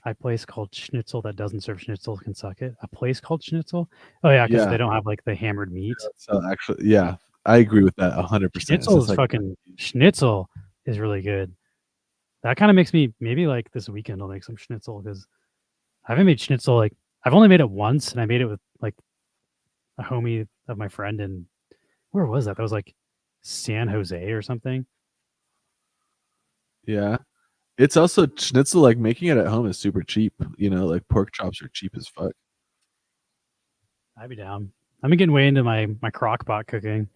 I place called Schnitzel that doesn't serve schnitzel can suck it. A place called Schnitzel? Oh yeah, because Yeah. they don't have like the hammered meat. So actually, yeah, I agree with that 100%. Schnitzel is fucking Schnitzel is really good. That kind of makes me maybe like this weekend I'll make some Schnitzel because I haven't made Schnitzel like I've only made it once and I made it with like a homie of my friend and where was that? That was like San Jose or something. Yeah. It's also schnitzel, like making it at home is super cheap. You know, like pork chops are cheap as fuck. I'd be down. I've been getting way into my crock pot cooking.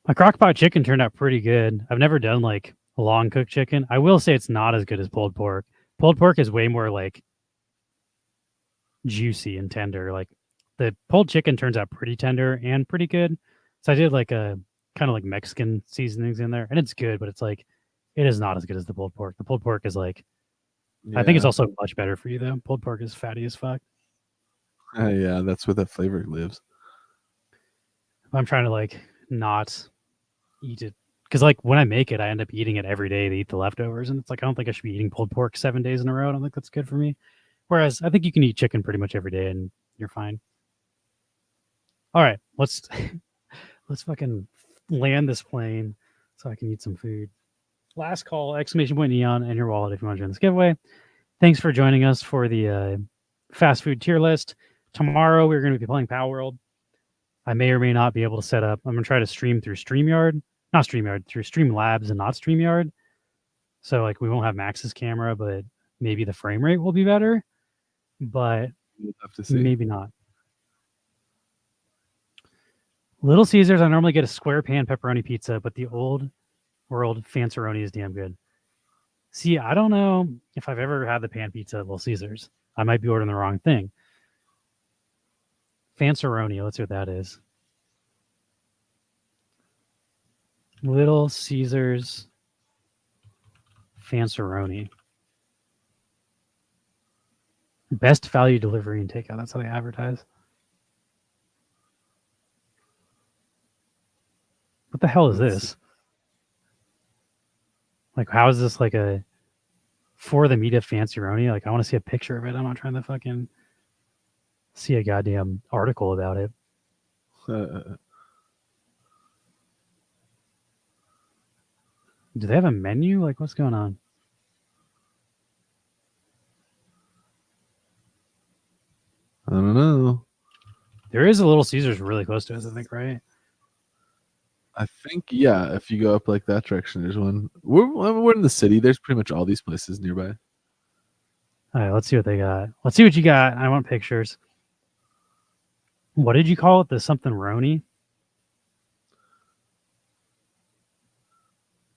My crock pot chicken turned out pretty good. I've never done like a long cooked chicken. I will say it's not as good as pulled pork. Pulled pork is way more like juicy and tender. Like the pulled chicken turns out pretty tender and pretty good. So I did like a kind of like Mexican seasonings in there and it's good, but it's like it is not as good as the pulled pork. The pulled pork is like I think it's also much better for you though. Pulled pork is fatty as fuck. Yeah, that's where the flavor lives. I'm trying to like not eat it because like when I make it, I end up eating it every day to eat the leftovers, and it's like I don't think I should be eating pulled pork 7 days in a row. I don't think that's good for me. Whereas I think you can eat chicken pretty much every day and you're fine. All right, let's fucking land this plane so I can eat some food. Last call! Exclamation point neon and your wallet if you want to join this giveaway. Thanks for joining us for the fast food tier list. Tomorrow we're going to be playing Power World. I may or may not be able to set up. I'm going to try to stream through through Streamlabs and not StreamYard. So like we won't have Max's camera, but maybe the frame rate will be better. But We'll have to see. maybe not. Little Caesars, I normally get a square pan pepperoni pizza, but the old world Fanceroni is damn good. See, I don't know if I've ever had the pan pizza at Little Caesars. I might be ordering the wrong thing. Fanceroni, let's see what that is. Little Caesars Fanceroni. Best value delivery and takeout. That's how they advertise. What the hell is this? Like, how is this like a for the meat of Fanceroni? Like, I want to see a picture of it. I'm not trying to fucking see a goddamn article about it. Do they have a menu? Like, what's going on? I don't know. There is a Little Caesars really close to us, I think, right? I think, yeah, if you go up like that direction, there's one. We're in the city. There's pretty much all these places nearby. All right, let's see what they got. Let's see what you got. I want pictures. What did you call it? The something Roni?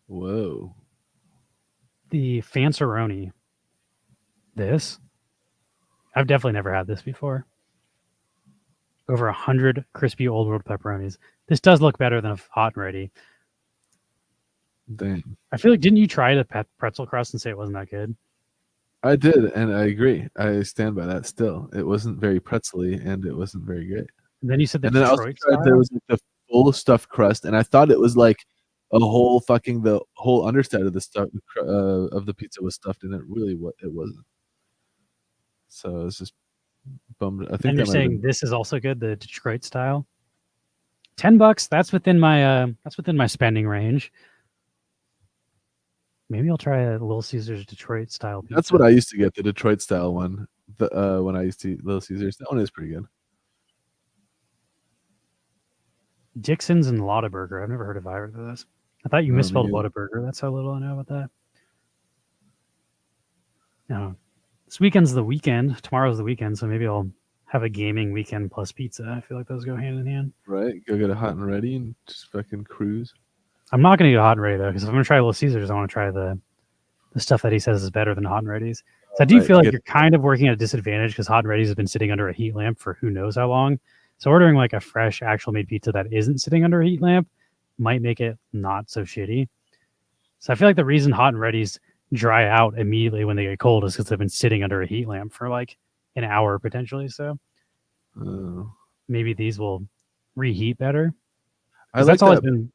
Whoa. The Fanceroni. This? I've definitely never had this before. Over 100 crispy Old World pepperonis. This does look better than a hot and ready. Dang. I feel like, didn't you try the pretzel crust and say it wasn't that good? I did, and I agree. I stand by that still. It wasn't very pretzely, and it wasn't very great. And then you said the and then Detroit I also tried, there style? was like the full stuffed crust, and I thought it was like a whole fucking the whole underside of the stuff of the pizza was stuffed, and it really it wasn't. So I was just bummed. I think And you're that might have saying been- this is also good, the Detroit style? $10. That's within my spending range. Maybe I'll try a Little Caesars Detroit style pizza. That's what I used to get, the Detroit style one. When I used to eat Little Caesars, that one is pretty good. Dixon's and Lottaburger. I've never heard of either of those. I thought you No, me misspelled neither. Lottaburger. That's how little I know about that. No. This weekend's the weekend. Tomorrow's the weekend, so maybe I'll have a gaming weekend plus pizza. I feel like those go hand in hand. Right? Go get a hot and ready and just fucking cruise. I'm not going to get hot and ready, though, because if I'm going to try Little Caesars, I want to try the stuff that he says is better than hot and ready's. So I do Right, feel like get- you're kind of working at a disadvantage because hot and ready's has been sitting under a heat lamp for who knows how long. So ordering like a fresh, actual made pizza that isn't sitting under a heat lamp might make it not so shitty. So I feel like the reason hot and ready's dry out immediately when they get cold is because they've been sitting under a heat lamp for like an hour potentially. So maybe these will reheat better. I 'Cause like that's always that been.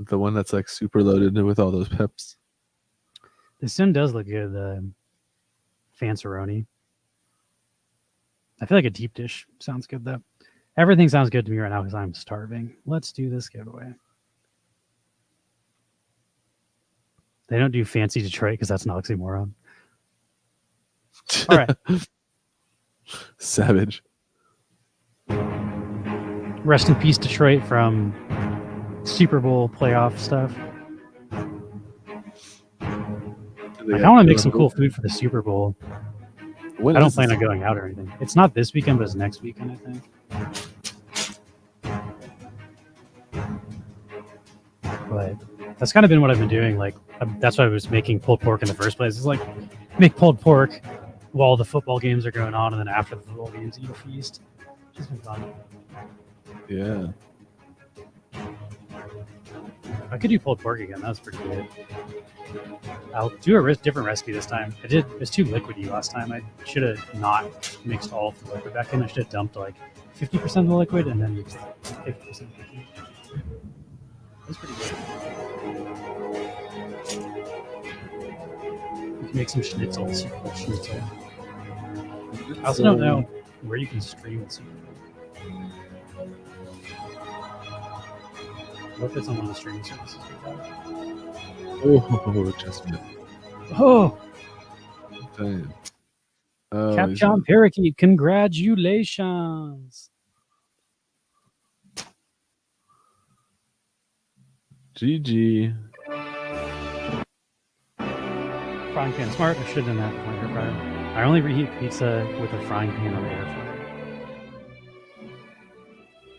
the one that's like super loaded with all those peps. This one does look good. The Fanceroni. I feel like a deep dish sounds good though. Everything sounds good to me right now because I'm starving. Let's do this giveaway. They don't do fancy Detroit because that's an oxymoron. All right. Savage. Rest in peace, Detroit, from Super Bowl playoff stuff. I want to make some cool food for the Super Bowl. When I don't is plan this? on going out or anything. It's not this weekend, but it's next weekend, I think. But that's kind of been what I've been doing. Like, that's why I was making pulled pork in the first place. It's like make pulled pork while the football games are going on, and then after the football games, eat a feast. It's just been fun. Yeah. I could do pulled pork again. That was pretty good. I'll do a different recipe this time. It was too liquidy last time. I should have not mixed all of the liquid back in. I should have dumped like 50% of the liquid and then mixed 50%. That's pretty good. You can make some schnitzel, Super Bowl schnitzel. I also don't know where you can stream the Super Bowl. What if it's on one of the streaming services? Oh, just a minute. Oh, Damn. Oh, Cap he's- John Parakeet, congratulations. GG. Frying pan smart. I should have done that before air fryer. I only reheat pizza with a frying pan or the air fryer.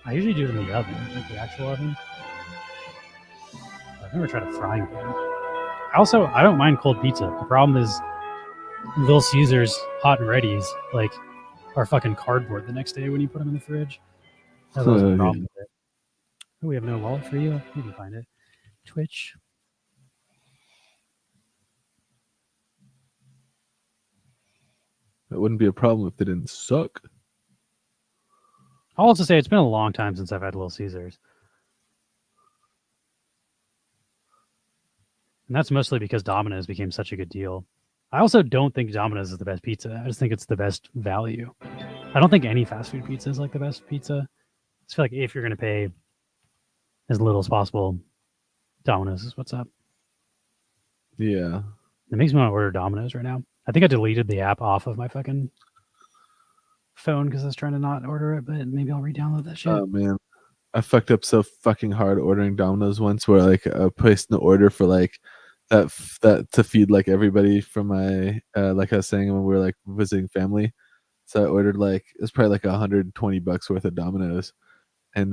I usually do it in the oven, like the actual oven. I've never tried a frying pan. I don't mind cold pizza. The problem is Little Caesars hot and ready's like are fucking cardboard the next day when you put them in the fridge. That's always a problem with it. Oh, we have no wallet for you. We can find it. Twitch. It wouldn't be a problem if they didn't suck. I'll also say it's been a long time since I've had Little Caesars. And that's mostly because Domino's became such a good deal. I also don't think Domino's is the best pizza. I just think it's the best value. I don't think any fast food pizza is like the best pizza. I just feel like if you're going to pay as little as possible, Domino's is what's up. Yeah. It makes me want to order Domino's right now. I think I deleted the app off of my fucking phone because I was trying to not order it, but maybe I'll re-download that shit. Oh man, I fucked up so fucking hard ordering Domino's once, where like I placed an order for like that to feed like everybody from my like I was saying when we were like visiting family. So I ordered like it was probably like $120 worth of Domino's, and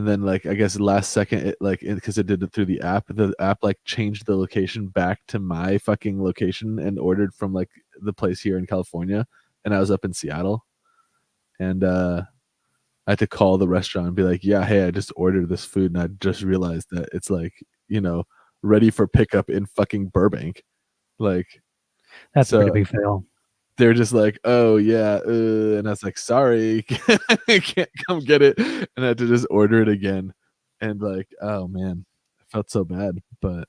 then like I guess last second it like because it did it through the app like changed the location back to my fucking location and ordered from like the place here in California, and I was up in Seattle, and I had to call the restaurant and be like, yeah, hey, I just ordered this food and I just realized that it's like, you know, ready for pickup in fucking Burbank. Like, that's a pretty big fail. They're just like, oh yeah, and I was like, sorry, I can't come get it, and I had to just order it again, and like, oh man, I felt so bad, but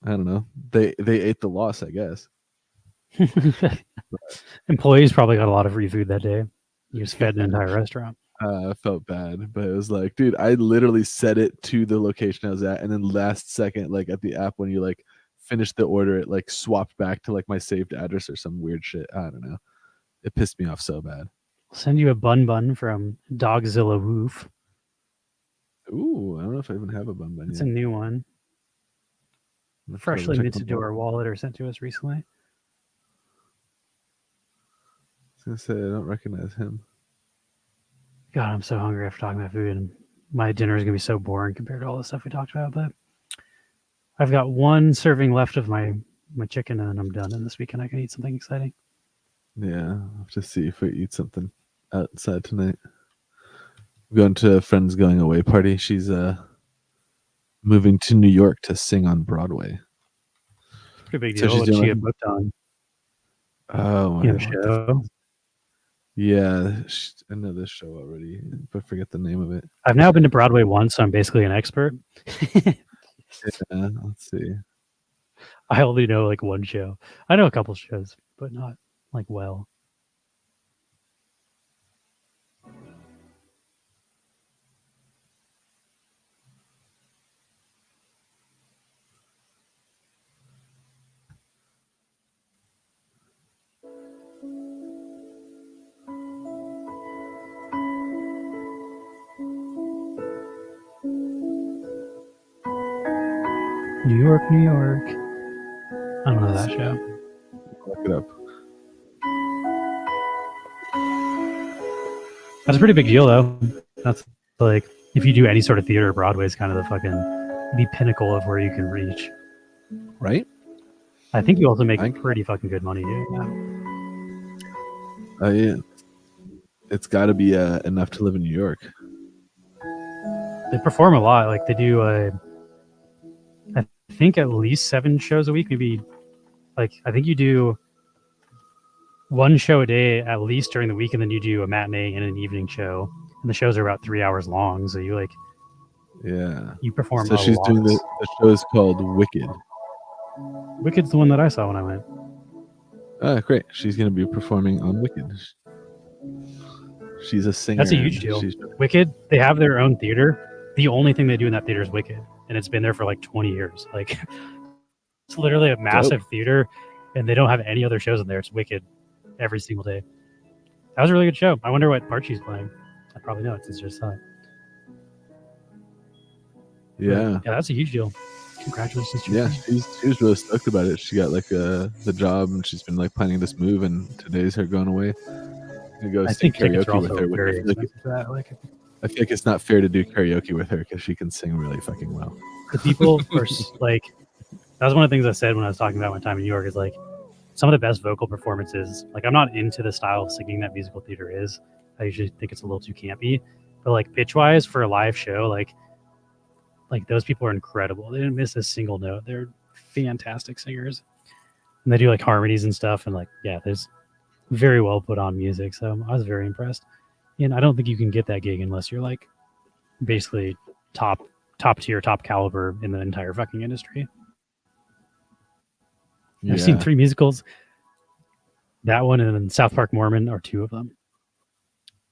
I don't know. They ate the loss, I guess. Employees probably got a lot of free food that day. You just fed an entire restaurant. I felt bad, but it was like, dude, I literally set it to the location I was at, and then last second, like at the app, when you like finish the order, it like swapped back to like my saved address or some weird shit. I don't know. It pissed me off so bad. I'll send you a bun from Dogzilla Woof. Ooh, I don't know if I even have a bun yet. It's a new one. Freshly minted to our wallet or sent to us recently. I was gonna say I don't recognize him. God, I'm so hungry after talking about food, and my dinner is gonna be so boring compared to all the stuff we talked about, but I've got one serving left of my chicken, and then I'm done. And this weekend I can eat something exciting. Yeah, I'll have to see if we eat something outside tonight. I'm going to a friend's going away party. She's moving to New York to sing on Broadway. It's a pretty big deal. So what she get booked on? Oh my show. Yeah, I know this show already, but I forget the name of it. I've now been to Broadway once, so I'm basically an expert. Yeah, let's see. I only know like one show. I know a couple shows, but not like well. New York, New York. I don't know that show. Look it up. That's a pretty big deal, though. That's like, if you do any sort of theater, Broadway is kind of the pinnacle of where you can reach. Right? I think you also make pretty fucking good money doing that. Yeah. It's got to be enough to live in New York. They perform a lot. Like, they do I think at least 7 shows a week. Maybe, like, I think you do one show a day at least during the week, and then you do a matinee and an evening show. And the shows are about 3 hours long, so you you perform. So she's doing the show is called Wicked. Wicked's the one that I saw when I went. Ah, great. She's going to be performing on Wicked. She's a singer. That's a huge deal. Wicked, they have their own theater. The only thing they do in that theater is Wicked, and it's been there for like 20 years. Like, it's literally a massive theater, and they don't have any other shows in there. It's Wicked every single day. That was a really good show. I wonder what part she's playing. I probably know it since I just saw it. Yeah. Yeah, that's a huge deal. Congratulations to Yeah, she was really stoked about it. She got like the job, and she's been like planning this move, and today's her going away. Go I sing think tickets are karaoke also with her. very expensive for that. Like, I feel like it's not fair to do karaoke with her because she can sing really fucking well. the people are like, that was one of the things I said when I was talking about my time in New York, is like some of the best vocal performances. Like, I'm not into the style of singing that musical theater is. I usually think it's a little too campy, but like pitch wise for a live show, like those people are incredible. They didn't miss a single note. They're fantastic singers. and they do like harmonies and stuff, and like yeah, there's very well put on music. So I was very impressed. And I don't think you can get that gig unless you're like basically top tier, top caliber in the entire fucking industry. I've seen 3 musicals. That one and then South Park Mormon are 2 of them.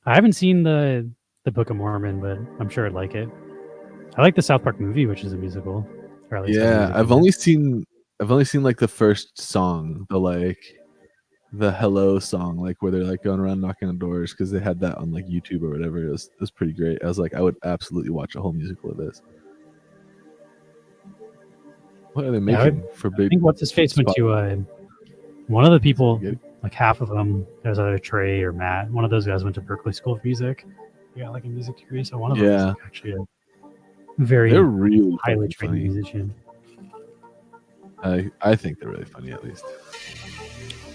I haven't seen the Book of Mormon, but I'm sure I'd like it. I like the South Park movie, which is a musical. Or at least I've only seen like the first song, the hello song, like where they're like going around knocking on doors, because they had that on like YouTube or whatever. It was pretty great. I was like, I would absolutely watch a whole musical of this. What are they making for big? I think what's his face went to one of the people, like half of them. There's either Trey or Matt. One of those guys went to Berkeley School of Music. He got like a music degree, so one of them is actually a very they're really highly trained funny. musician. I think they're really funny, at least.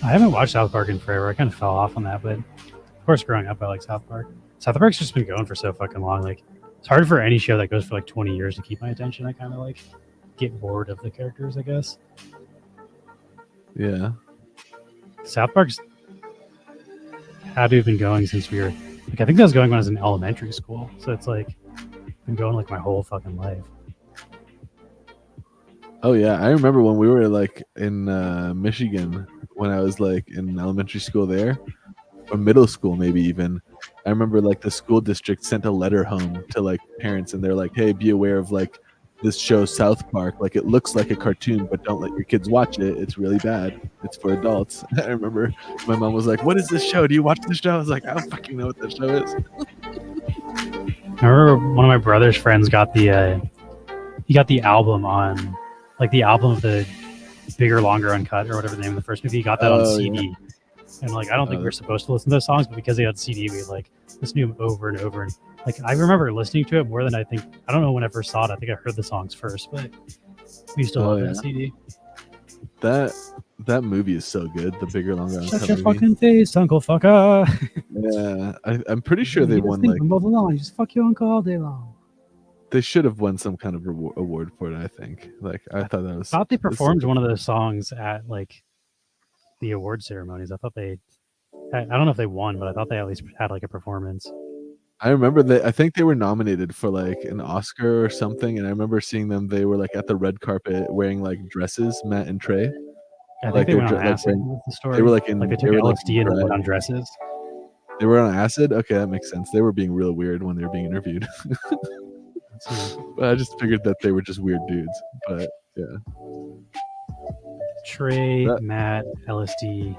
I haven't watched South Park in forever. I kind of fell off on that, but of course, growing up, I like South Park. South Park's just been going for so fucking long. Like, it's hard for any show that goes for like 20 years to keep my attention. I kind of like get bored of the characters, I guess. Yeah. South Park's had to have been going since we were like, I think that was going when I was in elementary school. So it's like been going like my whole fucking life. Oh yeah, I remember when we were like in Michigan, when I was like in elementary school there, or middle school maybe even. I remember like the school district sent a letter home to like parents, and they're like, "Hey, be aware of like this show South Park. Like it looks like a cartoon, but don't let your kids watch it. It's really bad. It's for adults." I remember my mom was like, "What is this show? Do you watch this show?" I was like, "I don't fucking know what that show is." I remember one of my brother's friends got the he got the album on like the album of the Bigger, Longer, Uncut or whatever the name of the first movie. He got that on CD. Yeah. And like I don't think we're supposed to listen to those songs, but because they had CD, we like listened to them over and over. And like I remember listening to it more than I think. I don't know when I first saw it. I think I heard the songs first, but we used to love that CD. That movie is so good. The Bigger, Longer, Uncut. Shut your fucking face, Uncle Fucker. Yeah, I'm pretty sure they won like both along. Just fuck your uncle all day long. They should have won some kind of award for it. I think. Like I thought that was. I thought they performed one of those songs at like the award ceremonies. I thought they. I don't know if they won, but I thought they at least had like a performance. I remember I think they were nominated for like an Oscar or something, and I remember seeing them. They were like at the red carpet wearing like dresses, Matt and Trey. I think like, they went on acid with the story. They were like in. Like they took LSD and went on dresses. They were on acid. Okay, that makes sense. They were being real weird when they were being interviewed. But I just figured that they were just weird dudes. But yeah. Trey, Matt, LSD.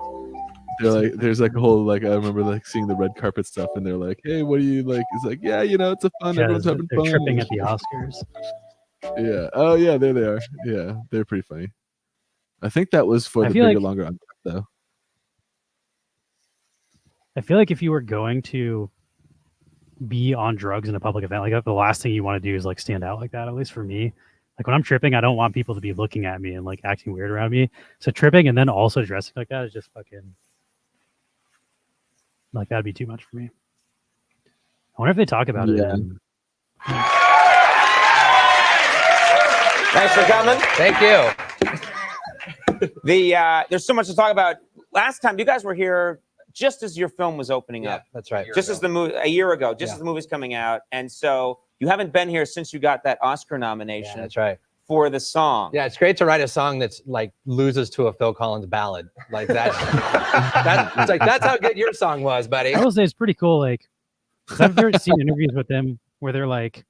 They're like, there's like a whole like I remember like seeing the red carpet stuff, and they're like, "Hey, what do you like?" It's like, "Yeah, you know, it's a fun. Everyone's having they're fun." Tripping at the Oscars. Yeah. Oh yeah, there they are. Yeah, they're pretty funny. I think that was for the Bigger, Longer, Uncut, though. I feel like if you were going to be on drugs in a public event like that, the last thing you want to do is like stand out like that. At least for me, like when I'm tripping, I don't want people to be looking at me and like acting weird around me. So tripping and then also dressing like that is just fucking like that'd be too much for me. I wonder if they talk about it. Thanks for coming. Thank you. There's so much to talk about. Last time you guys were here just as your film was opening up. That's right. Just as the movie a year ago, as the movie's coming out. And so you haven't been here since you got that Oscar nomination. Yeah, that's right. For the song. Yeah, it's great to write a song that's like loses to a Phil Collins ballad. Like that. It's like that's how good your song was, buddy. I will say it's pretty cool. Like I've never seen interviews with them where they're like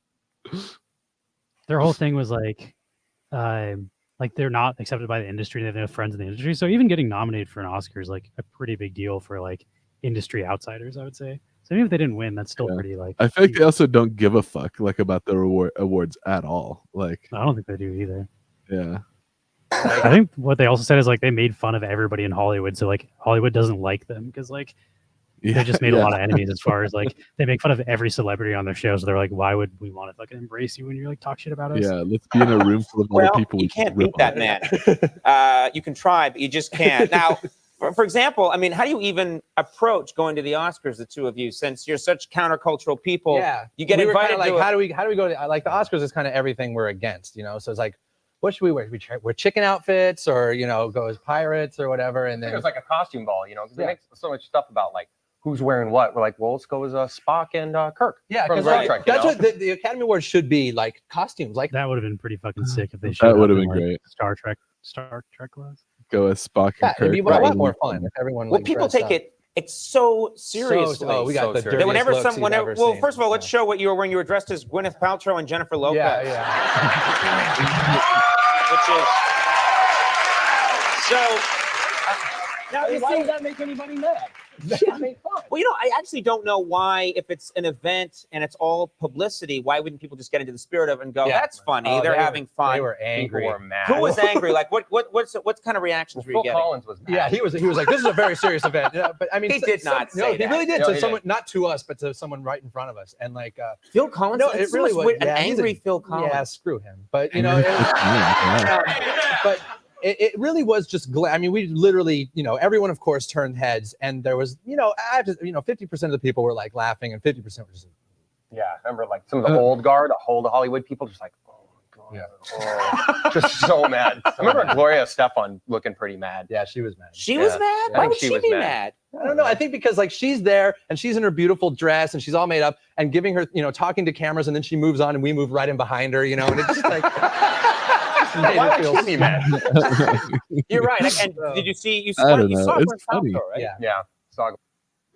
their whole thing was like they're not accepted by the industry. They have no friends in the industry. So even getting nominated for an Oscar is like a pretty big deal for like industry outsiders, I would say. So even if they didn't win, that's still pretty like. I feel like they also don't give a fuck like about the awards at all. Like I don't think they do either. Yeah. I think what they also said is like they made fun of everybody in Hollywood. So like Hollywood doesn't like them because like they just made a lot of enemies as far as like they make fun of every celebrity on their show. So they're like, why would we want to fucking embrace you when you're like talk shit about us? Yeah, let's be in a room full of other people. You can't beat that man. You can try, but you just can't. Now, for example, I mean, how do you even approach going to the Oscars, the two of you, since you're such countercultural people? Yeah, you get invited. Like, how do we go to like the Oscars is kind of everything we're against, you know? So it's like what should we wear? Wear chicken outfits, or go as pirates or whatever. And I think then it was like a costume ball, because they make so much stuff about like who's wearing what. We're like, well, let's go as Spock and Kirk. Yeah, from because Star Trek, that's what the Academy Awards should be, like costumes. Like that would have been pretty fucking sick if they That showed would up have in, been like, great. Star Trek clothes. Go as Spock and yeah, Kirk. it'd be a That lot would more be fun if everyone. Well, like, people dressed take up. it's so seriously. Oh, we got the serious. That whenever dirtiest looks someone, you've ever well, seen. first of all, let's show what you were wearing. You were dressed as Gwyneth Paltrow and Jennifer Lopez. Yeah, yeah. Which is so. Now, why does that make anybody mad? Shit made fun. Well, I actually don't know why, if it's an event and it's all publicity, why wouldn't people just get into the spirit of it and go, Yeah. that's funny. Oh, They're they were- having fun. They were angry. People were mad. Who was angry? Like, what kind of reactions were you Phil getting? Collins was mad. Yeah, he was like, this is a very serious event. Yeah, but I mean, He did not No, say he that. really did No, to he someone, not to us, but to someone right in front of us. And like, Phil Collins? no, It's it really so was weird. An yeah, he's angry Phil Collins. Yeah, screw him. But Yeah. but it really was just. I mean, we literally, everyone of course turned heads, and there was, 50% of the people were like laughing, and 50% were just. Yeah, I remember like some of the old guard, the Hollywood people, just like, oh god, Yeah. just so mad. I remember Gloria Estefan looking pretty mad. Yeah, she was mad. She was Yeah. mad? I Why think would she she was be mad. mad? I don't know. I think because like she's there and she's in her beautiful dress and she's all made up and giving her, talking to cameras, and then she moves on and we move right in behind her, and it's just like. Why would she be mad? You're right. And did you see? You I saw, don't you know. saw It's Gwyneth funny. Paltrow, right? Yeah. Yeah. So I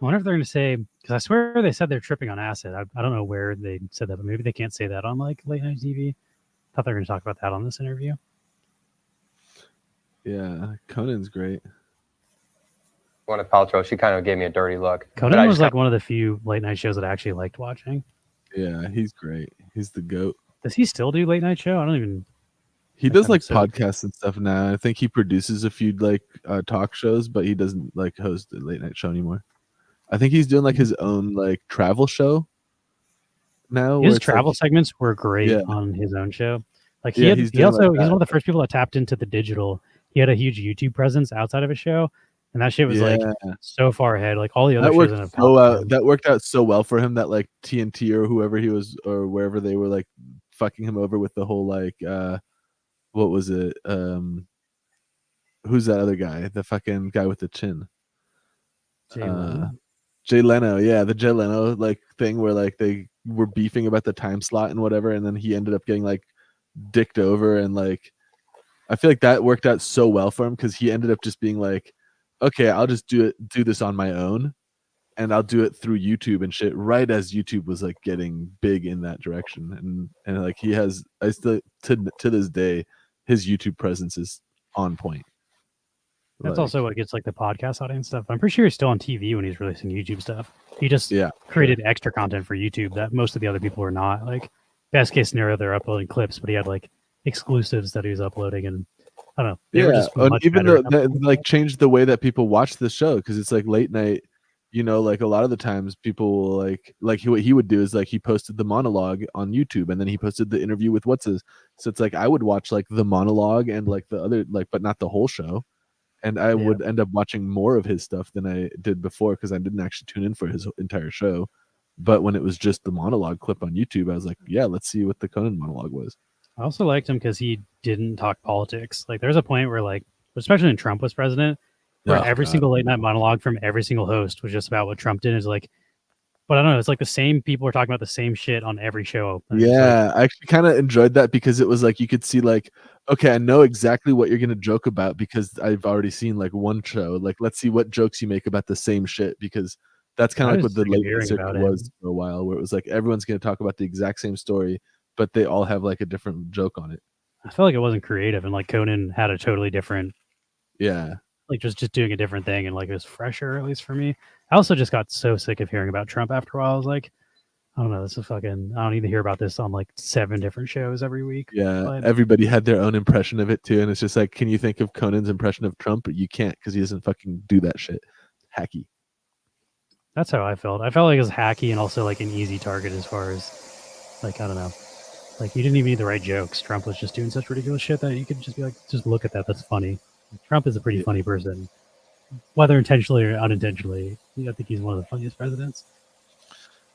wonder if they're going to say, because I swear they said they're tripping on acid. I don't know where they said that, but maybe they can't say that on like late night TV. Thought they were going to talk about that on this interview. Yeah, Conan's great. Gwyneth Paltrow, she kind of gave me a dirty look. But Conan I was just like one of the few late night shows that I actually liked watching. Yeah, he's great. He's the GOAT. Does he still do late night show? I don't even. He does like episode. podcasts and stuff now. I think he produces a few like talk shows, but he doesn't like host a late night show anymore. I think he's doing like his own like travel show now. where His it's, like, travel segments were great Yeah. on his own show. Like Yeah, he's doing, like, he's that. one of the first people that tapped into the digital. He had a huge YouTube presence outside of his show, and that shit was like so far ahead. Like all the other that shows worked in a that worked out so well for him that like TNT or whoever he was or wherever they were like fucking him over with the whole like what was it? Who's that other guy? The fucking guy with the chin. Jay Leno, yeah, the Jay Leno like thing where like they were beefing about the time slot and whatever, and then he ended up getting like dicked over, and like I feel like that worked out so well for him because he ended up just being like, okay, I'll just do this on my own, and I'll do it through YouTube and shit. Right as YouTube was like getting big in that direction, and like he has, I still to this day, his YouTube presence is on point. That's Like, also what gets like the podcast audience stuff. I'm pretty sure he's still on TV when he's releasing YouTube stuff. He just yeah. created extra content for YouTube that most of the other people were not. Like best case scenario, they're uploading clips, but he had like exclusives that he was uploading, and I don't know. They were Yeah, just and much even better though at that like changed the way that people watch the show because it's like late night. Like a lot of the times people will what he would do is like he posted the monologue on YouTube and then he posted the interview with so it's like I would watch like the monologue and like the other like but not the whole show, and I would end up watching more of his stuff than I did before because I didn't actually tune in for his entire show. But when it was just the monologue clip on YouTube, I was like, yeah, let's see what the Conan monologue was. I also liked him because he didn't talk politics. Like there's a point where like, especially when Trump was president, where every single late night monologue from every single host was just about what Trump did. Is like, but I don't know. It's like the same people are talking about the same shit on every show. And it's Yeah, I actually kind of enjoyed that because it was like you could see like, okay, I know exactly what you're gonna joke about because I've already seen like one show. Like, let's see what jokes you make about the same shit because that's kind I of like was what the sick of late hearing night circuit about it. was for a while, where it was like everyone's gonna talk about the exact same story, but they all have like a different joke on it. I felt like it wasn't creative, and like Conan had a totally different, Yeah, like just doing a different thing, and like it was fresher at least for me. I also just got so sick of hearing about Trump after a while. I was like, I don't know, this is fucking. I don't need to hear about this on like 7 different shows every week. yeah. But Everybody had their own impression of it too, and it's just like, can you think of Conan's impression of Trump? But you can't because he doesn't fucking do that shit. Hacky. that's how I felt. I felt like it was hacky and also like an easy target as far as like I don't know. Like you didn't even need the right jokes. Trump was just doing such ridiculous shit that you could just be like, just look at that. That's funny. Trump is a pretty funny person, whether intentionally or unintentionally. I think he's one of the funniest presidents.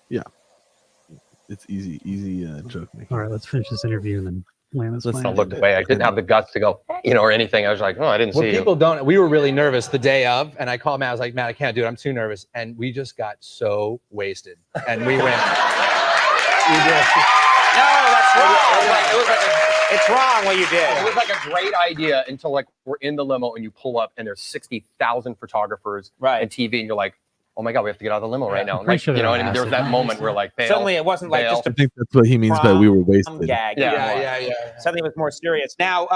Yeah, it's easy joke making. All right, let's finish this interview and then land this Let's plane. I looked away. I didn't have the guts to go, or anything. I was like, oh, I didn't Well, see people you. don't. We were really nervous the day of, and I called Matt. I was like, Matt, I can't do it. I'm too nervous. And we just got so wasted. And we went. We just, No, that's wrong. It was like It's wrong what you it did. was like a great idea until like we're in the limo and you pull up and there's 60,000 photographers Right. and TV and you're like, oh my God, we have to get out of the limo right now. I'm pretty Like, sure you know, they're and there was that massive. moment where like, bail, Suddenly it wasn't like bail. just I a think that's what he means by we were wasted. gag. Yeah. anymore. Something was more serious. Now,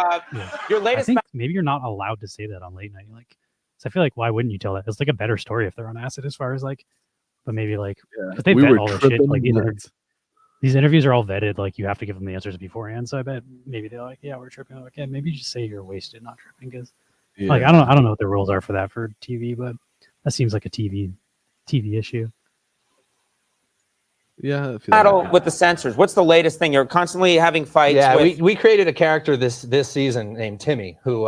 your I latest think maybe you're not allowed to say that on late night. Like, so I feel like why wouldn't you tell that? It's like a better story if they're on acid, as far as like, but maybe like, but they We vet were all this shit. tripping Like nuts. these interviews are all vetted. Like you have to give them the answers beforehand. So I bet maybe they're like, yeah, we're tripping. Like, yeah, maybe just say you're wasted, not tripping, because like I don't know what the rules are for that for TV, but that seems like a TV issue. Yeah, I feel battle like with the censors. What's the latest thing? You're constantly having fights. yeah, with... we created a character this season named Timmy, who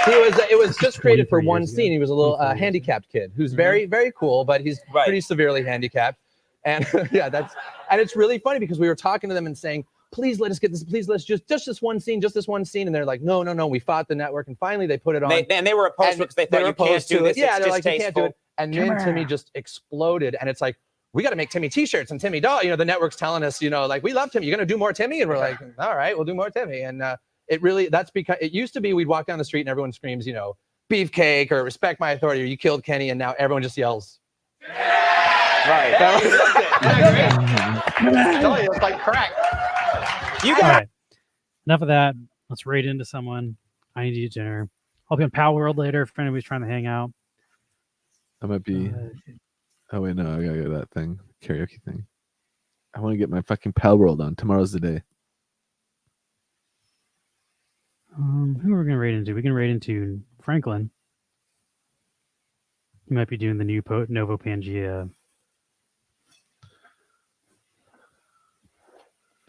it was just created for one scene. He was a little handicapped kid who's very, very cool, but he's pretty severely handicapped. And yeah, and it's really funny because we were talking to them and saying, please let us get this, please let's just this one scene, and they're like, no, we fought the network, and finally they put it on. And they were opposed to it because they thought you can't do this. Yeah, it's they're like, you can't do distasteful. it. And then Timmy just exploded, and it's like, we got to make Timmy t-shirts and Timmy doll. You know, the network's telling us, you know, like, we love Timmy. You're gonna do more Timmy, and we're like, all right, we'll do more Timmy. And that's because it used to be we'd walk down the street and everyone screams, you know, beefcake or respect my authority or you killed Kenny, and now everyone just yells. Right. It's like crack. You All got right, enough of that. Let's raid into someone. I need to eat dinner. I'll be on Pal World later if anybody's trying to hang out. I might be. Oh wait, no, I gotta get that thing, karaoke thing. I want to get my fucking Pal World on. Tomorrow's the day. Who are we gonna raid into? We can raid into Franklin. He might be doing the new Novo Pangea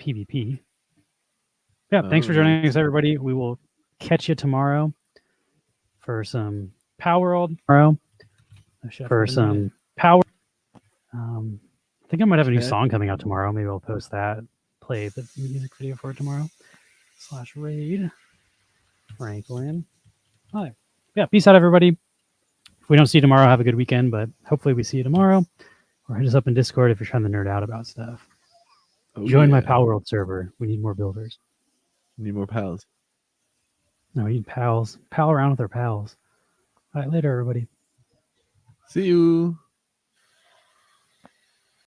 PvP. Yeah, thanks for joining us, everybody. We will catch you tomorrow for some Power World. For some Power. I think I might have a new song coming out tomorrow. Maybe I'll post that. Play the music video for it tomorrow. /raid. Franklin. All right. Yeah, peace out, everybody. If we don't see you tomorrow, have a good weekend, but hopefully we see you tomorrow. Or hit us up in Discord if you're trying to nerd out about stuff. Join my Pal World server. We need more builders. Need more pals. No, we need pals. Pal around with our pals. All right, later, everybody. See you.